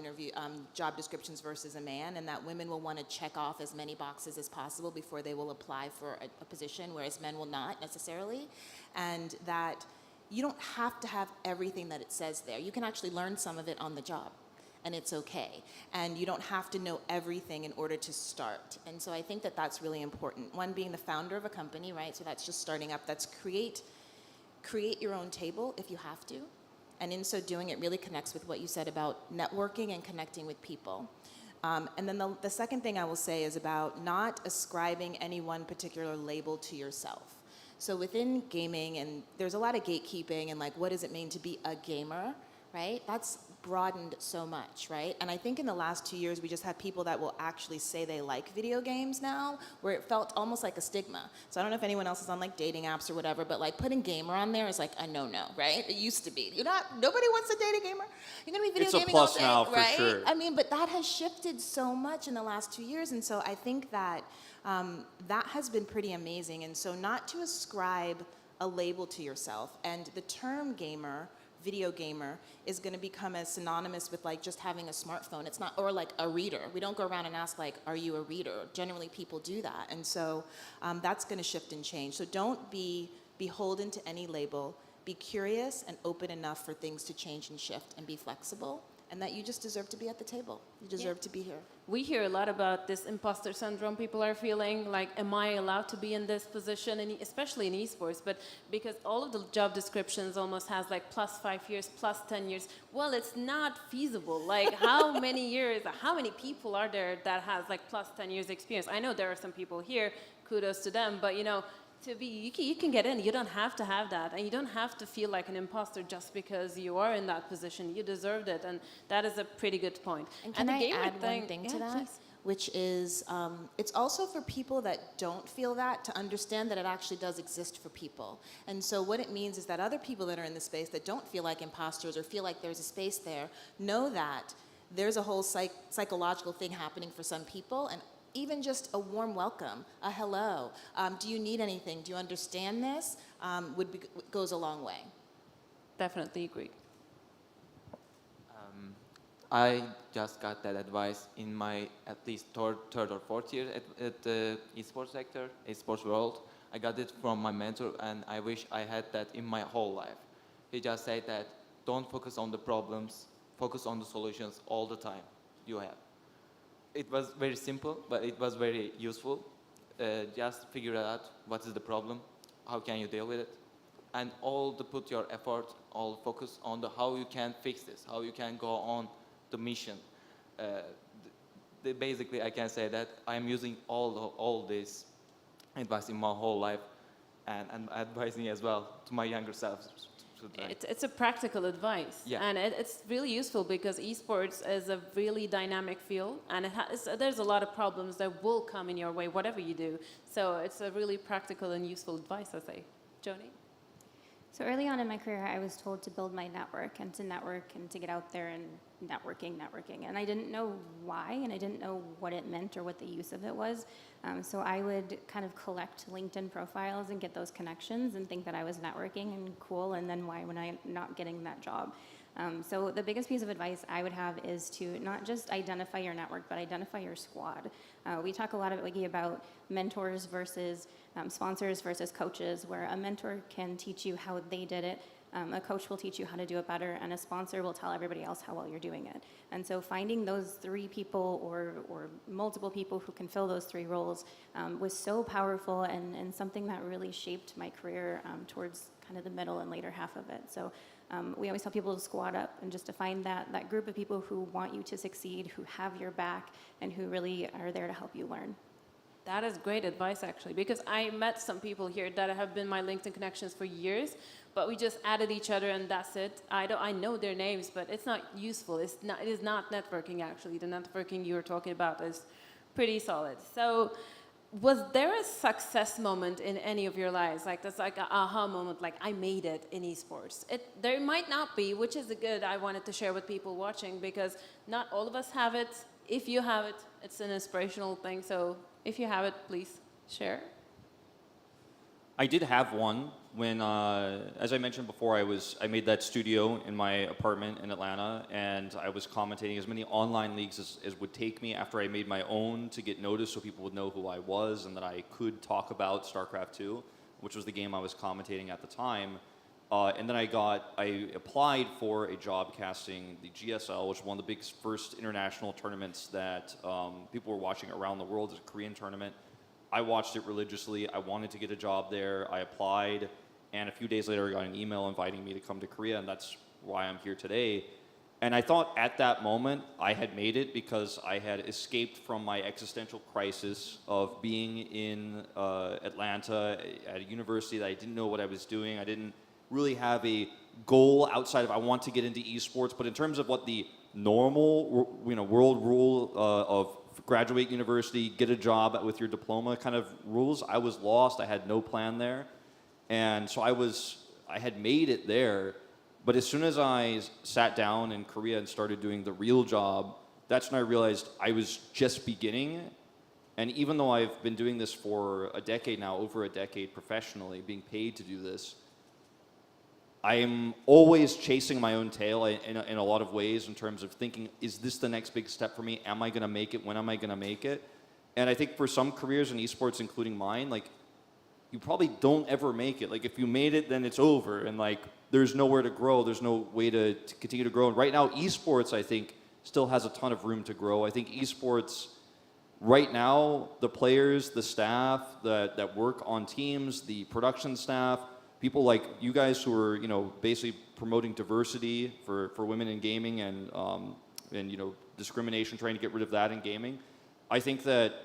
S23: descriptions versus a man, and that women will want to check off as many boxes as possible before they will apply for a position, whereas men will not necessarily. And that you don't have to have everything that it says there. You can actually learn some of it on the job, and it's okay. And you don't have to know everything in order to start. And so I think that that's really important. One, being the founder of a company, right? So that's just starting up. That's create your own table if you have to. And in so doing, it really connects with what you said about networking and connecting with people. And then the second thing I will say is about not ascribing any one particular label to yourself. So within gaming, and there's a lot of gatekeeping and like, what does it mean to be a gamer, right? That's broadened so much, right? And I think in the last 2 years, we just have people that will actually say they like video games now, where it felt almost like a stigma. So I don't know if anyone else is on like dating apps or whatever, but like putting gamer on there is like a no-no, right? It used to be. Nobody wants to date a gamer. You're gonna be video gaming all day,
S22: It's a plus now, for
S23: right?
S22: sure.
S23: I mean, but that has shifted so much in the last 2 years, and so I think that that has been pretty amazing. And so not to ascribe a label to yourself, and the term gamer, video gamer, is going to become as synonymous with like just having a smartphone. It's not, or like a reader. We don't go around and ask like, are you a reader? Generally people do that. And so that's going to shift and change. So don't be beholden to any label. Be curious and open enough for things to change and shift, and be flexible, and that you just deserve to be at the table. You deserve to be here.
S4: We hear a lot about this imposter syndrome people are feeling, like, am I allowed to be in this position, and especially in esports, but because all of the job descriptions almost has like +5 years, +10 years, well, it's not feasible. Like, how many years, how many people are there that has like +10 years experience? I know there are some people here, kudos to them, but you know, you can get in. You don't have to have that, and you don't have to feel like an imposter just because you are in that position. You deserved it, and that is a pretty good point.
S23: And can
S4: the
S23: I
S4: gamer
S23: add one thing to that?
S4: please.
S23: Which is, it's also for people that don't feel that, to understand that it actually does exist for people. And so what it means is that other people that are in the space that don't feel like imposters or feel like there's a space there, know that there's a whole psychological thing happening for some people, and even just a warm welcome, a hello, do you need anything, do you understand this, goes a long way.
S4: Definitely agree.
S24: I just got that advice in my at least third or fourth year at the esports sector, esports world. I got it from my mentor, and I wish I had that in my whole life. He just said that don't focus on the problems, focus on the solutions all the time you have. It was very simple, but it was very useful. Just figure out what is the problem, how can you deal with it, and all to put your effort, all focus on the how you can fix this, how you can go on the mission. Basically, I can say that I'm using all this advice in my whole life, and I'm advising as well to my younger self.
S4: It's a practical advice,
S24: Yeah.
S4: and it's really useful because esports is a really dynamic field, and there's a lot of problems that will come in your way, whatever you do. So it's a really practical and useful advice, I say. Joni?
S25: So early on in my career, I was told to build my network and to get out there and networking. And I didn't know why, and I didn't know what it meant or what the use of it was. So I would kind of collect LinkedIn profiles and get those connections and think that I was networking and cool, and then why when I'm not getting that job? So the biggest piece of advice I would have is to not just identify your network, but identify your squad. We talk a lot at Wiggy about mentors versus sponsors versus coaches, where a mentor can teach you how they did it, a coach will teach you how to do it better, and a sponsor will tell everybody else how well you're doing it. And so finding those three people or multiple people who can fill those three roles was so powerful and something that really shaped my career towards kind of the middle and later half of it. So we always tell people to squad up and just to find that group of people who want you to succeed, who have your back, and who really are there to help you learn.
S4: That is great advice, actually, because I met some people here that have been my LinkedIn connections for years, but we just added each other and that's it. I know their names, but it's not useful. It is not networking, actually. The networking you were talking about is pretty solid. So was there a success moment in any of your lives? Like that's like an aha moment, like I made it in esports. There might not be, which is good. I wanted to share with people watching because not all of us have it. If you have it, it's an inspirational thing. So if you have it, please share.
S22: I did have one when, as I mentioned before, I made that studio in my apartment in Atlanta, and I was commentating as many online leagues as would take me after I made my own to get noticed so people would know who I was and that I could talk about StarCraft 2, which was the game I was commentating at the time. And then I applied for a job casting the GSL, which was one of the big first international tournaments that people were watching around the world. It's a Korean tournament. I watched it religiously. I wanted to get a job there. I applied, and a few days later I got an email inviting me to come to Korea, and that's why I'm here today. And I thought at that moment I had made it because I had escaped from my existential crisis of being in Atlanta at a university that I didn't know what I was doing. I didn't really have a goal outside of I want to get into esports, but in terms of what the normal world rule of graduate university, get a job with your diploma kind of rules, I was lost. I had no plan there. And so I had made it there, but as soon as I sat down in Korea and started doing the real job, that's when I realized I was just beginning. And even though I've been doing this for a decade now, over a decade professionally, being paid to do this, I am always chasing my own tail in a lot of ways in terms of thinking, is this the next big step for me? Am I going to make it? When am I going to make it? And I think for some careers in esports, including mine, like you probably don't ever make it. Like if you made it, then it's over. And like there's nowhere to grow. There's no way to continue to grow. And right now, esports, I think, still has a ton of room to grow. I think esports, right now, the players, the staff that work on teams, the production staff, people like you guys who are, basically promoting diversity for women in gaming and discrimination, trying to get rid of that in gaming. I think that,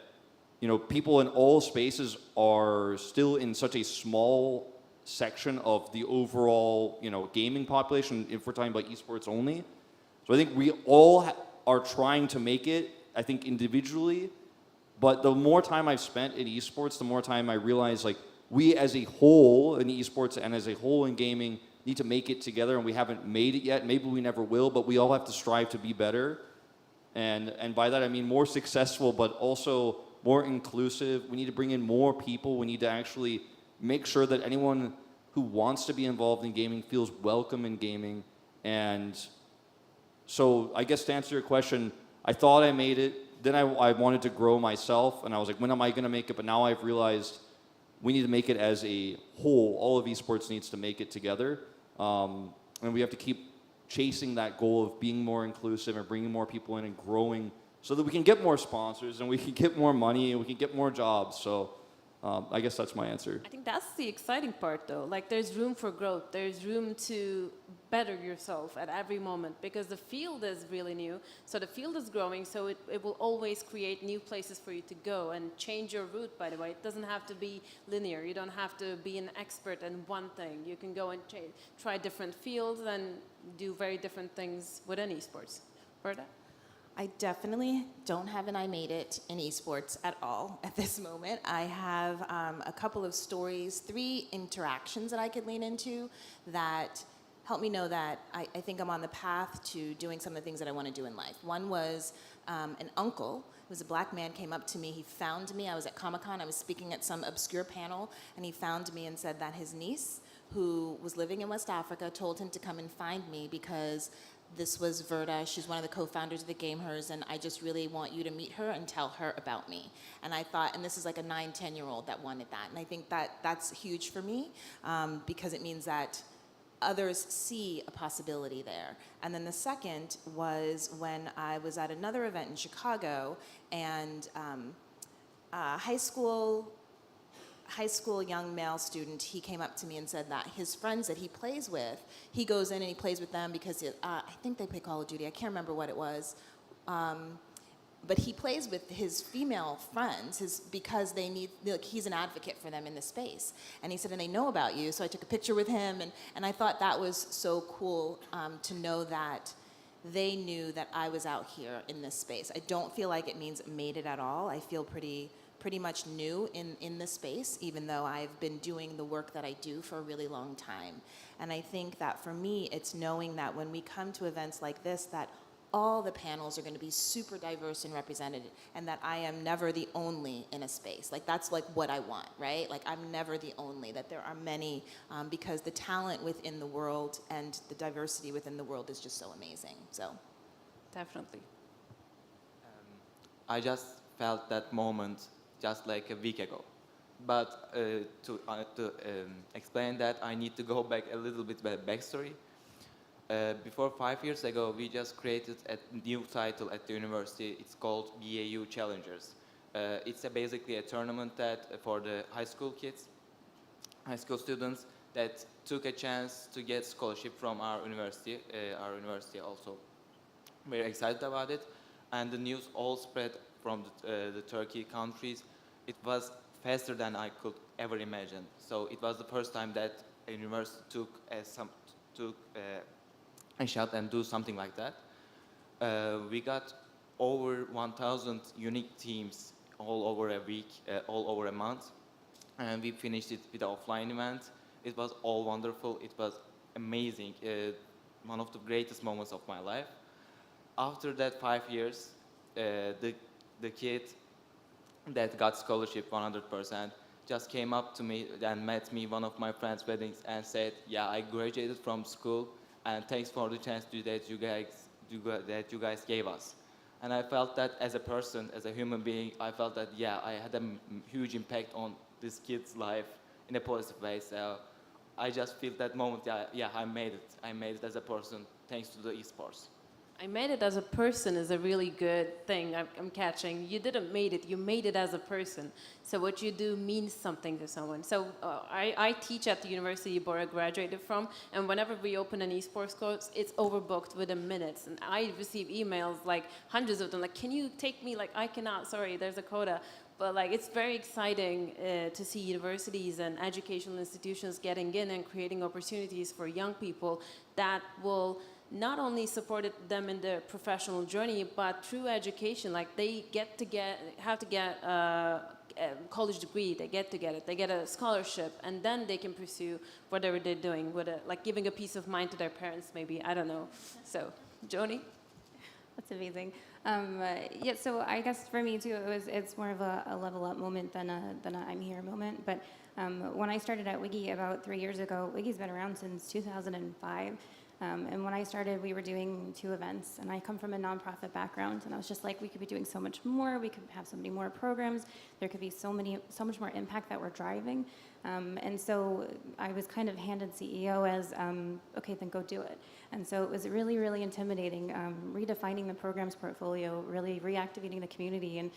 S22: people in all spaces are still in such a small section of the overall, gaming population if we're talking about esports only. So I think we all are trying to make it, I think individually, but the more time I've spent in esports, the more time I realize like, we as a whole in esports and as a whole in gaming need to make it together, and we haven't made it yet. Maybe we never will, but we all have to strive to be better. And by that I mean more successful, but also more inclusive. We need to bring in more people. We need to actually make sure that anyone who wants to be involved in gaming feels welcome in gaming. And so I guess to answer your question, I thought I made it. Then I wanted to grow myself, and I was like, when am I going to make it? But now I've realized we need to make it as a whole. All of esports needs to make it together. And we have to keep chasing that goal of being more inclusive and bringing more people in and growing so that we can get more sponsors and we can get more money and we can get more jobs. So I guess that's my answer.
S4: I think that's the exciting part, though. Like, there's room for growth. There's room to better yourself at every moment because the field is really new. So the field is growing, so it will always create new places for you to go and change your route, by the way. It doesn't have to be linear. You don't have to be an expert in one thing. You can go and try different fields and do very different things within esports. Berta?
S23: I definitely don't have an I made it in esports at all at this moment. I have a couple of stories, 3 interactions that I could lean into that help me know that I think I'm on the path to doing some of the things that I want to do in life. One was an uncle. It was a black man, came up to me. He found me. I was at Comic-Con. I was speaking at some obscure panel, and he found me and said that his niece, who was living in West Africa, told him to come and find me because this was Verda. She's one of the co-founders of the Gamers, and I just really want you to meet her and tell her about me. And I thought, and this is like a 9, 10-year-old that wanted that. And I think that that's huge for me because it means that others see a possibility there. And then the second was when I was at another event in Chicago, and high school young male student, he came up to me and said that his friends that he plays with, he goes in and he plays with them because I think they play Call of Duty. I can't remember what it was. But he plays with his female friends because they need, like, he's an advocate for them in this space. And he said, and they know about you. So I took a picture with him, and I thought that was so cool to know that they knew that I was out here in this space. I don't feel like it means made it at all. I feel pretty much new in this space, even though I've been doing the work that I do for a really long time. And I think that for me, it's knowing that when we come to events like this, that all the panels are going to be super diverse and represented, and that I am never the only in a space. Like, that's like what I want, right? Like, I'm never the only, that there are many, because the talent within the world and the diversity within the world is just so amazing, so.
S4: Definitely.
S24: I just felt that moment just like a week ago. But to explain that, I need to go back a little bit backstory. Before 5 years ago, we just created a new title at the university. It's called BAU Challengers. It's basically a tournament that for the high school kids, high school students that took a chance to get scholarship from our university. Our university also very excited about it, and the news all spread from the Turkey countries. It was faster than I could ever imagine. So it was the first time that a university took a shot and do something like that. We got over 1,000 unique teams all over a week, all over a month, and we finished it with an offline event. It was all wonderful. It was amazing. One of the greatest moments of my life. After that 5 years, the kid that got scholarship 100% just came up to me and met me one of my friend's weddings and said, yeah, I graduated from school, and thanks for the chance that you guys gave us. And I felt that as a person, as a human being, I felt that, yeah, I had a huge impact on this kid's life in a positive way. So I just feel that moment, yeah, I made it. I made it as a person, thanks to the esports.
S4: I made it as a person is a really good thing I'm catching. You didn't made it, you made it as a person. So what you do means something to someone. So I teach at the university Bora graduated from, and whenever we open an esports course, it's overbooked within minutes. And I receive emails, like hundreds of them, like, can you take me? Like, I cannot, sorry, there's a quota. But like, it's very exciting to see universities and educational institutions getting in and creating opportunities for young people that will not only supported them in their professional journey, but through education. Like, they have to get a college degree, they get a scholarship, and then they can pursue whatever they're doing, with like giving a peace of mind to their parents, maybe, I don't know. So, Joni?
S2: That's amazing. Yeah, so I guess for me too, it's more of a level up moment than a I'm here moment. But when I started at Wiggy about 3 years ago, Wiggy's been around since 2005. And when I started, we were doing 2 events, and I come from a nonprofit background, and I was just like, we could be doing so much more, we could have so many more programs, there could be so much more impact that we're driving. And so I was kind of handed CEO as, okay, then go do it. And so it was really, really intimidating, redefining the programs portfolio, really reactivating the community, and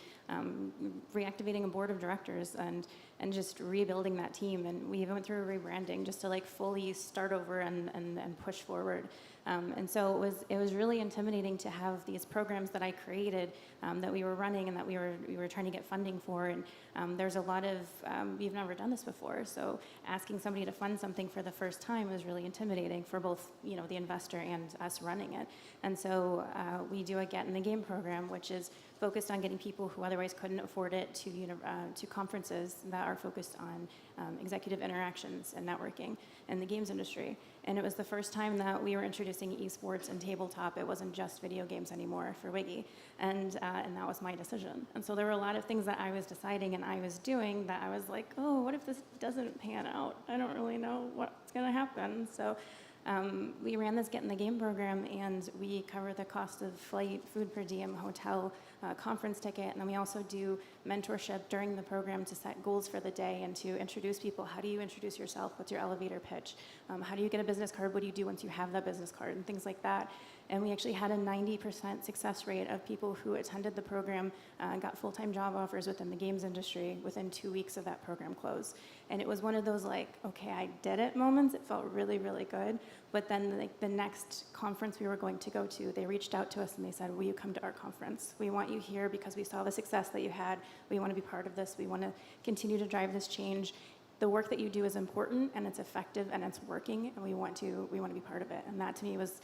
S2: reactivating a board of directors, and and just rebuilding that team. And we even went through a rebranding just to like fully start over and push forward. And so it was really intimidating to have these programs that I created that we were running and that we were trying to get funding for. And there's a lot of we've never done this before, so asking somebody to fund something for the first time was really intimidating for both the investor and us running it. And so we do a Get in the Game program, which is focused on getting people who otherwise couldn't afford it to conferences that are focused on executive interactions and networking in the games industry. And it was the first time that we were introducing esports and tabletop. It wasn't just video games anymore for Wiggy, and that was my decision. And so there were a lot of things that I was deciding and I was doing that I was like, oh, what if this doesn't pan out? I don't really know what's going to happen. So we ran this Get in the Game program, and we cover the cost of flight, food per diem, hotel, conference ticket, and then we also do mentorship during the program to set goals for the day and to introduce people. How do you introduce yourself? What's your elevator pitch? How do you get a business card? What do you do once you have that business card? And things like that. And we actually had a 90% success rate of people who attended the program and got full-time job offers within the games industry within 2 weeks of that program close. And it was one of those like, okay, I did it moments. It felt really, really good. But then like the next conference we were going to go to, they reached out to us and they said, will you come to our conference? We want you here because we saw the success that you had. We want to be part of this. We want to continue to drive this change. The work that you do is important and it's effective and it's working, and we want to be part of it. And that to me was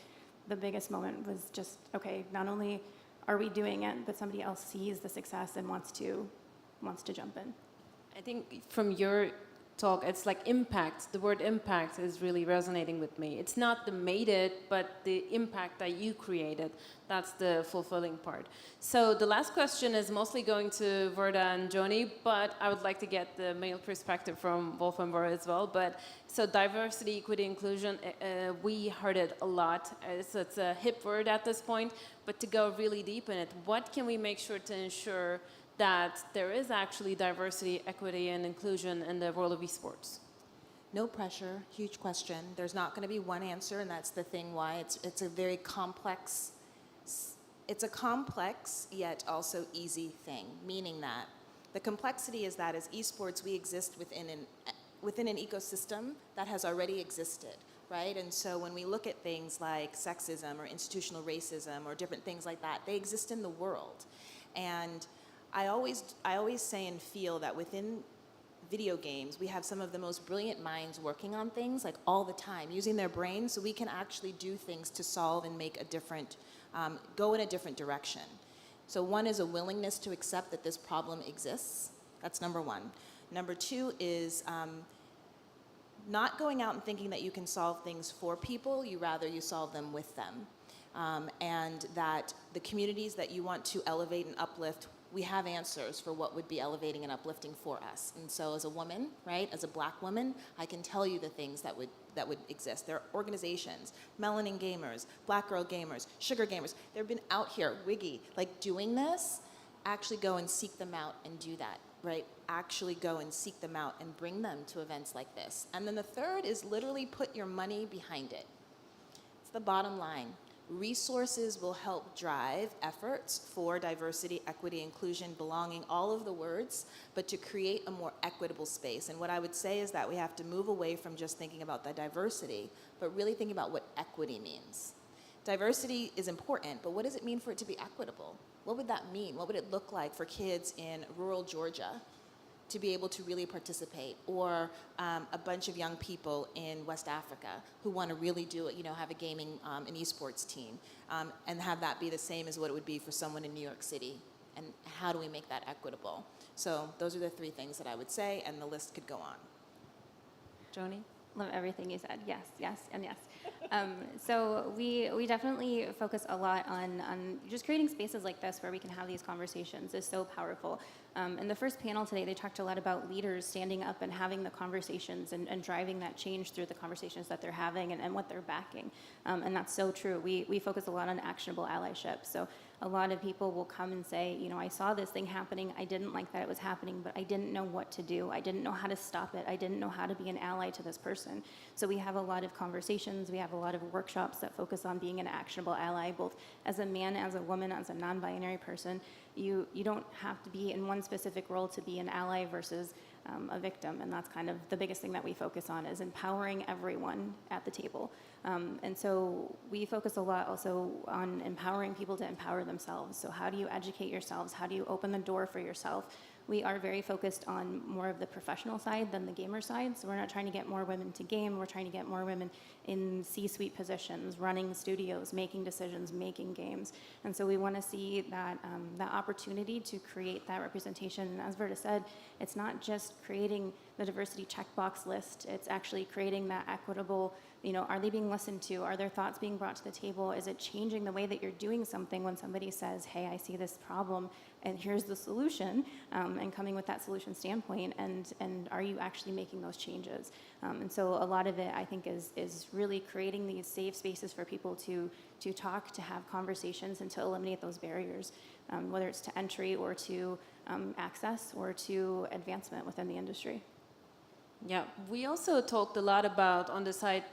S2: the biggest moment, was just, okay, not only are we doing it, but somebody else sees the success and wants to jump in.
S4: I think from your talk, it's like impact. The word impact is really resonating with me. It's not the made it, but the impact that you created. That's the fulfilling part. So the last question is mostly going to Verda and Joni, but I would like to get the male perspective from Wolf and Bora as well. But so diversity, equity, inclusion, we heard it a lot. It's a hip word at this point, but to go really deep in it, what can we make sure to ensure that there is actually diversity, equity, and inclusion in the world of esports?
S23: No pressure, huge question. There's not going to be one answer, and that's the thing why it's a very complex, it's a complex yet also easy thing, meaning that the complexity is that as esports, we exist within an ecosystem that has already existed, right? And so when we look at things like sexism or institutional racism or different things like that, they exist in the world. And I always say and feel that within video games, we have some of the most brilliant minds working on things like all the time, using their brains so we can actually do things to solve and make a different, go in a different direction. So one is a willingness to accept that this problem exists. That's number one. Number two is not going out and thinking that you can solve things for people, you solve them with them. And that the communities that you want to elevate and uplift, we have answers for what would be elevating and uplifting for us. And so as a woman, right, as a black woman, I can tell you the things that would exist. There are organizations, Melanin Gamers, Black Girl Gamers, Sugar Gamers. They've been out here, Wiggy, like doing this. Actually go and seek them out and do that, right? Actually go and seek them out and bring them to events like this. And then the third is literally put your money behind it. It's the bottom line. Resources will help drive efforts for diversity, equity, inclusion, belonging, all of the words, but to create a more equitable space. And what I would say is that we have to move away from just thinking about the diversity, but really thinking about what equity means. Diversity is important, but what does it mean for it to be equitable? What would that mean? What would it look like for kids in rural Georgia to be able to really participate, or a bunch of young people in West Africa who want to really do it, have a gaming, an esports team, and have that be the same as what it would be for someone in New York City? And how do we make that equitable? So those are the three things that I would say, and the list could go on.
S4: Joni?
S2: Love everything you said. Yes, yes, and yes. So we definitely focus a lot on just creating spaces like this where we can have these conversations is so powerful. In the first panel today, they talked a lot about leaders standing up and having the conversations and driving that change through the conversations that they're having and what they're backing. And that's so true. We focus a lot on actionable allyship. So a lot of people will come and say, I saw this thing happening. I didn't like that it was happening, but I didn't know what to do. I didn't know how to stop it. I didn't know how to be an ally to this person. So we have a lot of conversations. We have a lot of workshops that focus on being an actionable ally, both as a man, as a woman, as a non-binary person. You don't have to be in one specific role to be an ally versus a victim. And that's kind of the biggest thing that we focus on, is empowering everyone at the table. And so we focus a lot also on empowering people to empower themselves. So how do you educate yourselves? How do you open the door for yourself? We are very focused on more of the professional side than the gamer side. So we're not trying to get more women to game. We're trying to get more women in C-suite positions, running studios, making decisions, making games. And so we want to see that, that opportunity to create that representation. And as Verda said, it's not just creating the diversity checkbox list. It's actually creating that equitable, are they being listened to? Are their thoughts being brought to the table? Is it changing the way that you're doing something when somebody says, hey, I see this problem and here's the solution, and coming with that solution standpoint, and are you actually making those changes? And so a lot of it, I think, is really creating these safe spaces for people to talk, to have conversations, and to eliminate those barriers, whether it's to entry or to access or to advancement within the industry.
S4: Yeah, we also talked a lot about on the side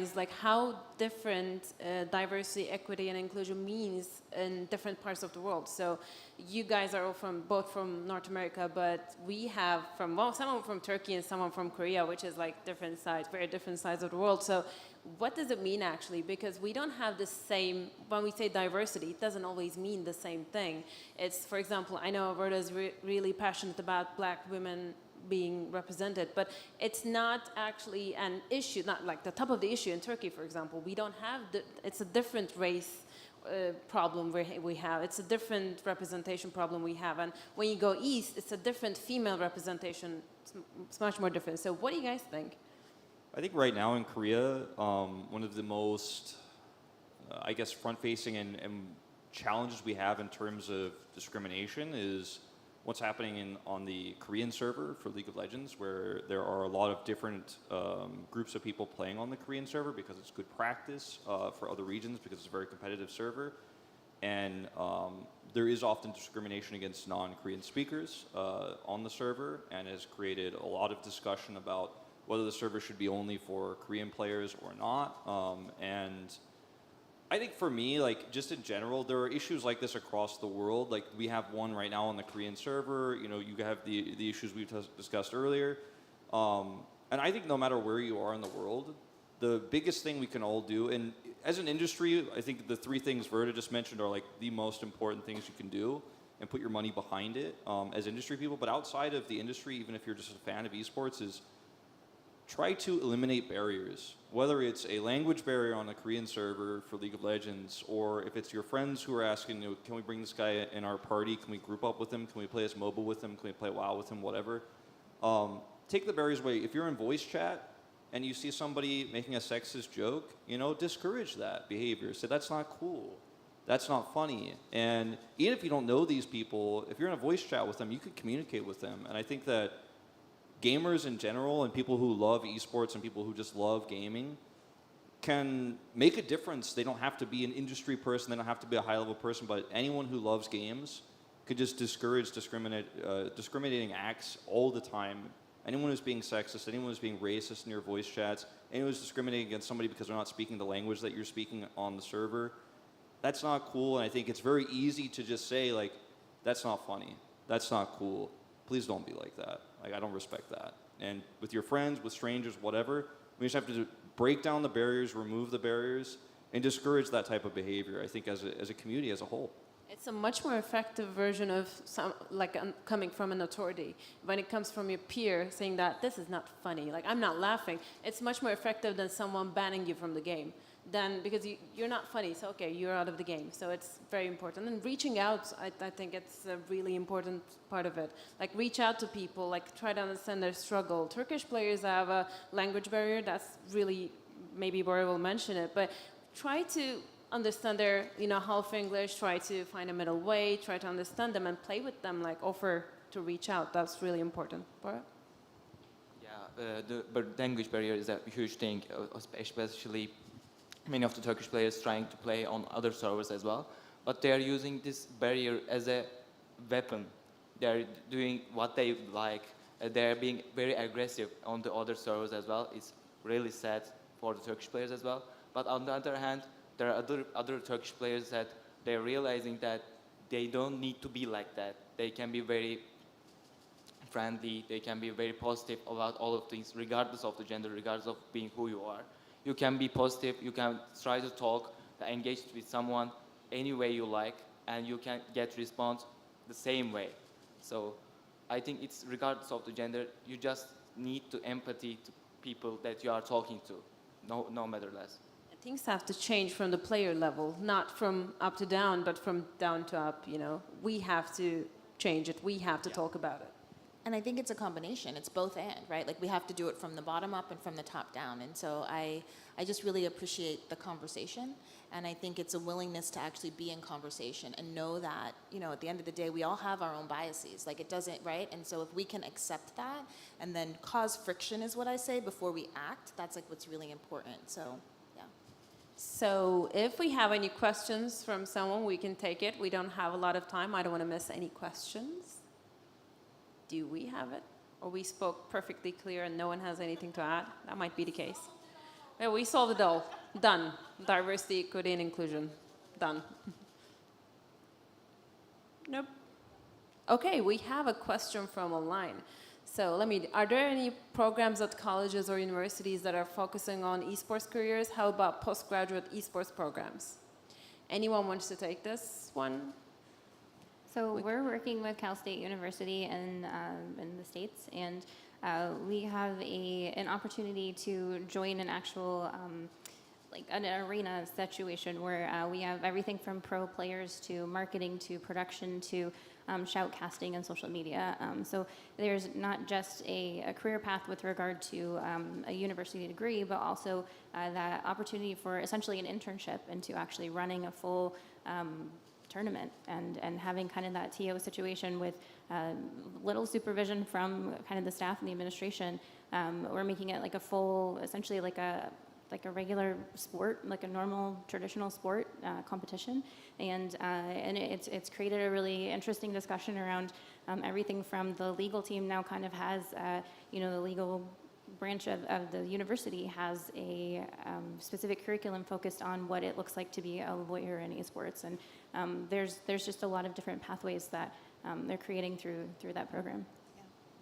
S4: is like how different diversity, equity, and inclusion means in different parts of the world. So you guys are all both from North America, but we have someone from Turkey and someone from Korea, which is like different sides, very different sides of the world. So what does it mean actually? Because we don't have the same, when we say diversity, it doesn't always mean the same thing. It's, for example, I know Verda is really passionate about Black women being represented, but it's not actually an issue, not like the top of the issue in Turkey, for example. We don't have, it's a different race problem we have. It's a different representation problem we have. And when you go east, it's a different female representation. It's much more different. So what do you guys think?
S22: I think right now in Korea, one of the most, I guess, front-facing and challenges we have in terms of discrimination is what's happening on the Korean server for League of Legends, where there are a lot of different groups of people playing on the Korean server because it's good practice for other regions because it's a very competitive server. And there is often discrimination against non-Korean speakers on the server, and has created a lot of discussion about whether the server should be only for Korean players or not. And I think for me, like just in general, there are issues like this across the world. Like we have one right now on the Korean server. You have the issues we've discussed earlier. And I think no matter where you are in the world, the biggest thing we can all do, and as an industry, I think the three things Verda just mentioned are like the most important things you can do, and put your money behind it as industry people. But outside of the industry, even if you're just a fan of esports, is try to eliminate barriers, whether it's a language barrier on a Korean server for League of Legends, or if it's your friends who are asking, can we bring this guy in our party? Can we group up with him? Can we play as mobile with him? Can we play WoW with him? Whatever. Take the barriers away. If you're in voice chat and you see somebody making a sexist joke, discourage that behavior. Say that's not cool. That's not funny. And even if you don't know these people, if you're in a voice chat with them, you can communicate with them. And I think that gamers in general and people who love esports and people who just love gaming can make a difference. They don't have to be an industry person. They don't have to be a high-level person. But anyone who loves games could just discourage discriminating acts all the time. Anyone who's being sexist, anyone who's being racist in your voice chats, anyone who's discriminating against somebody because they're not speaking the language that you're speaking on the server, that's not cool. And I think it's very easy to just say, like, that's not funny. That's not cool. Please don't be like that. Like, I don't respect that. And with your friends, with strangers, whatever, we just have to break down the barriers, remove the barriers, and discourage that type of behavior, I think, as a community as a whole.
S4: It's a much more effective version of coming from an authority. When it comes from your peer saying that this is not funny, like I'm not laughing, it's much more effective than someone banning you from the game. Then because you're not funny, so okay, you're out of the game. So it's very important. And reaching out, I think it's a really important part of it. Like reach out to people, like try to understand their struggle. Turkish players have a language barrier. That's really, maybe Bora will mention it, but try to understand their, half English, try to find a middle way, try to understand them and play with them, like offer to reach out. That's really important. Bora?
S24: Yeah, the language barrier is a huge thing, especially many of the Turkish players trying to play on other servers as well, but they are using this barrier as a weapon. They are doing what they like. They are being very aggressive on the other servers as well. It's really sad for the Turkish players as well. But on the other hand, there are other Turkish players that they're realizing that they don't need to be like that. They can be very friendly, they can be very positive about all of things, regardless of the gender, regardless of being who you are. You can be positive, you can try to talk, engage with someone any way you like, and you can get response the same way. So I think it's regardless of the gender, you just need to empathy to people that you are talking to, no matter less.
S4: Things have to change from the player level, not from up to down, but from down to up, you know. We have to change it. We have to talk about it.
S23: And I think it's a combination. It's both and, right? Like we have to do it from the bottom up and from the top down. And so I just really appreciate the conversation. And I think it's a willingness to actually be in conversation and know that, you know, at the end of the day, we all have our own biases. Like it doesn't, right? And so if we can accept that and then cause friction is what I say before we act, that's like what's really important. So, yeah.
S4: So if we have any questions from someone, we can take it. We don't have a lot of time. I don't want to miss any questions. Do we have it? Or we spoke perfectly clear and no one has anything to add? That might be the case. Yeah, we solved it all. Done. Diversity, equity, and inclusion. Done. Nope. Okay, we have a question from online. So are there any programs at colleges or universities that are focusing on esports careers? How about postgraduate esports programs? Anyone wants to take this one?
S2: So we're working with Cal State University in the States, and we have an opportunity to join an actual like an arena situation where we have everything from pro players to marketing to production to shoutcasting and social media. So there's not just a career path with regard to a university degree, but also that opportunity for essentially an internship into actually running a full tournament and having kind of that TO situation with little supervision from kind of the staff and the administration. We're making it like a full, essentially like a regular sport, like a normal traditional sport competition, and it's created a really interesting discussion around everything from the legal team now kind of has the legal branch of the university has a specific curriculum focused on what it looks like to be a lawyer in esports, and there's just a lot of different pathways that they're creating through that program.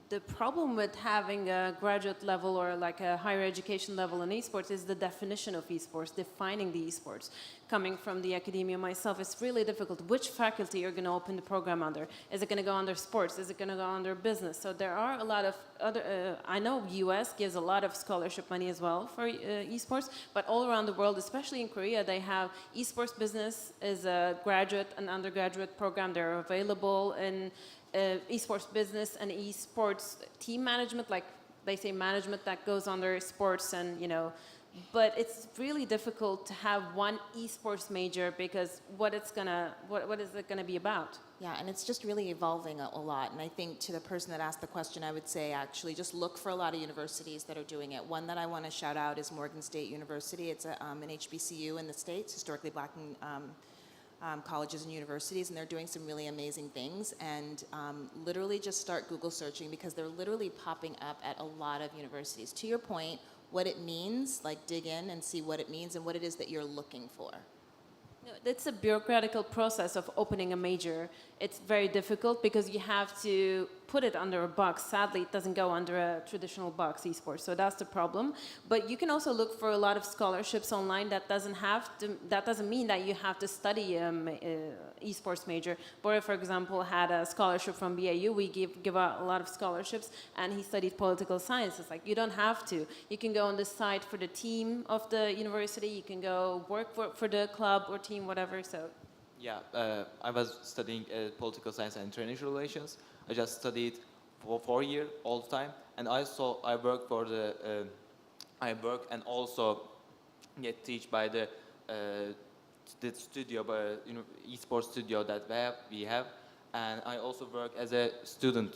S4: The problem with having a graduate level or like a higher education level in esports is the definition of esports, defining the esports. Coming from the academia myself, it's really difficult. Which faculty you're going to open the program under? Is it going to go under sports? Is it going to go under business? So there are a lot of other, I know US gives a lot of scholarship money as well for esports, but all around the world, especially in Korea, they have esports business is a graduate and undergraduate program. They're available in esports business and esports team management, like they say management that goes under sports, and but it's really difficult to have one esports major because what is it gonna be about?
S23: Yeah, and it's just really evolving a lot. And I think to the person that asked the question, I would say actually just look for a lot of universities that are doing it. One that I want to shout out is Morgan State University. It's an HBCU in the States, historically black colleges and universities, and they're doing some really amazing things. And literally just start Google searching because they're literally popping up at a lot of universities. To your point, what it means, like dig in and see what it means and what it is that you're looking for.
S4: No, it's a bureaucratical process of opening a major. It's very difficult because you have to put it under a box. Sadly, it doesn't go under a traditional box, esports. So that's the problem. But you can also look for a lot of scholarships online. That doesn't mean that you have to study esports major. Bora, for example, had a scholarship from BAU. We give out a lot of scholarships, and he studied political science. It's like you don't have to. You can go on the site for the team of the university. You can go work for the club or team, whatever. So.
S24: Yeah, I was studying political science and international relations. I just studied for 4 years all the time, and I work for I work and also get taught by the studio, esports studio that we have, and I also work as a student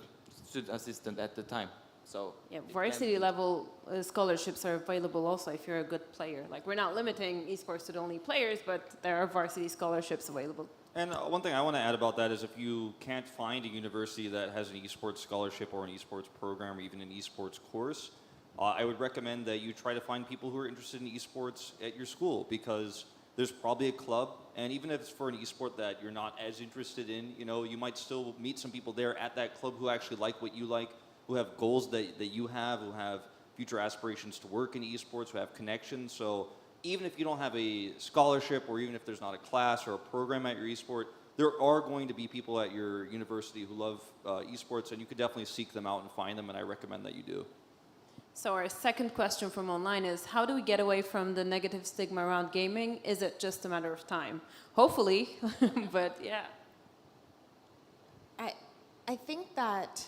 S24: assistant at the time. So
S4: yeah, varsity level scholarships are available also if you're a good player. Like we're not limiting esports to the only players, but there are varsity scholarships available.
S22: And one thing I want to add about that is if you can't find a university that has an esports scholarship or an esports program or even an esports course, I would recommend that you try to find people who are interested in esports at your school, because there's probably a club, and even if it's for an esport that you're not as interested in, you might still meet some people there at that club who actually like what you like. who have goals that you have, who have future aspirations to work in esports, who have connections. So even if you don't have a scholarship, or even if there's not a class or a program at your esport, there are going to be people at your university who love esports, and you could definitely seek them out and find them, and I recommend that you do.
S4: So our second question from online is, how do we get away from the negative stigma around gaming? Is it just a matter of time? Hopefully, but yeah.
S23: I think that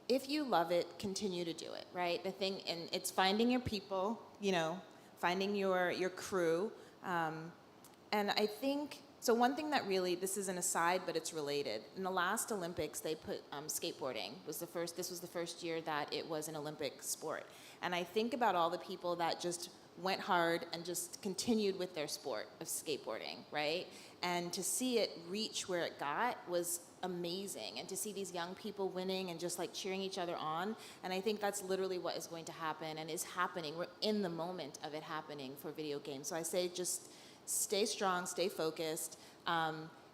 S23: if you love it, continue to do it, right? The thing, and it's finding your people, you know, finding your crew. And I think, so one thing that really, this is an aside, but it's related. In the last Olympics, they put skateboarding. This was the first year that it was an Olympic sport. And I think about all the people that just went hard and just continued with their sport of skateboarding, right? And to see it reach where it got was amazing. And to see these young people winning and just like cheering each other on. And I think that's literally what is going to happen and is happening. We're in the moment of it happening for video games. So I say just stay strong, stay focused,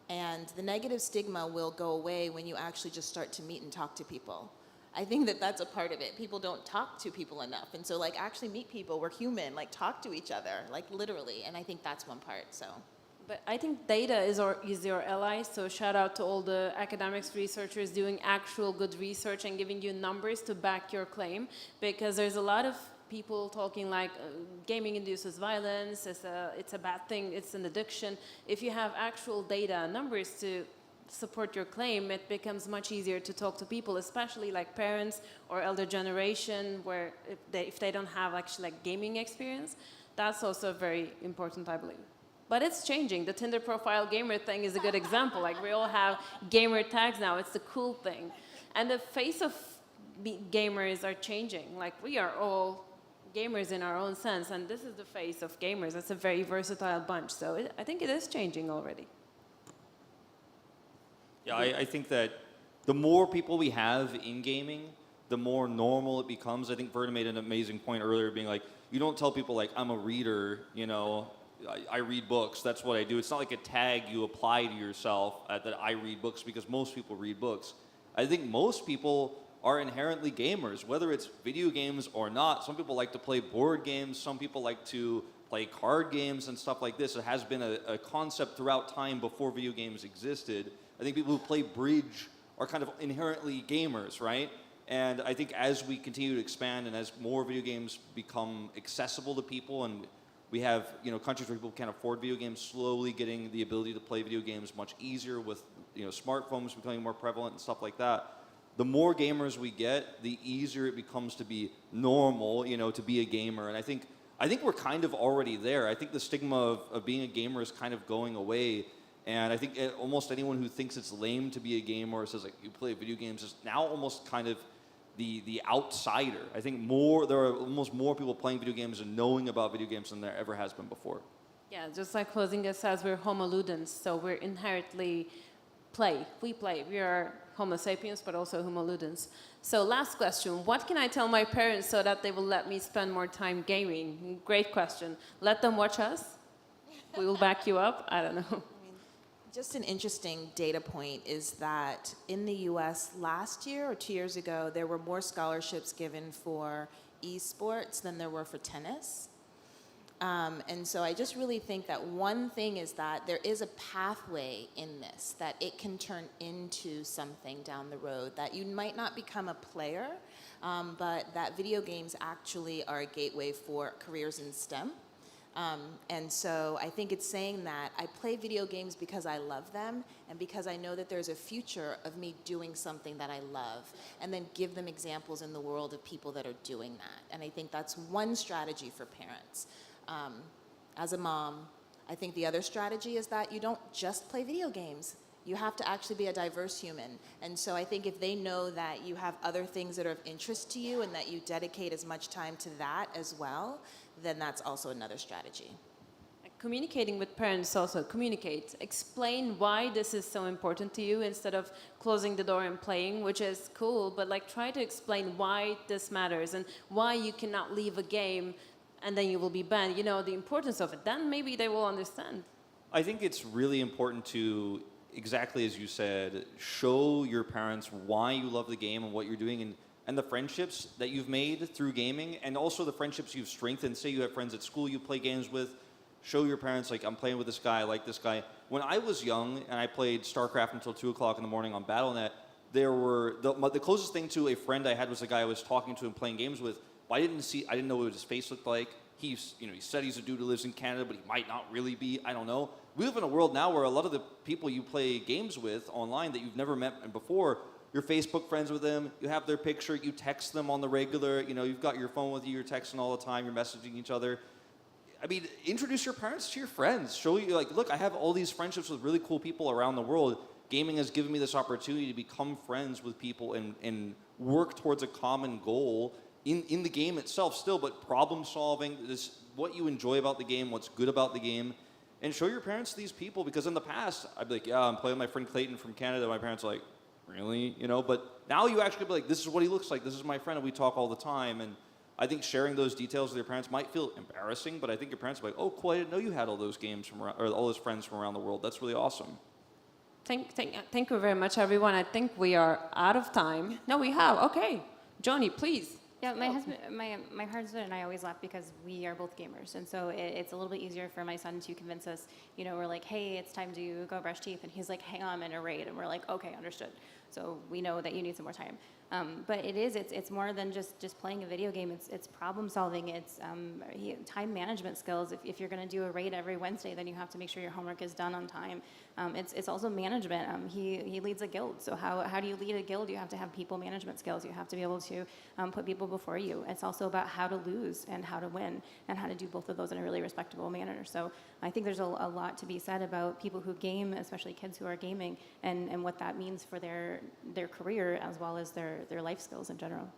S23: and the negative stigma will go away when you actually just start to meet and talk to people. I think that that's a part of it. People don't talk to people enough. And so like actually meet people, we're human, like talk to each other, like literally. And I think that's one part, so.
S4: But I think data is your ally, so shout out to all the academics, researchers doing actual good research and giving you numbers to back your claim, because there's a lot of people talking like gaming induces violence, it's a bad thing, it's an addiction. If you have actual data, numbers to support your claim, it becomes much easier to talk to people, especially like parents or elder generation, where if they don't have actually like gaming experience, that's also very important, I believe. But it's changing. The Tinder profile gamer thing is a good example. Like we all have gamer tags now. It's the cool thing. And the face of gamers are changing. Like we are all gamers in our own sense. And this is the face of gamers. It's a very versatile bunch. So I think it is changing already.
S22: Yeah, I think that the more people we have in gaming, the more normal it becomes. I think Verna made an amazing point earlier, being like, you don't tell people like, I'm a reader, you know, I read books, that's what I do. It's not like a tag you apply to yourself that I read books, because most people read books. I think most people are inherently gamers, whether it's video games or not. Some people like to play board games, some people like to play card games and stuff like this. It has been a concept throughout time before video games existed. I think people who play bridge are kind of inherently gamers, right? And I think as we continue to expand and as more video games become accessible to people, and we have, you know, countries where people can't afford video games slowly getting the ability to play video games much easier with, you know, smartphones becoming more prevalent and stuff like that. The more gamers we get, the easier it becomes to be normal, you know, to be a gamer. And I think we're kind of already there. I think the stigma of being a gamer is kind of going away. And I think almost anyone who thinks it's lame to be a gamer or says like you play video games is now almost kind of the outsider. I think there are almost more people playing video games and knowing about video games than there ever has been before.
S4: Yeah, just like Closinga says, we're homo ludens, so we're inherently we play. We are homo sapiens, but also homo ludens. So last question, what can I tell my parents so that they will let me spend more time gaming? Great question. Let them watch us. We will back you up. I don't know.
S23: Just an interesting data point is that in the US last year or 2 years ago, there were more scholarships given for esports than there were for tennis. And so I just really think that one thing is that there is a pathway in this, that it can turn into something down the road, that you might not become a player, but that video games actually are a gateway for careers in STEM. And so I think it's saying that I play video games because I love them and because I know that there's a future of me doing something that I love, and then give them examples in the world of people that are doing that. And I think that's one strategy for parents. As a mom, I think the other strategy is that you don't just play video games. You have to actually be a diverse human. And so I think if they know that you have other things that are of interest to you and that you dedicate as much time to that as well, then that's also another strategy.
S4: Communicating with parents also, communicate. Explain why this is so important to you instead of closing the door and playing, which is cool, but like try to explain why this matters and why you cannot leave a game and then you will be banned. You know, the importance of it. Then maybe they will understand.
S22: I think it's really important to, exactly as you said, show your parents why you love the game and what you're doing, and the friendships that you've made through gaming, and also the friendships you've strengthened. Say you have friends at school you play games with, show your parents, like, I'm playing with this guy, I like this guy. When I was young and I played StarCraft until 2 o'clock in the morning on Battle.net, there were, the closest thing to a friend I had was a guy I was talking to and playing games with. But I didn't know what his face looked like. He said he's a dude who lives in Canada, but he might not really be. I don't know. We live in a world now where a lot of the people you play games with online that you've never met before, you're Facebook friends with them, you have their picture, you text them on the regular, you've got your phone with you, you're texting all the time, you're messaging each other. I mean, introduce your parents to your friends. Show you, like, look, I have all these friendships with really cool people around the world. Gaming has given me this opportunity to become friends with people and work towards a common goal in the game itself still, but problem solving, what you enjoy about the game, what's good about the game, and show your parents these people, because in the past, I'd be like, yeah, I'm playing with my friend Clayton from Canada. My parents are like, really? But now you actually be like, this is what he looks like. This is my friend, and we talk all the time. And I think sharing those details with your parents might feel embarrassing, but I think your parents will be like, oh, cool, I didn't know you had all those games from around, or all those friends from around the world. That's really awesome.
S4: Thank you very much, everyone. I think we are out of time. No, we have. Okay. Johnny, please.
S2: Yeah, my husband and I always laugh because we are both gamers, and so it's a little bit easier for my son to convince us. We're like, hey, it's time to go brush teeth, and he's like, hang on, I'm in a raid, and we're like, okay, understood. So we know that you need some more time. But it's more than just playing a video game. It's problem solving. It's time management skills. If you're going to do a raid every Wednesday, then you have to make sure your homework is done on time. It's also management. He leads a guild. So how do you lead a guild? You have to have people management skills. You have to be able to put people before you. It's also about how to lose and how to win and how to do both of those in a really respectable manner. So I think there's a lot to be said about people who game, especially kids who are gaming, and what that means for their career as well as their life skills in general.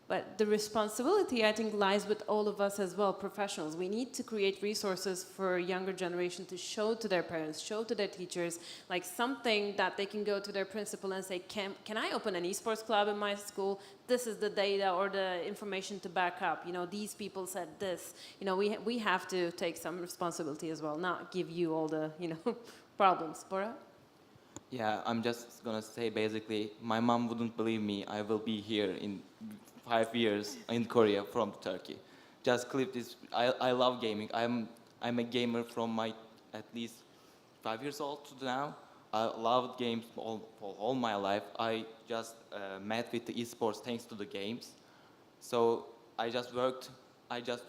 S4: But the responsibility, I think, lies with all of us as well, professionals. We need to create resources for younger generation to show to their parents, show to their teachers, like something that they can go to their principal and say, can I open an esports club in my school? This is the data or the information to back up. These people said this. We have to take some responsibility as well, not give you all the, problems. Bora?
S24: Yeah, I'm just gonna say basically, my mom wouldn't believe me. I will be here in 5 years in Korea from Turkey. Just clip this. I love gaming. I'm a gamer from my at least 5 years old to now. I loved games for all my life. I just met with the esports thanks to the games. So I just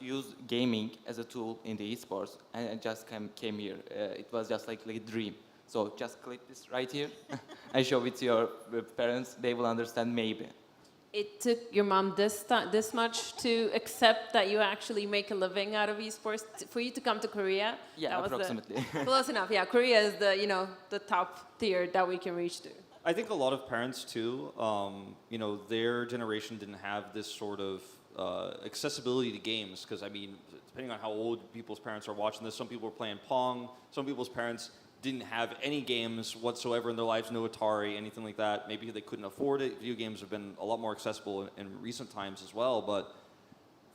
S24: used gaming as a tool in the esports, and I just came here. It was just like a dream. So just clip this right here and show it to your parents. They will understand maybe.
S4: It took your mom this much to accept that you actually make a living out of esports for you to come to Korea?
S24: Yeah, approximately.
S4: Close enough. Yeah, Korea is the top tier that we can reach to.
S22: I think a lot of parents too, their generation didn't have this sort of accessibility to games, because I mean, depending on how old people's parents are watching this, some people are playing Pong, some people's parents didn't have any games whatsoever in their lives, no Atari, anything like that. Maybe they couldn't afford it. Video games have been a lot more accessible in recent times as well, but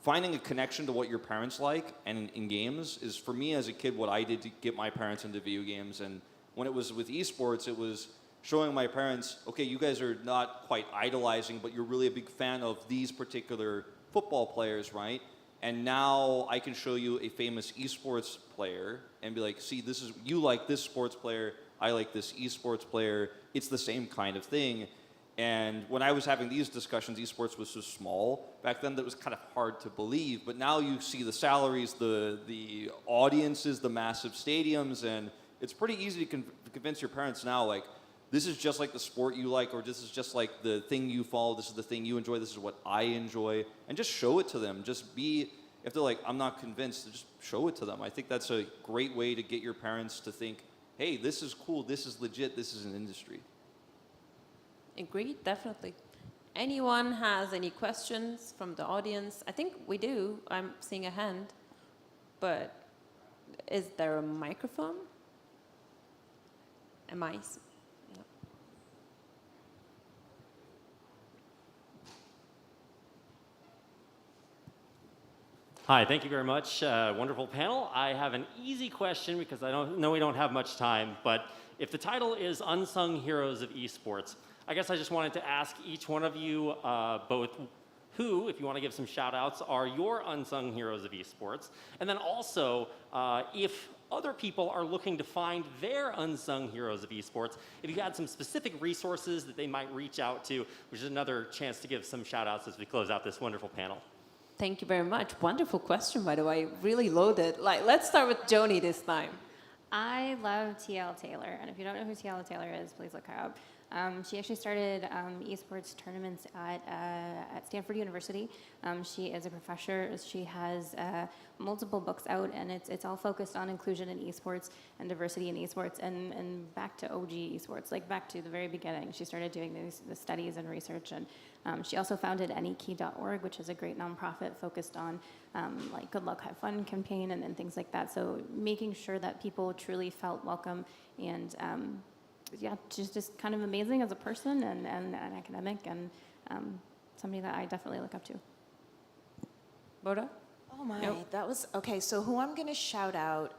S22: finding a connection to what your parents like and in games is, for me as a kid, what I did to get my parents into video games. And when it was with esports, it was showing my parents, okay, you guys are not quite idolizing, but you're really a big fan of these particular football players, right? And now I can show you a famous esports player and be like, see, you like this sports player, I like this esports player. It's the same kind of thing. And when I was having these discussions, esports was so small back then that it was kind of hard to believe. But now you see the salaries, the audiences, the massive stadiums, and it's pretty easy to convince your parents now, like, this is just like the sport you like, or this is just like the thing you follow, this is the thing you enjoy, this is what I enjoy, and just show it to them. If they're like, I'm not convinced, just show it to them. I think that's a great way to get your parents to think, hey, this is cool, this is legit, this is an industry.
S4: Agreed, definitely. Anyone has any questions from the audience? I think we do. I'm seeing a hand. But is there a microphone? Am I?
S5: Hi, thank you very much. Wonderful panel. I have an easy question because I know we don't have much time, but if the title is Unsung Heroes of Esports, I guess I just wanted to ask each one of you both who, if you want to give some shout outs, are your unsung heroes of esports. And then also, if other people are looking to find their unsung heroes of esports, if you had some specific resources that they might reach out to, which is another chance to give some shout outs as we close out this wonderful panel.
S4: Thank you very much. Wonderful question, by the way. Really loaded. Let's start with Joni this time.
S2: I love TL Taylor, and if you don't know who TL Taylor is, please look her up. She actually started esports tournaments at Stanford University. She is a professor. She has multiple books out, and it's all focused on inclusion in esports and diversity in esports, and back to OG esports, like back to the very beginning. She started doing the studies and research, and she also founded anykey.org, which is a great nonprofit focused on like Good Luck, Have Fun campaign and things like that. So making sure that people truly felt welcome and yeah, she's just kind of amazing as a person and an academic and somebody that I definitely look up to.
S4: Boda?
S23: Oh my, that was, okay, so who I'm gonna shout out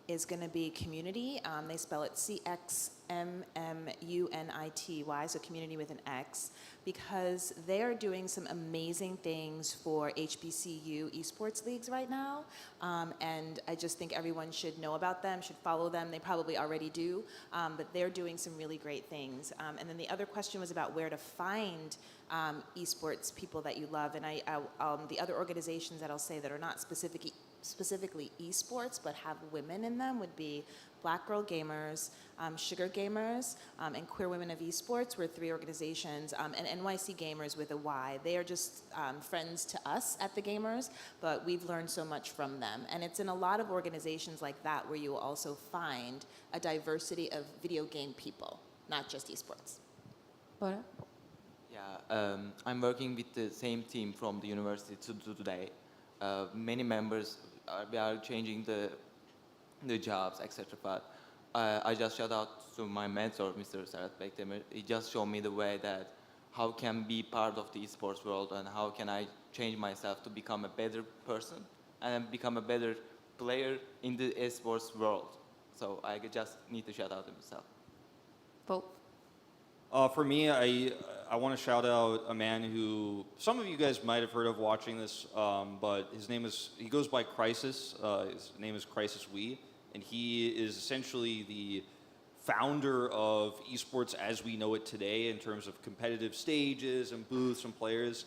S23: is gonna be Community. They spell it CXMMUNITY, so community with an X, because they are doing some amazing things for HBCU esports leagues right now. And I just think everyone should know about them, should follow them. They probably already do, but they're doing some really great things. And then the other question was about where to find esports people that you love. And the other organizations that I'll say that are not specifically esports but have women in them would be Black Girl Gamers, Sugar Gamers, and Queer Women of Esports. We're 3 organizations, and NYC Gamers with a Y. They are just friends to us at the Gamers, but we've learned so much from them. And it's in a lot of organizations like that where you will also find a diversity of video game people, not just esports.
S4: Boda?
S24: Yeah, I'm working with the same team from the university today. Many members are changing the jobs, etc. But I just shout out to my mentor, Mr. Serhat Bekdemir. He just showed me the way that how can be part of the esports world and how can I change myself to become a better person and become a better player in the esports world. So I just need to shout out to myself.
S4: Vote.
S22: For me, I want to shout out a man who some of you guys might have heard of watching this, but he goes by Crisis. His name is Crisis Wee, and he is essentially the founder of esports as we know it today in terms of competitive stages and booths and players,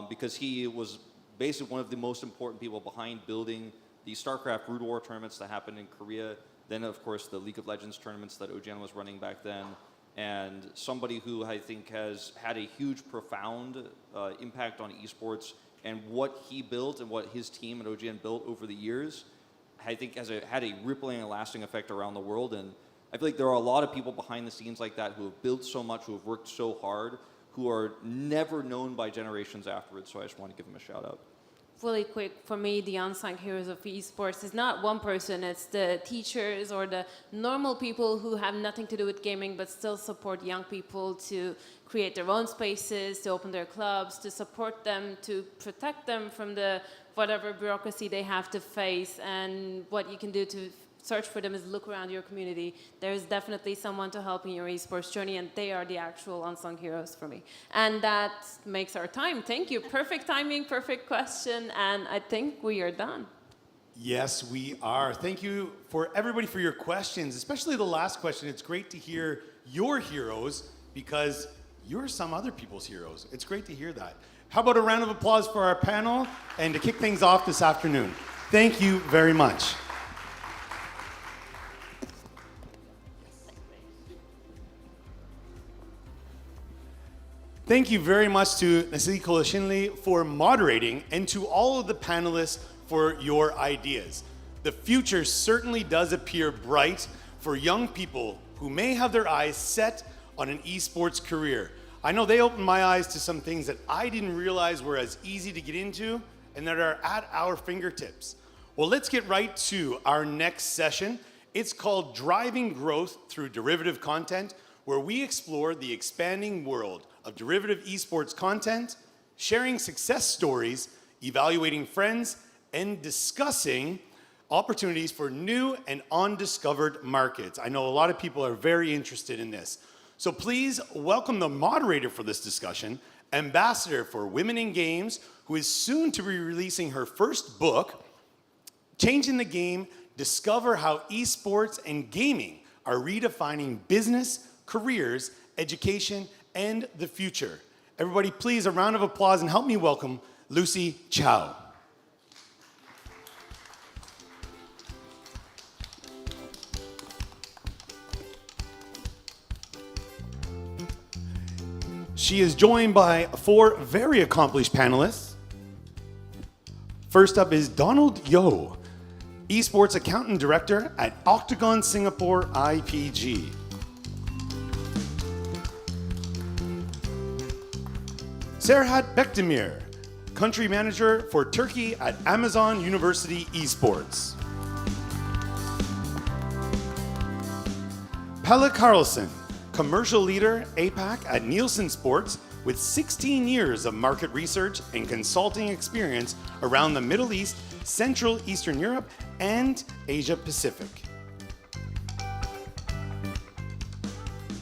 S22: because he was basically one of the most important people behind building the StarCraft Brood War tournaments that happened in Korea, then of course the League of Legends tournaments that OGN was running back then, and somebody who I think has had a huge, profound impact on esports, and what he built and what his team at OGN built over the years, I think had a rippling and lasting effect around the world. And I feel like there are a lot of people behind the scenes like that who have built so much, who have worked so hard, who are never known by generations afterwards. So I just want to give them a shout out.
S4: Really quick, for me, the unsung heroes of esports is not one person, it's the teachers or the normal people who have nothing to do with gaming but still support young people to create their own spaces, to open their clubs, to support them, to protect them from the whatever bureaucracy they have to face. And what you can do to search for them is look around your community. There's definitely someone to help in your esports journey, and they are the actual unsung heroes for me. And that makes our time. Thank you. Perfect timing, perfect question, and I think we are done.
S1: Yes, we are. Thank you for everybody for your questions, especially the last question. It's great to hear your heroes because you're some other people's heroes. It's great to hear that. How about a round of applause for our panel and to kick things off this afternoon? Thank you very much. Thank you very much to Nasili Kolashinli for moderating and to all of the panelists for your ideas. The future certainly does appear bright for young people who may have their eyes set on an esports career. I know they opened my eyes to some things that I didn't realize were as easy to get into and that are at our fingertips. Well, let's get right to our next session. It's called Driving Growth Through Derivative Content, where we explore the expanding world of derivative esports content, sharing success stories, evaluating friends, and discussing opportunities for new and undiscovered markets. I know a lot of people are very interested in this. So please welcome the moderator for this discussion, Ambassador for Women in Games, who is soon to be releasing her first book, Changing the Game, Discover How Esports and Gaming are redefining business, careers, education, and the future. Everybody, please, a round of applause and help me welcome Lucy Chow. She is joined by 4 very accomplished panelists. First up is Donald Yo, Esports Accountant Director at Octagon Singapore IPG. Serhat Bekdemir, Country Manager for Turkey at Amazon University Esports. Pelle Carlson, Commercial Leader APAC at Nielsen Sports with 16 years of market research and consulting experience around the Middle East, Central Eastern Europe, and Asia Pacific.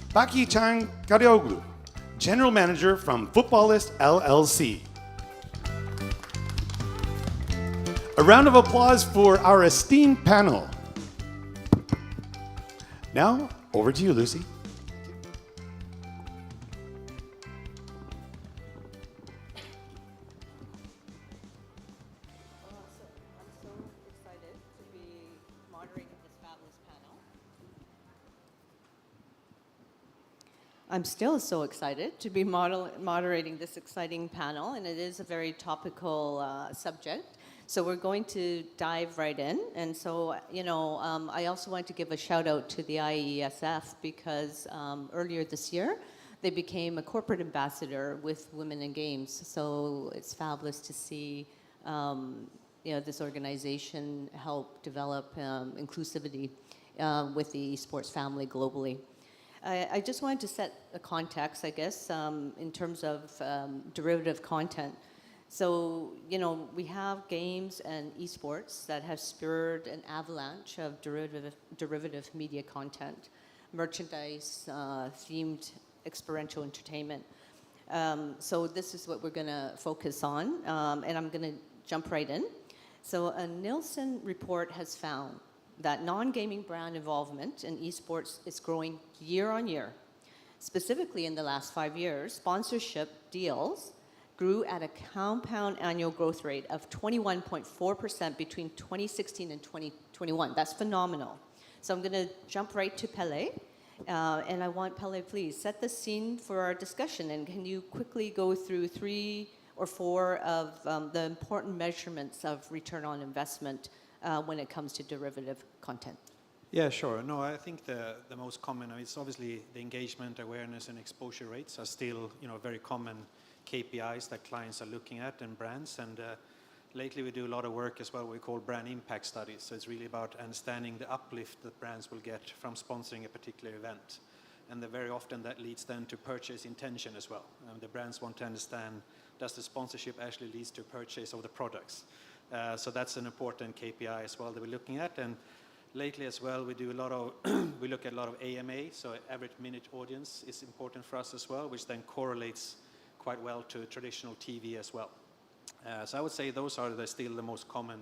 S1: Baki Chang Karioglu, General Manager from Footballist LLC. A round of applause for our esteemed panel. Now, over to you, Lucy.
S7: I'm still so excited to be moderating this exciting panel, and it is a very topical subject. So we're going to dive right in. And so, I also want to give a shout out to the IESF because earlier this year, they became a corporate ambassador with Women in Games. So it's fabulous to see, this organization help develop inclusivity with the esports family globally. I just wanted to set a context, I guess, in terms of derivative content. So, we have games and esports that have spurred an avalanche of derivative media content, merchandise, themed experiential entertainment. So this is what we're going to focus on, and I'm going to jump right in. So a Nielsen report has found that non-gaming brand involvement in esports is growing year on year. Specifically in the last 5 years, sponsorship deals grew at a compound annual growth rate of 21.4% between 2016 and 2021. That's phenomenal. So I'm going to jump right to Pelle. And I want Pelle, please, set the scene for our discussion. And can you quickly go through 3 or 4 of the important measurements of return on investment when it comes to derivative content?
S8: Yeah, sure. No, I think the most common, it's obviously the engagement, awareness, and exposure rates are still, very common KPIs that clients are looking at and brands. And lately we do a lot of work as well, we call brand impact studies. So it's really about understanding the uplift that brands will get from sponsoring a particular event. And very often that leads then to purchase intention as well. The brands want to understand, does the sponsorship actually lead to purchase of the products? So that's an important KPI as well that we're looking at. And lately as well, we look at a lot of AMA, so average minute audience is important for us as well, which then correlates quite well to traditional TV as well. So I would say those are still the most common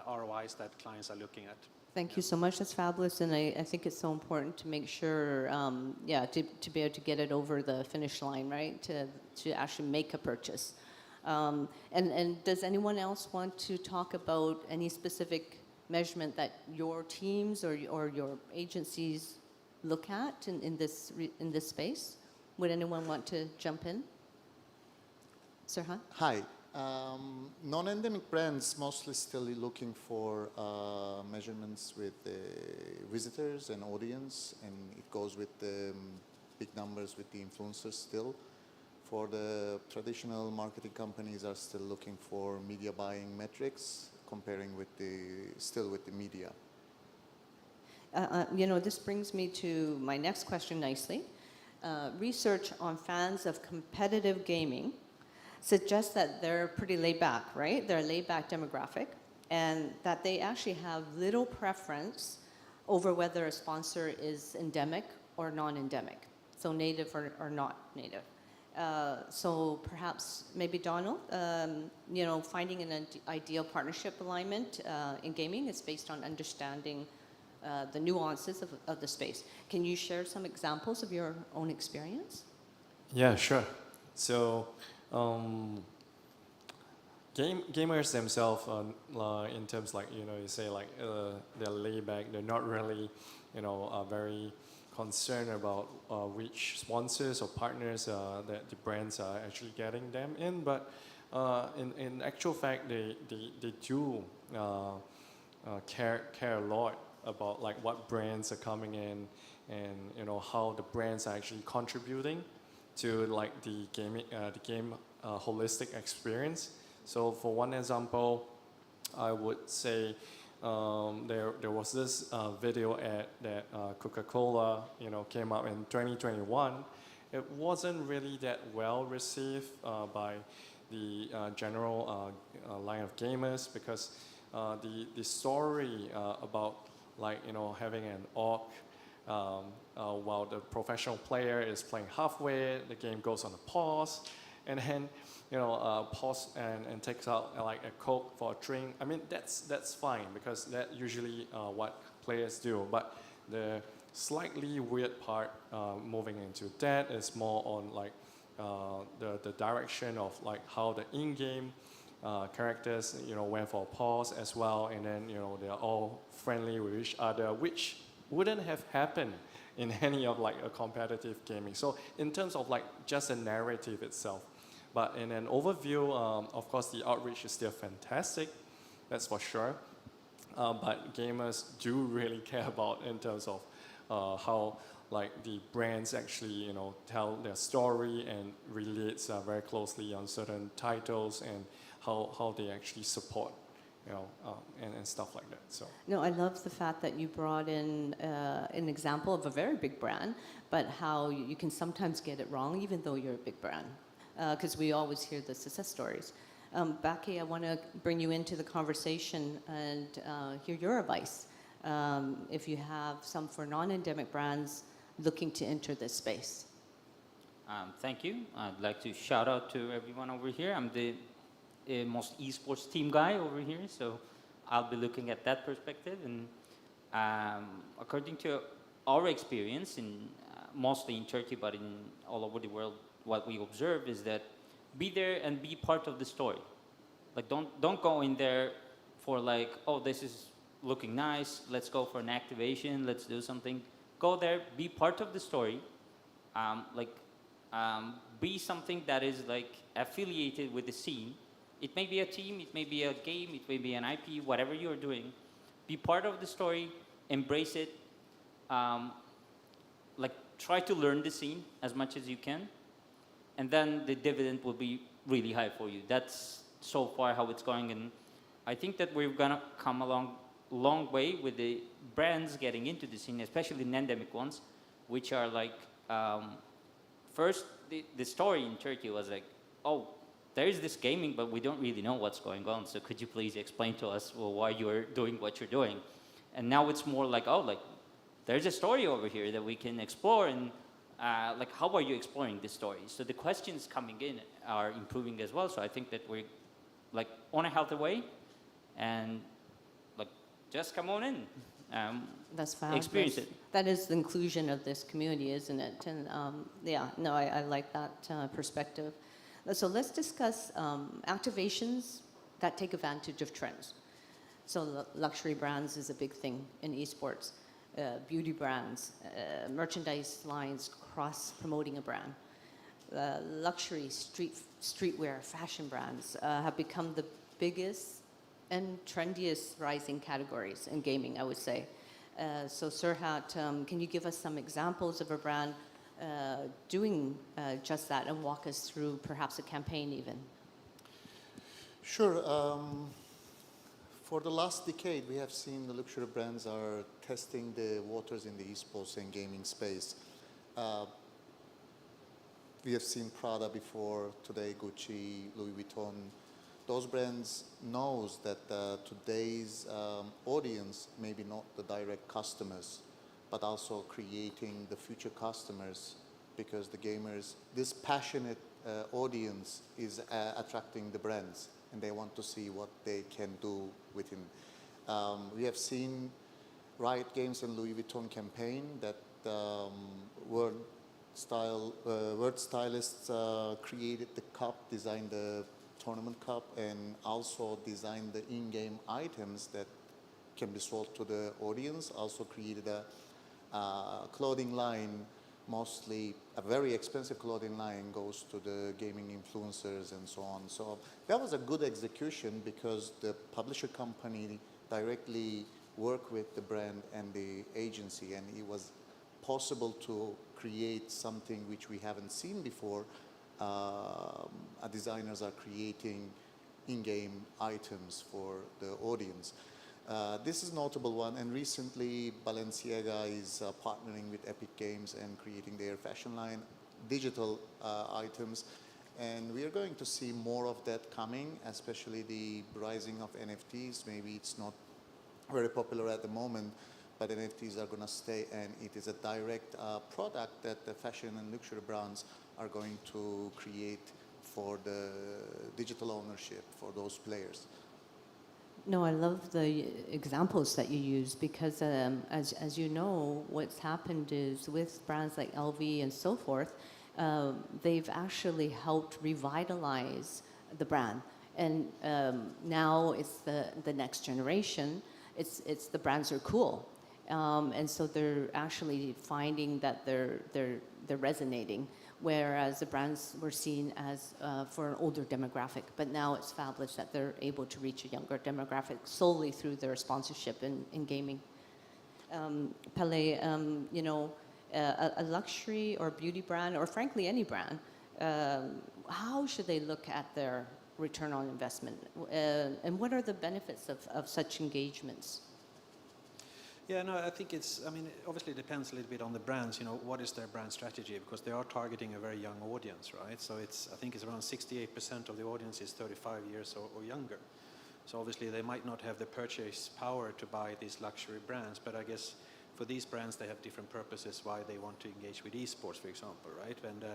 S8: ROIs that clients are looking at.
S7: Thank you so much. That's fabulous, and I think it's so important to make sure, to be able to get it over the finish line, right? To actually make a purchase. And does anyone else want to talk about any specific measurement that your teams or your agencies look at in this space? Would anyone want to jump in? Serhan?
S9: Hi. Non-endemic brands mostly still looking for measurements with visitors and audience, and it goes with the big numbers with the influencers still. For the traditional marketing companies are still looking for media buying metrics, comparing with the media.
S7: This brings me to my next question nicely. Research on fans of competitive gaming suggests that they're pretty laid back, right? They're a laid back demographic, and that they actually have little preference over whether a sponsor is endemic or non-endemic. so native or not native. So perhaps maybe Donald, finding an ideal partnership alignment in gaming is based on understanding the nuances of the space. Can you share some examples of your own experience?
S6: Yeah, sure. So, gamers themselves, in terms like, you say like they're laid back, they're not really, are very concerned about which sponsors or partners that the brands are actually getting them in. But in actual fact, they do care a lot about like what brands are coming in and how the brands are actually contributing to like the game holistic experience. So for one example, I would say there was this video ad that Coca-Cola came out in 2021. It wasn't really that well received by the general line of gamers because the story about like having an orc while the professional player is playing halfway, the game goes on a pause, and then pause and takes out like a Coke for a drink. I mean that's fine because that usually what players do. But the slightly weird part moving into that is more on like the direction of like how the in-game characters went for a pause as well, and then they're all friendly with each other, which wouldn't have happened in any of like a competitive gaming. So in terms of like just the narrative itself. But in an overview, of course, the outreach is still fantastic, that's for sure. But gamers do really care about in terms of how like the brands actually tell their story and relates very closely on certain titles and how they actually support and stuff like that. So
S7: No, I love the fact that you brought in an example of a very big brand, but how you can sometimes get it wrong even though you're a big brand. Because we always hear the success stories. Becky, I want to bring you into the conversation and hear your advice. If you have some for non-endemic brands looking to enter this space.
S10: Thank you. I'd like to shout out to everyone over here. I'm the most esports team guy over here, so I'll be looking at that perspective. And according to our experience, mostly in Turkey, but in all over the world, what we observe is that be there and be part of the story. Like don't go in there for like, oh, this is looking nice, let's go for an activation, let's do something. Go there, be part of the story, be something that is like affiliated with the scene. It may be a team, it may be a game, it may be an IP, whatever you're doing. Be part of the story, embrace it, try to learn the scene as much as you can, and then the dividend will be really high for you. That's so far how it's going, and I think that we're gonna come along long way with the brands getting into the scene, especially the endemic ones, which are like, first, the story in Turkey was like, oh, there is this gaming, but we don't really know what's going on, so could you please explain to us why you're doing what you're doing? And now it's more like, oh, like, there's a story over here that we can explore, and how are you exploring this story? So the questions coming in are improving as well, so I think that we're like on a healthy way, and like just come on in.
S7: That's fabulous.
S10: Experience it.
S7: That is the inclusion of this community, isn't it? And I like that perspective. So let's discuss activations that take advantage of trends. So luxury brands is a big thing in esports. Beauty brands, merchandise lines cross-promoting a brand. Luxury streetwear fashion brands have become the biggest and trendiest rising categories in gaming, I would say. So Serhat, can you give us some examples of a brand doing just that and walk us through perhaps a campaign even?
S9: Sure. For the last decade, we have seen the luxury brands are testing the waters in the esports and gaming space. We have seen Prada before, today Gucci, Louis Vuitton. Those brands knows that today's audience, maybe not the direct customers, but also creating the future customers because the gamers, this passionate audience is attracting the brands, and they want to see what they can do within. We have seen Riot Games and Louis Vuitton campaign that World stylists created the cup, designed the tournament cup, and also designed the in-game items that can be sold to the audience. Also created a clothing line, mostly a very expensive clothing line goes to the gaming influencers and so on. So that was a good execution because the publisher company directly worked with the brand and the agency, and it was possible to create something which we haven't seen before. Designers are creating in-game items for the audience. This is a notable one, and recently Balenciaga is partnering with Epic Games and creating their fashion line, digital items, and we are going to see more of that coming, especially the rising of NFTs. Maybe it's not very popular at the moment, but NFTs are going to stay, and it is a direct product that the fashion and luxury brands are going to create for the digital ownership for those players.
S7: No, I love the examples that you use because, as you know, what's happened is with brands like LV and so forth, they've actually helped revitalize the brand. And now it's the next generation. It's the brands are cool, and so they're actually finding that they're resonating. Whereas the brands were seen as for an older demographic, but now it's fabulous that they're able to reach a younger demographic solely through their sponsorship in gaming. Pele, you know, a luxury or beauty brand, or frankly any brand, how should they look at their return on investment? And what are the benefits of such engagements?
S8: Yeah, no, I think I mean, obviously it depends a little bit on the brands, you know, what is their brand strategy, because they are targeting a very young audience, right? So I think it's around 68% of the audience is 35 years or younger. So obviously they might not have the purchase power to buy these luxury brands, but I guess for these brands they have different purposes why they want to engage with esports, for example, right? And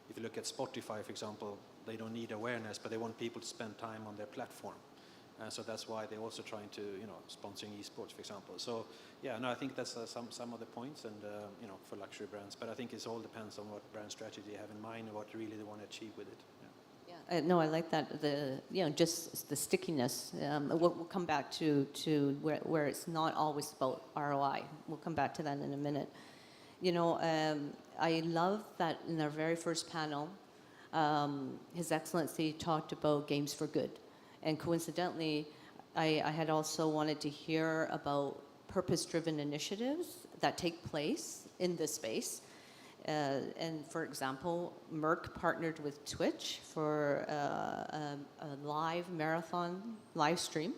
S8: if you look at Spotify, for example, they don't need awareness, but they want people to spend time on their platform. So that's why they're also trying to, you know, sponsoring esports, for example. So yeah, no, I think that's some of the points, and you know, for luxury brands. But I think it all depends on what brand strategy they have in mind and what really they want to achieve with it.
S7: Yeah, no, I like that. Just the stickiness. We'll come back to where it's not always about ROI. We'll come back to that in a minute. You know, I love that in our very first panel, His Excellency talked about games for good. And coincidentally, I had also wanted to hear about purpose-driven initiatives that take place in this space. And for example, Merck partnered with Twitch for a live marathon live stream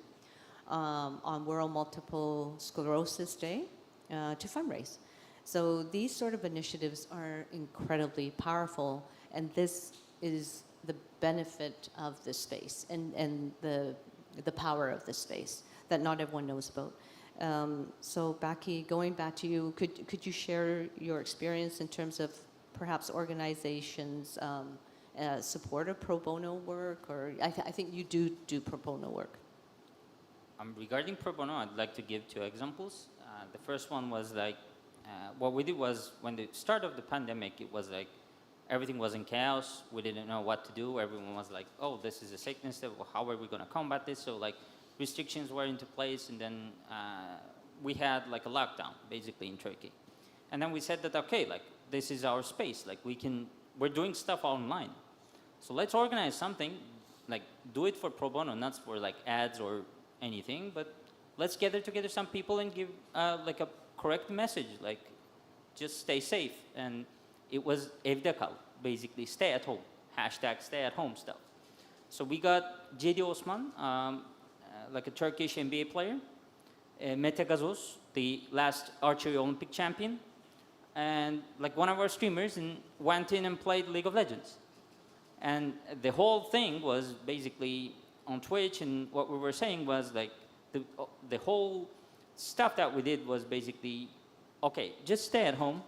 S7: on World Multiple Sclerosis Day to fundraise. So these sort of initiatives are incredibly powerful, and this is the benefit of this space and the power of this space that not everyone knows about. So Baki, going back to you, could you share your experience in terms of perhaps organizations support of pro bono work, or I think you do pro bono work.
S10: Regarding pro bono, I'd like to give 2 examples. The first one was like, what we did was when the start of the pandemic, it was like everything was in chaos. We didn't know what to do. Everyone was like, oh, this is a sickness. How are we going to combat this? So like restrictions were into place, and then we had like a lockdown basically in Turkey. And then we said that, okay, like this is our space. Like we're doing stuff online. So let's organize something, like do it for pro bono, not for like ads or anything, but let's gather together some people and give like a correct message, like just stay safe. And it was evde kal, basically stay at home, hashtag stay at home stuff. So we got JD Osman, like a Turkish NBA player, Mete Gazoz, the last archery Olympic champion, and like one of our streamers, and went in and played League of Legends. And the whole thing was basically on Twitch, and what we were saying was like the whole stuff that we did was basically, okay, just stay at home.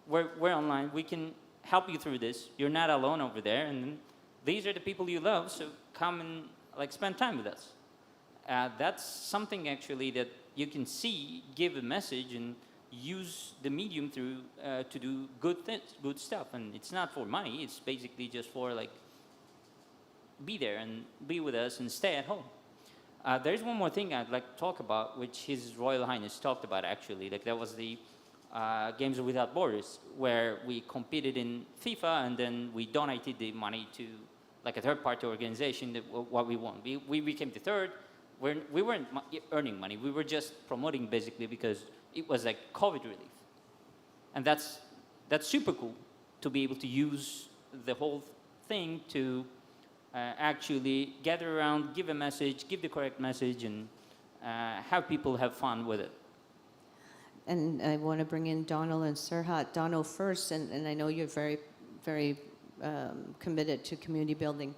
S10: We're online. We can help you through this. You're not alone over there, and these are the people you love, so come and like spend time with us. That's something actually that you can see, give a message, and use the medium through to do good things, good stuff. And it's not for money. It's basically just for like be there and be with us and stay at home. There's one more thing I'd like to talk about, which His Royal Highness talked about actually. Like that was the Games Without Borders, where we competed in FIFA and then we donated the money to like a third-party organization that what we won. We became the third. We weren't earning money. We were just promoting basically because it was like COVID relief. And that's super cool to be able to use the whole thing to actually gather around, give a message, give the correct message, and have people have fun with it.
S7: And I want to bring in Donald and Serhat. Donald first, and I know you're very, very committed to community building.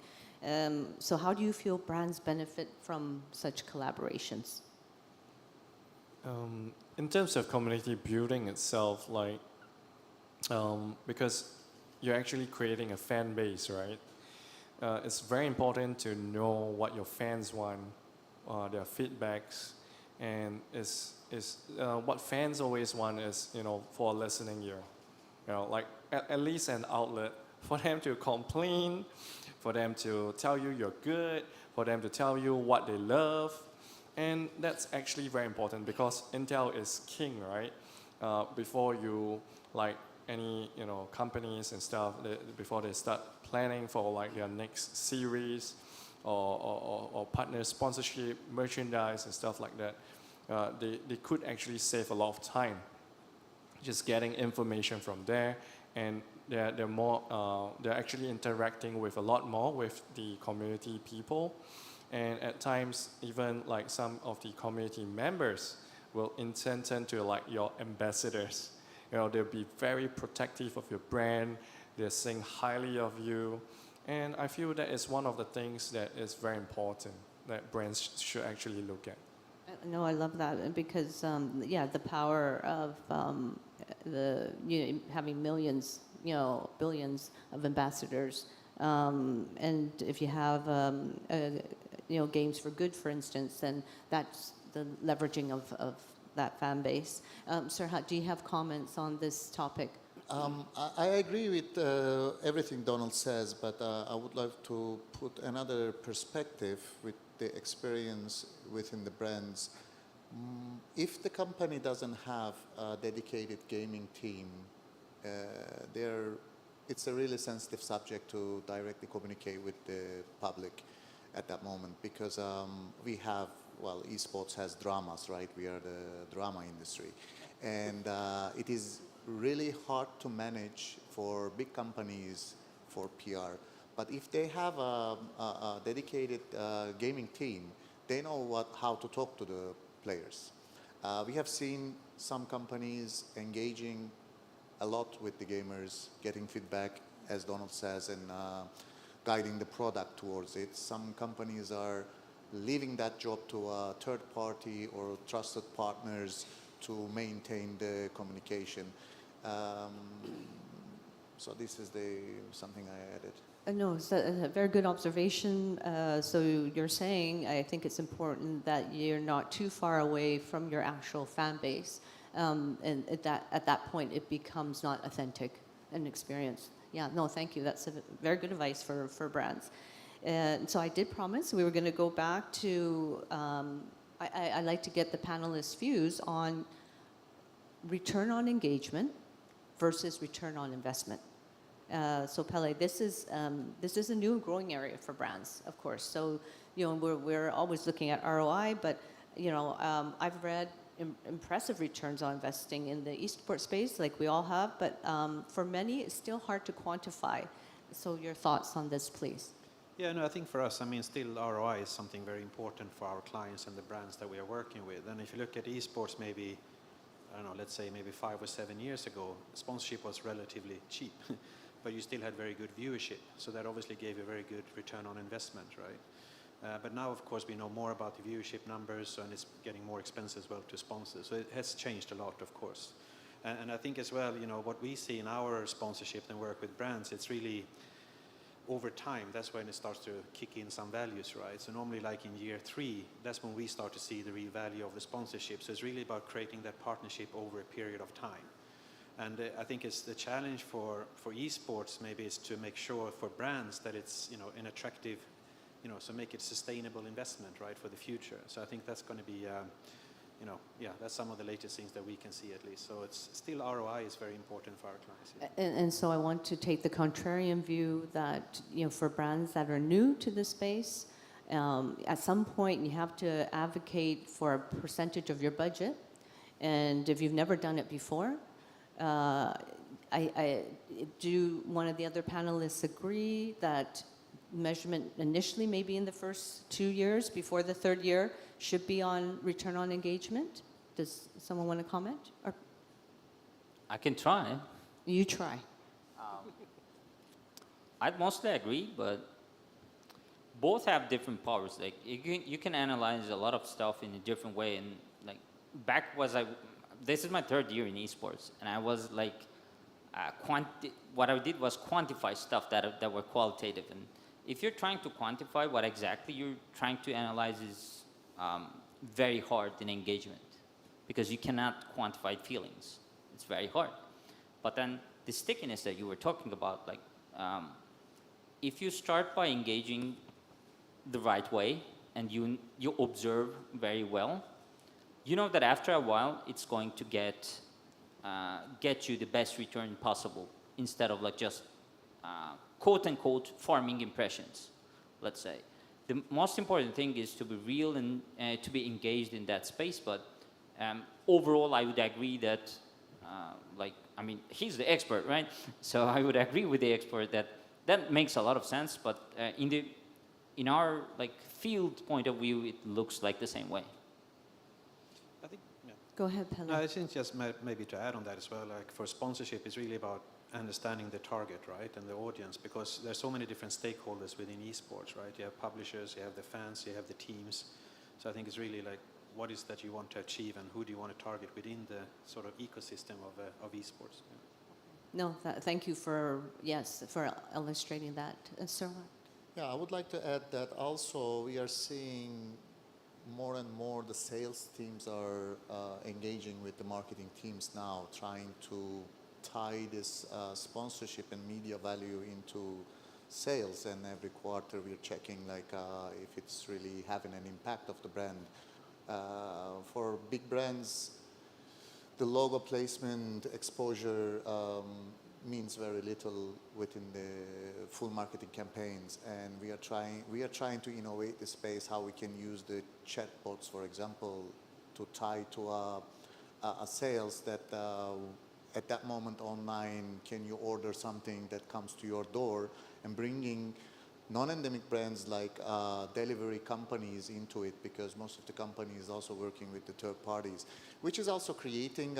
S7: So how do you feel brands benefit from such collaborations?
S6: In terms of community building itself, like, because you're actually creating a fan base, right? It's very important to know what your fans want, their feedbacks, and what fans always want is, for a listening ear. Like at least an outlet for them to complain, for them to tell you you're good, for them to tell you what they love. And that's actually very important because Intel is king, right? Before you, like any, companies and stuff, before they start planning for like their next series or partner sponsorship, merchandise and stuff like that, they could actually save a lot of time just getting information from there, and they're actually interacting with a lot more with the community people. And at times, even like some of the community members will turn to like your ambassadors. They'll be very protective of your brand. They'll sing highly of you. And I feel that is one of the things that is very important that brands should actually look at.
S7: No, I love that because, the power of having millions, billions of ambassadors. And if you have, Games for Good, for instance, then that's the leveraging of that fan base. Serhat, do you have comments on this topic?
S9: I agree with everything Donald says, but I would like to put another perspective with the experience within the brands. If the company doesn't have a dedicated gaming team, it's a really sensitive subject to directly communicate with the public at that moment because we have, esports has dramas, right? We are the drama industry. And it is really hard to manage for big companies for PR. But if they have a dedicated gaming team, they know how to talk to the players. We have seen some companies engaging a lot with the gamers, getting feedback, as Donald says, and guiding the product towards it. Some companies are leaving that job to a third party or trusted partners to maintain the communication. So this is something I added.
S7: No, it's a very good observation. So you're saying, I think it's important that you're not too far away from your actual fan base. And at that point, it becomes not authentic an experience. Yeah, no, thank you. That's a very good advice for brands. And so I did promise we were going to go back to, I'd like to get the panelists' views on return on engagement versus return on investment. So Pele, this is a new growing area for brands, of course. So we're always looking at ROI, but I've read impressive returns on investing in the esports space, like we all have. But for many, it's still hard to quantify. So your thoughts on this, please.
S8: Yeah, no, I think for us, still ROI is something very important for our clients and the brands that we are working with. And if you look at esports, maybe, I don't know, let's say maybe 5 or 7 years ago, sponsorship was relatively cheap. But you still had very good viewership. So that obviously gave a very good return on investment, right? But now, of course, we know more about the viewership numbers, and it's getting more expensive as well to sponsor. So it has changed a lot, of course. And I think as well, what we see in our sponsorship and work with brands, it's really over time, that's when it starts to kick in some values, right? So normally like in year 3, that's when we start to see the real value of the sponsorship. So it's really about creating that partnership over a period of time. And I think it's the challenge for esports maybe is to make sure for brands that it's, an attractive, so make it sustainable investment, right, for the future. So I think that's going to be, that's some of the latest things that we can see at least. So it's still ROI is very important for our clients. Yeah.
S7: And so I want to take the contrarian view that, for brands that are new to the space, at some point you have to advocate for a percentage of your budget. And if you've never done it before, do one of the other panelists agree that measurement initially, maybe in the first 2 years before the 3rd year, should be on return on engagement? Does someone want to comment? Or
S10: I can try.
S7: you try.
S10: I'd mostly agree, but both have different powers. Like you can analyze a lot of stuff in a different way. And like this is my 3rd year in esports, and I was like, what I did was quantify stuff that were qualitative. And if you're trying to quantify what exactly you're trying to analyze is very hard in engagement, because you cannot quantify feelings. It's very hard. But then the stickiness that you were talking about, like if you start by engaging the right way and you observe very well, you know that after a while it's going to get you the best return possible, instead of like just quote unquote farming impressions, let's say. The most important thing is to be real and to be engaged in that space. But overall, I would agree that, he's the expert, right? So I would agree with the expert that makes a lot of sense. But in our field point of view, it looks like the same way.
S8: I think, yeah.
S7: Go ahead, Pelle.
S8: No, I think just maybe to add on that as well, like for sponsorship, it's really about understanding the target, right, and the audience, because there's so many different stakeholders within esports, right? You have publishers, you have the fans, you have the teams. So I think it's really like, what is that you want to achieve, and who do you want to target within the sort of ecosystem of esports? Yeah.
S7: No, thank you for illustrating that. Sir?
S9: Yeah, I would like to add that also we are seeing more and more the sales teams are engaging with the marketing teams now, trying to tie this sponsorship and media value into sales, and every quarter we're checking if it's really having an impact of the brand. For big brands, the logo placement exposure means very little within the full marketing campaigns, and we are trying to innovate the space, how we can use the chatbots, for example, to tie to a sales that at that moment online, can you order something that comes to your door, and bringing non-endemic brands like delivery companies into it, because most of the company is also working with the third parties, which is also creating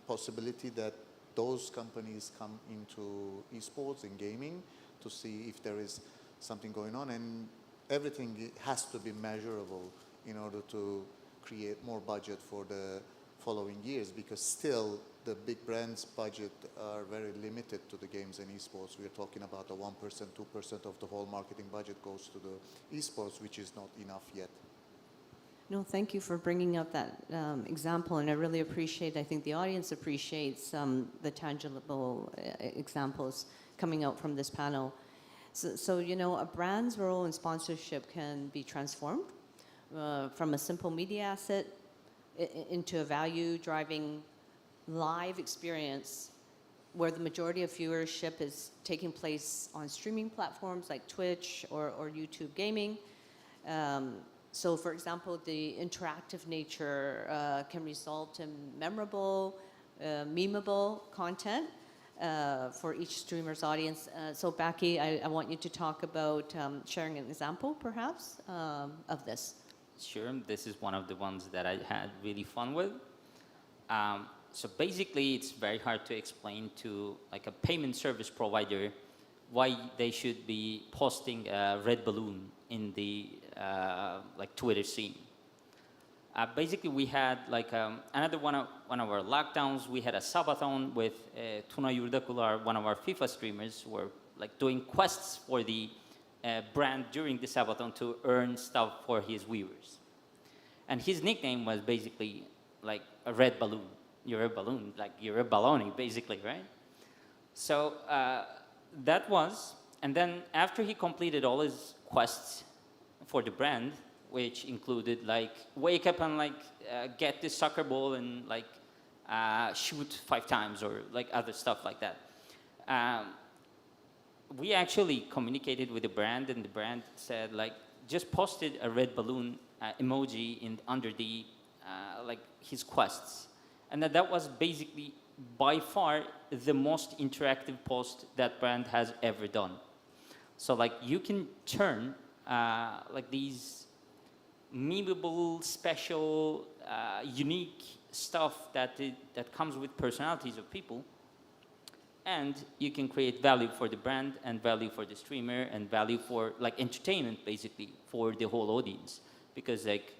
S9: possibility that those companies come into esports and gaming to see if there is something going on, and everything has to be measurable in order to create more budget for the following years, because still the big brands' budget are very limited to the games and esports. We are talking about a 1%, 2% of the whole marketing budget goes to the esports, which is not enough yet.
S7: No, thank you for bringing up that example, and I really appreciate, I think the audience appreciates the tangible examples coming out from this panel. So, a brand's role in sponsorship can be transformed from a simple media asset into a value-driving live experience where the majority of viewership is taking place on streaming platforms like Twitch or YouTube gaming. So, for example, the interactive nature can result in memorable, memeable content for each streamer's audience. So, Baki, I want you to talk about sharing an example, perhaps, of this.
S10: Sure, this is one of the ones that I had really fun with. So basically, it's very hard to explain to a payment service provider why they should be posting a red balloon in the Twitter scene. Basically, we had like another one of our lockdowns. We had a subathon with Tuna Yurdakular, one of our FIFA streamers, who were like doing quests for the brand during the subathon to earn stuff for his viewers. And his nickname was basically like a red balloon. You're a balloon, like you're a baloney, basically, right? So that was, and then after he completed all his quests for the brand, which included like wake up and like get this soccer ball and like shoot 5 times or like other stuff like that. We actually communicated with the brand, and the brand said like just posted a red balloon emoji under the like his quests, and that was basically by far the most interactive post that brand has ever done. So like you can turn like these memeable, special, unique stuff that comes with personalities of people, and you can create value for the brand and value for the streamer and value for like entertainment basically for the whole audience, because like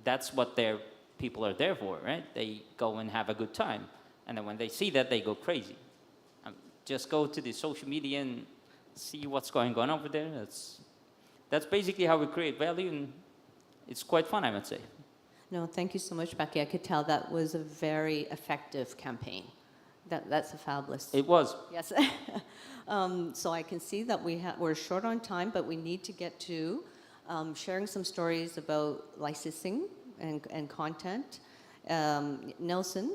S10: that's what their people are there for, right? They go and have a good time, and then when they see that, they go crazy. Just go to the social media and see what's going on over there. That's basically how we create value, and it's quite fun, I would say.
S7: No, thank you so much, Becky. I could tell that was a very effective campaign. That's a fabulous.
S10: It was.
S7: Yes. So I can see that we're short on time, but we need to get to sharing some stories about licensing and content. Nelson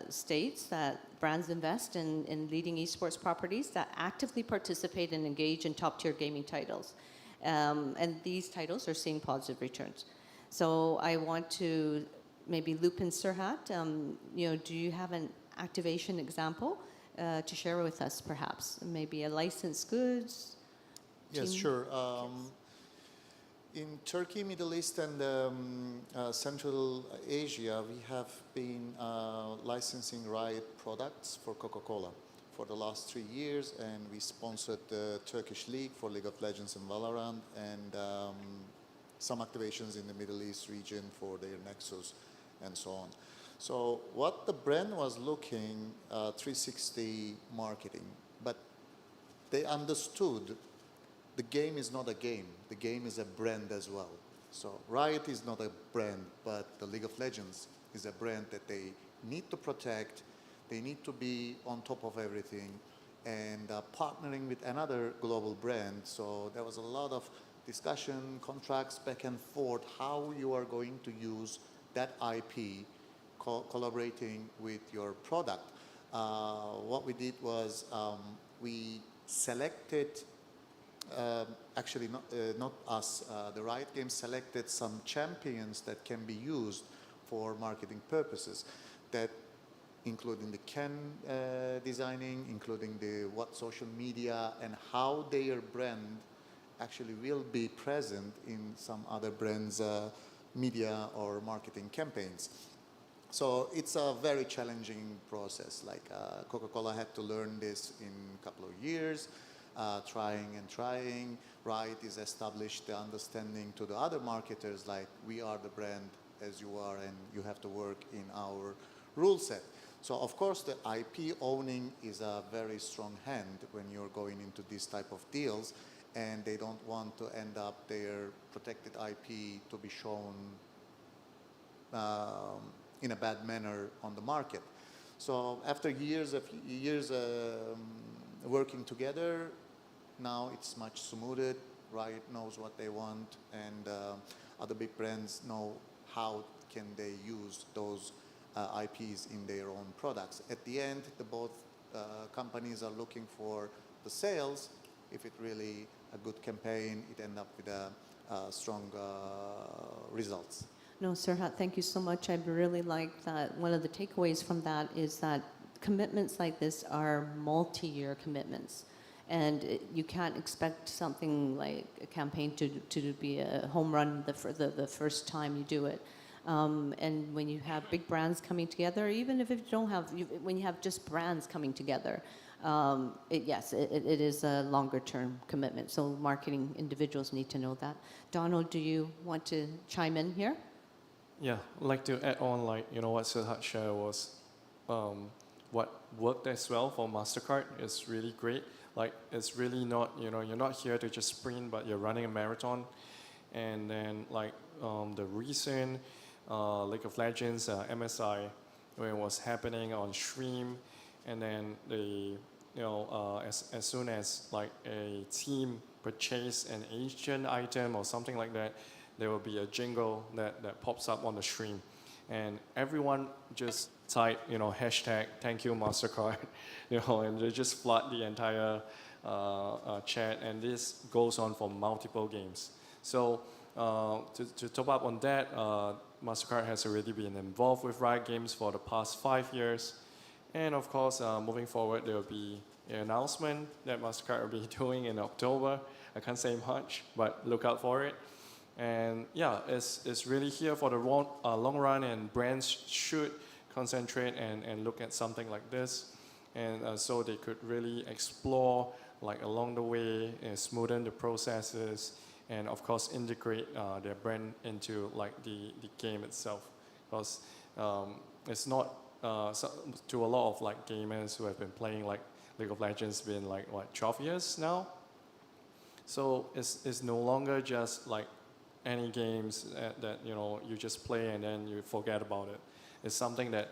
S7: states that brands invest in leading esports properties that actively participate and engage in top-tier gaming titles. And these titles are seeing positive returns. So I want to maybe loop in Serhat. Do you have an activation example to share with us, perhaps? Maybe a licensed goods?
S9: Yes,
S7: team?
S9: sure. In Turkey, Middle East, and Central Asia, we have been licensing Riot products for Coca-Cola for the last 3 years, and we sponsored the Turkish League for League of Legends and Valorant, and some activations in the Middle East region for their Nexus and so on. So what the brand was looking, 360 marketing, but they understood the game is not a game. The game is a brand as well. So Riot is not a brand, but the League of Legends is a brand that they need to protect. They need to be on top of everything, and partnering with another global brand. So there was a lot of discussion, contracts back and forth, how you are going to use that IP collaborating with your product. What we did was we selected, actually not us, the Riot Games selected some champions that can be used for marketing purposes, that including the can designing, including the what social media, and how their brand actually will be present in some other brands' media or marketing campaigns. So it's a very challenging process. Like Coca-Cola had to learn this in a couple of years, trying and trying. Riot is established the understanding to the other marketers, like we are the brand as you are, and you have to work in our rule set. So of course the IP owning is a very strong hand when you're going into these type of deals, and they don't want to end up their protected IP to be shown in a bad manner on the market. So after years working together, now it's much smoothed. Riot knows what they want, and other big brands know how can they use those IPs in their own products. At the end, both companies are looking for the sales. If it really a good campaign, it ends up with strong results.
S7: No, Serhat, thank you so much. I really like that. One of the takeaways from that is that commitments like this are multi-year commitments. And you can't expect something like a campaign to be a home run the first time you do it. And when you have big brands coming together, even if you don't have, when you have just brands coming together, it is a longer term commitment. So marketing individuals need to know that. Donald, do you want to chime in here?
S6: Yeah, I'd like to add on, like, you know, what Siddharth shared was what worked as well for MasterCard is really great. Like, it's really not, you know, you're not here to just sprint, but you're running a marathon. And then, like, the recent League of Legends MSI, when it was happening on stream, and then they, you know, as soon as like a team purchase an Asian item or something like that, there will be a jingle that pops up on the stream. And everyone just type, you know, hashtag thank you MasterCard, you know, and they just flood the entire chat, and this goes on for multiple games. So to top up on that, MasterCard has already been involved with Riot Games for the past 5 years. And of course, moving forward, there will be an announcement that MasterCard will be doing in October. I can't say much, but look out for it. And yeah, it's really here for the long run, and brands should concentrate and look at something like this. And so they could really explore, like, along the way, and smoothen the processes, and of course integrate their brand into like the game itself. Because it's not, to a lot of like gamers who have been playing like League of Legends, been like, what, 12 years now? So it's no longer just like any games that you know, you just play and then you forget about it. It's something that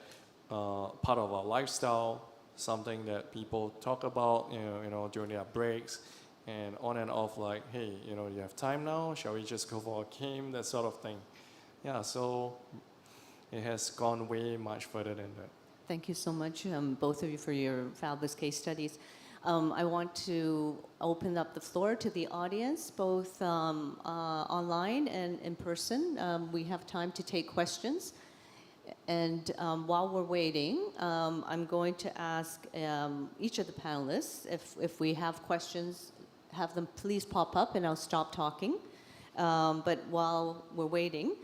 S6: part of our lifestyle, something that people talk about, you know, during their breaks, and on and off, like, hey, you know, you have time now? Shall we just go for a game? That sort of thing. Yeah, so it has gone way much further than that.
S7: Thank you so much, both of you, for your fabulous case studies. I want to open up the floor to the audience, both online and in person. We have time to take questions. And while we're waiting, I'm going to ask each of the panelists, if we have questions, have them please pop up and I'll stop talking. But while we're waiting,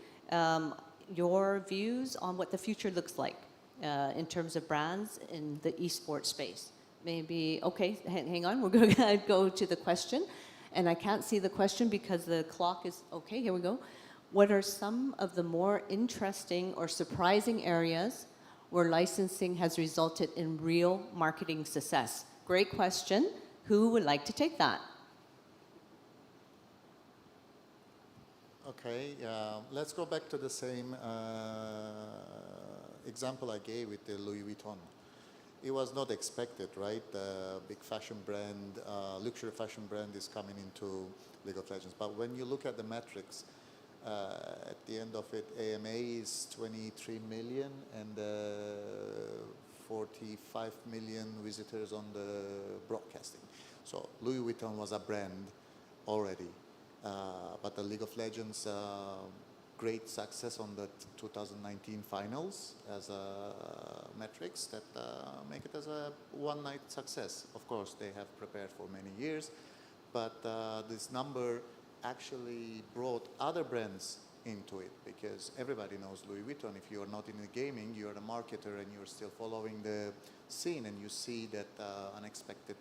S7: your views on what the future looks like in terms of brands in the esports space. Maybe, okay, hang on, we're going to go to the question. And I can't see the question because the clock is, okay, here we go. What are some of the more interesting or surprising areas where licensing has resulted in real marketing success? Great question. Who would like to take that?
S9: Okay, let's go back to the same example I gave with the Louis Vuitton. It was not expected, right? The big fashion brand, luxury fashion brand is coming into League of Legends. But when you look at the metrics, at the end of it, AMA is 23 million and 45 million visitors on the broadcasting. So Louis Vuitton was a brand already. But the League of Legends, great success on the 2019 finals as metrics that make it as a one-night success. Of course, they have prepared for many years, but this number actually brought other brands into it, because everybody knows Louis Vuitton. If you are not in the gaming, you are a marketer and you're still following the scene, and you see that unexpected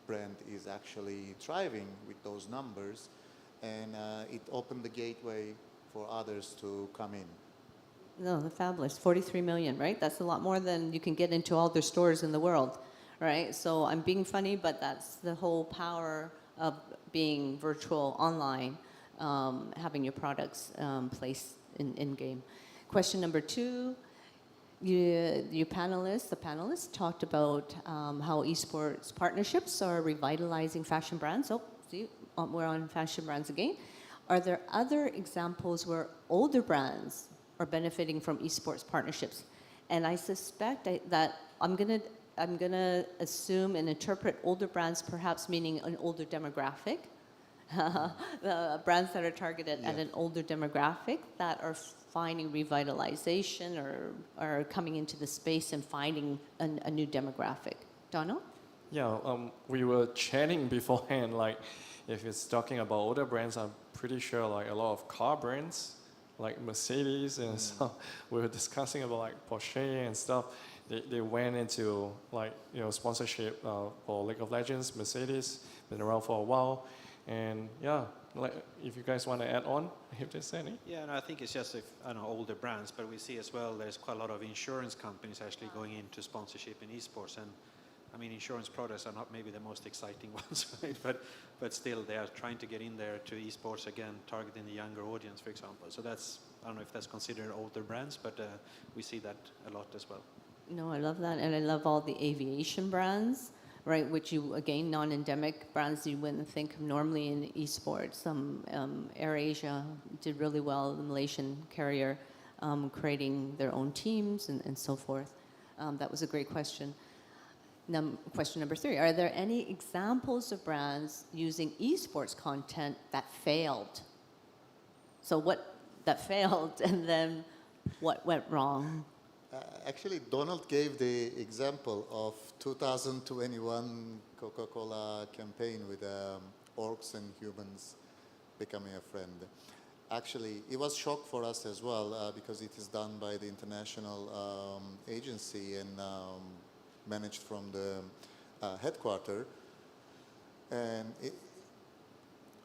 S9: brand is actually thriving with those numbers, and it opened the gateway for others to come in.
S7: No, they're fabulous. 43 million, right? That's a lot more than you can get into all their stores in the world, right? So I'm being funny, but that's the whole power of being virtual online, having your products placed in-game. Question number 2, the panelists talked about how esports partnerships are revitalizing fashion brands. Oh, see, we're on fashion brands again. Are there other examples where older brands are benefiting from esports partnerships? And I suspect that I'm gonna assume and interpret older brands perhaps meaning an older demographic. The brands that are targeted at an older demographic that are finding revitalization or are coming into the space and finding a new demographic. Donald?
S6: Yeah, we were chatting beforehand, like, if it's talking about older brands, I'm pretty sure like a lot of car brands, like Mercedes and stuff, we were discussing about like Porsche and stuff. They went into like, you know, sponsorship for League of Legends. Mercedes, been around for a while. And yeah, like, if you guys want to add on, if there's any.
S8: Yeah, no, I think it's just, if, I don't know, older brands, but we see as well there's quite a lot of insurance companies actually going into sponsorship in esports. And I mean, insurance products are not maybe the most exciting ones, right? But still, they are trying to get in there to esports again, targeting the younger audience, for example. So that's, I don't know if that's considered older brands, but we see that a lot as well.
S7: No, I love that, and I love all the aviation brands, right? Which you, again, non-endemic brands you wouldn't think of normally in esports. AirAsia did really well, the Malaysian carrier, creating their own teams and so forth. That was a great question. Question number 3, are there any examples of brands using esports content that failed? So what that failed, and then what went wrong?
S9: Actually, Donald gave the example of 2021 Coca-Cola campaign with orcs and humans becoming a friend. Actually, it was shock for us as well because it is done by the international agency and managed from the headquarters. And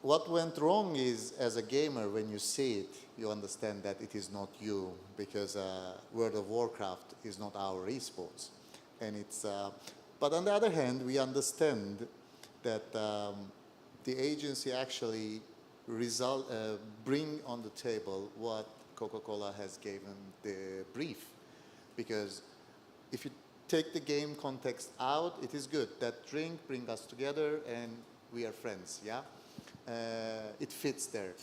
S9: what went wrong is, as a gamer, when you see it, you understand that it is not you, because World of Warcraft is not our esports. And it's, but on the other hand, we understand that the agency actually bring on the table what Coca-Cola has given the brief. Because if you take the game context out, it is good. That drink brings us together and we are friends, yeah? It fits there.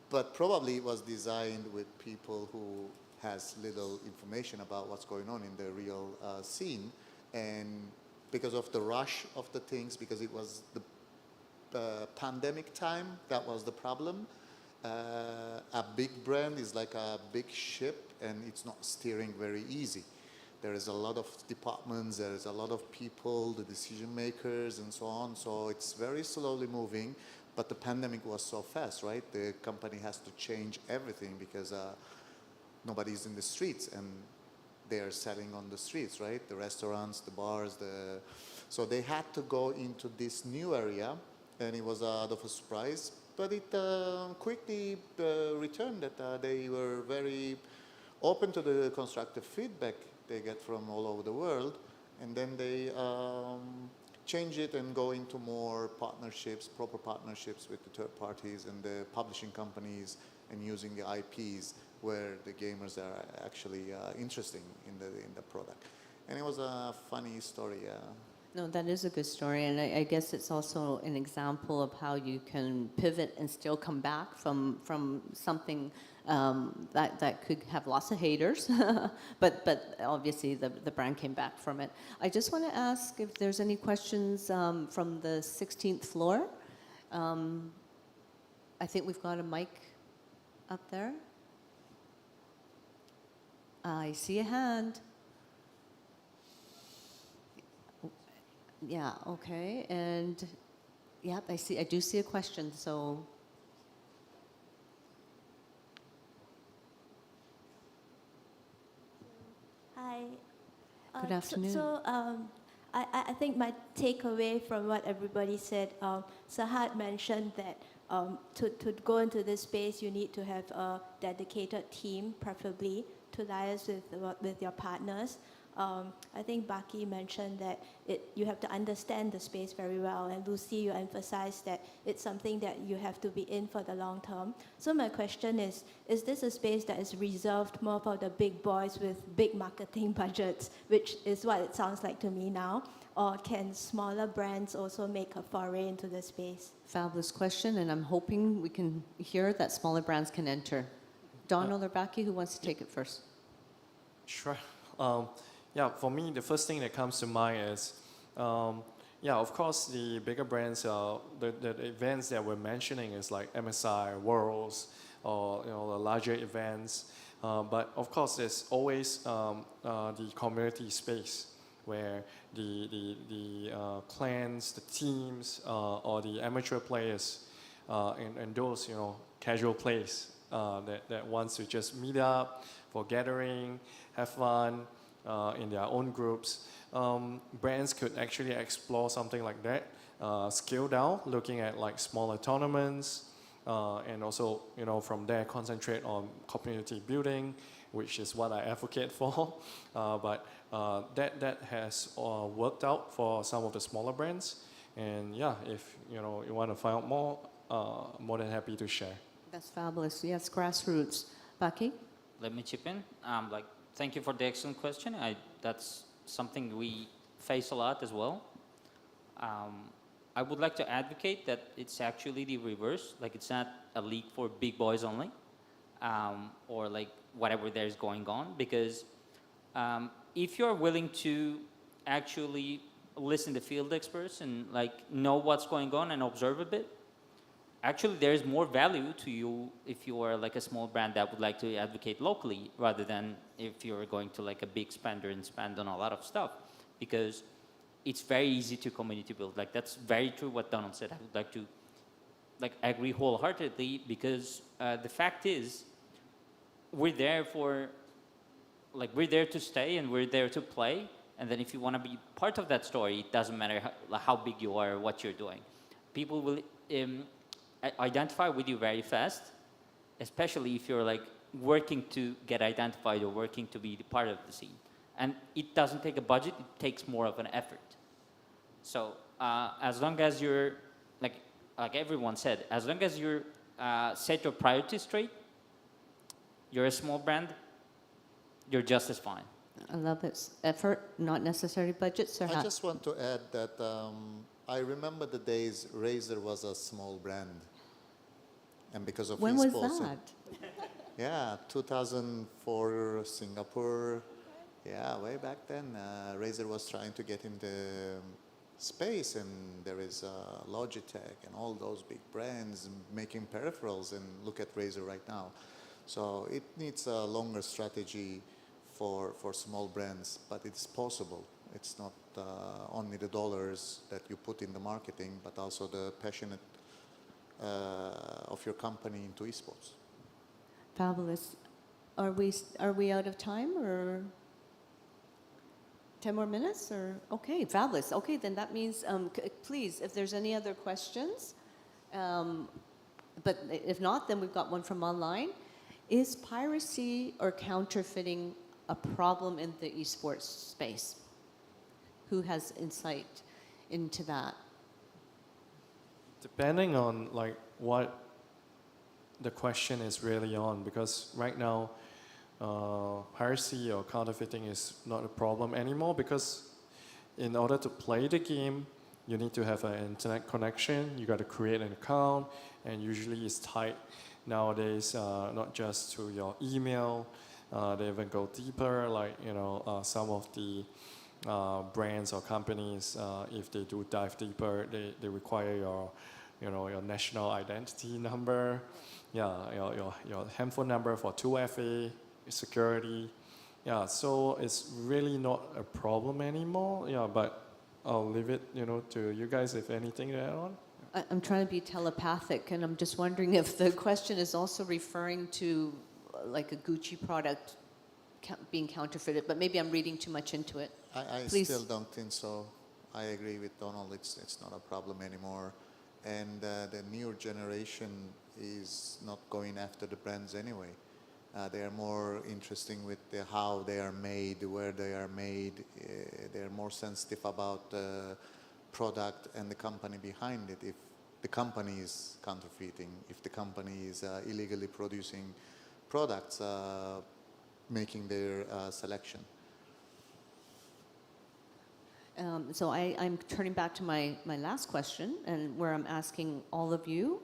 S9: But probably it was designed with people who has little information about what's going on in the real scene. And because of the rush of the things, because it was the pandemic time, that was the problem. A big brand is like a big ship, and it's not steering very easy. There is a lot of departments, there is a lot of people, the decision makers, and so on. So it's very slowly moving. But the pandemic was so fast, right? The company has to change everything because nobody's in the streets, and they are selling on the streets, right? The restaurants, the bars, so they had to go into this new area, and it was out of a surprise. But it quickly returned that they were very open to the constructive feedback they get from all over the world, and then they change it and go into more partnerships, proper partnerships with the third parties and the publishing companies, and using the IPs where the gamers are actually interesting in the product. And it was a funny story.
S7: No, that is a good story, and I guess it's also an example of how you can pivot and still come back from something that could have lots of haters, but obviously the brand came back from it. I just want to ask if there's any questions from the 16th floor. I think we've got a mic up there. I see a hand. Yeah, okay, and yeah, I do see a question, so.
S11: Hi.
S7: Good afternoon.
S11: I think my takeaway from what everybody said, Sahad mentioned that to go into this space, you need to have a dedicated team, preferably, to liaise with your partners. I think Baki mentioned that you have to understand the space very well, and Lucy, you emphasized that it's something that you have to be in for the long term. So my question is this a space that is reserved more for the big boys with big marketing budgets, which is what it sounds like to me now, or can smaller brands also make a foray into the space?
S7: Fabulous question, and I'm hoping we can hear that smaller brands can enter. Donald or Baki, who wants to take it first?
S6: Sure. Yeah, for me, the first thing that comes to mind is, yeah, of course, the bigger brands, the events that we're mentioning is like MSI, Worlds, or the larger events. But of course, there's always the community space where the clans, the teams, or the amateur players, and those casual players that wants to just meet up for gathering, have fun. In their own groups, brands could actually explore something like that, scale down, looking at like smaller tournaments, and also, you know, from there concentrate on community building, which is what I advocate for. But that has worked out for some of the smaller brands. And yeah, if you want to find out more than happy to share.
S7: That's fabulous. Yes, grassroots. Bucky?
S10: Let me chip in. Thank you for the excellent question. That's something we face a lot as well. I would like to advocate that it's actually the reverse. Like, it's not a league for big boys only, or like whatever there's going on. Because if you're willing to actually listen to field experts and like know what's going on and observe a bit, actually there's more value to you if you are like a small brand that would like to advocate locally, rather than if you're going to like a big spender and spend on a lot of stuff. Because it's very easy to community build. Like, that's very true what Donald said. I would like to like agree wholeheartedly, because the fact is, we're there to stay and we're there to play. And then if you want to be part of that story, it doesn't matter how big you are or what you're doing. People will identify with you very fast, especially if you're like working to get identified or working to be the part of the scene. And it doesn't take a budget, it takes more of an effort. So as long as you're, like everyone said, as long as you're set your priorities straight, you're a small brand, you're just as fine.
S7: I love it. Effort, not necessarily budget. Sir,
S9: I just want to add that I remember the days Razer was a small brand. And because of
S7: when was
S9: esports,
S7: that?
S9: yeah, 2004 Singapore. Yeah, way back then, Razer was trying to get into space, and there is Logitech and all those big brands making peripherals, and look at Razer right now. So it needs a longer strategy for small brands, but it's possible. It's not only the dollars that you put in the marketing, but also the passionate of your company into esports.
S7: Fabulous. Are we out of time, or 10 more minutes? Or okay, fabulous. Okay, then that means please, if there's any other questions, but if not, then we've got one from online. Is piracy or counterfeiting a problem in the esports space? Who has insight into that?
S6: Depending on like what the question is really on, because right now piracy or counterfeiting is not a problem anymore, because in order to play the game, you need to have an internet connection, you got to create an account, and usually it's tied nowadays not just to your email, they even go deeper, like some of the brands or companies, if they do dive deeper, they require your national identity number, your handphone number for 2FA security. Yeah, so it's really not a problem anymore. Yeah, but I'll leave it to you guys if anything to add on.
S7: I'm trying to be telepathic, and I'm just wondering if the question is also referring to like a Gucci product being counterfeited, but maybe I'm reading too much into it.
S9: I still don't think so. I agree with Donald. It's not a problem anymore. And the newer generation is not going after the brands anyway. They are more interesting with how they are made, where they are made. They are more sensitive about the product and the company behind it. If the company is counterfeiting, if the company is illegally producing products, making their selection.
S7: So I'm turning back to my last question, and where I'm asking all of you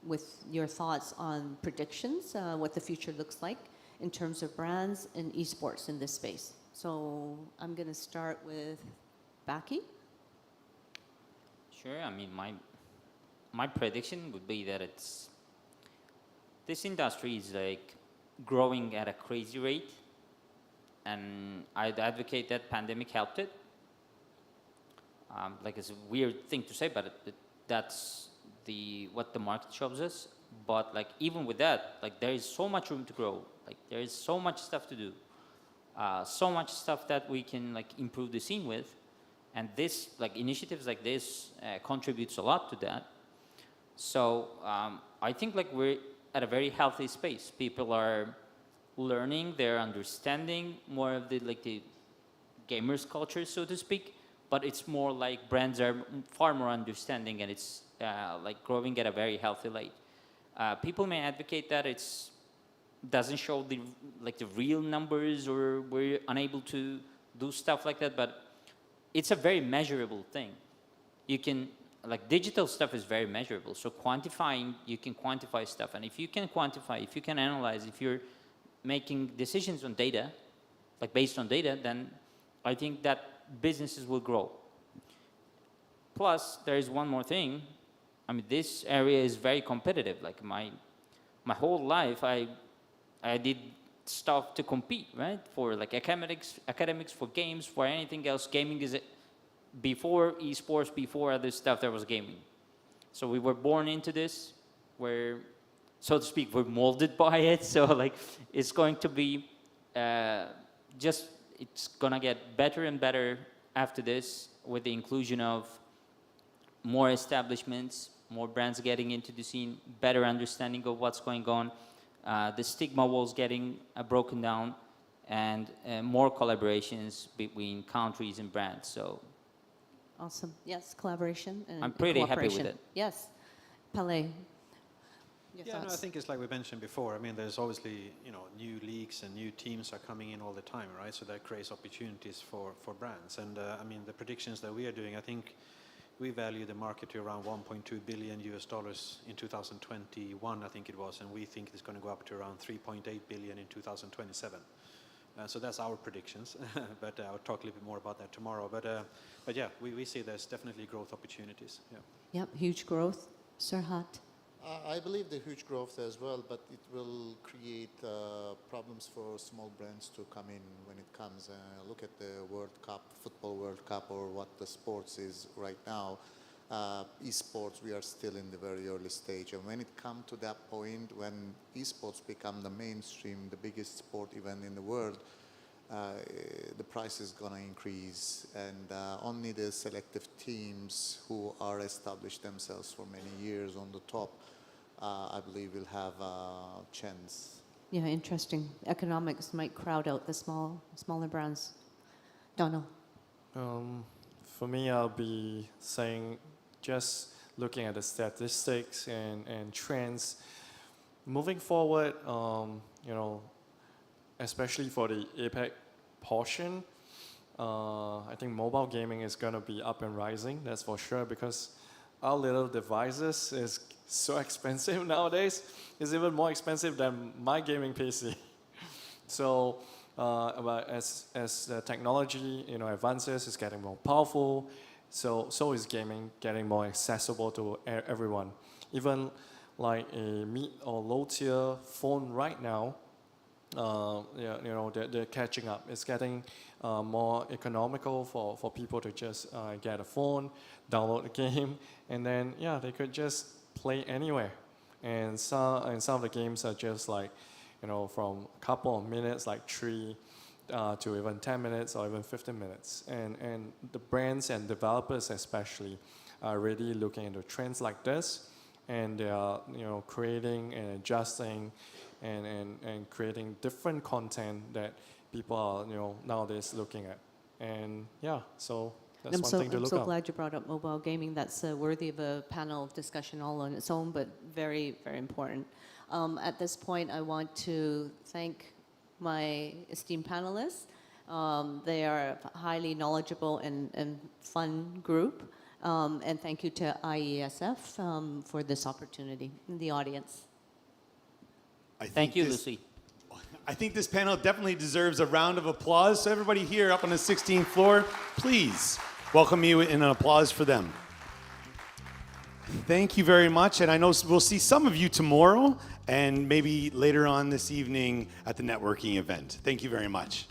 S7: with your thoughts on predictions, what the future looks like in terms of brands and esports in this space. So I'm going to start with Baki.
S10: Sure. I mean, my prediction would be that this industry is like growing at a crazy rate, and I'd advocate that pandemic helped it. Like, it's a weird thing to say, but that's what the market shows us. But like, even with that, like, there is so much room to grow. Like, there is so much stuff to do. so much stuff that we can like improve the scene with, and this like initiatives like this contributes a lot to that. So I think like we're at a very healthy space. People are learning, they're understanding more of the like the gamers culture, so to speak, but it's more like brands are far more understanding, and it's like growing at a very healthy rate. People may advocate that it's doesn't show the like the real numbers, or we're unable to do stuff like that, but it's a very measurable thing. You can like digital stuff is very measurable, so quantifying, you can quantify stuff, and if you can quantify, if you can analyze, if you're making decisions on data, like based on data, then I think that businesses will grow. Plus, there is one more thing. I mean, this area is very competitive. Like my whole life, I did stuff to compete, right? For like academics, for games, for anything else. Gaming is before esports, before other stuff, there was gaming. So we were born into this, where, so to speak, we're molded by it. So like, it's going to be it's gonna get better and better after this, with the inclusion of more establishments, more brands getting into the scene, better understanding of what's going on, the stigma walls getting broken down, and more collaborations between countries and brands. So
S7: Awesome. Yes, collaboration and
S10: I'm pretty happy with
S7: cooperation.
S10: it.
S7: Yes. Pele. Your
S8: Yeah, no, I
S7: thoughts?
S8: think it's like we mentioned before. I mean, there's obviously, new leagues and new teams are coming in all the time, right? So that creates opportunities for brands. And I mean, the predictions that we are doing, I think we value the market to around $1.2 billion in 2021, I think it was, and we think it's going to go up to around 3.8 billion in 2027. So that's our predictions, but I'll talk a little bit more about that tomorrow. But yeah, we see there's definitely growth opportunities. Yeah.
S7: Yep, huge growth. Serhat.
S9: I believe the huge growth as well, but it will create problems for small brands to come in when it comes. Look at the World Cup, Football World Cup, or what the sports is right now. Esports, we are still in the very early stage. And when it comes to that point, when esports become the mainstream, the biggest sport event in the world, the price is going to increase. And only the selective teams who are established themselves for many years on the top, I believe, will have a chance.
S7: Yeah, interesting. Economics might crowd out the smaller brands. Donald.
S6: For me, I'll be saying, just looking at the statistics and trends, moving forward, especially for the APAC portion, I think mobile gaming is going to be up and rising, that's for sure, because our little devices is so expensive nowadays. It's even more expensive than my gaming PC. So but as the technology advances, it's getting more powerful. So is gaming getting more accessible to everyone. Even like a mid or low tier phone right now, they're catching up. It's getting more economical for people to just get a phone, download a game, and then they could just play anywhere. And some of the games are just like, from a couple of minutes, like 3 to even 10 minutes or even 15 minutes. And the brands and developers especially are really looking into trends like this, and they are creating and adjusting and creating different content that people are nowadays looking at. And so that's one thing to look at.
S7: I'm so glad you brought up mobile gaming. That's worthy of a panel discussion all on its own, but very, very important. At this point, I want to thank my esteemed panelists. They are a highly knowledgeable and fun group. And thank you to IESF for this opportunity in the audience.
S10: Thank you, Lucy.
S1: I think this panel definitely deserves a round of applause. So everybody here up on the 16th floor, please welcome you in an applause for them. Thank you very much. And I know we'll see some of you tomorrow and maybe later on this evening at the networking event. Thank you very much.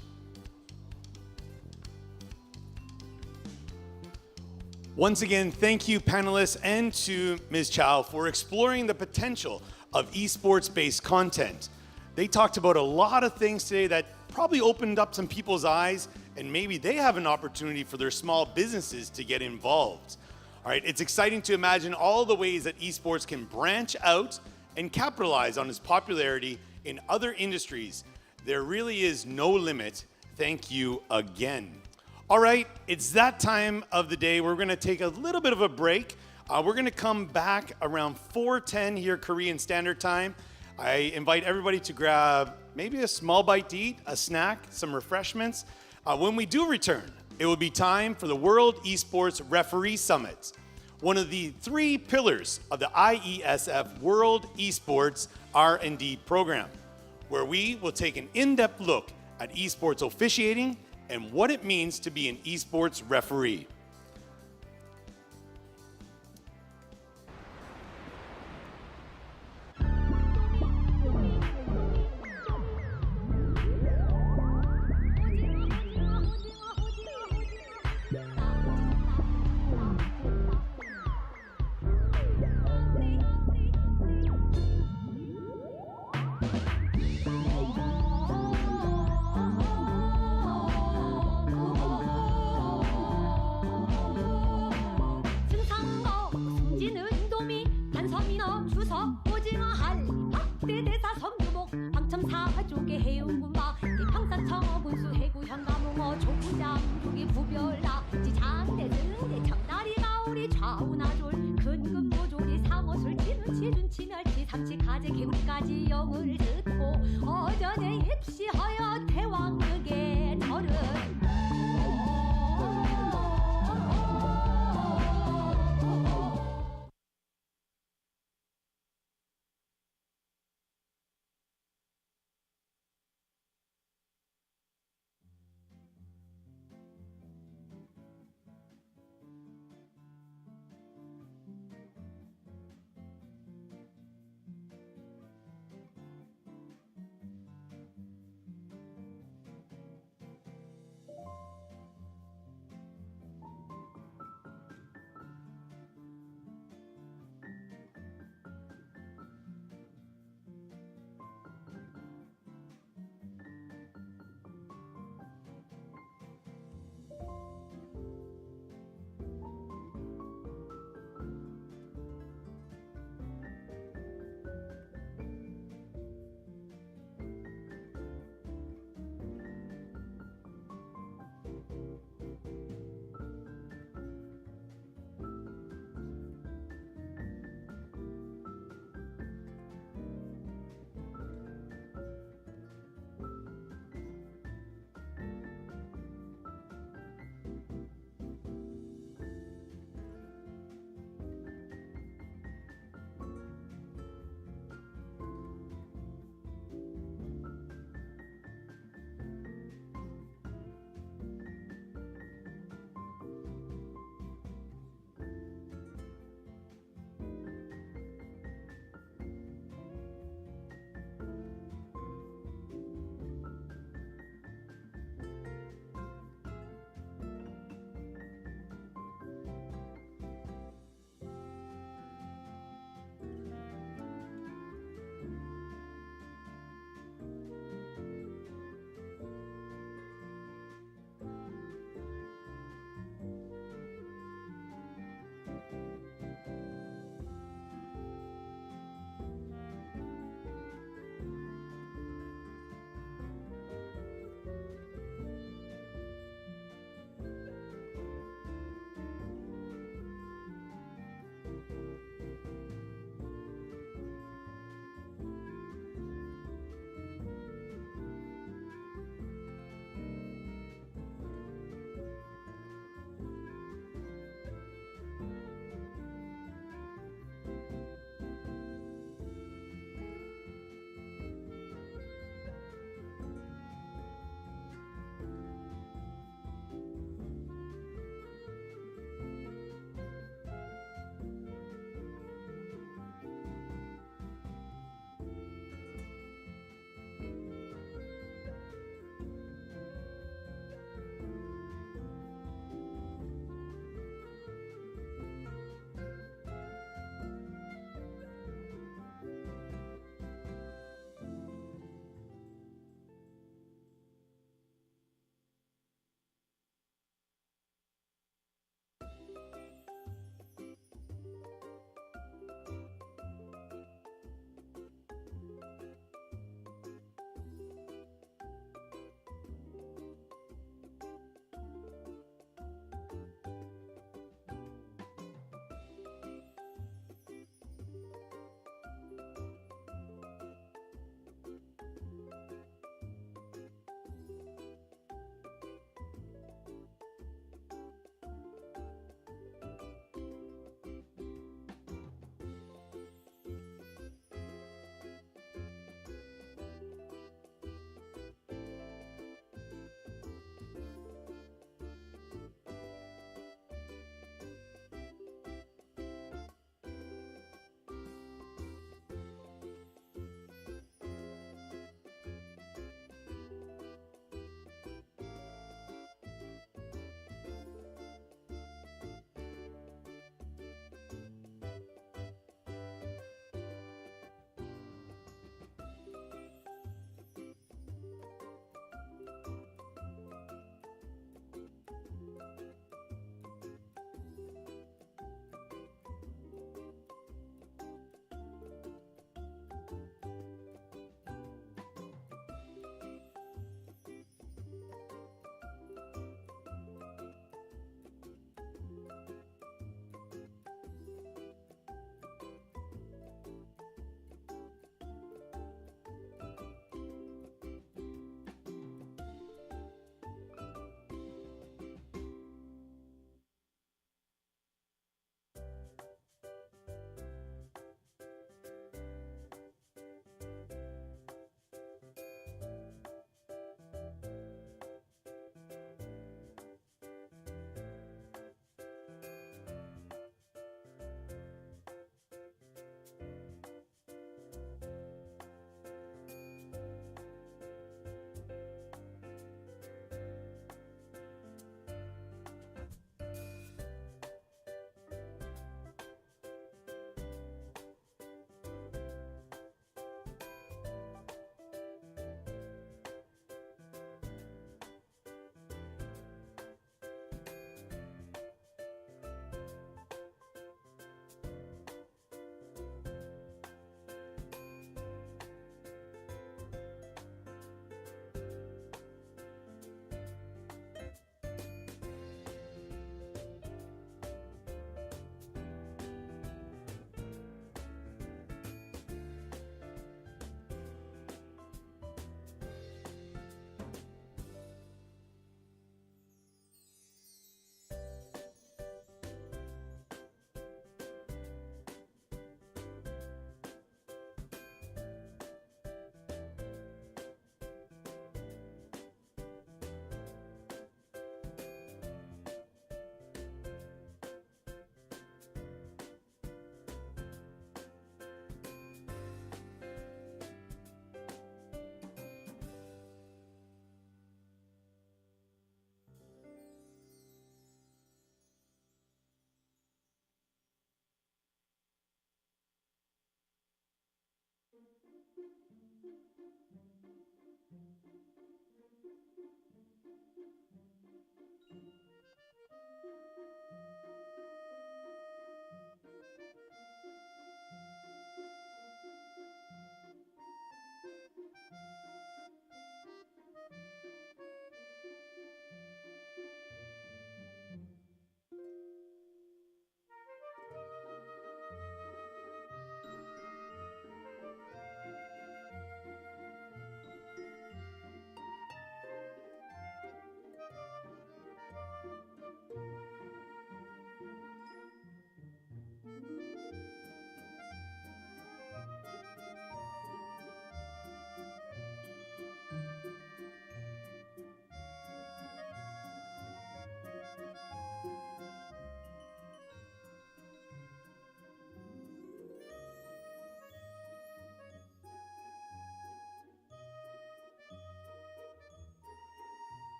S1: Once again, thank you, panelists, and to Ms. Chow for exploring the potential of esports-based content. They talked about a lot of things today that probably opened up some people's eyes, and maybe they have an opportunity for their small businesses to get involved. All right, it's exciting to imagine all the ways that esports can branch out and capitalize on its popularity in other industries. There really is no limit. Thank you again. All right, it's that time of the day. We're gonna take a little bit of a break. We're gonna come back around 4:10 here, Korean Standard Time. I invite everybody to grab maybe a small bite to eat, a snack, some refreshments. When we do return, it will be time for the World Esports Referee Summit, one of the 3 pillars of the IESF World Esports R&D program, where we will take an in-depth look at esports officiating and what it means to be an esports referee.
S3: 승상거 승진은 인도미 한섬이너 주서 오징어 할리 확대 대사 섬유목 방첨사 조개 해운군마 평산청어 군수 해구 현가몽어 조구장 조기 부별라 지장대 등대 청나리 가오리 좌우나졸 근근모조리 상어술 찌는 치준치 멸치 삼치 가재 개구리까지 영을 듣고 어전에 입시하여 대왕극의 절은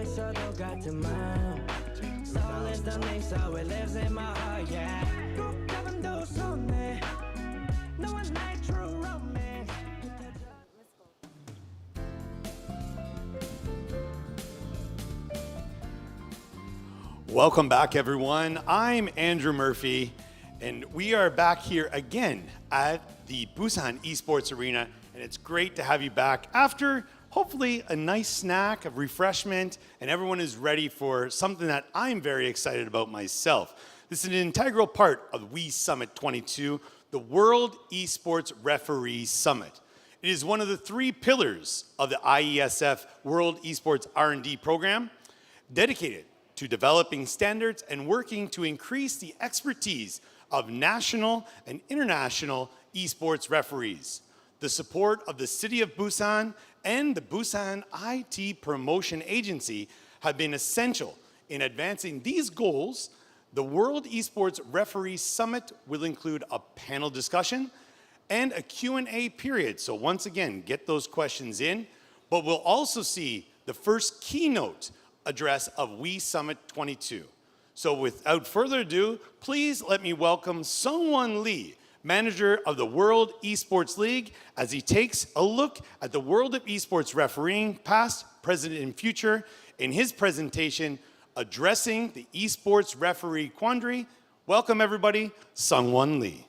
S19: 있어도 같은 마음 Soul is the name so it lives in my heart yeah 꼭 잡은 두 손에 너와 나의 true romance
S1: Welcome back, everyone. I'm Andrew Murphy, and we are back here again at the Busan Esports Arena, and it's great to have you back after hopefully a nice snack of refreshment, and everyone is ready for something that I'm very excited about myself. This is an integral part of WE Summit 22, the World Esports Referee Summit. It is one of the 3 pillars of the IESF World Esports R&D program, dedicated to developing standards and working to increase the expertise of national and international esports referees. The support of the City of Busan and the Busan IT Promotion Agency have been essential in advancing these goals. The World Esports Referee Summit will include a panel discussion and a Q&A period. So once again, get those questions in, but we'll also see the first keynote address of WE Summit 22. So without further ado, please let me welcome Sungwon Lee, manager of the World Esports League, as he takes a look at the world of esports refereeing, past, present, and future, in his presentation addressing the esports referee quandary. Welcome everybody, Sungwon Lee.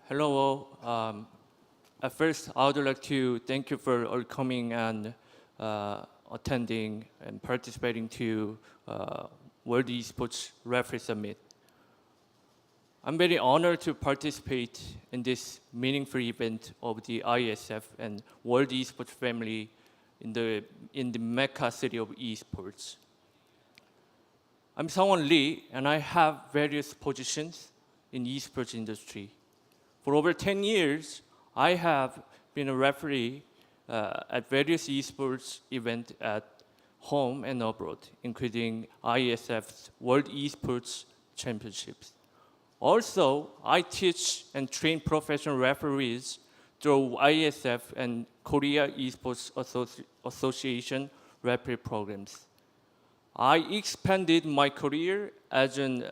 S13: Hello all. At first, I would like to thank you for all coming and attending and participating to World Esports Referee Summit. I'm very honored to participate in this meaningful event of the IESF and World Esports family in the Mecca city of esports. I'm Sungwon Lee, and I have various positions in esports industry. For over 10 years, I have been a referee at various esports events at home and abroad, including IESF's World Esports Championships. Also, I teach and train professional referees through IESF and Korea Esports Association referee programs. I expanded my career as an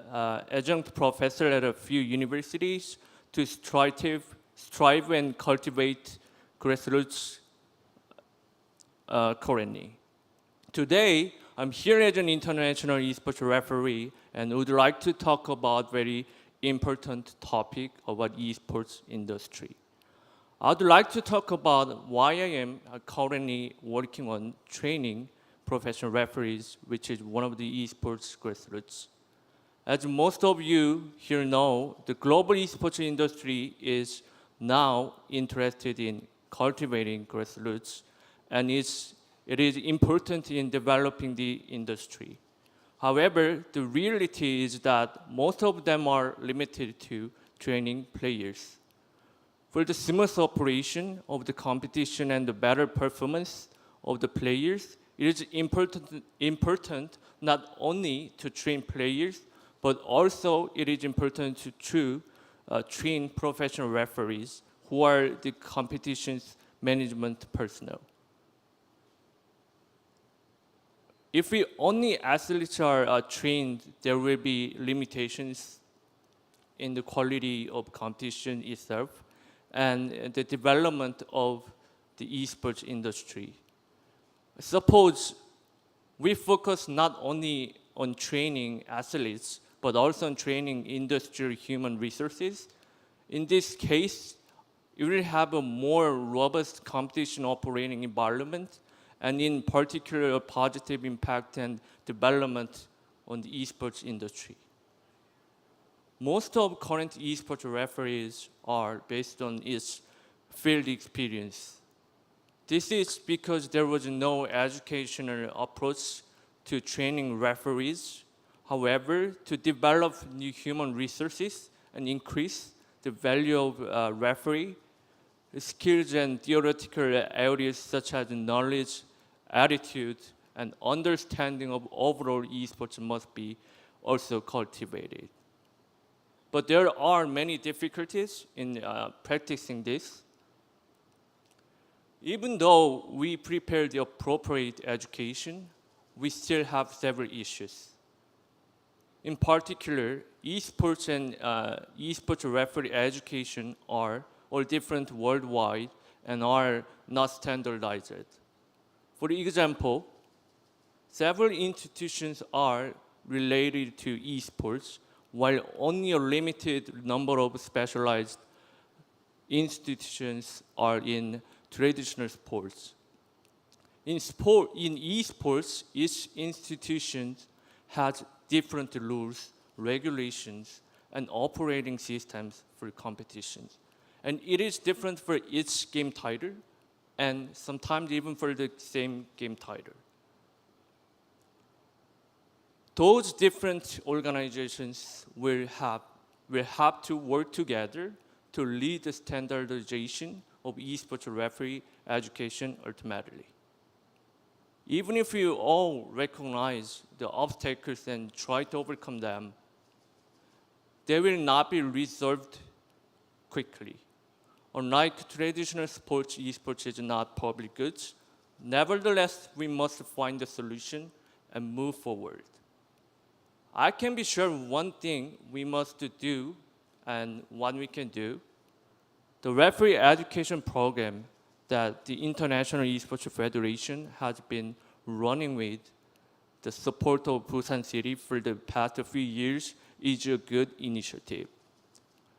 S13: adjunct professor at a few universities to strive and cultivate grassroots currently. Today, I'm here as an international esports referee and would like to talk about very important topic about esports industry. I'd like to talk about why I am currently working on training professional referees, which is one of the esports grassroots. As most of you here know, the global esports industry is now interested in cultivating grassroots, and it is important in developing the industry. However, the reality is that most of them are limited to training players. For the smooth operation of the competition and the better performance of the players, it is important not only to train players, but also it is important to train professional referees who are the competition's management personnel. If we only athletes are trained, there will be limitations in the quality of competition itself and the development of the esports industry. Suppose we focus not only on training athletes, but also on training industrial human resources. In this case, you will have a more robust competition operating environment, and in particular, a positive impact and development on the esports industry. Most of current esports referees are based on its field experience. This is because there was no educational approach to training referees. However, to develop new human resources and increase the value of referee, skills and theoretical areas such as knowledge, attitude, and understanding of overall esports must be also cultivated. but there are many difficulties in practicing this. Even though we prepare the appropriate education, we still have several issues. In particular, esports and esports referee education are all different worldwide and are not standardized. For example, several institutions are related to esports, while only a limited number of specialized institutions are in traditional sports. In esports, each institution has different rules, regulations, and operating systems for competitions. And it is different for each game title, and sometimes even for the same game title. Those different organizations will have to work together to lead the standardization of esports referee education ultimately. Even if you all recognize the obstacles and try to overcome them, they will not be resolved quickly. Unlike traditional sports, esports is not public goods. Nevertheless, we must find a solution and move forward. I can be sure one thing we must do and what we can do. The referee education program that the International Esports Federation has been running with the support of Busan City for the past few years is a good initiative.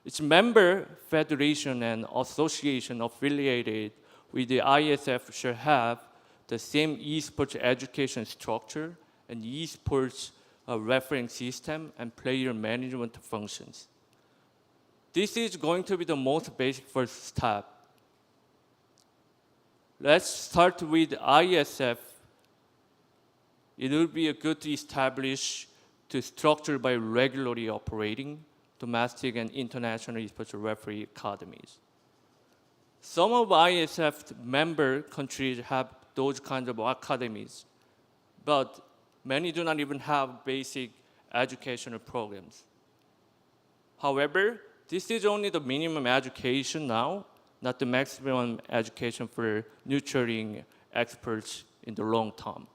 S13: Its member federation and association affiliated with the IESF should have the same esports education structure and esports refereeing system and player management functions. This is going to be the most basic first step. Let's start with IESF. It would be good to establish the structure by regularly operating domestic and international esports referee academies. Some of IESF member countries have those kinds of academies, but many do not even have basic educational programs. However, this is only the minimum education now, not the maximum education for nurturing experts in the long term.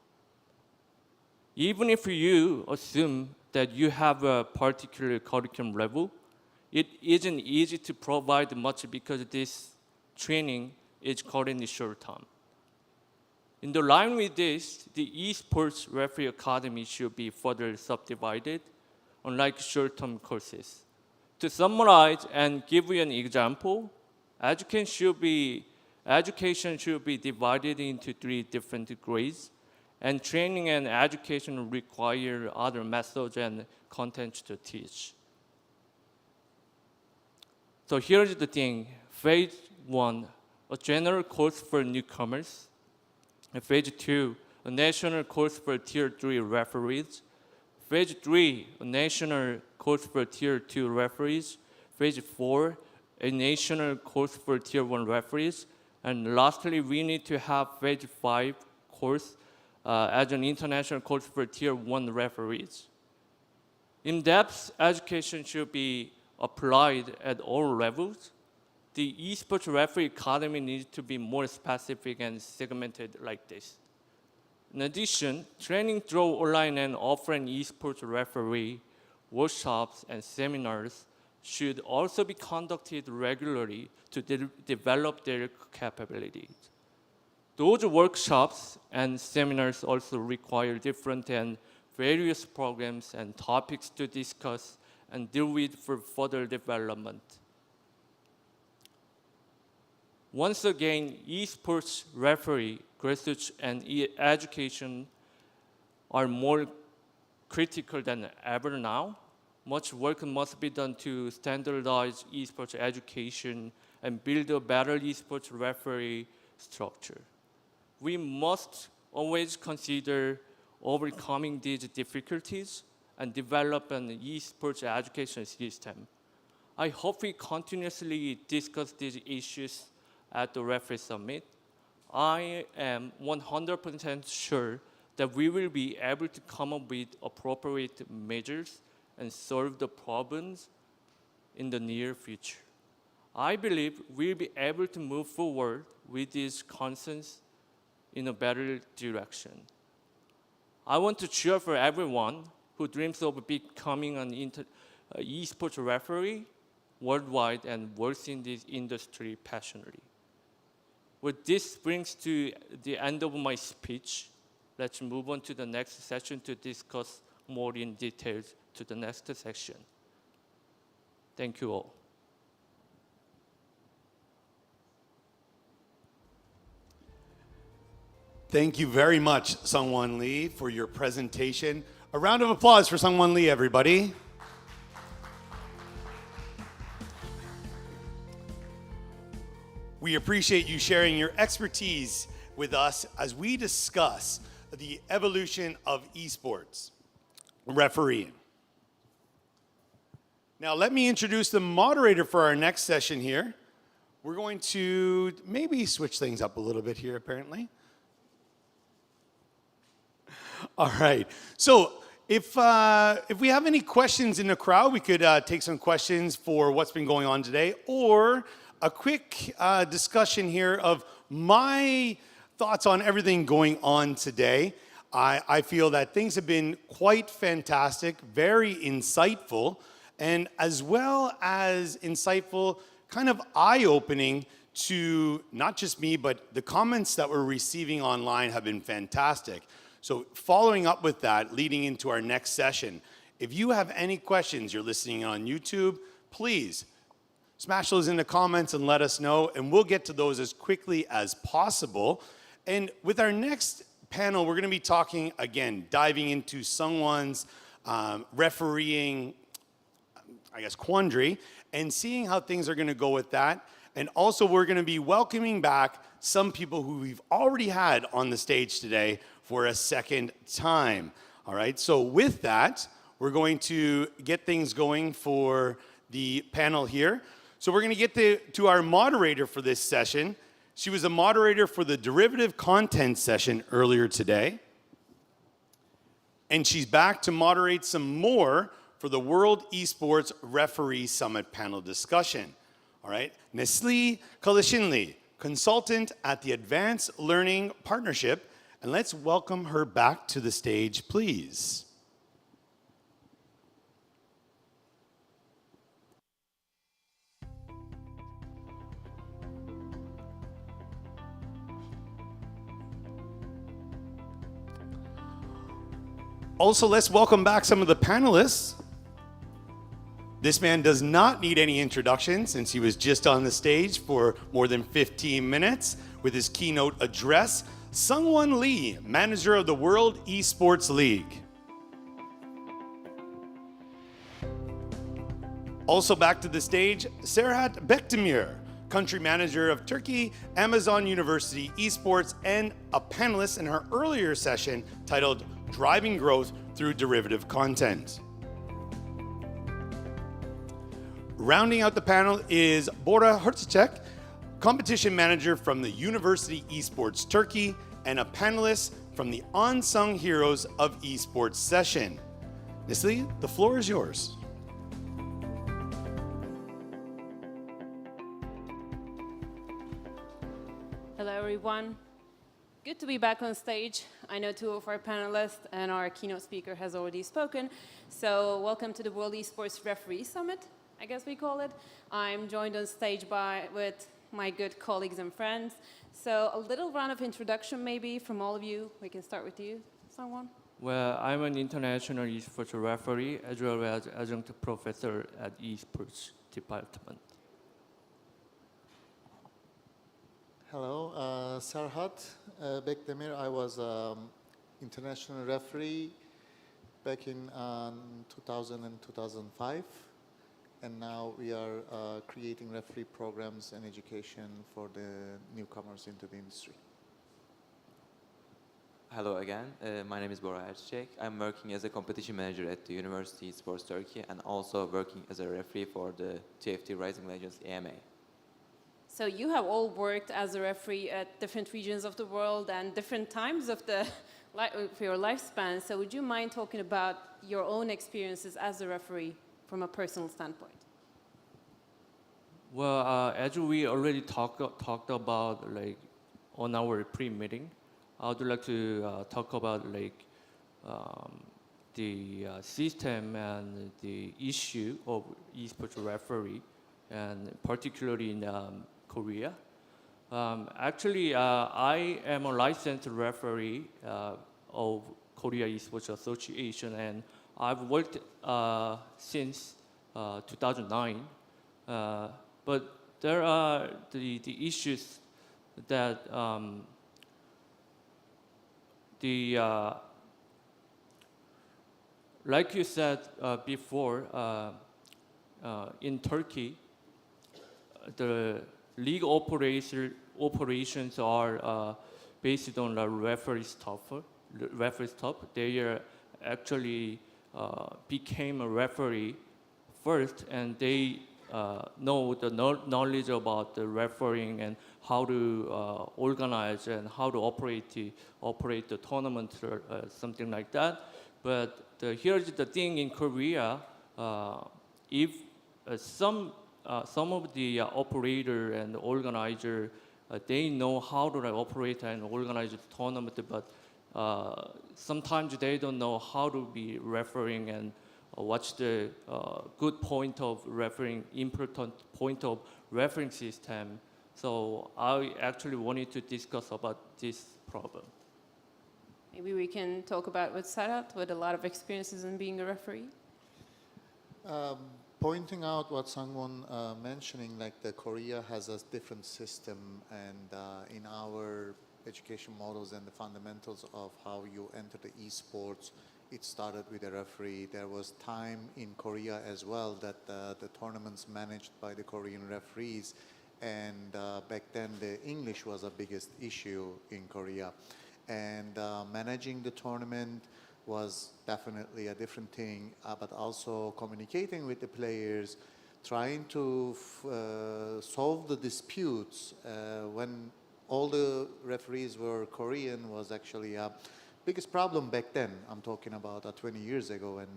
S13: Even if you assume that you have a particular curriculum level, it isn't easy to provide much because this training is currently short term. In the line with this, the Esports Referee Academy should be further subdivided, unlike short-term courses. To summarize and give you an example, education should be divided into 3 different grades, and training and education require other methods and content to teach. So here's the thing. Phase 1, a general course for newcomers. Phase 2, a national course for Tier 3 referees. Phase 3, a national course for Tier 2 referees. Phase 4, a national course for Tier 1 referees. And lastly, we need to have Phase 5 course as an international course for Tier 1 referees. In-depth education should be applied at all levels. The Esports Referee Academy needs to be more specific and segmented like this. In addition, training through online and offline esports referee workshops and seminars should also be conducted regularly to develop their capabilities. Those workshops and seminars also require different and various programs and topics to discuss and deal with for further development. Once again, esports referee, research, and education are more critical than ever now. Much work must be done to standardize esports education and build a better esports referee structure. We must always consider overcoming these difficulties and develop an esports education system. I hope we continuously discuss these issues at the Referee Summit. I am 100% sure that we will be able to come up with appropriate measures and solve the problems in the near future. I believe we'll be able to move forward with these concerns in a better direction. I want to cheer for everyone who dreams of becoming an esports referee worldwide and works in this industry passionately. Well, this brings to the end of my speech. Let's move on to the next session to discuss more in details to the next section. Thank you all.
S1: Thank you very much, Sungwon Lee, for your presentation. A round of applause for Sungwon Lee, everybody. We appreciate you sharing your expertise with us as we discuss the evolution of esports refereeing. Now, let me introduce the moderator for our next session here. We're going to maybe switch things up a little bit here, apparently. All right. So if we have any questions in the crowd, we could take some questions for what's been going on today, or a quick discussion here of my thoughts on everything going on today. I feel that things have been quite fantastic, very insightful, and as well as insightful, kind of eye-opening to not just me, but the comments that we're receiving online have been fantastic. So following up with that, leading into our next session, if you have any questions, you're listening on YouTube, please smash those in the comments and let us know, and we'll get to those as quickly as possible. And with our next panel, we're going to be talking, again, diving into Sungwon's refereeing, I guess, quandary, and seeing how things are going to go with that. And also, we're going to be welcoming back some people who we've already had on the stage today for a second time. All right, so with that, we're going to get things going for the panel here. So we're going to get to our moderator for this session. She was a moderator for the derivative content session earlier today. And she's back to moderate some more for the World Esports Referee Summit panel discussion. All right, Nestle Kalishinli, consultant at the Advanced Learning Partnership. And let's welcome her back to the stage, please. Also, let's welcome back some of the panelists. This man does not need any introduction since he was just on the stage for more than 15 minutes with his keynote address. Sungwon Lee, manager of the World Esports League. Also back to the stage, Serhat Bekdemir, country manager of Turkey, Amazon University Esports, and a panelist in her earlier session titled Driving Growth Through Derivative Content. Rounding out the panel is Bora Hurticek, competition manager from the University Esports Turkey, and a panelist from the Unsung Heroes of Esports session. Nestle, the floor is yours.
S4: Hello, everyone. Good to be back on stage. I know two of our panelists and our keynote speaker has already spoken. So welcome to the World Esports Referee Summit, I guess we call it. I'm joined on stage with my good colleagues and friends. So a little round of introduction maybe from all of you. We can start with you, someone.
S13: Well, I'm an international esports referee as well as adjunct professor at esports department.
S9: Hello, Serhat Bekdemir. I was international referee back in 2000 and 2005. And now we are creating referee programs and education for the newcomers into the industry.
S12: Hello again, my name is Bora Erçek. I'm working as a competition manager at the University Esports Turkey and also working as a referee for the TFT Rising Legends AMA.
S4: So you have all worked as a referee at different regions of the world and different times of your lifespan. So would you mind talking about your own experiences as a referee from a personal standpoint?
S13: Well, as we already talked about, like on our pre-meeting, I would like to talk about like the system and the issue of esports referee, and particularly in Korea. Actually, I am a licensed referee of Korea Esports Association, and I've worked since 2009. But there are the issues that like you said before, in Turkey, the league operations are based on the referee stuff. They actually became a referee first, and they know the knowledge about the refereeing and how to organize and how to operate the tournament or something like that. But here's the thing in Korea: if some of the operator and organizer they know how to operate and organize the tournament, but sometimes they don't know how to be refereeing and what's the good point of refereeing, important point of refereeing system. So I actually wanted to discuss about this problem.
S4: Maybe we can talk about with Sarat, with a lot of experiences in being a referee.
S9: Pointing out what Sangwon mentioning, like the Korea has a different system, and in our education models and the fundamentals of how you enter the esports, it started with a referee. There was time in Korea as well that the tournaments managed by the Korean referees, and back then the English was a biggest issue in Korea, and managing the tournament was definitely a different thing, but also communicating with the players, trying to solve the disputes when all the referees were Korean was actually a biggest problem back then. I'm talking about 20 years ago when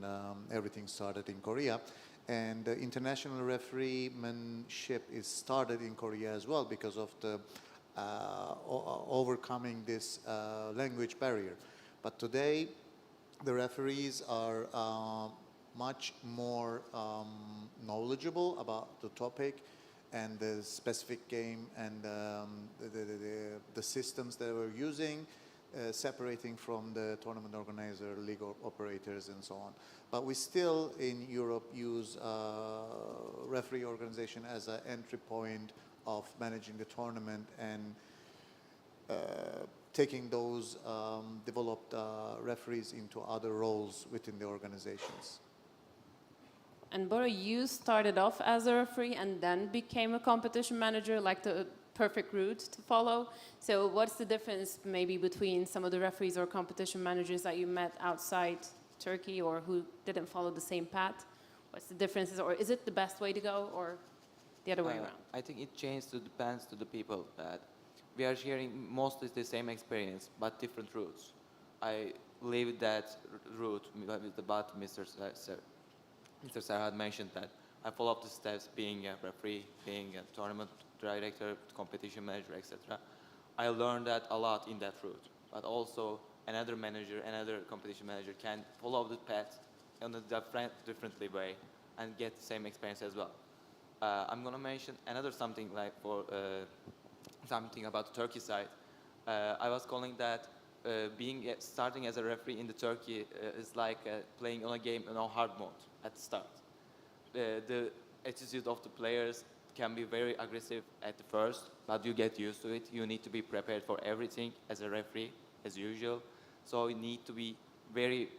S9: everything started in Korea. And the international refereemanship is started in Korea as well because of the overcoming this language barrier. But today, the referees are much more knowledgeable about the topic and the specific game and the systems that we're using, separating from the tournament organizer, league operators, and so on. But we still, in Europe, use referee organization as an entry point of managing the tournament and taking those developed referees into other roles within the organizations.
S4: And Bora, you started off as a referee and then became a competition manager, like the perfect route to follow. So what's the difference maybe between some of the referees or competition managers that you met outside Turkey or who didn't follow the same path? What's the differences, or is it the best way to go, or the other way around?
S12: I think it depends to the people that we are sharing mostly the same experience, but different routes. I lived that route with about Mr. Sarah had mentioned that I followed the steps being a referee, being a tournament director, competition manager, etc. I learned that a lot in that route, but also another manager, another competition manager can follow the path in a differently way and get the same experience as well. I'm gonna mention another something like for something about the Turkey side. I was calling that starting as a referee in the Turkey is like playing on a game in a hard mode at the start. The attitude of the players can be very aggressive at the first, but you get used to it. You need to be prepared for everything as a referee, as usual. So you need to be very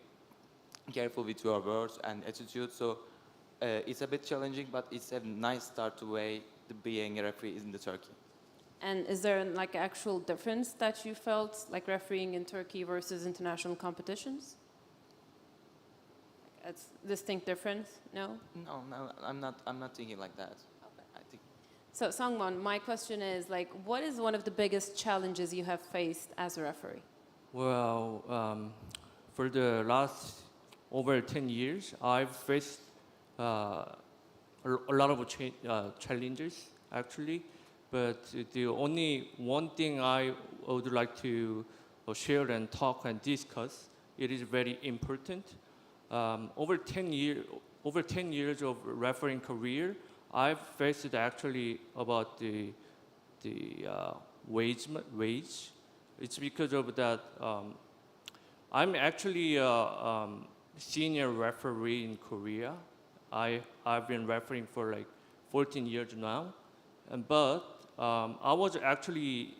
S12: careful with your words and attitude. So it's a bit challenging, but it's a nice start to way to being a referee in the Turkey.
S4: And is there like actual difference that you felt like refereeing in Turkey versus international competitions? It's distinct difference? No?
S12: No, I'm not thinking like that.
S4: Okay.
S12: I think.
S4: So Sangwon, my question is like, what is one of the biggest challenges you have faced as a referee?
S13: Well, for the last over 10 years, I've faced a lot of challenges actually. But the only one thing I would like to share and talk and discuss, it is very important. Over 10 years of refereeing career, I've faced actually about the wage. It's because of that. I'm actually a senior referee in Korea. I've been refereeing for like 14 years now, but I was actually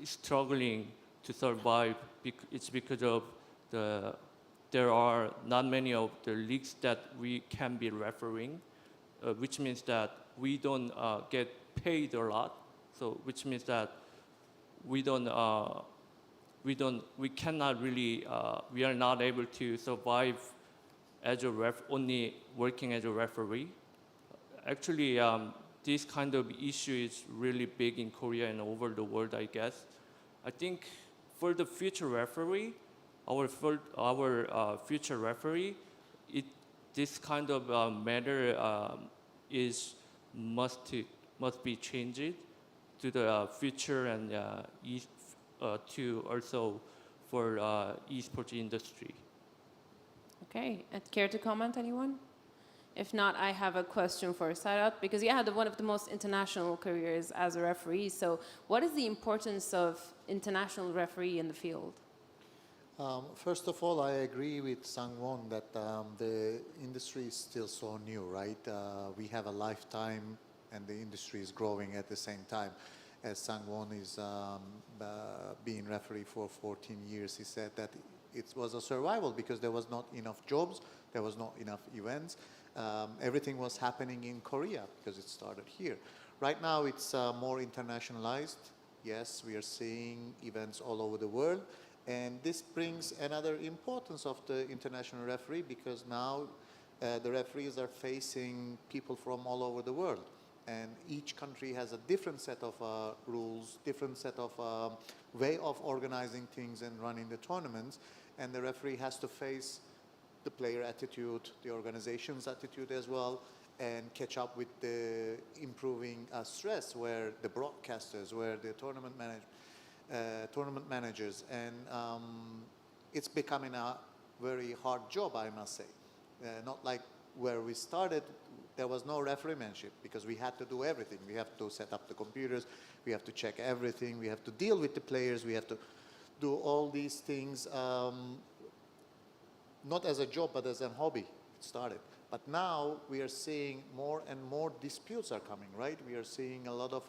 S13: struggling to survive. It's because of there are not many of the leagues that we can be refereeing, which means that we don't get paid a lot. So which means that we cannot really, we are not able to survive as a only working as a referee. Actually, this kind of issue is really big in Korea and over the world, I guess. I think for the future referee, our future referee, this kind of matter must be changed to the future and to also for esports industry.
S4: Okay, care to comment, anyone? If not, I have a question for Sarat, because you had one of the most international careers as a referee. So what is the importance of international referee in the field?
S9: First of all, I agree with Sang-won that the industry is still so new, right? We have a lifetime and the industry is growing at the same time. As Sang-won is being referee for 14 years, he said that it was a survival because there was not enough jobs, there was not enough events. Everything was happening in Korea because it started here. Right now it's more internationalized. Yes, we are seeing events all over the world. And this brings another importance of the international referee because now the referees are facing people from all over the world. And each country has a different set of rules, different set of way of organizing things and running the tournaments. And the referee has to face the player attitude, the organization's attitude as well, and catch up with the improving stress where the broadcasters, where the tournament managers, and it's becoming a very hard job, I must say. Not like where we started, there was no refereemanship because we had to do everything. We have to set up the computers, we have to check everything, we have to deal with the players, we have to do all these things, not as a job, but as a hobby. It started. But now we are seeing more and more disputes are coming, right? We are seeing a lot of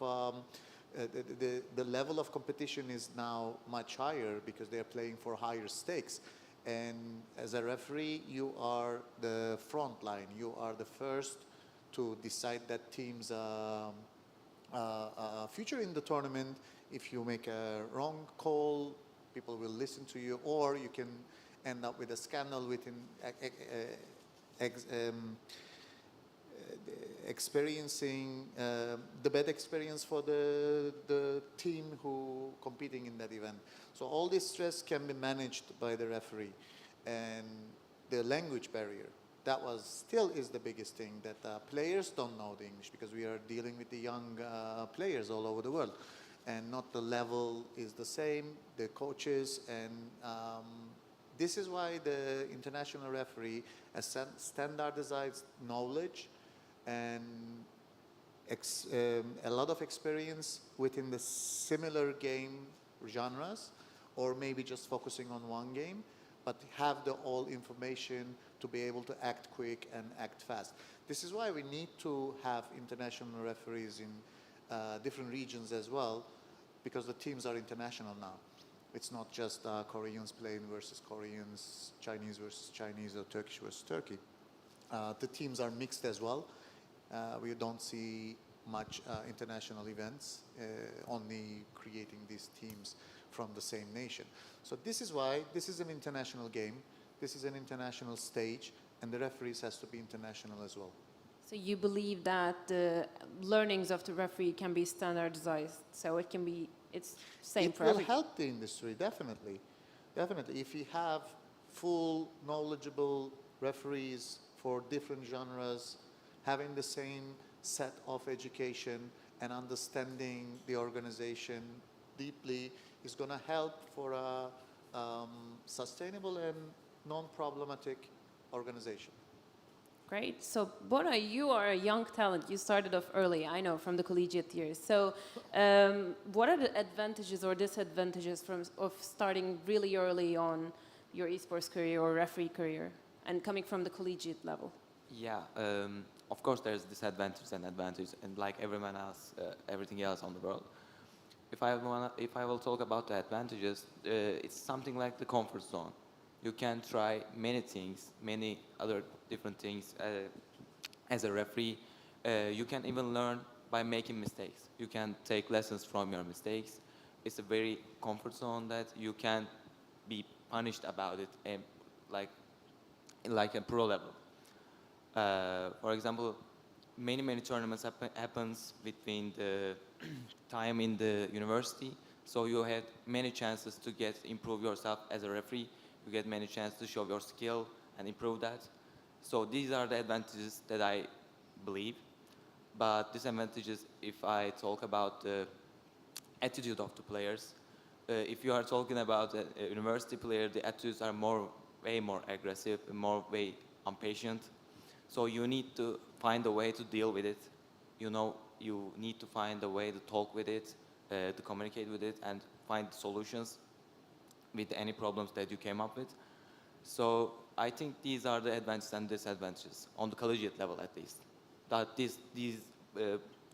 S9: the level of competition is now much higher because they are playing for higher stakes. And as a referee, you are the front line. You are the first to decide that team's future in the tournament. If you make a wrong call, people will listen to you, or you can end up with a scandal within experiencing the bad experience for the team who competing in that event. So all this stress can be managed by the referee. And the language barrier, that still is the biggest thing, that players don't know the English because we are dealing with the young players all over the world. And not the level is the same, the coaches, and this is why the international referee has standardized knowledge and a lot of experience within the similar game genres, or maybe just focusing on one game, but have the all information to be able to act quick and act fast. This is why we need to have international referees in different regions as well, because the teams are international now. It's not just Koreans playing versus Koreans, Chinese versus Chinese, or Turkish versus Turkey. The teams are mixed as well. We don't see much international events, only creating these teams from the same nation. So this is why this is an international game, this is an international stage, and the referees has to be international as well.
S4: So you believe that the learnings of the referee can be standardized, so it can be, it's same for everyone?
S9: It will help the industry, definitely. Definitely. If we have full, knowledgeable referees for different genres, having the same set of education and understanding the organization deeply is going to help for a sustainable and non-problematic organization.
S4: Great. So, Bora, you are a young talent. You started off early, I know, from the collegiate years. So, what are the advantages or disadvantages of starting really early on your esports career or referee career and coming from the collegiate level?
S12: Yeah, of course there's disadvantages and advantages, and like everyone else, everything else on the world. If I will talk about the advantages, it's something like the comfort zone. You can try many things, many other different things as a referee. You can even learn by making mistakes. You can take lessons from your mistakes. It's a very comfort zone that you can be punished about it, and like a pro level. For example, many tournaments happens between the time in the university, so you had many chances to improve yourself as a referee. You get many chances to show your skill and improve that. So these are the advantages that I believe. But disadvantages, if I talk about the attitude of the players, if you are talking about a university player, the attitudes are way more aggressive, way impatient. So you need to find a way to deal with it. You need to find a way to talk with it, to communicate with it, and find solutions with any problems that you came up with. So I think these are the advantages and disadvantages on the collegiate level, at least. That these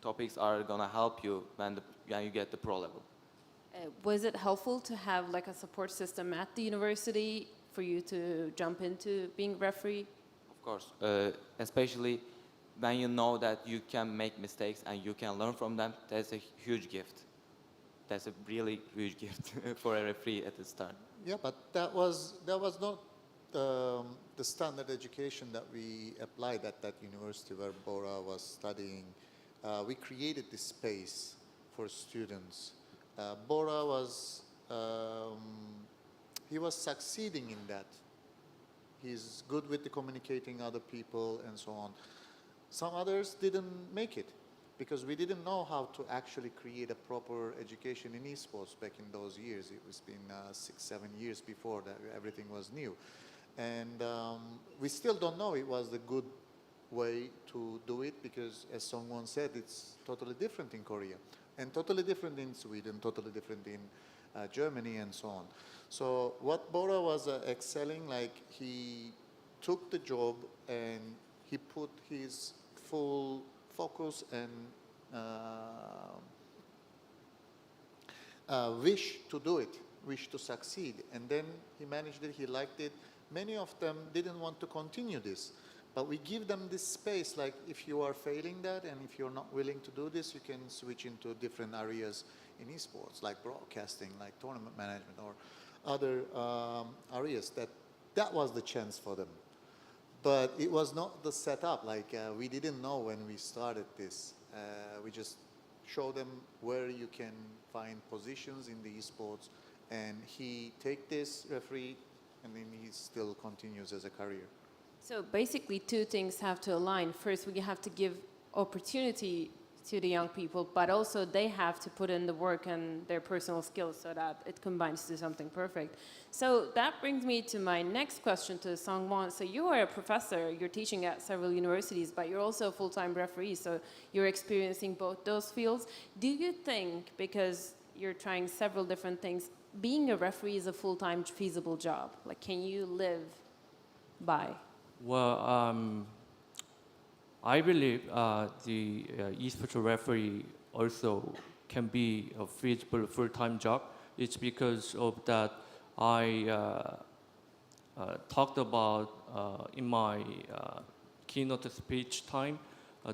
S12: topics are gonna help you when you get the pro level.
S4: Was it helpful to have like a support system at the university for you to jump into being referee?
S12: Of course, especially when you know that you can make mistakes and you can learn from them. That's a huge gift. That's a really huge gift for a referee at the start.
S9: Yeah, but that was not the standard education that we applied at that university where Bora was studying. We created this space for students. Bora was he was succeeding in that. He's good with the communicating other people and so on. Some others didn't make it because we didn't know how to actually create a proper education in esports back in those years. It was been 6-7 years before that everything was new. And we still don't know it was the good way to do it because, as someone said, it's totally different in Korea and totally different in Sweden, totally different in Germany and so on. So what Bora was excelling, like he took the job and he put his full focus and wish to do it, wish to succeed. And then he managed it, he liked it. Many of them didn't want to continue this. But we give them this space, like if you are failing that and if you're not willing to do this, you can switch into different areas in esports, like broadcasting, like tournament management, or other areas. That was the chance for them. But it was not the setup, like we didn't know when we started this. We just show them where you can find positions in the esports, and he take this referee, and then he still continues as a career.
S4: So basically two things have to align. First, we have to give opportunity to the young people, but also they have to put in the work and their personal skills so that it combines to something perfect. So that brings me to my next question to Sungwon. So you are a professor, you're teaching at several universities, but you're also a full-time referee, so you're experiencing both those fields. Do you think, because you're trying several different things, being a referee is a full-time feasible job? Like, can you live by?
S13: Well, I believe the esports referee also can be a feasible full-time job. It's because of that I talked about in my keynote speech time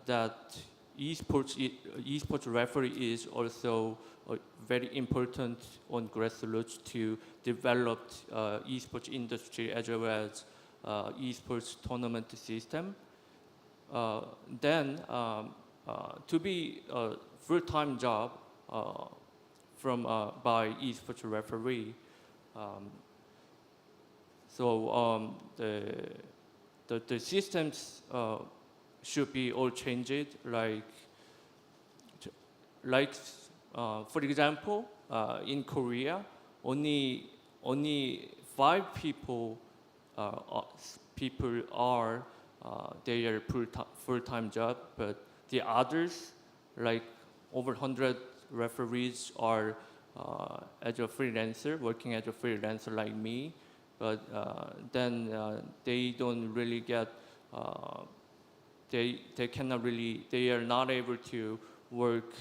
S13: that esports referee is also very important on grassroots to develop esports industry as well as esports tournament system. Then to be a full-time job by esports referee, the systems should be all changed. Like for example, in Korea, only 5 people are their full-time job, but the others, like over 100 referees, are as a freelancer, working as a freelancer like me. But then they don't really get. They cannot really. They are not able to work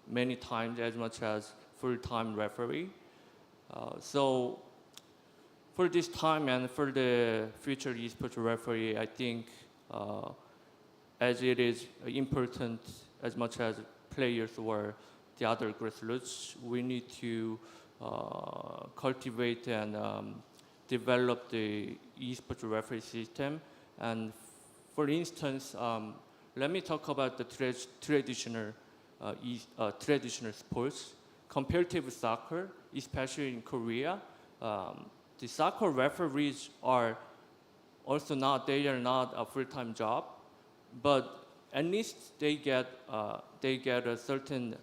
S13: many times as much as full-time referee. So for this time and for the future esports referee, I think as it is important as much as players or the other grassroots, we need to cultivate and develop the esports referee system. And for instance, let me talk about the traditional sports. Comparative soccer, especially in Korea, the soccer referees are also not. They are not a full-time job, but at least they get a certain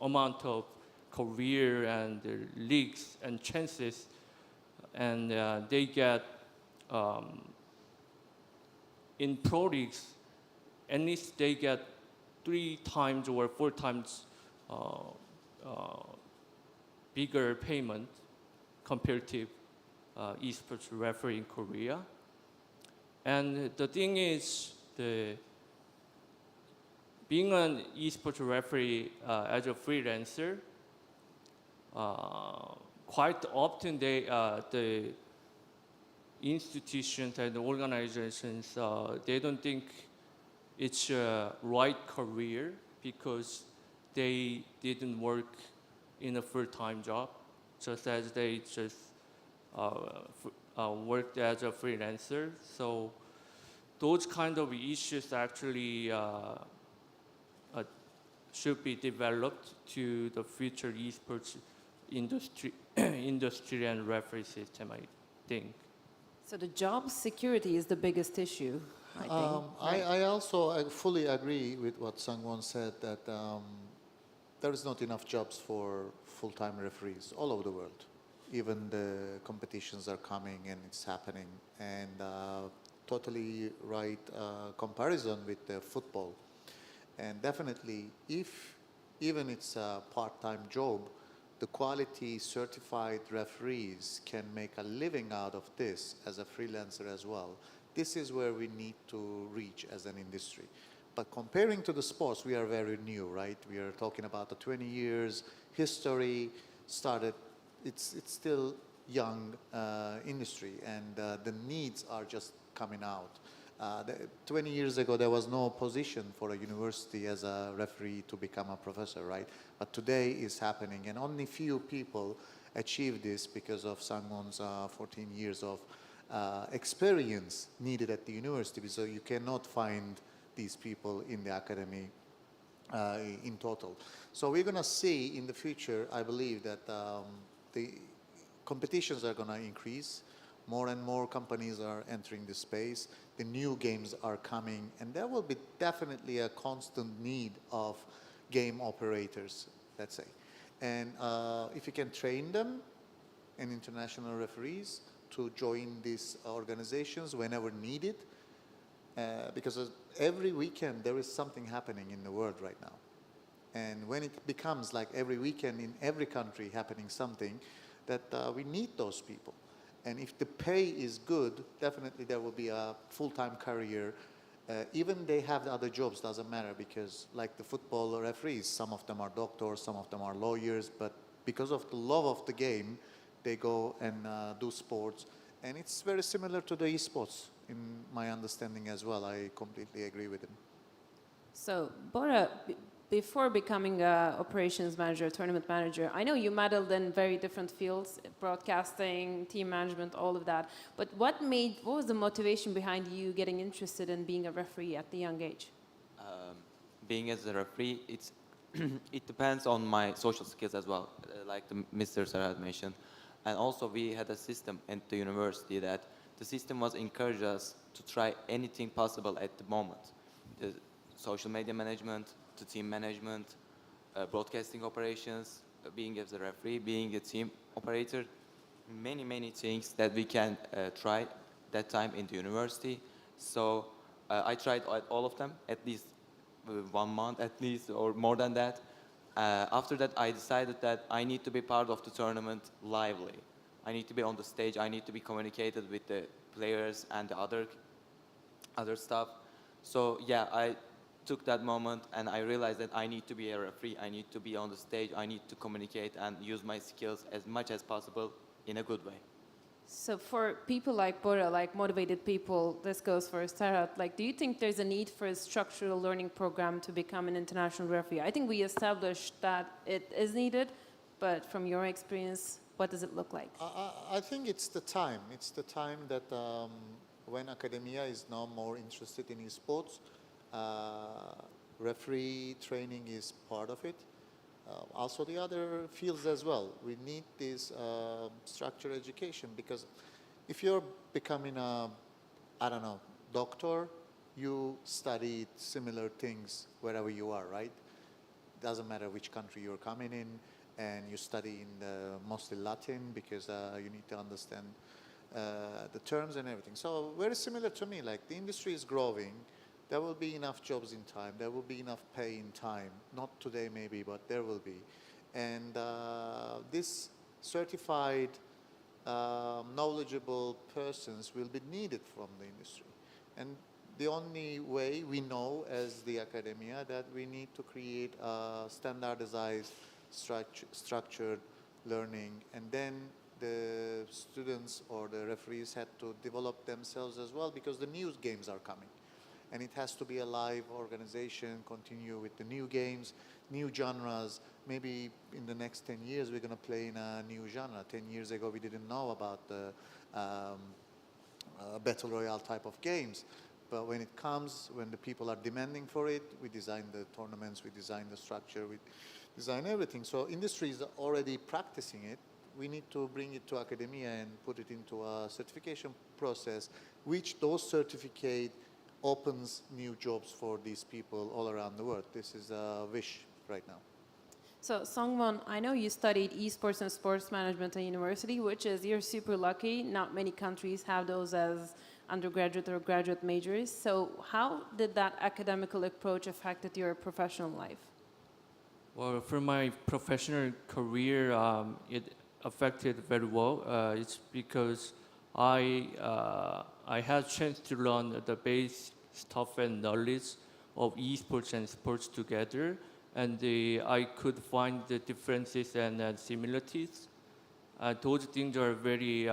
S13: amount of career and leagues and chances, and they get in pro leagues. At least they get 3 times or 4 times bigger payment compared to esports referee in Korea. And the thing is, being an esports referee as a freelancer, quite often the institutions and organizations, they don't think it's a right career because they didn't work in a full-time job, just as they just worked as a freelancer. So those kind of issues actually should be developed to the future esports industry and referee system, I think.
S14: So the job security is the biggest issue, I think.
S9: I fully agree with what Sangwon said, that there is not enough jobs for full-time referees all over the world. Even the competitions are coming and it's happening. And totally right comparison with the football. And definitely, if even it's a part-time job, the quality certified referees can make a living out of this as a freelancer as well. This is where we need to reach as an industry. But comparing to the sports, we are very new, right? We are talking about the 20 years history started. It's still young industry, and the needs are just coming out. 20 years ago, there was no position for a university as a referee to become a professor, right? But today is happening, and only few people achieve this because of Sangwon's 14 years of experience needed at the university. So you cannot find these people in the academy in total. So we're going to see in the future, I believe, that the competitions are going to increase. More and more companies are entering the space. The new games are coming, and there will be definitely a constant need of game operators, let's say. And if you can train them and international referees to join these organizations whenever needed, because every weekend there is something happening in the world right now. And when it becomes like every weekend in every country happening something, that we need those people. And if the pay is good, definitely there will be a full-time career. Even they have the other jobs, doesn't matter, because like the football referees, some of them are doctors, some of them are lawyers, but because of the love of the game, they go and do sports. And it's very similar to the esports, in my understanding as well. I completely agree with him.
S4: So, Bora, before becoming a operations manager, tournament manager, I know you meddled in very different fields, broadcasting, team management, all of that. But what was the motivation behind you getting interested in being a referee at the young age?
S12: Being as a referee, it depends on my social skills as well, like Mr. Sarah had mentioned. And also we had a system at the university that the system was encouraged us to try anything possible at the moment. The social media management, the team management, broadcasting operations, being as a referee, being a team operator, many things that we can try that time in the university. So I tried all of them, at least 1 month at least, or more than that. After that, I decided that I need to be part of the tournament lively. I need to be on the stage. I need to be communicated with the players and the other stuff. So yeah, I took that moment and I realized that I need to be a referee. I need to be on the stage. I need to communicate and use my skills as much as possible in a good way.
S4: So for people like Bora, like motivated people, this goes for Serhat, like do you think there's a need for a structural learning program to become an international referee? I think we established that it is needed, but from your experience, what does it look like?
S9: I think it's the time. It's the time that when academia is now more interested in esports, referee training is part of it. Also the other fields as well. We need this structured education, because if you're becoming a, I don't know, doctor, you study similar things wherever you are, right? Doesn't matter which country you're coming in, and you study in mostly Latin, because you need to understand the terms and everything. So very similar to me, like the industry is growing. There will be enough jobs in time. There will be enough pay in time. Not today maybe, but there will be. And this certified, knowledgeable persons will be needed from the industry. And the only way we know as the academia that we need to create a standardized, structured learning. And then the students or the referees had to develop themselves as well, because the new games are coming. And it has to be a live organization, continue with the new games, new genres. Maybe in the next 10 years, we're going to play in a new genre. 10 years ago, we didn't know about the Battle Royale type of games. But when it comes, when the people are demanding for it, we design the tournaments, we design the structure, we design everything. So industry is already practicing it. We need to bring it to academia and put it into a certification process, which those certificates opens new jobs for these people all around the world. This is a wish right now.
S4: So Songwon, I know you studied Esports and Sports Management at university, which is, you're super lucky. Not many countries have those as undergraduate or graduate majors. So how did that academical approach affected your professional life?
S13: Well, for my professional career, it affected very well. It's because I had a chance to learn the base stuff and knowledge of esports and sports together, and I could find the differences and similarities. Those things are very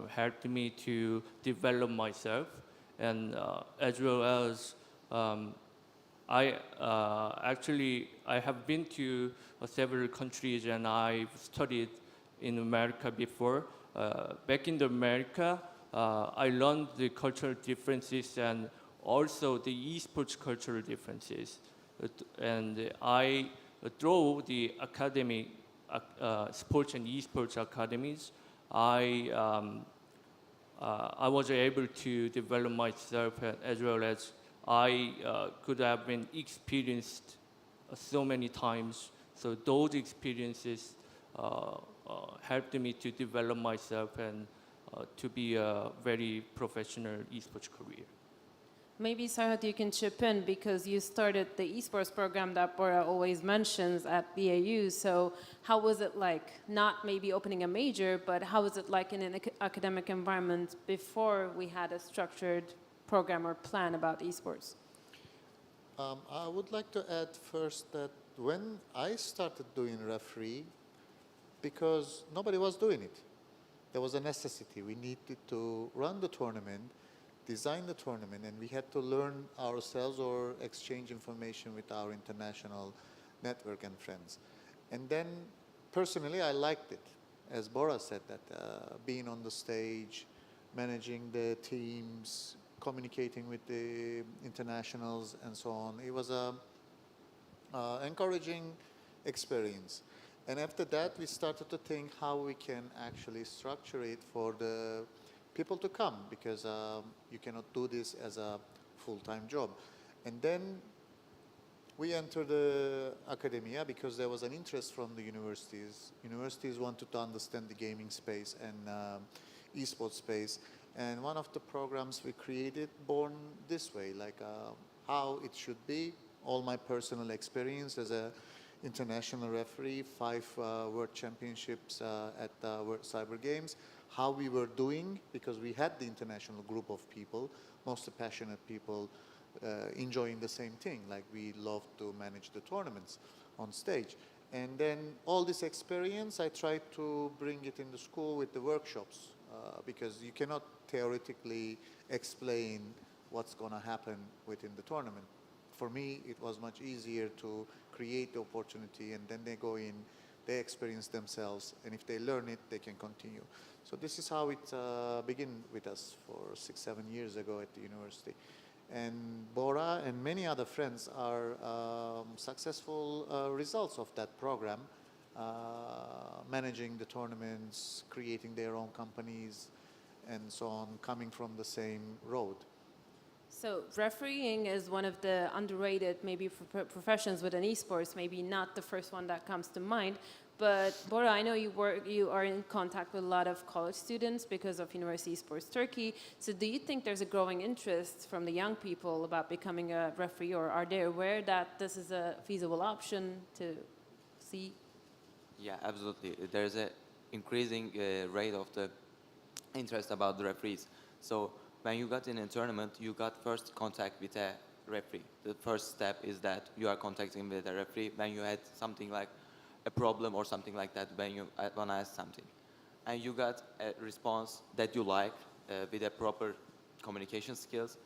S13: helped me to develop myself, and as well as I have been to several countries, and I've studied in America before. Back in America, I learned the cultural differences and also the esports cultural differences. And I through the academy, sports and esports academies, I was able to develop myself, as well as I could have been experienced so many times. So those experiences helped me to develop myself and to be a very professional esports career.
S4: Maybe Serhat, you can chip in, because you started the esports program that Bora always mentions at BAU. So how was it like, not maybe opening a major, but how was it like in an academic environment before we had a structured program or plan about esports?
S9: I would like to add first that when I started doing referee, because nobody was doing it, there was a necessity. We needed to run the tournament, design the tournament, and we had to learn ourselves or exchange information with our international network and friends. And then personally, I liked it. As Bora said, that being on the stage, managing the teams, communicating with the internationals and so on, it was a encouraging experience. And after that, we started to think how we can actually structure it for the people to come because you cannot do this as a full-time job. And then we entered the academia because there was an interest from the universities. Universities wanted to understand the gaming space and esports space. And one of the programs we created born this way, like how it should be, all my personal experience as a international referee, 5 World Championships at World Cyber Games, how we were doing, because we had the international group of people, mostly passionate people, enjoying the same thing, like we love to manage the tournaments on stage. And then all this experience, I tried to bring it in the school with the workshops, because you cannot theoretically explain what's going to happen within the tournament. For me, it was much easier to create the opportunity, and then they go in, they experience themselves, and if they learn it, they can continue. So this is how it began with us for 6-7 years ago at the university. And Bora and many other friends are successful results of that program, managing the tournaments, creating their own companies, and so on, coming from the same road.
S4: So refereeing is one of the underrated maybe professions within esports, maybe not the first one that comes to mind. But Bora, I know you are in contact with a lot of college students because of University Esports Turkey. So do you think there's a growing interest from the young people about becoming a referee, or are they aware that this is a feasible option to see?
S12: Yeah, absolutely. There's an increasing rate of the interest about the referees. So when you got in a tournament, you got first contact with a referee. The first step is that you are contacting with a referee when you had something like a problem or something like that, when you want to ask something. And you got a response that you like with a proper communication skills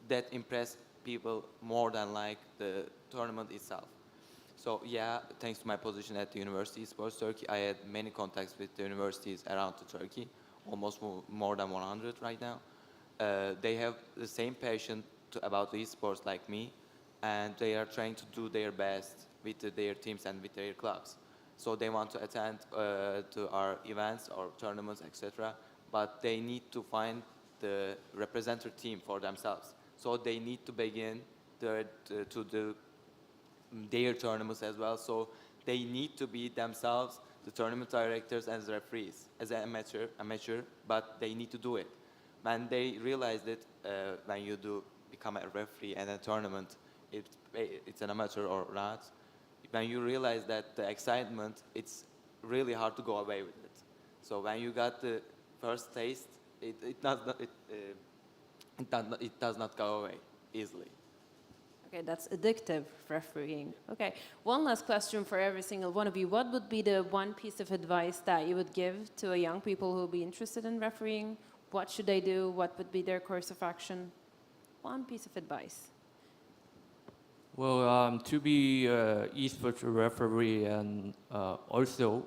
S12: that impress people more than like the tournament itself. So yeah, thanks to my position at the University Esports Turkey, I had many contacts with the universities around the Turkey, almost more than 100 right now. They have the same passion about the esports like me, and they are trying to do their best with their teams and with their clubs. So they want to attend to our events or tournaments, etc. But they need to find the representative team for themselves. So they need to begin to do their tournaments as well. So they need to be themselves the tournament directors and the referees as an amateur, but they need to do it. When they realize that when you do become a referee in a tournament, it's an amateur or not, when you realize that the excitement, it's really hard to go away with it. So when you got the first taste, it does not go away easily.
S4: Okay, that's addictive refereeing. Okay, one last question for every single one of you. What would be the one piece of advice that you would give to a young people who will be interested in refereeing? What should they do? What would be their course of action? One piece of advice.
S13: Well, to be an esports referee and also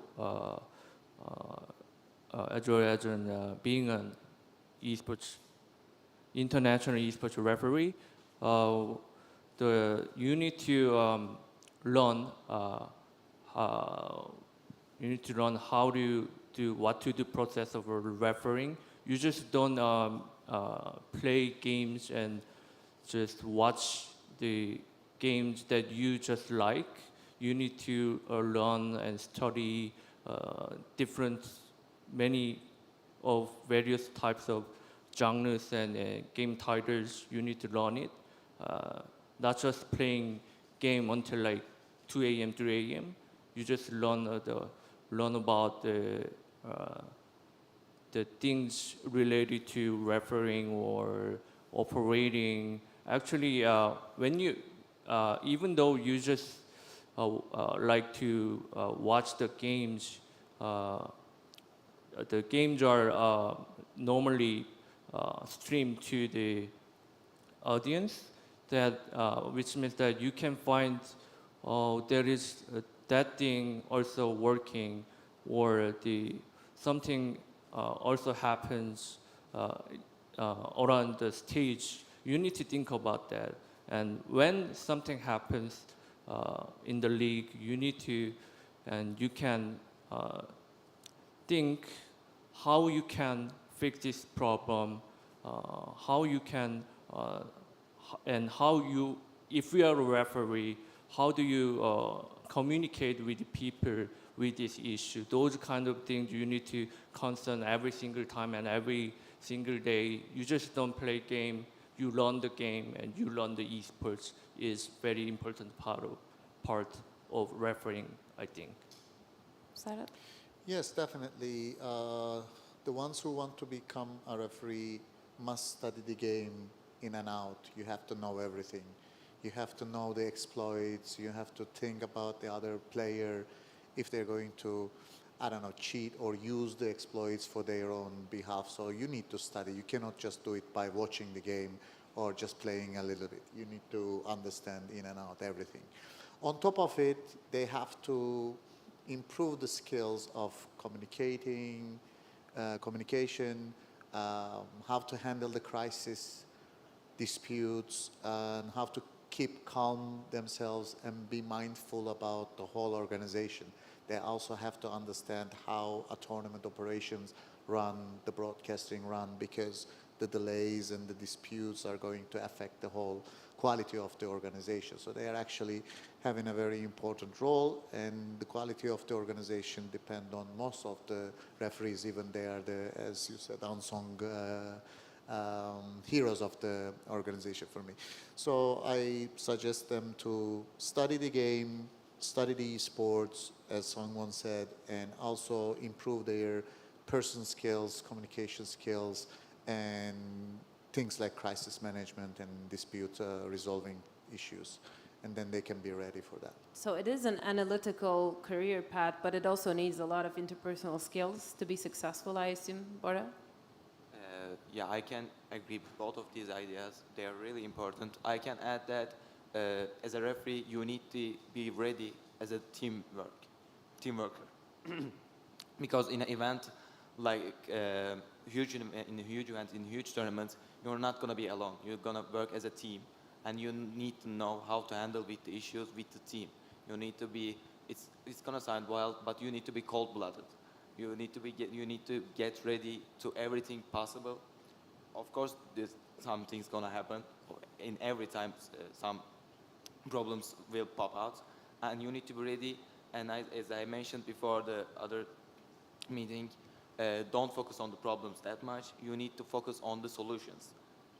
S13: as well as being an international esports referee, you need to learn how to do the process of refereeing. You just don't play games and just watch the games that you just like. You need to learn and study many of various types of genres and game titles. You need to learn it. Not just playing game until like 2 a.m., 3 a.m. You just learn about the things related to refereeing or operating. Actually, when you even though you just like to watch the games are normally streamed to the audience. Which means that you can find there is that thing also working, or something also happens around the stage. You need to think about that. And when something happens in the league, you need to, and you can think how you can fix this problem, how you can, and how you, if you are a referee, how do you communicate with the people with this issue? Those kind of things you need to constant every single time and every single day. You just don't play game, you learn the game and you learn the esports is very important part of refereeing, I think.
S4: Sarah?
S9: Yes, definitely. The ones who want to become a referee must study the game in and out. You have to know everything. You have to know the exploits. You have to think about the other player if they're going to, I don't know, cheat or use the exploits for their own behalf. So you need to study. You cannot just do it by watching the game or just playing a little bit. You need to understand in and out everything. On top of it, they have to improve the skills of communication, how to handle the crisis, disputes, and how to keep calm themselves and be mindful about the whole organization. They also have to understand how a tournament operations run, the broadcasting run, because the delays and the disputes are going to affect the whole quality of the organization. So they are actually having a very important role, and the quality of the organization depend on most of the referees, even they are the, as you said, unsung heroes of the organization for me. So I suggest them to study the game, study the esports, as someone said, and also improve their person skills, communication skills, and things like crisis management and dispute resolving issues. And then they can be ready for that.
S4: So it is an analytical career path, but it also needs a lot of interpersonal skills to be successful, I assume, Bora?
S12: Yeah, I can agree with both of these ideas. They are really important. I can add that as a referee, you need to be ready as a team worker. Because in an event like huge events, in huge tournaments, you're not going to be alone. You're going to work as a team, and you need to know how to handle with the issues with the team. You need to be. It's going to sound wild, but you need to be cold-blooded. You need to get ready to everything possible. Of course, some things going to happen. In every time, some problems will pop out, and you need to be ready. And as I mentioned before the other meeting, don't focus on the problems that much. You need to focus on the solutions.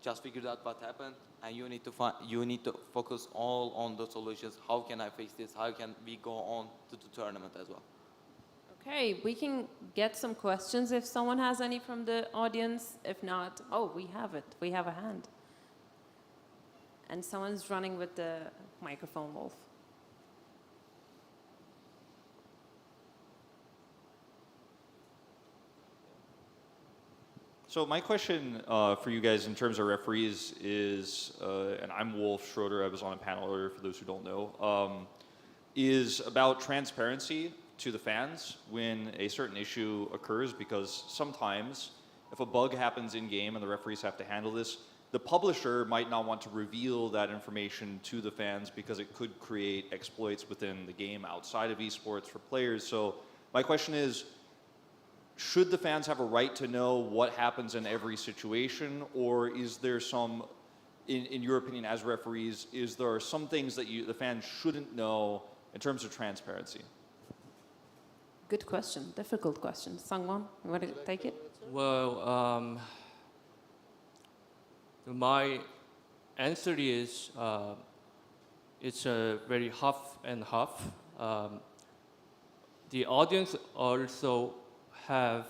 S12: Just figure out what happened, and you need to focus all on the solutions. How can I fix this? How can we go on to the tournament as well?
S4: Okay, we can get some questions if someone has any from the audience. If not, oh, we have it. We have a hand. And someone's running with the microphone, Wolf.
S22: So my question for you guys in terms of referees is, and I'm Wolf Schroeder, I was on a panel earlier for those who don't know, is about transparency to the fans when a certain issue occurs, because sometimes if a bug happens in game and the referees have to handle this, the publisher might not want to reveal that information to the fans because it could create exploits within the game outside of esports for players. So my question is, should the fans have a right to know what happens in every situation, or is there some, in your opinion as referees, is there some things that the fans shouldn't know in terms of transparency?
S4: Good question, difficult question. Sangwon, you want to take it?
S13: Well, my answer is it's a very half and half. The audience also have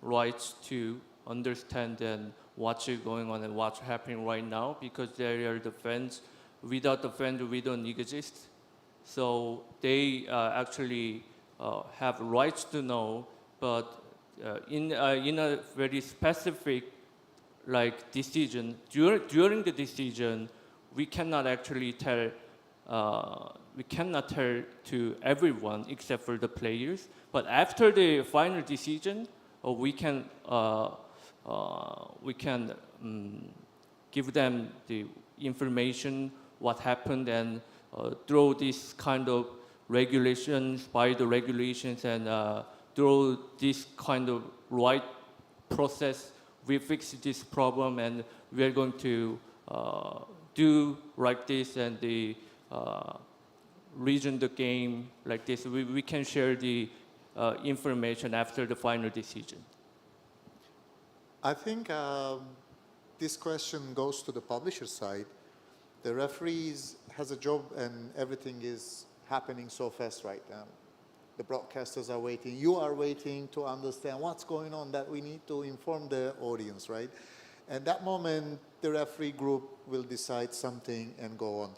S13: rights to understand and what's going on and what's happening right now, because they are the fans. Without the fans, we don't exist. So they actually have rights to know, but in a very specific decision, during the decision, we cannot actually tell to everyone except for the players. But after the final decision, we can give them the information what happened, and through this kind of regulations, by the regulations, and through this kind of right process, we fixed this problem and we are going to do like this and the region the game like this. We can share the information after the final decision.
S9: I think this question goes to the publisher side. The referees has a job and everything is happening so fast right now. The broadcasters are waiting. You are waiting to understand what's going on, that we need to inform the audience, right? At that moment, the referee group will decide something and go on.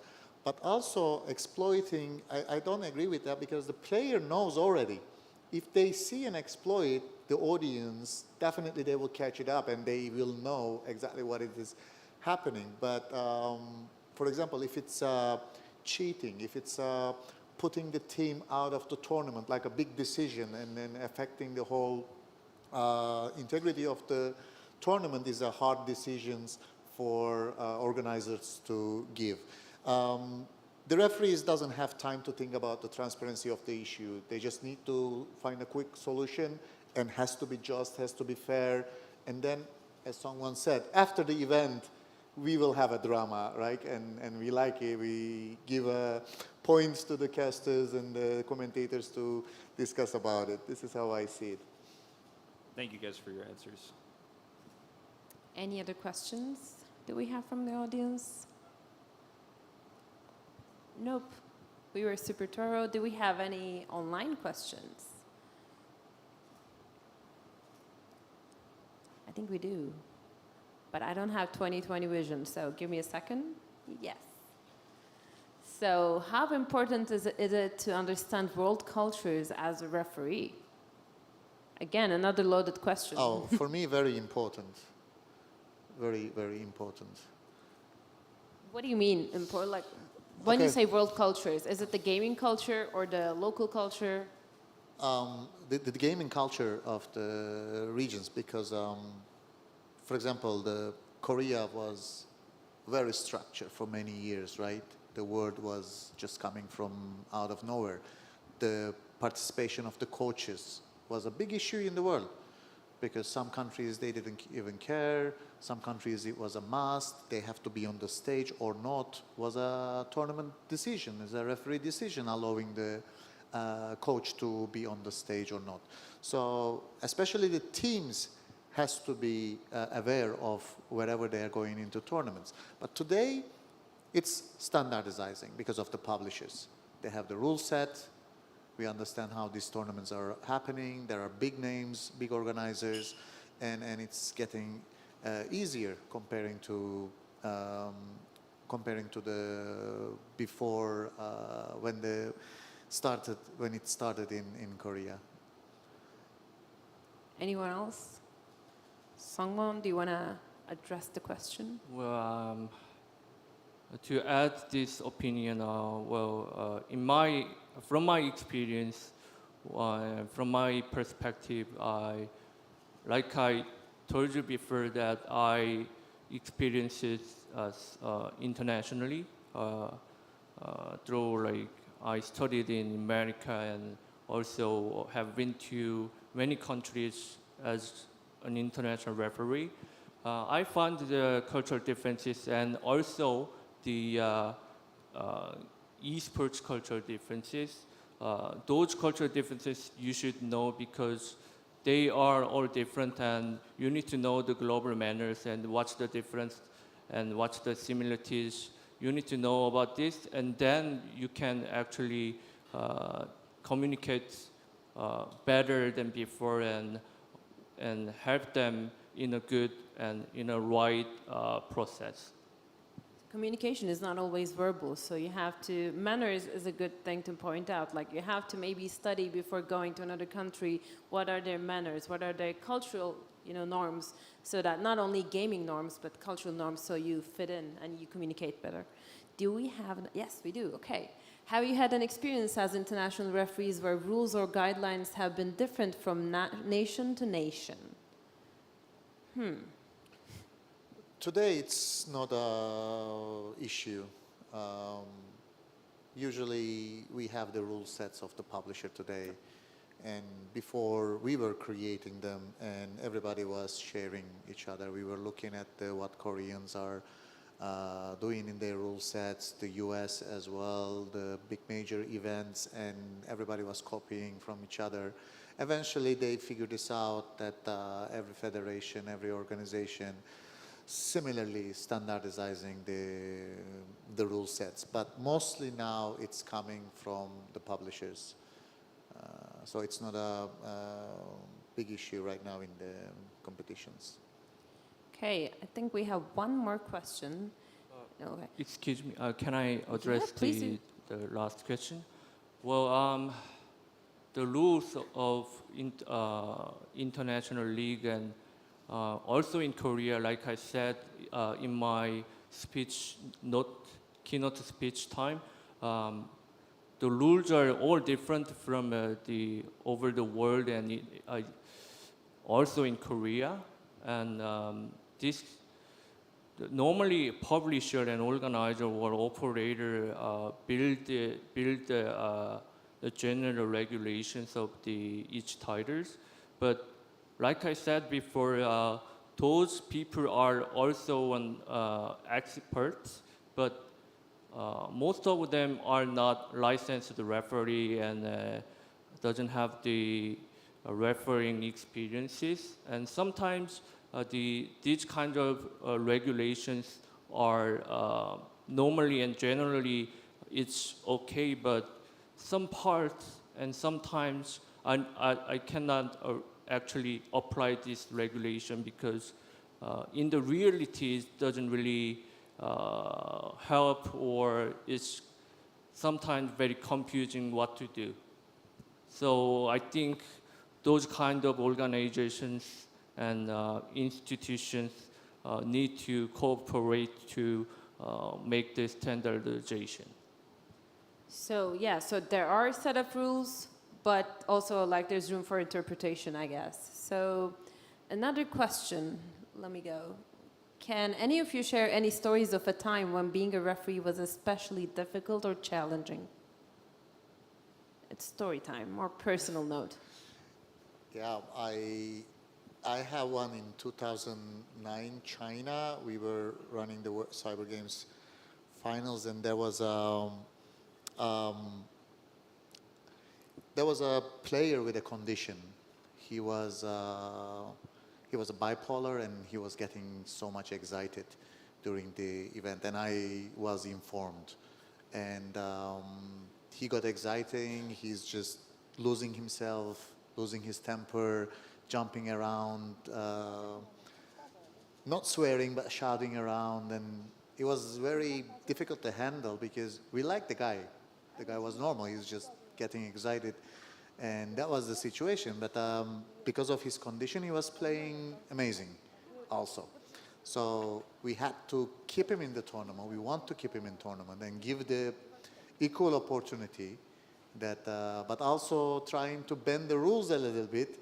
S9: But also exploiting, I don't agree with that because the player knows already. If they see an exploit, the audience, definitely they will catch it up and they will know exactly what it is happening. But for example, if it's cheating, if it's putting the team out of the tournament, like a big decision and then affecting the whole integrity of the tournament, is a hard decisions for organizers to give. The referees doesn't have time to think about the transparency of the issue. They just need to find a quick solution and has to be just, has to be fair. And then, as someone said, after the event, we will have a drama, right? And we like it. We give points to the casters and the commentators to discuss about it. This is how I see it.
S22: Thank you guys for your answers.
S14: Any other questions that we have from the audience? Nope. We were super thorough. Do we have any online questions? I think we do. But I don't have 20/20 vision, so give me a second. Yes. So how important is it to understand world cultures as a referee? Again, another loaded question.
S9: Oh, for me, very important. Very, very important.
S14: What do you mean important? Like, when you say world cultures, is it the gaming culture or the local culture?
S9: The gaming culture of the regions, because, for example, Korea was very structured for many years, right? The word was just coming from out of nowhere. The participation of the coaches was a big issue in the world because some countries, they didn't even care. Some countries, it was a must. They have to be on the stage or not. Was a tournament decision, is a referee decision allowing the coach to be on the stage or not. So especially the teams has to be aware of wherever they are going into tournaments. But today, it's standardizing because of the publishers. They have the rule set. We understand how these tournaments are happening. There are big names, big organizers, and it's getting easier comparing to the before when it started in Korea.
S14: Anyone else? Sungwon, do you want to address the question?
S13: Well, to add this opinion, from my experience, from my perspective, like I told you before, that I experienced it internationally through I studied in America and also have been to many countries as an international referee. I found the cultural differences and also the esports cultural differences. Those cultural differences you should know because they are all different and you need to know the global manners and what's the difference and what's the similarities. You need to know about this and then you can actually communicate better than before and help them in a good and in a right process.
S14: Communication is not always verbal, so you have to, manners is a good thing to point out. Like you have to maybe study before going to another country, what are their manners, what are their cultural, norms, so that not only gaming norms, but cultural norms, so you fit in and you communicate better. Do we have, yes, we do, okay. Have you had an experience as international referees where rules or guidelines have been different from nation to nation?
S9: Today, it's not an issue. Usually, we have the rule sets of the publisher today, And before we were creating them, and everybody was sharing each other. We were looking at what Koreans are doing in their rule sets, the US as well, the big major events, and everybody was copying from each other. Eventually, they figured this out that every federation, every organization, similarly standardizing the rule sets. But mostly now it's coming from the publishers. So it's not a big issue right now in the competitions.
S14: Okay, I think we have one more question. No, okay.
S13: Excuse me, can I address
S14: please do.
S13: the last question? Well, the rules of international league and also in Korea, like I said in my keynote speech time, the rules are all different from over the world and also in Korea. And normally publisher and organizer or operator build the general regulations of each titles. But like I said before, those people are also experts, but most of them are not licensed referee and doesn't have the refereeing experiences. And sometimes these kind of regulations are normally and generally it's okay, but some parts and sometimes I cannot actually apply this regulation because in the reality it doesn't really help, or it's sometimes very confusing what to do. So I think those kind of organizations and institutions need to cooperate to make the standardization.
S14: So yeah, so there are a set of rules, but also like there's room for interpretation, I guess. So another question, let me go. Can any of you share any stories of a time when being a referee was especially difficult or challenging? It's story time, more personal note.
S9: Yeah, I have one in 2009, China. We were running the Cyber Games finals, and there was a player with a condition. He was a bipolar, and he was getting so much excited during the event, and I was informed. And he got exciting. He's just losing himself, losing his temper, jumping around, not swearing but shouting around, and it was very difficult to handle because we liked the guy. The guy was normal. He was just getting excited. And that was the situation. But because of his condition, he was playing amazing also. So we had to keep him in the tournament. We want to keep him in tournament and give the equal opportunity, but also trying to bend the rules a little bit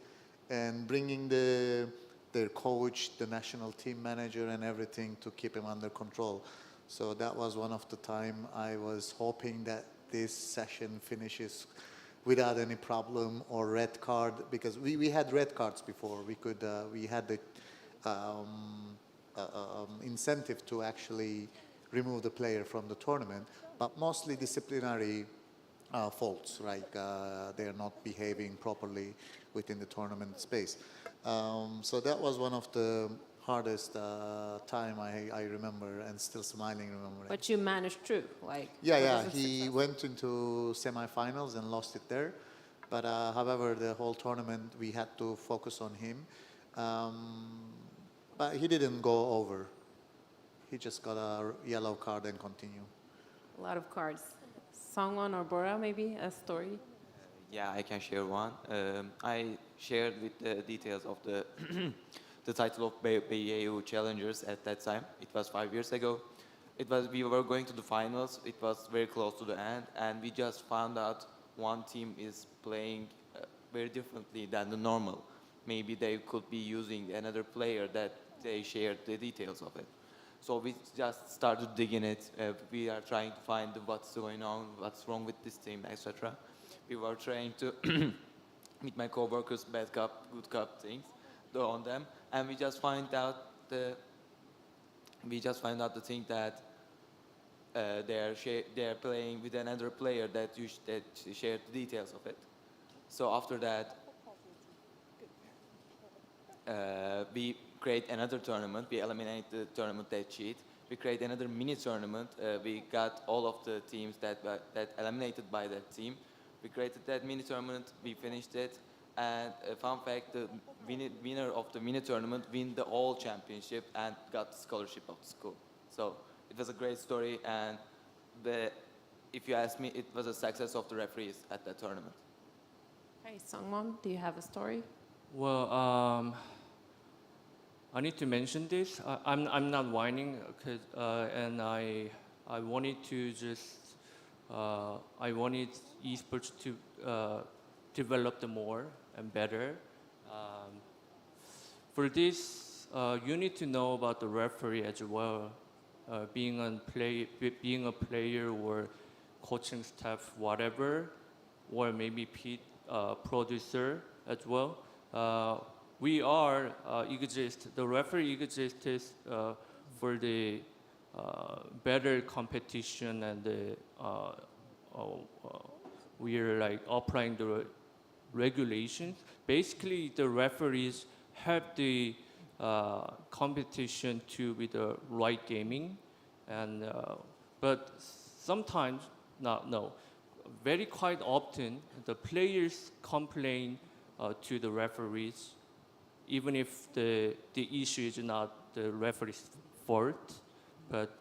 S9: and bringing their coach, the national team manager and everything to keep him under control. So that was one of the time I was hoping that this session finishes without any problem or red card, because we had red cards before. We had the incentive to actually remove the player from the tournament, but mostly disciplinary faults, like they're not behaving properly within the tournament space. So that was one of the hardest time I remember, and still smiling remembering.
S14: But you managed through, like.
S9: Yeah. He went into semifinals and lost it there. But however, the whole tournament we had to focus on him. But he didn't go over. He just got a yellow card and continued.
S14: A lot of cards. Songwon or Bora, maybe a story.
S12: Yeah, I can share one. I shared with the details of the the title of BAU Challengers at that time. It was 5 years ago. We were going to the finals. It was very close to the end, and we just found out one team is playing very differently than the normal. Maybe they could be using another player that they shared the details of it. So we just started digging it. We are trying to find what's going on, what's wrong with this team, etc. We were trying to with my coworkers, bad cop, good cop things, on them, and we just find out the thing that they're playing with another player that shared the details of it. So after that, we create another tournament. We eliminate the tournament that cheat. We create another mini tournament. We got all of the teams that eliminated by that team. We created that mini tournament. We finished it. And a fun fact: the winner of the mini tournament win the all championship and got the scholarship of the school. So it was a great story. And if you ask me, it was a success of the referees at that tournament.
S14: Hey, Sungwon, do you have a story?
S13: Well, I need to mention this. I'm not whining, and I wanted to just I wanted esports to develop more and better. For this, you need to know about the referee as well. Being a player or coaching staff, whatever, or maybe producer as well. We are the referee exists for the better competition, and we are like applying the regulations. Basically, the referees help the competition to be the right gaming, and but sometimes very quite often the players complain to the referees, even if the issue is not the referee's fault. But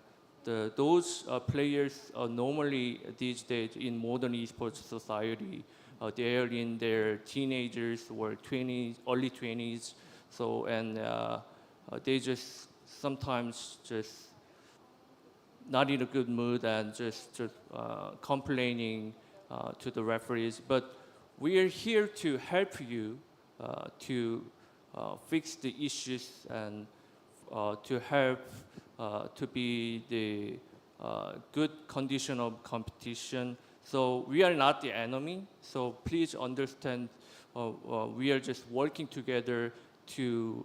S13: those players normally these days in modern esports society, they are in their teenagers or 20s, early 20s. So they just sometimes just not in a good mood and just complaining to the referees. But we are here to help you to fix the issues and to help to be the good condition of competition. So we are not the enemy. So please understand, we are just working together to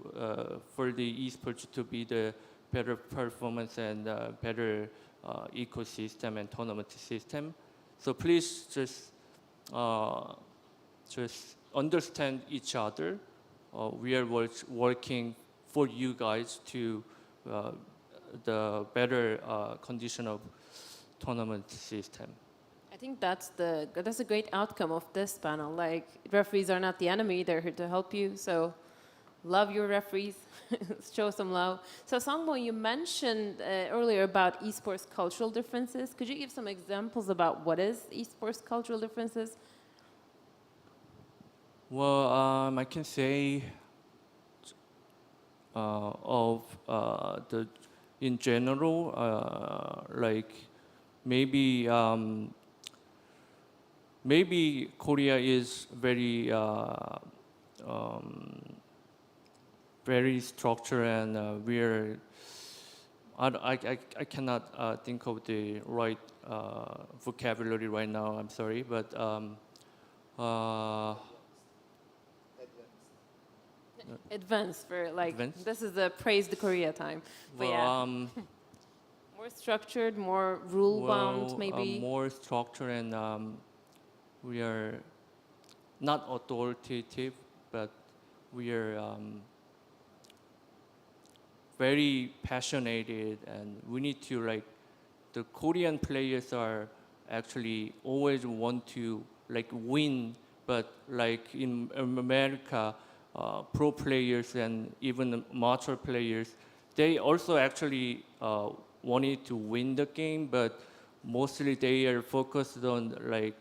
S13: for the esports to be the better performance and better ecosystem and tournament system. So please just understand each other. We are working for you guys to the better condition of tournament system.
S14: I think that's a great outcome of this panel. Like, referees are not the enemy; they're here to help you. So, love your referees, show some love. So, Songbo, you mentioned earlier about esports cultural differences. Could you give some examples about what is esports cultural differences?
S13: Well, I can say in general, like maybe Korea is very very structured, and we're I cannot think of the right vocabulary right now. I'm sorry, but
S14: Advanced for like
S13: Advanced?
S14: This is the praise the Korea time. But
S13: well,
S14: yeah, more structured, more rule bound, maybe.
S13: More structured, and we are not authoritative, but we are very passionate, and we need to like the Korean players are actually always want to like win, but like in America, pro players and even amateur players, they also actually wanted to win the game, but mostly they are focused on like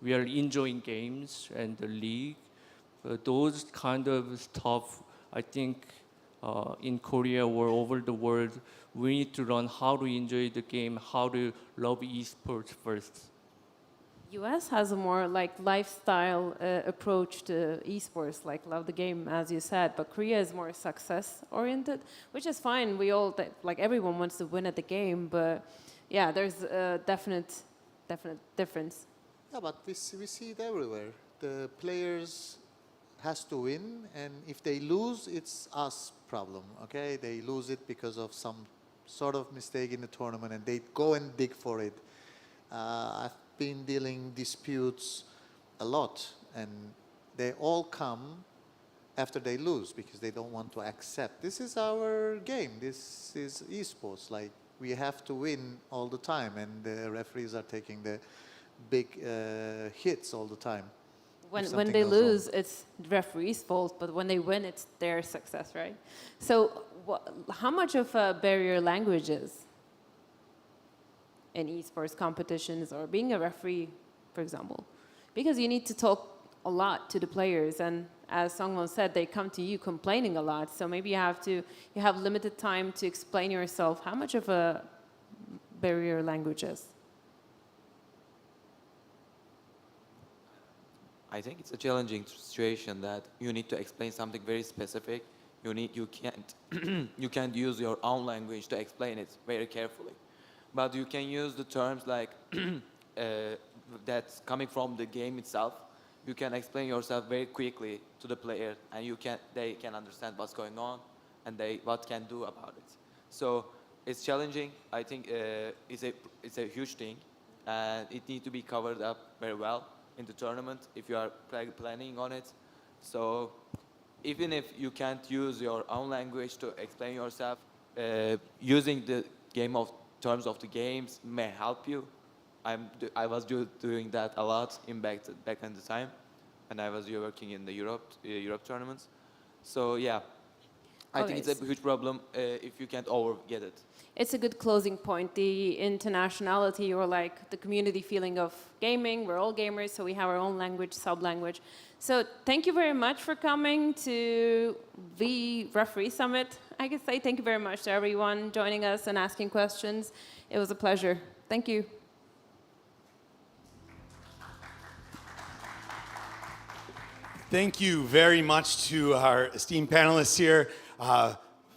S13: we are enjoying games and the league. Those kind of stuff, I think in Korea or over the world, we need to learn how to enjoy the game, how to love esports first.
S14: US has a more like lifestyle approach to esports, like love the game, as you said, but Korea is more success oriented, which is fine. We all like everyone wants to win at the game, but yeah, there's a definite difference.
S9: Yeah, but we see it everywhere. the players has to win, and if they lose, it's us problem, okay? They lose it because of some sort of mistake in the tournament, and they go and dig for it. I've been dealing disputes a lot, and they all come after they lose because they don't want to accept. This is our game. This is esports. Like, we have to win all the time, and the referees are taking the big hits all the time.
S14: When they lose, it's the referee's fault, but when they win, it's their success, right? So how much of a barrier language is in esports competitions or being a referee, for example? Because you need to talk a lot to the players, and as Sungwon said, they come to you complaining a lot, so maybe you have limited time to explain yourself. How much of a barrier language is?
S12: I think it's a challenging situation that you need to explain something very specific. You can't use your own language to explain it very carefully, but you can use the terms like that's coming from the game itself. You can explain yourself very quickly to the player, and they can understand what's going on and what can do about it. So it's challenging. I think it's a huge thing, and it needs to be covered up very well in the tournament if you are planning on it. So even if you can't use your own language to explain yourself, using the terms of the games may help you. I was doing that a lot back in the time, and I was working in the Europe tournaments. So yeah, I think it's a huge problem if you can't get it.
S14: It's a good closing point, the internationality, or like the community feeling of gaming. We're all gamers, so we have our own language, sub-language. So thank you very much for coming to the Referee Summit. I can say thank you very much to everyone joining us and asking questions. It was a pleasure. Thank you.
S1: Thank you very much to our esteemed panelists here.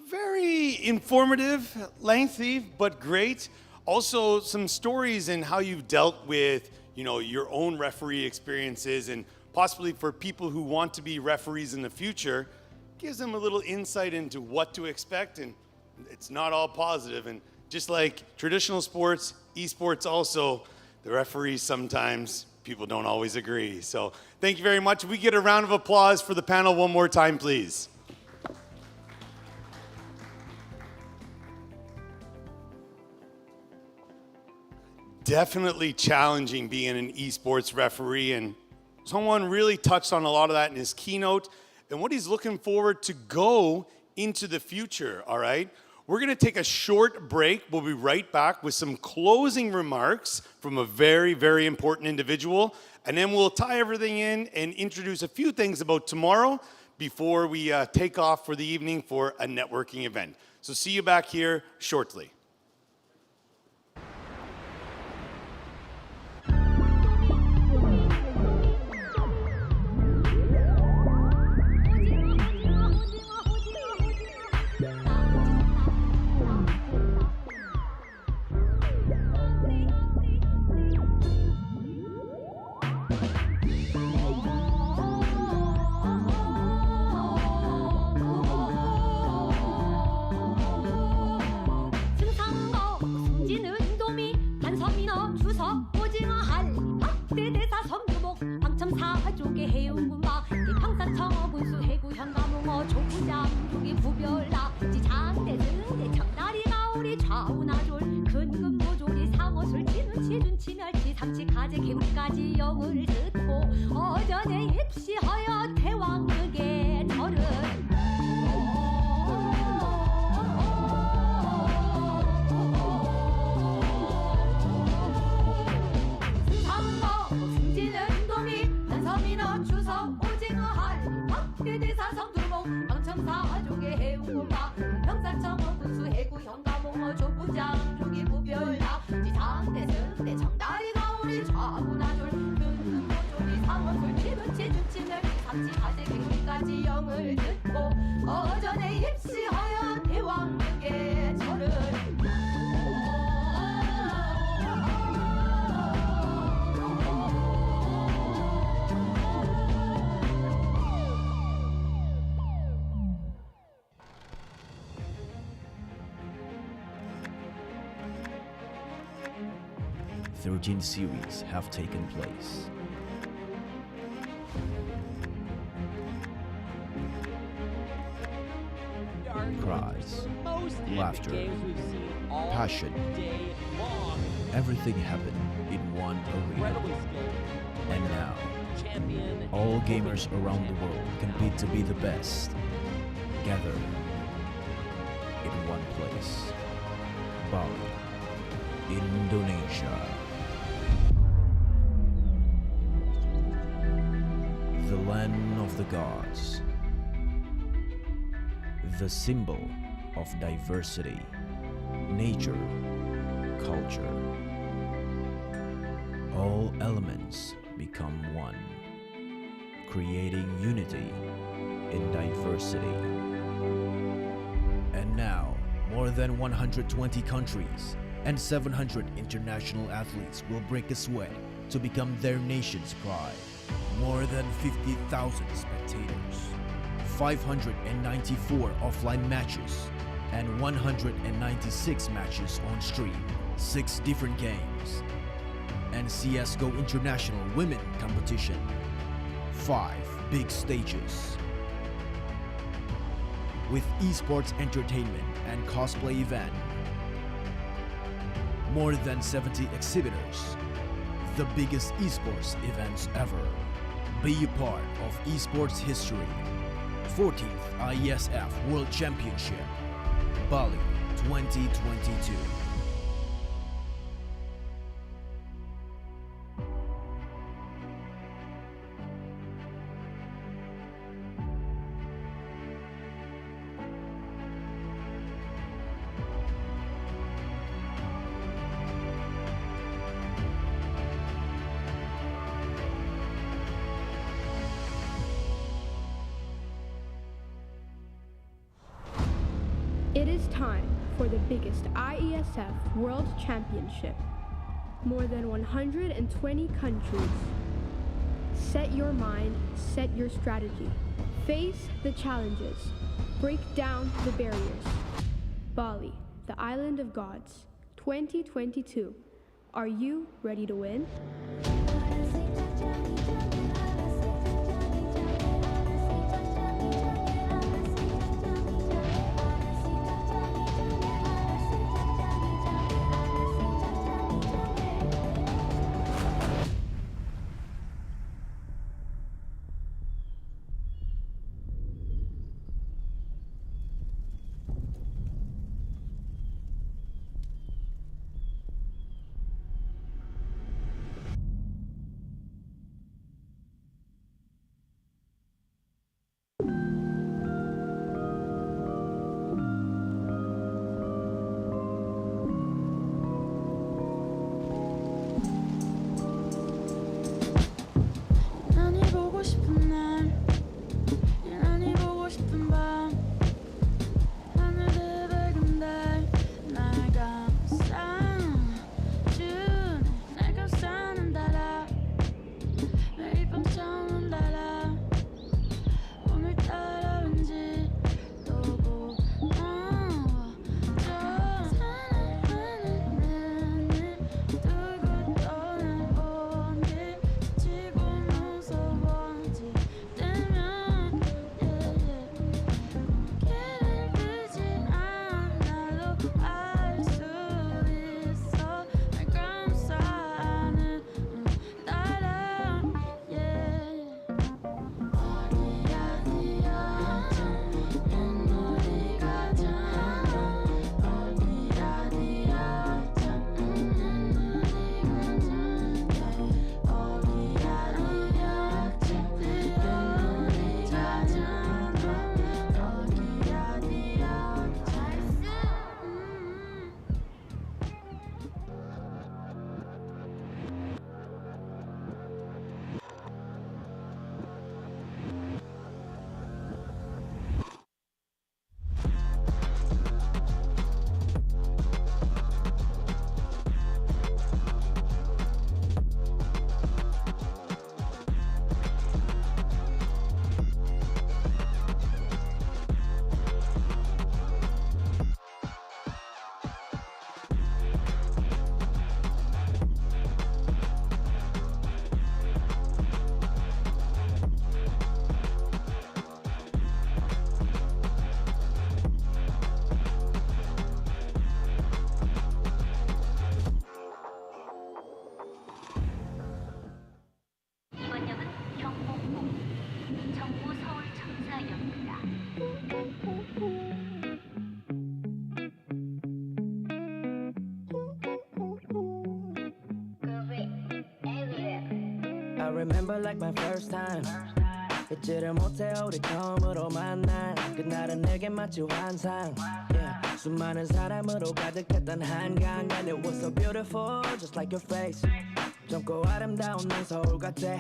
S1: Very informative, lengthy, but great. Also, some stories and how you've dealt with, your own referee experiences, and possibly for people who want to be referees in the future, gives them a little insight into what to expect, and it's not all positive. And just like traditional sports, esports also, the referees sometimes, people don't always agree. So thank you very much. We get a round of applause for the panel one more time, please. Definitely challenging being an esports referee, and someone really touched on a lot of that in his keynote and what he's looking forward to go into the future, all right? We're gonna take a short break. We'll be right back with some closing remarks from a very, very important individual, and then we'll tie everything in and introduce a few things about tomorrow before we take off for the evening for a networking event. So see you back here shortly.
S3: 사족의 해운군마 평산 청어군수 해구 현가몽어 조구장 중기 부별나 지장대 등대 청다리가 우리 좌우나졸 근근모조리 상어술 치는 치준치 멸치 삼치 가재 개구리까지 영을 듣고 어전에 입시하여 대왕극의 절은 대대사성 두목 방청사족의 해운군마 평산청어 군수 해구 현가몽어 조구장 중기 부별나 지장대 승대 청다리가 우리 좌우나졸 근근모조리 상어술 치는 치준치멸 삼치 가재 개구리까지 영을 듣고 어전에 입시하여 대왕극의 절을
S15: 13 series have taken place. Cries, laughter, passion, everything happened in one arena. And now, all gamers around the world compete to be the best, gathered in one place. Bali, Indonesia. The land of the gods. The symbol of diversity, nature, culture. All elements become one, creating unity in diversity. And now, more than 120 countries and 700 international athletes will break a sweat to become their nation's pride. More than 50,000 spectators, 594 offline matches, and 196 matches on stream, 6 different games, and CSGO International Women Competition, 5 big stages. With esports entertainment and cosplay event, more than 70 exhibitors, the biggest esports events ever. Be a part of esports history. 14th IESF World Championship, Bali 2022.
S16: It is time for the biggest IESF World Championship. More than 120 countries. Set your mind, set your strategy. Face the challenges. Break down the barriers. Bali, the Island of Gods, 2022. Are you ready to win?
S19: remember like my first time. 잊지를 못해 우리 처음으로 만난 그날은 내게 마치 환상. Yeah. 수많은 사람으로 가득했던 한강 and it was so beautiful just like your face. 젊고 아름다운 난 서울 같아.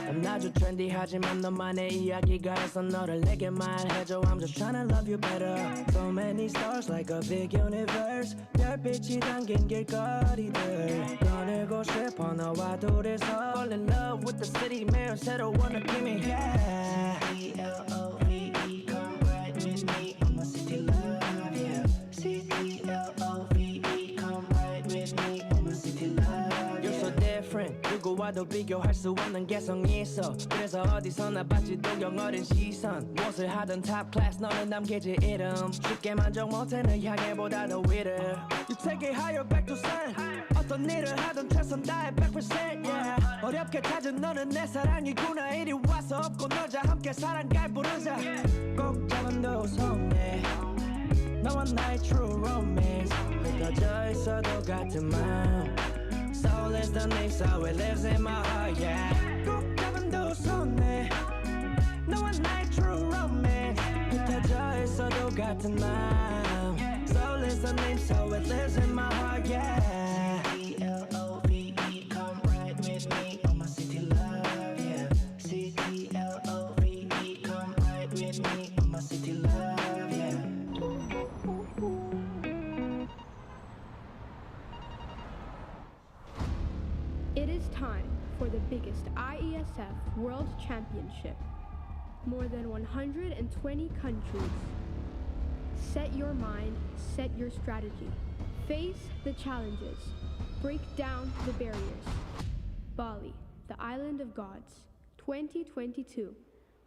S19: 난 아주 trendy하지만 너만의 이야기가 있어 너를 내게 말해줘. I'm just trying to love you better. So many stars like a big universe. 별빛이 담긴 길거리들 꺼내고 싶어 너와 둘이서 Fall in love with the city 매일 새로운 느낌이 yeah. C-L-O-V-E come ride with me on my city love yeah. C-L-O-V-E come ride with me on my city love You're so different 누구와도 비교할 수 없는 개성이 있어 그래서 어디서나 받지 동경 어린 시선 무엇을 하든 top class 너는 남기지 이름 쉽게 만족 못해 널 향해 보다 더 위를 You take it higher back to sun 어떤 일을 하든 최선 다해 100% yeah. 어렵게 찾은 너는 내 사랑이구나 이리 와서 업고 놀자 함께 사랑갈 부르자 꼭 잡은 두 손에 너와 나의 true romance 흩어져 있어도 같은 마음 Soul is the name so it lives in my heart yeah 꼭 잡은 두 손에 너와 나의 true romance 흩어져 있어도 같은 마음 Soul is the name so it lives in my heart yeah C-L-O-V-E come ride with me on my city love yeah C-L-O-V-E come ride with me on my city love yeah
S16: It is time for the biggest IESF World Championship. More than 120 countries. Set your mind, set your strategy. Face the challenges. Break down the barriers. Bali, the island of gods, 2022.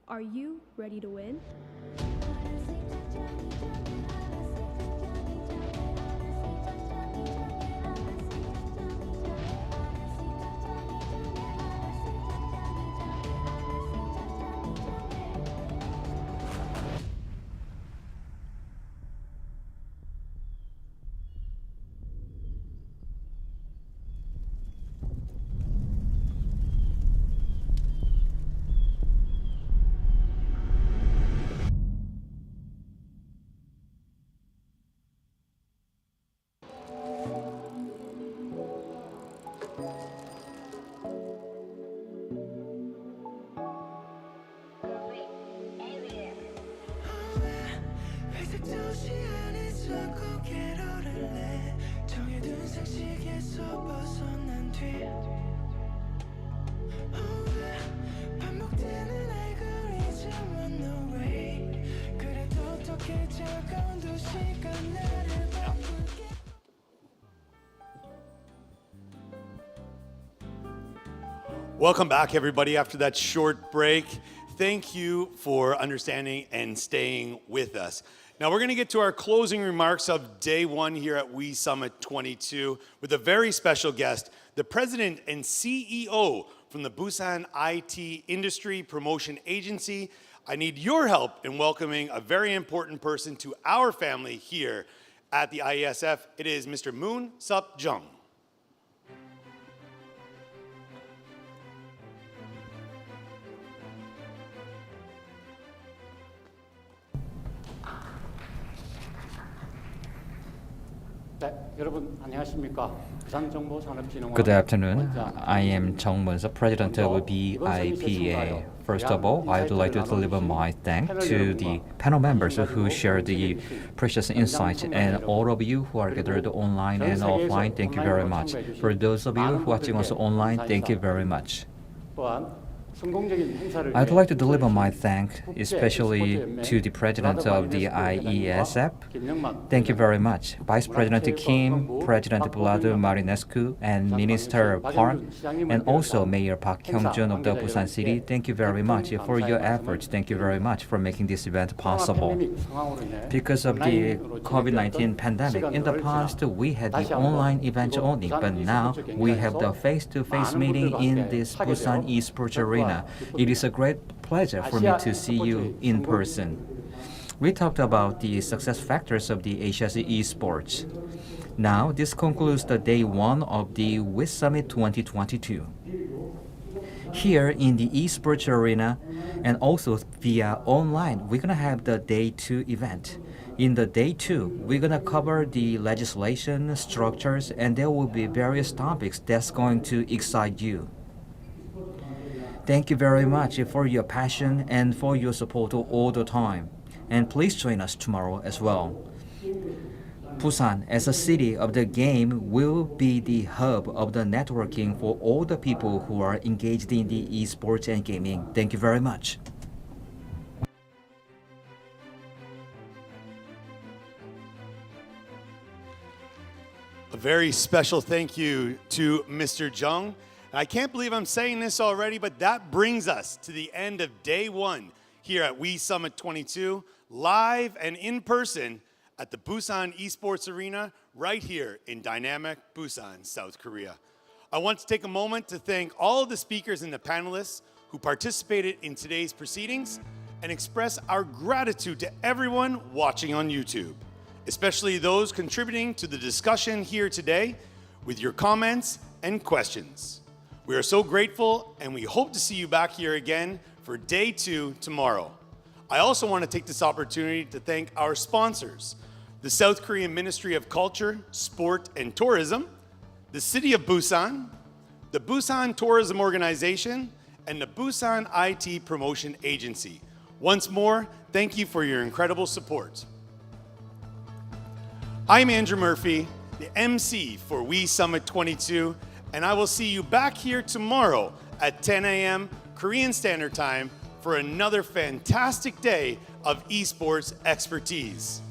S16: Are you ready to win?
S1: Welcome back, everybody, after that short break. Thank you for understanding and staying with us. Now, we're going to get to our closing remarks of day one here at We Summit 22 with a very special guest, the president and CEO from the Busan IT Industry Promotion Agency. I need your help in welcoming a very important person to our family here at the IESF. It is Mr. Moon Sup Jung.
S17: Good afternoon. I am Jung Moon-sup, President of BIPA. First of all, I would like to deliver my thanks to the panel members who shared the precious insights, and all of you who are gathered online and offline, thank you very much. For those of you watching us online, thank you very much. I'd like to deliver my thanks especially to the President of the IESF. Thank you very much. Vice President Kim, President Vlad Marinescu, and Minister Park, and also Mayor Park Hyung-jun of the Busan City. Thank you very much for your efforts. Thank you very much for making this event possible. Because of the COVID-19 pandemic, in the past we had the online events only, but now we have the face-to-face meeting in this Busan Esports Arena. It is a great pleasure for me to see you in person. We talked about the success factors of the Asia's esports. Now, this concludes the day one of the WIS Summit 2022. here in the esports arena and also via online. We're gonna have the day 2 event. In the day 2, we're gonna cover the legislation, structures, and there will be various topics that's going to excite you. Thank you very much for your passion and for your support all the time. And please join us tomorrow as well. Busan, as a city of the game, will be the hub of the networking for all the people who are engaged in the esports and gaming. Thank you very much.
S1: A very special thank you to Mr. Jung. I can't believe I'm saying this already, but that brings us to the end of day 1 here at We Summit 22, live and in person at the Busan Esports Arena right here in dynamic Busan, South Korea. I want to take a moment to thank all of the speakers and the panelists who participated in today's proceedings and express our gratitude to everyone watching on YouTube, especially those contributing to the discussion here today with your comments and questions. We are so grateful and we hope to see you back here again for day 2 tomorrow. I also want to take this opportunity to thank our sponsors, the South Korean Ministry of Culture, Sport, and Tourism, the City of Busan, the Busan Tourism Organization, and the Busan IT Promotion Agency. Once more, thank you for your incredible support. I'm Andrew Murphy, the MC for We Summit 22, and I will see you back here tomorrow at 10 a.m. Korean Standard Time for another fantastic day of esports expertise.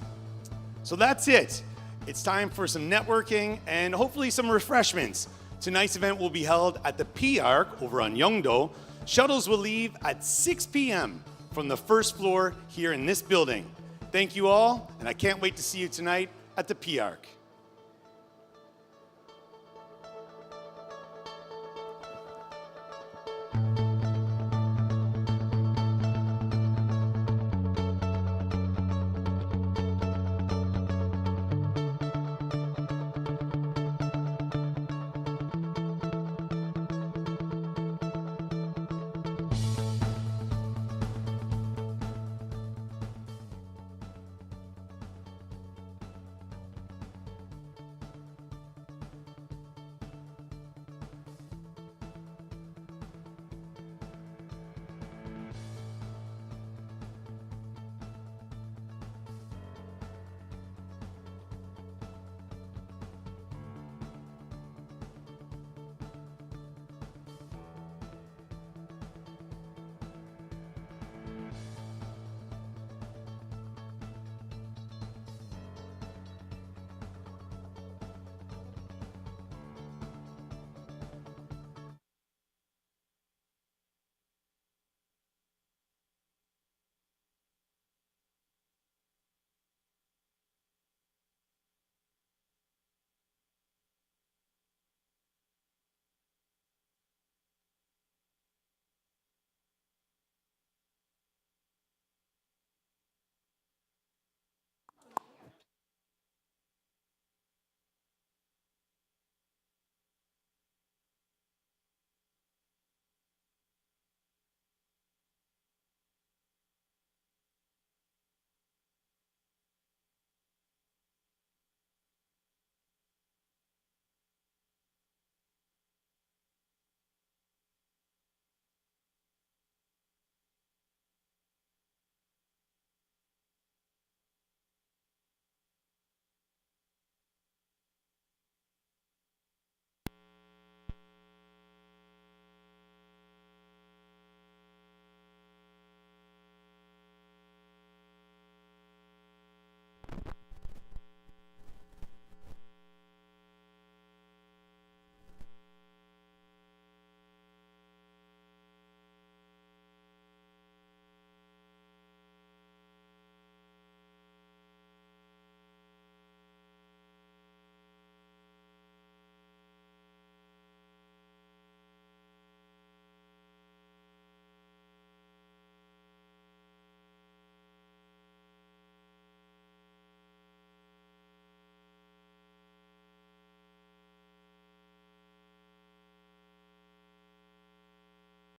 S1: So that's it. It's time for some networking and hopefully some refreshments. Tonight's event will be held at the P-Arc over on Yeongdo. Shuttles will leave at 6 p.m. from the first floor here in this building. Thank you all, and I can't wait to see you tonight at the P-Arc.